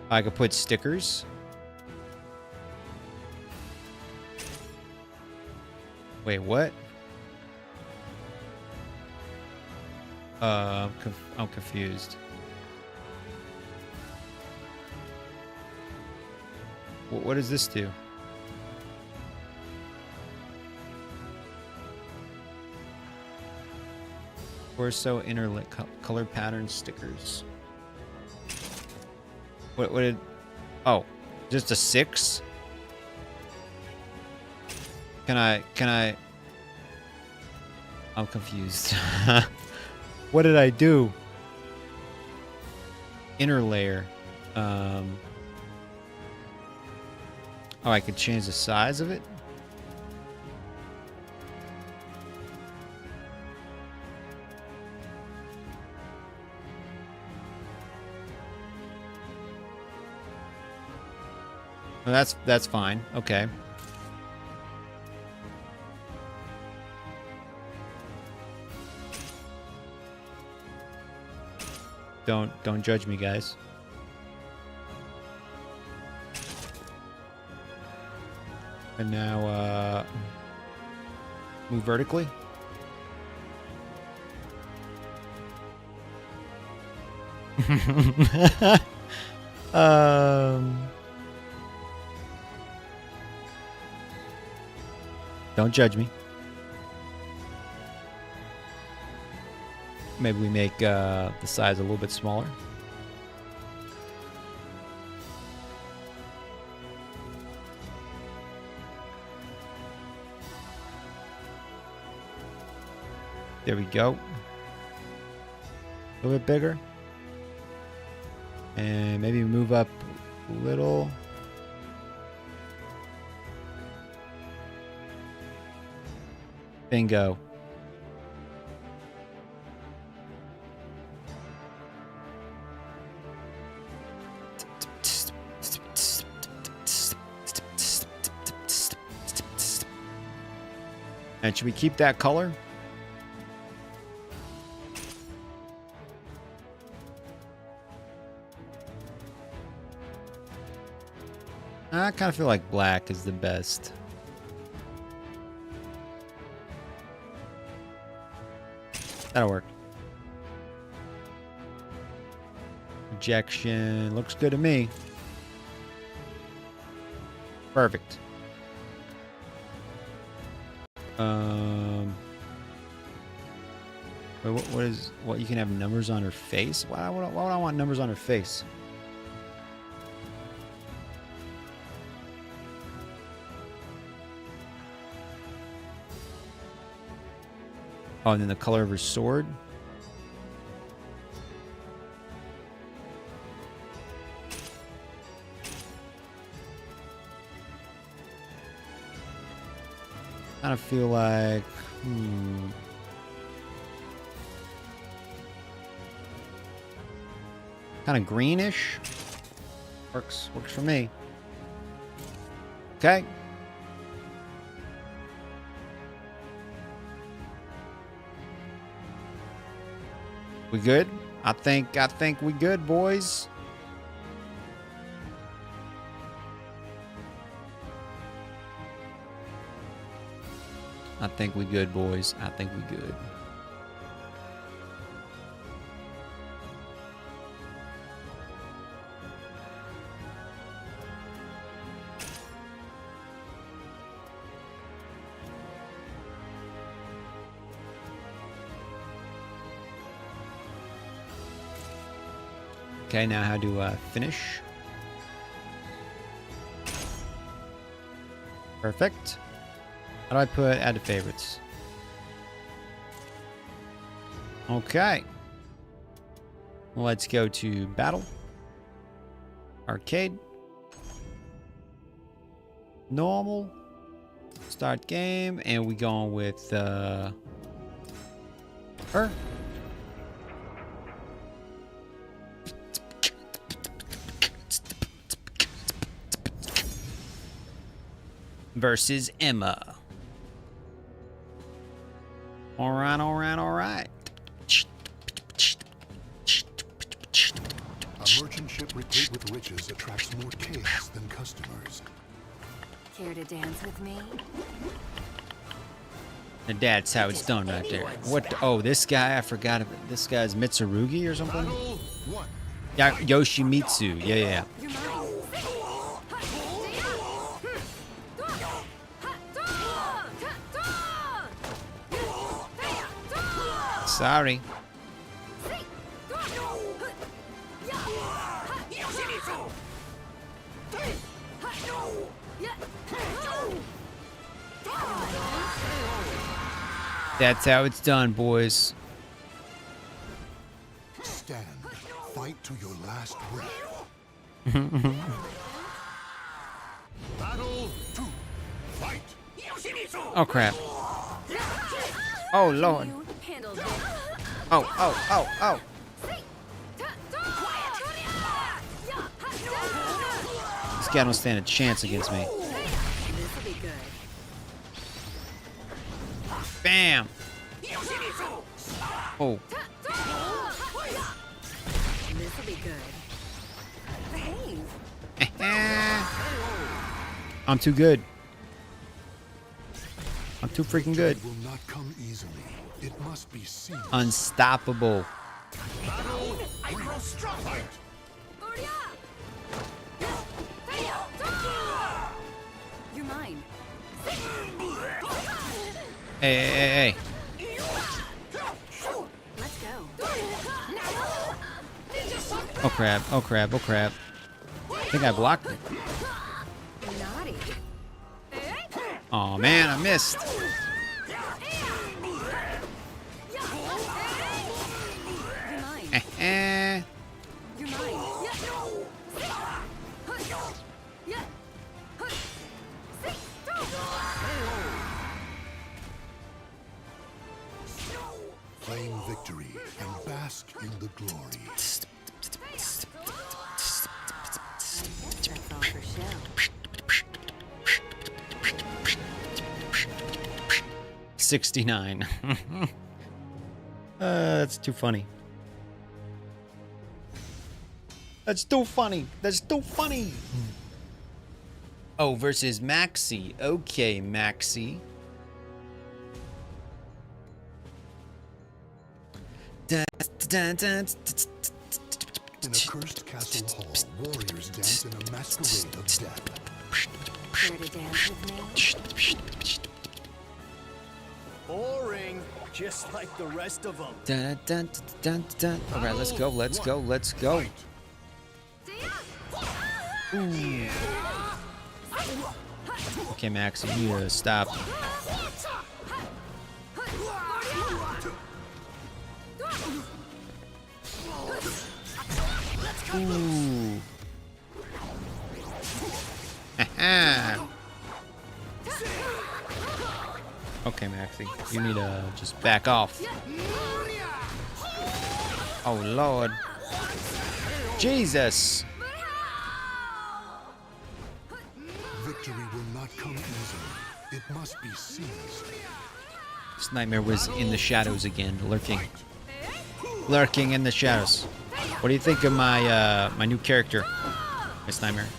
I could put stickers. Wait, what? I'm confused. What does this do? Torso interlit color pattern stickers. What did... oh, just a 6? Can I... I'm confused. What did I do? Inner layer. Oh, I could change the size of it? Well, that's fine. Okay. Don't judge me, guys. And now move vertically. Don't judge me. Maybe we make the size a little bit smaller. There we go. A little bit bigger. And maybe move up a little. Bingo. And should we keep that color? I kind of feel like black is the best. That'll work. Projection looks good to me. Perfect. Wait, what you can have numbers on her face? Why would I want numbers on her face? Oh, and then the color of her sword. Kind of feel like, kind of greenish. Works for me. Okay. We good? I think we good, boys. I think we good, boys. I think we good. Okay, now how do I finish? Perfect. How do I put add to favorites? Okay. Let's go to battle. Arcade. Normal. Start game. And we going with her. Versus Emma. All right. A merchant ship replete with riches attracts more chaos than customers. Care to dance with me? And that's how it's done right there. What? Oh, this guy, I forgot about. This guy's Mitsurugi or something? Yeah, Yoshimitsu. Yeah. Sorry. That's how it's done, boys. Stand. Fight to your last breath. Battle 2. Fight. Oh, crap. Oh, Lord. Oh. This guy don't stand a chance against me. Bam! Oh. This'll be good. I'm too good. I'm too freaking good. Will not come easily. It must be seen. Unstoppable. You're mine. Hey. Let's go. Oh crap. I think I blocked it. Naughty. Oh man, I missed. You're mine. Claim victory and bask in the glory. That's all for show. 69. That's too funny. That's too funny. That's too funny. Oh, versus Maxi. Okay, Maxi. In a cursed castle hall, warriors dance in a masquerade of death. Care to dance with me? Boring, just like the rest of them. Dun, dun, dun, dun, dun. All right, let's go. Let's go. Let's go. Ooh. Okay, Max, you need to stop. Ooh. Okay, Maxie, you need to just back off. Oh, Lord. Jesus. Victory will not come easily. It must be seized. This nightmare was in the shadows again, lurking. Lurking in the shadows. What do you think of my my new character, Miss Nightmare?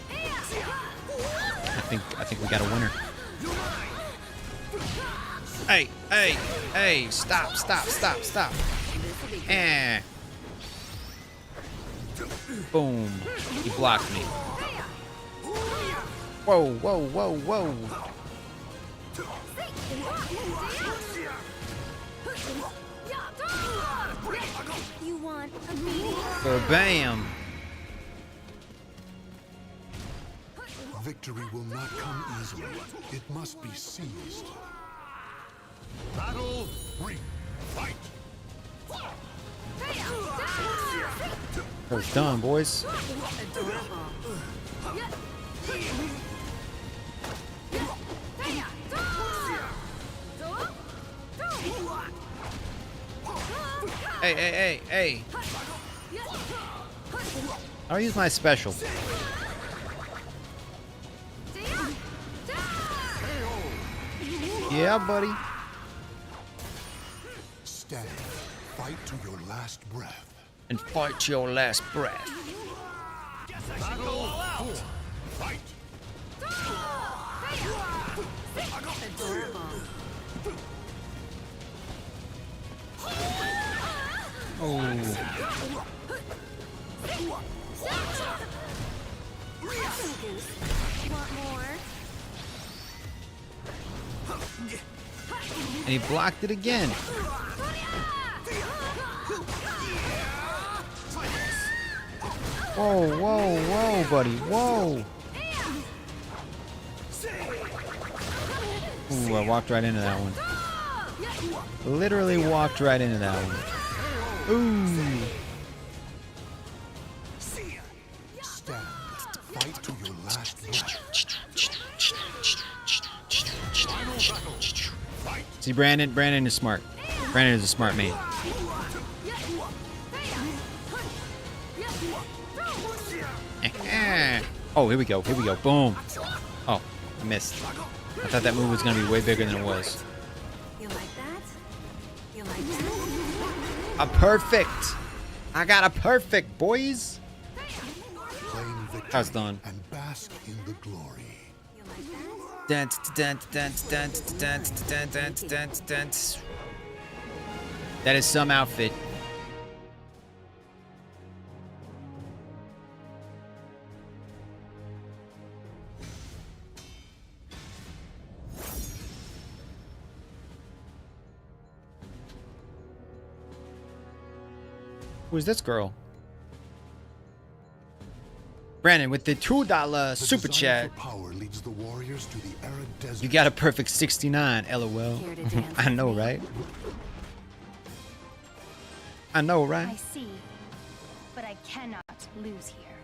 I think we got a winner. Hey, hey, hey, stop, stop, stop, stop. Eh. Boom. He blocked me. Whoa, whoa, whoa, whoa. You want a meeting? Bam. Victory will not come easily. It must be seized. Battle 3. Fight. That was done, boys. Hey, hey, hey, hey. I'll use my special. Yeah, buddy. Stand. Fight to your last breath. And fight to your last breath. Battle 4. Fight. Oh. Want more? And he blocked it again. Whoa, whoa, whoa, buddy, whoa. Ooh, I walked right into that one. Literally walked right into that one. Ooh. Stand. Fight to your last breath. See, Brandon is smart. Brandon is a smart man. Oh, here we go. Here we go. Boom. Oh, I missed. I thought that move was going to be way bigger than it was. You like that? You like that? A perfect. I got a perfect, boys. Claim victory How's done? and bask in the glory. Dance, dance, dance, dance, dance, dance, dance, dance, dance. That is some outfit. Who's this girl? Brandon with the $2 super chat. Power leads the warriors to the arid desert. You got a perfect 69, LOL. I know, right? I know, I right? see, but I cannot lose here.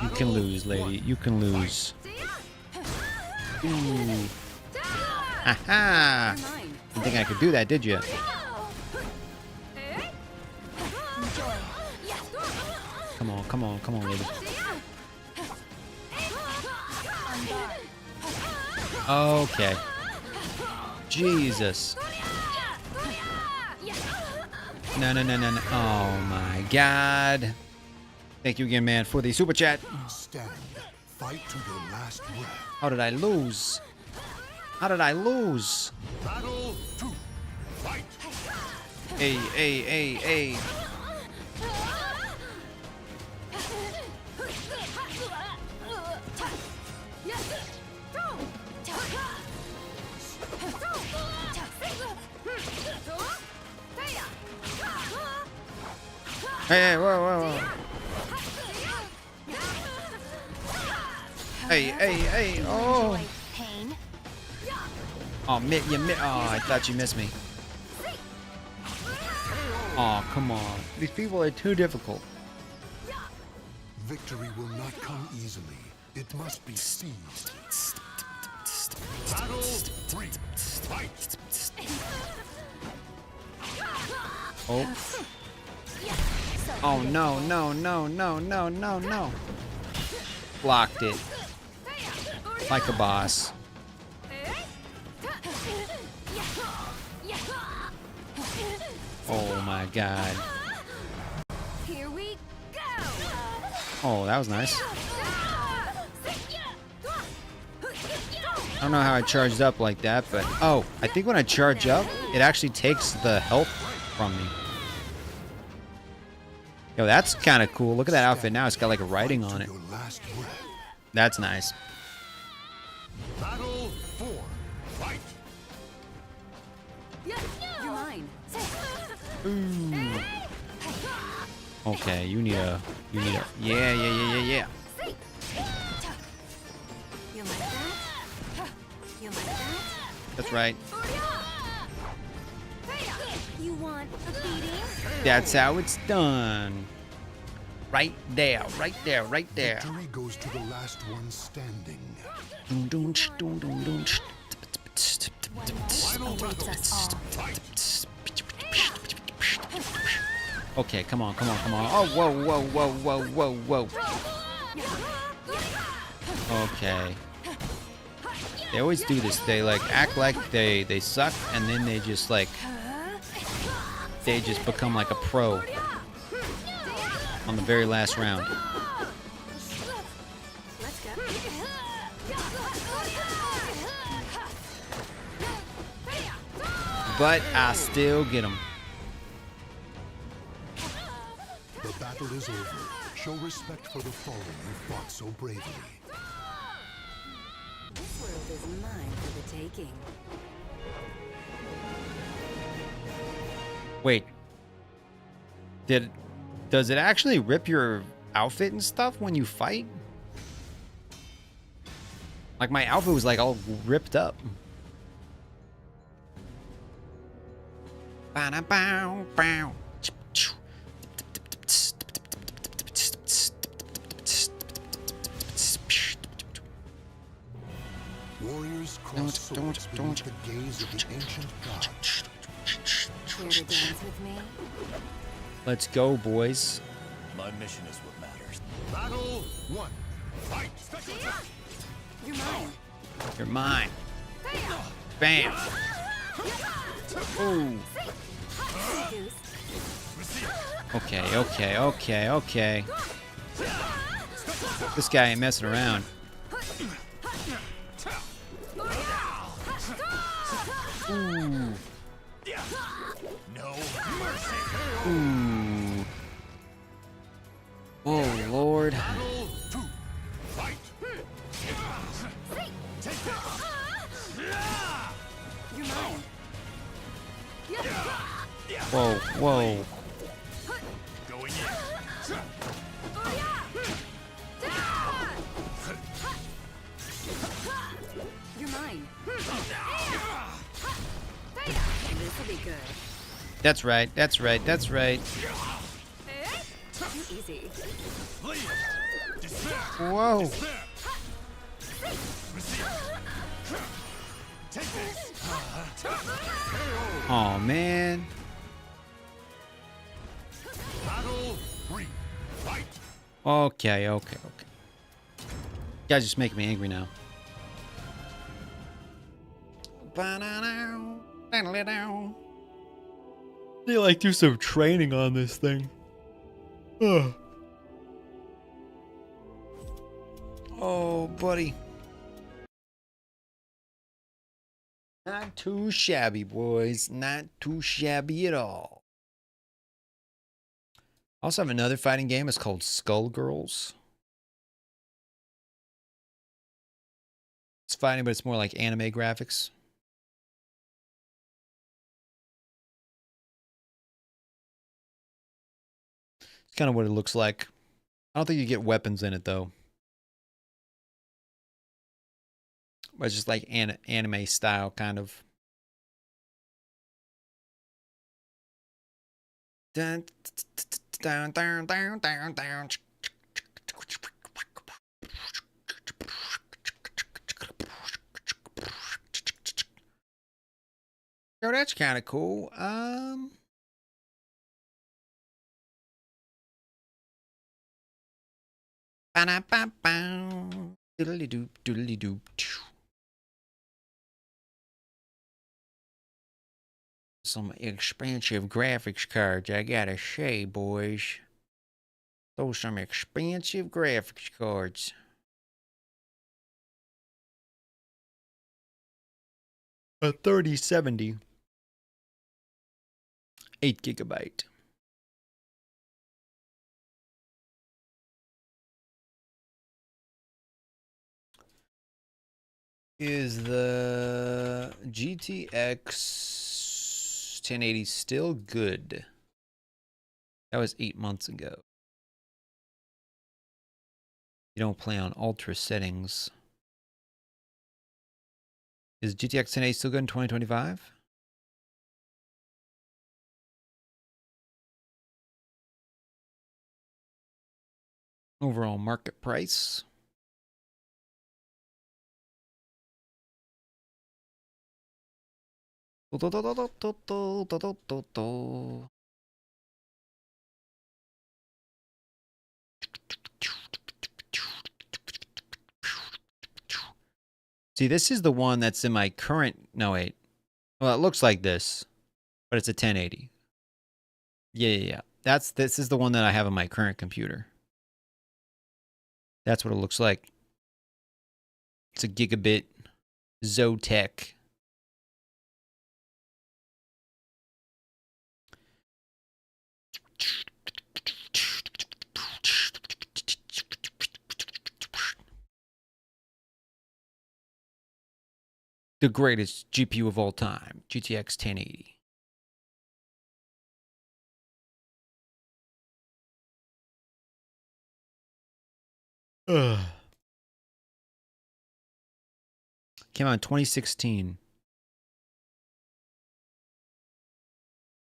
You can lose, lady. You can lose. Ooh. Aha! Didn't think I could do that, did you? Come on, come on, come on, lady. Okay. Jesus. No, no, no, no, no. Oh my God. Thank you again, man, for the super chat. Stand. Fight to your last breath. How did I lose? How did I lose? Battle 2. Fight. Hey, hey, hey, hey. Hey, whoa, whoa, whoa. Hey, hey, hey, oh. Oh, oh, I thought you missed me. Oh, come on. These people are too difficult. Victory will not come easily. It must be seized. Battle 3. Fight. Oh. Oh, no, no, no, no, no, no, no. Blocked it. Like a boss. Oh my God. Here we go. Oh, that was nice. I don't know how I charged up like that, but oh, I think when I charge up, it actually takes the health from me. Yo, that's kind of cool. Look at that outfit now. It's got like a writing on it. That's nice. Battle 4. Fight. You're mine. Ooh. Okay, you need a, yeah, yeah, yeah, yeah, yeah. You like that? You like that? That's right. You want a beating? That's how it's done. Right there, right there, right there. Victory goes to the last one standing. Okay, come on, come on, come on. Oh, whoa, whoa, whoa, whoa, whoa, whoa. Okay. They always do this. They like act like they suck, and then they just like become like a pro on the very last round. Let's go. But I still get them. The battle is over. Show respect for the fallen who fought so bravely. This world is mine for the taking. Wait. Does it actually rip your outfit and stuff when you fight? Like my outfit was like all ripped up. Ba-da-bow, bow. Warriors cross swords beneath the gaze of the ancient gods. Care to dance with me? Let's go, boys. My mission is what matters. Battle 1. Fight. You're mine. You're mine. Bam. Ooh. Okay, okay, okay, okay. This guy ain't messing around. Ooh. No mercy. Ooh. Oh, Lord. Battle 2. Fight. You're mine. Whoa, whoa. Going in. You're mine. This'll be good. That's right, that's right, that's right. Too easy. Whoa. Oh, man. Battle 3. Fight. Okay, okay, okay. You guys just making me angry now. They like do some training on this thing. Ugh. Oh, buddy. Not too shabby, boys. Not too shabby at all. I also have another fighting game. It's called Skullgirls. It's fighting, but it's more like anime graphics. It's kind of what it looks like. I don't think you get weapons in it, though. But it's just like anime style, kind of. Dun, down, down, down, down, down. Oh, that's kind of cool. Doodly doop, doodly doop. Some expensive graphics cards, I gotta say, boys. Those some expensive graphics cards. A 3070. 8 gigabyte. Is the GTX 1080 still good? That was 8 months ago. You don't play on ultra settings. Is GTX 1080 still good in 2025? Overall market price. See, this is the one that's in my current... No, wait. Well, it looks like this, but it's a 1080. Yeah. This is the one that I have on my current computer. That's what it looks like. It's a gigabit Zotac. The greatest GPU of all time, GTX 1080. Ugh. Came out in 2016.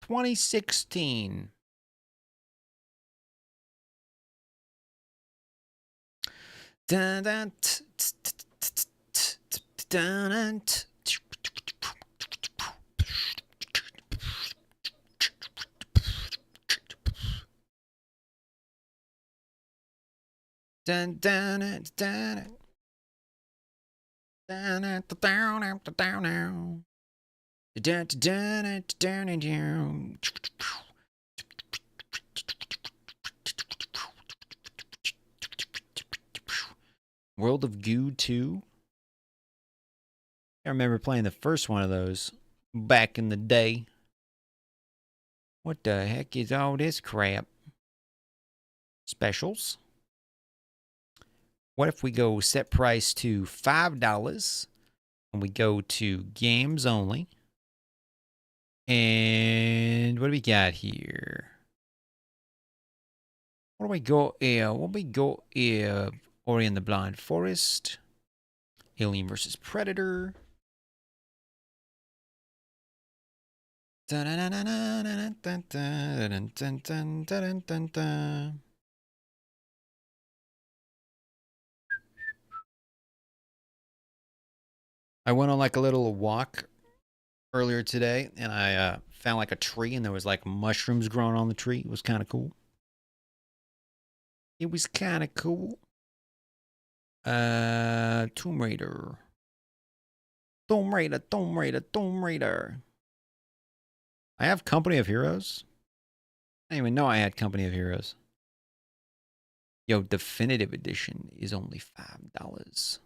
2016. Dun, dun, dun, dun, dun, dun, dun, dun. World of Goo 2. I remember playing the first one of those back in the day. What the heck is all this crap? Specials. What if we go set price to $5 and we go to games only? And what do we got here? What do we go here? Ori and the Blind Forest. Alien vs. Predator. I went on like a little walk earlier today and I found like a tree and there was like mushrooms growing on the tree. It was kind of cool. It was kind of cool. Tomb Raider. Tomb Raider. I have Company of Heroes? I didn't even know I had Company of Heroes. Yo, Definitive Edition is only $5.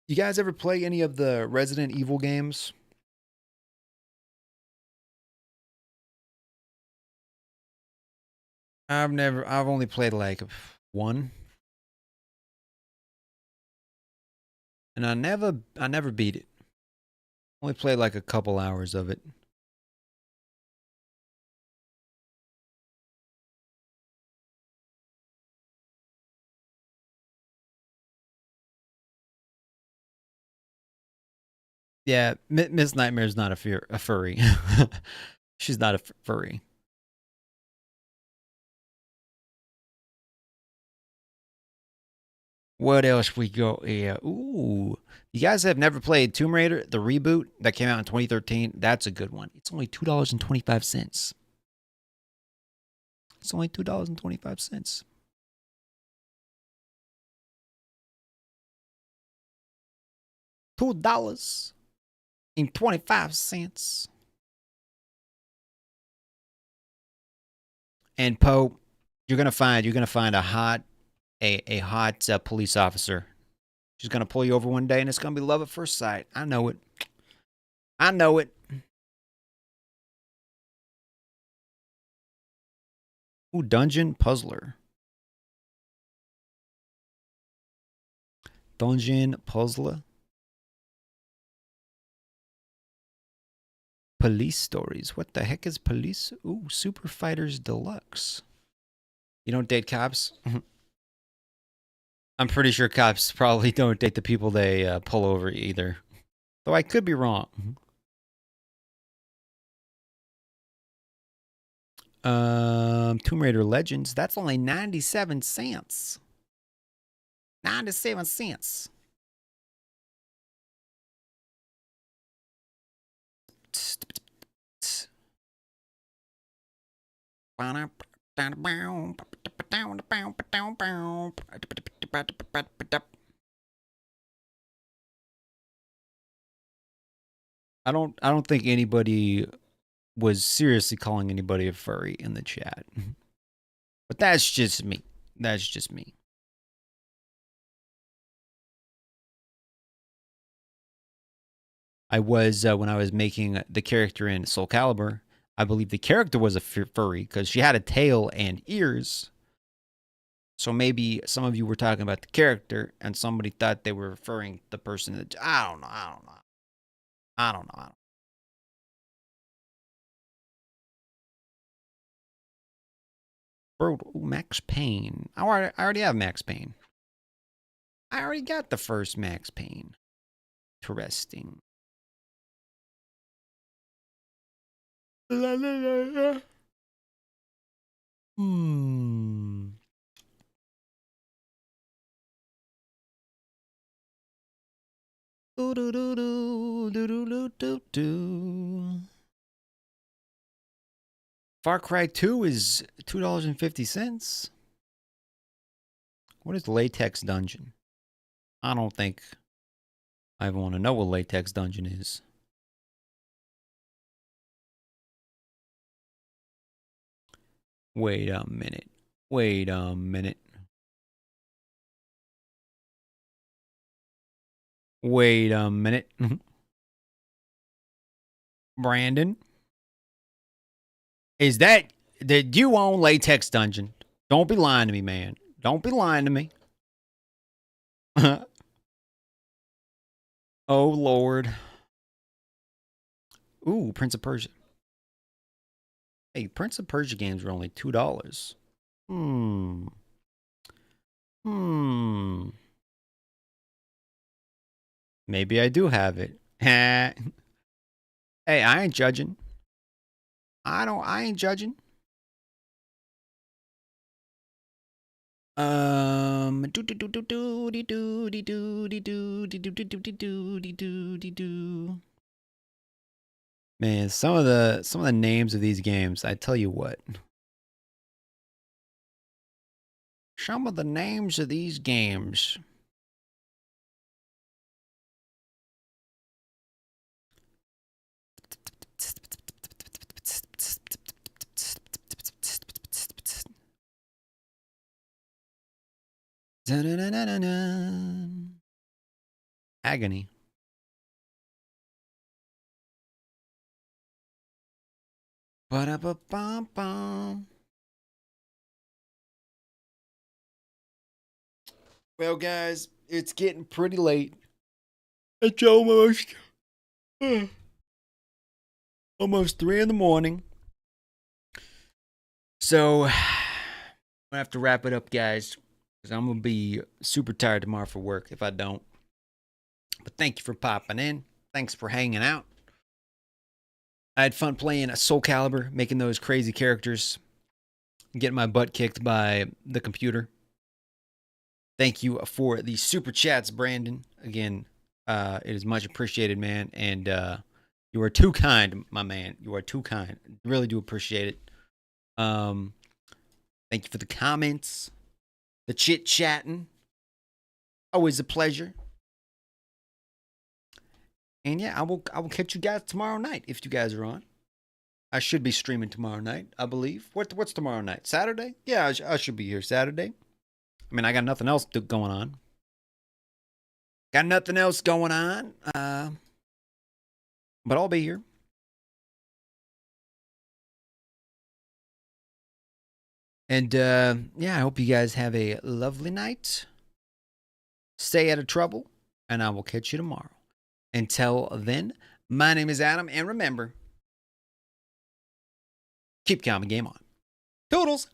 You guys ever play any of the Resident Evil games? I've only played like one. And I never beat it. Only played like a couple hours of it. Yeah, Miss Nightmare's not a furry. She's not a furry. What else we got here? Ooh. You guys have never played Tomb Raider, the reboot that came out in 2013? That's a good one. It's only $2.25. It's only $2.25. $2.25. And Poe, you're gonna find a hot police officer. She's gonna pull you over one day, and it's gonna be love at first sight. I know it. I know it. Ooh, Dungeon Puzzler. Dungeon Puzzler. Police Stories. What the heck is police? Ooh, Super Fighters Deluxe. You don't date cops? I'm pretty sure cops probably don't date the people they pull over either. Though I could be wrong. Tomb Raider Legends. That's only 97 cents. 97 cents. I don't think anybody was seriously calling anybody a furry in the chat. But that's just me. That's just me. I was, when I was making the character in Soul Calibur, I believe the character was a furry because she had a tail and ears. So maybe some of you were talking about the character and somebody thought they were referring to the person that, I don't know. Bro, Max Payne. I already have Max Payne. I already got the first Max Payne. Interesting. La, la, la, la. Do, do, do, do, do, do, do, do. Far Cry 2 is $2.50. What is Latex Dungeon? I don't think I want to know what Latex Dungeon is. Wait a minute. Wait a minute. Wait a minute. Brandon, is that you own Latex Dungeon? Don't be lying to me, man. Don't be lying to me. Oh, Lord. Ooh, Prince of Persia. Hey, Prince of Persia games were only $2. Maybe I do have it. Hey, I ain't judging. I ain't judging. Man, some of the names of these games, I tell you what. Some of the names of these games. Dun-dun-dun-dun-dun. Agony. Ba-da-ba-bum-bum. Well, guys, it's getting pretty late. It's almost 3 in the morning. So, I'm gonna have to wrap it up, guys, because I'm gonna be super tired tomorrow for work if I don't. But thank you for popping in. Thanks for hanging out. I had fun playing Soul Calibur, making those crazy characters, getting my butt kicked by the computer. Thank you for the super chats, Brandon. Again, it is much appreciated, man. And you are too kind, my man. You are too kind. Really do appreciate it. Thank you for the comments, the chit chatting. Always a pleasure. And yeah, I will catch you guys tomorrow night if you guys are on. I should be streaming tomorrow night, I believe. What's tomorrow night? Saturday? Yeah, I should be here Saturday. I mean, I got nothing else going on. Got nothing else going on. But I'll be here. And yeah, I hope you guys have a lovely night. Stay out of trouble, and I will catch you tomorrow. Until then, my name is Adam, and remember, keep calm and game on. Toodles!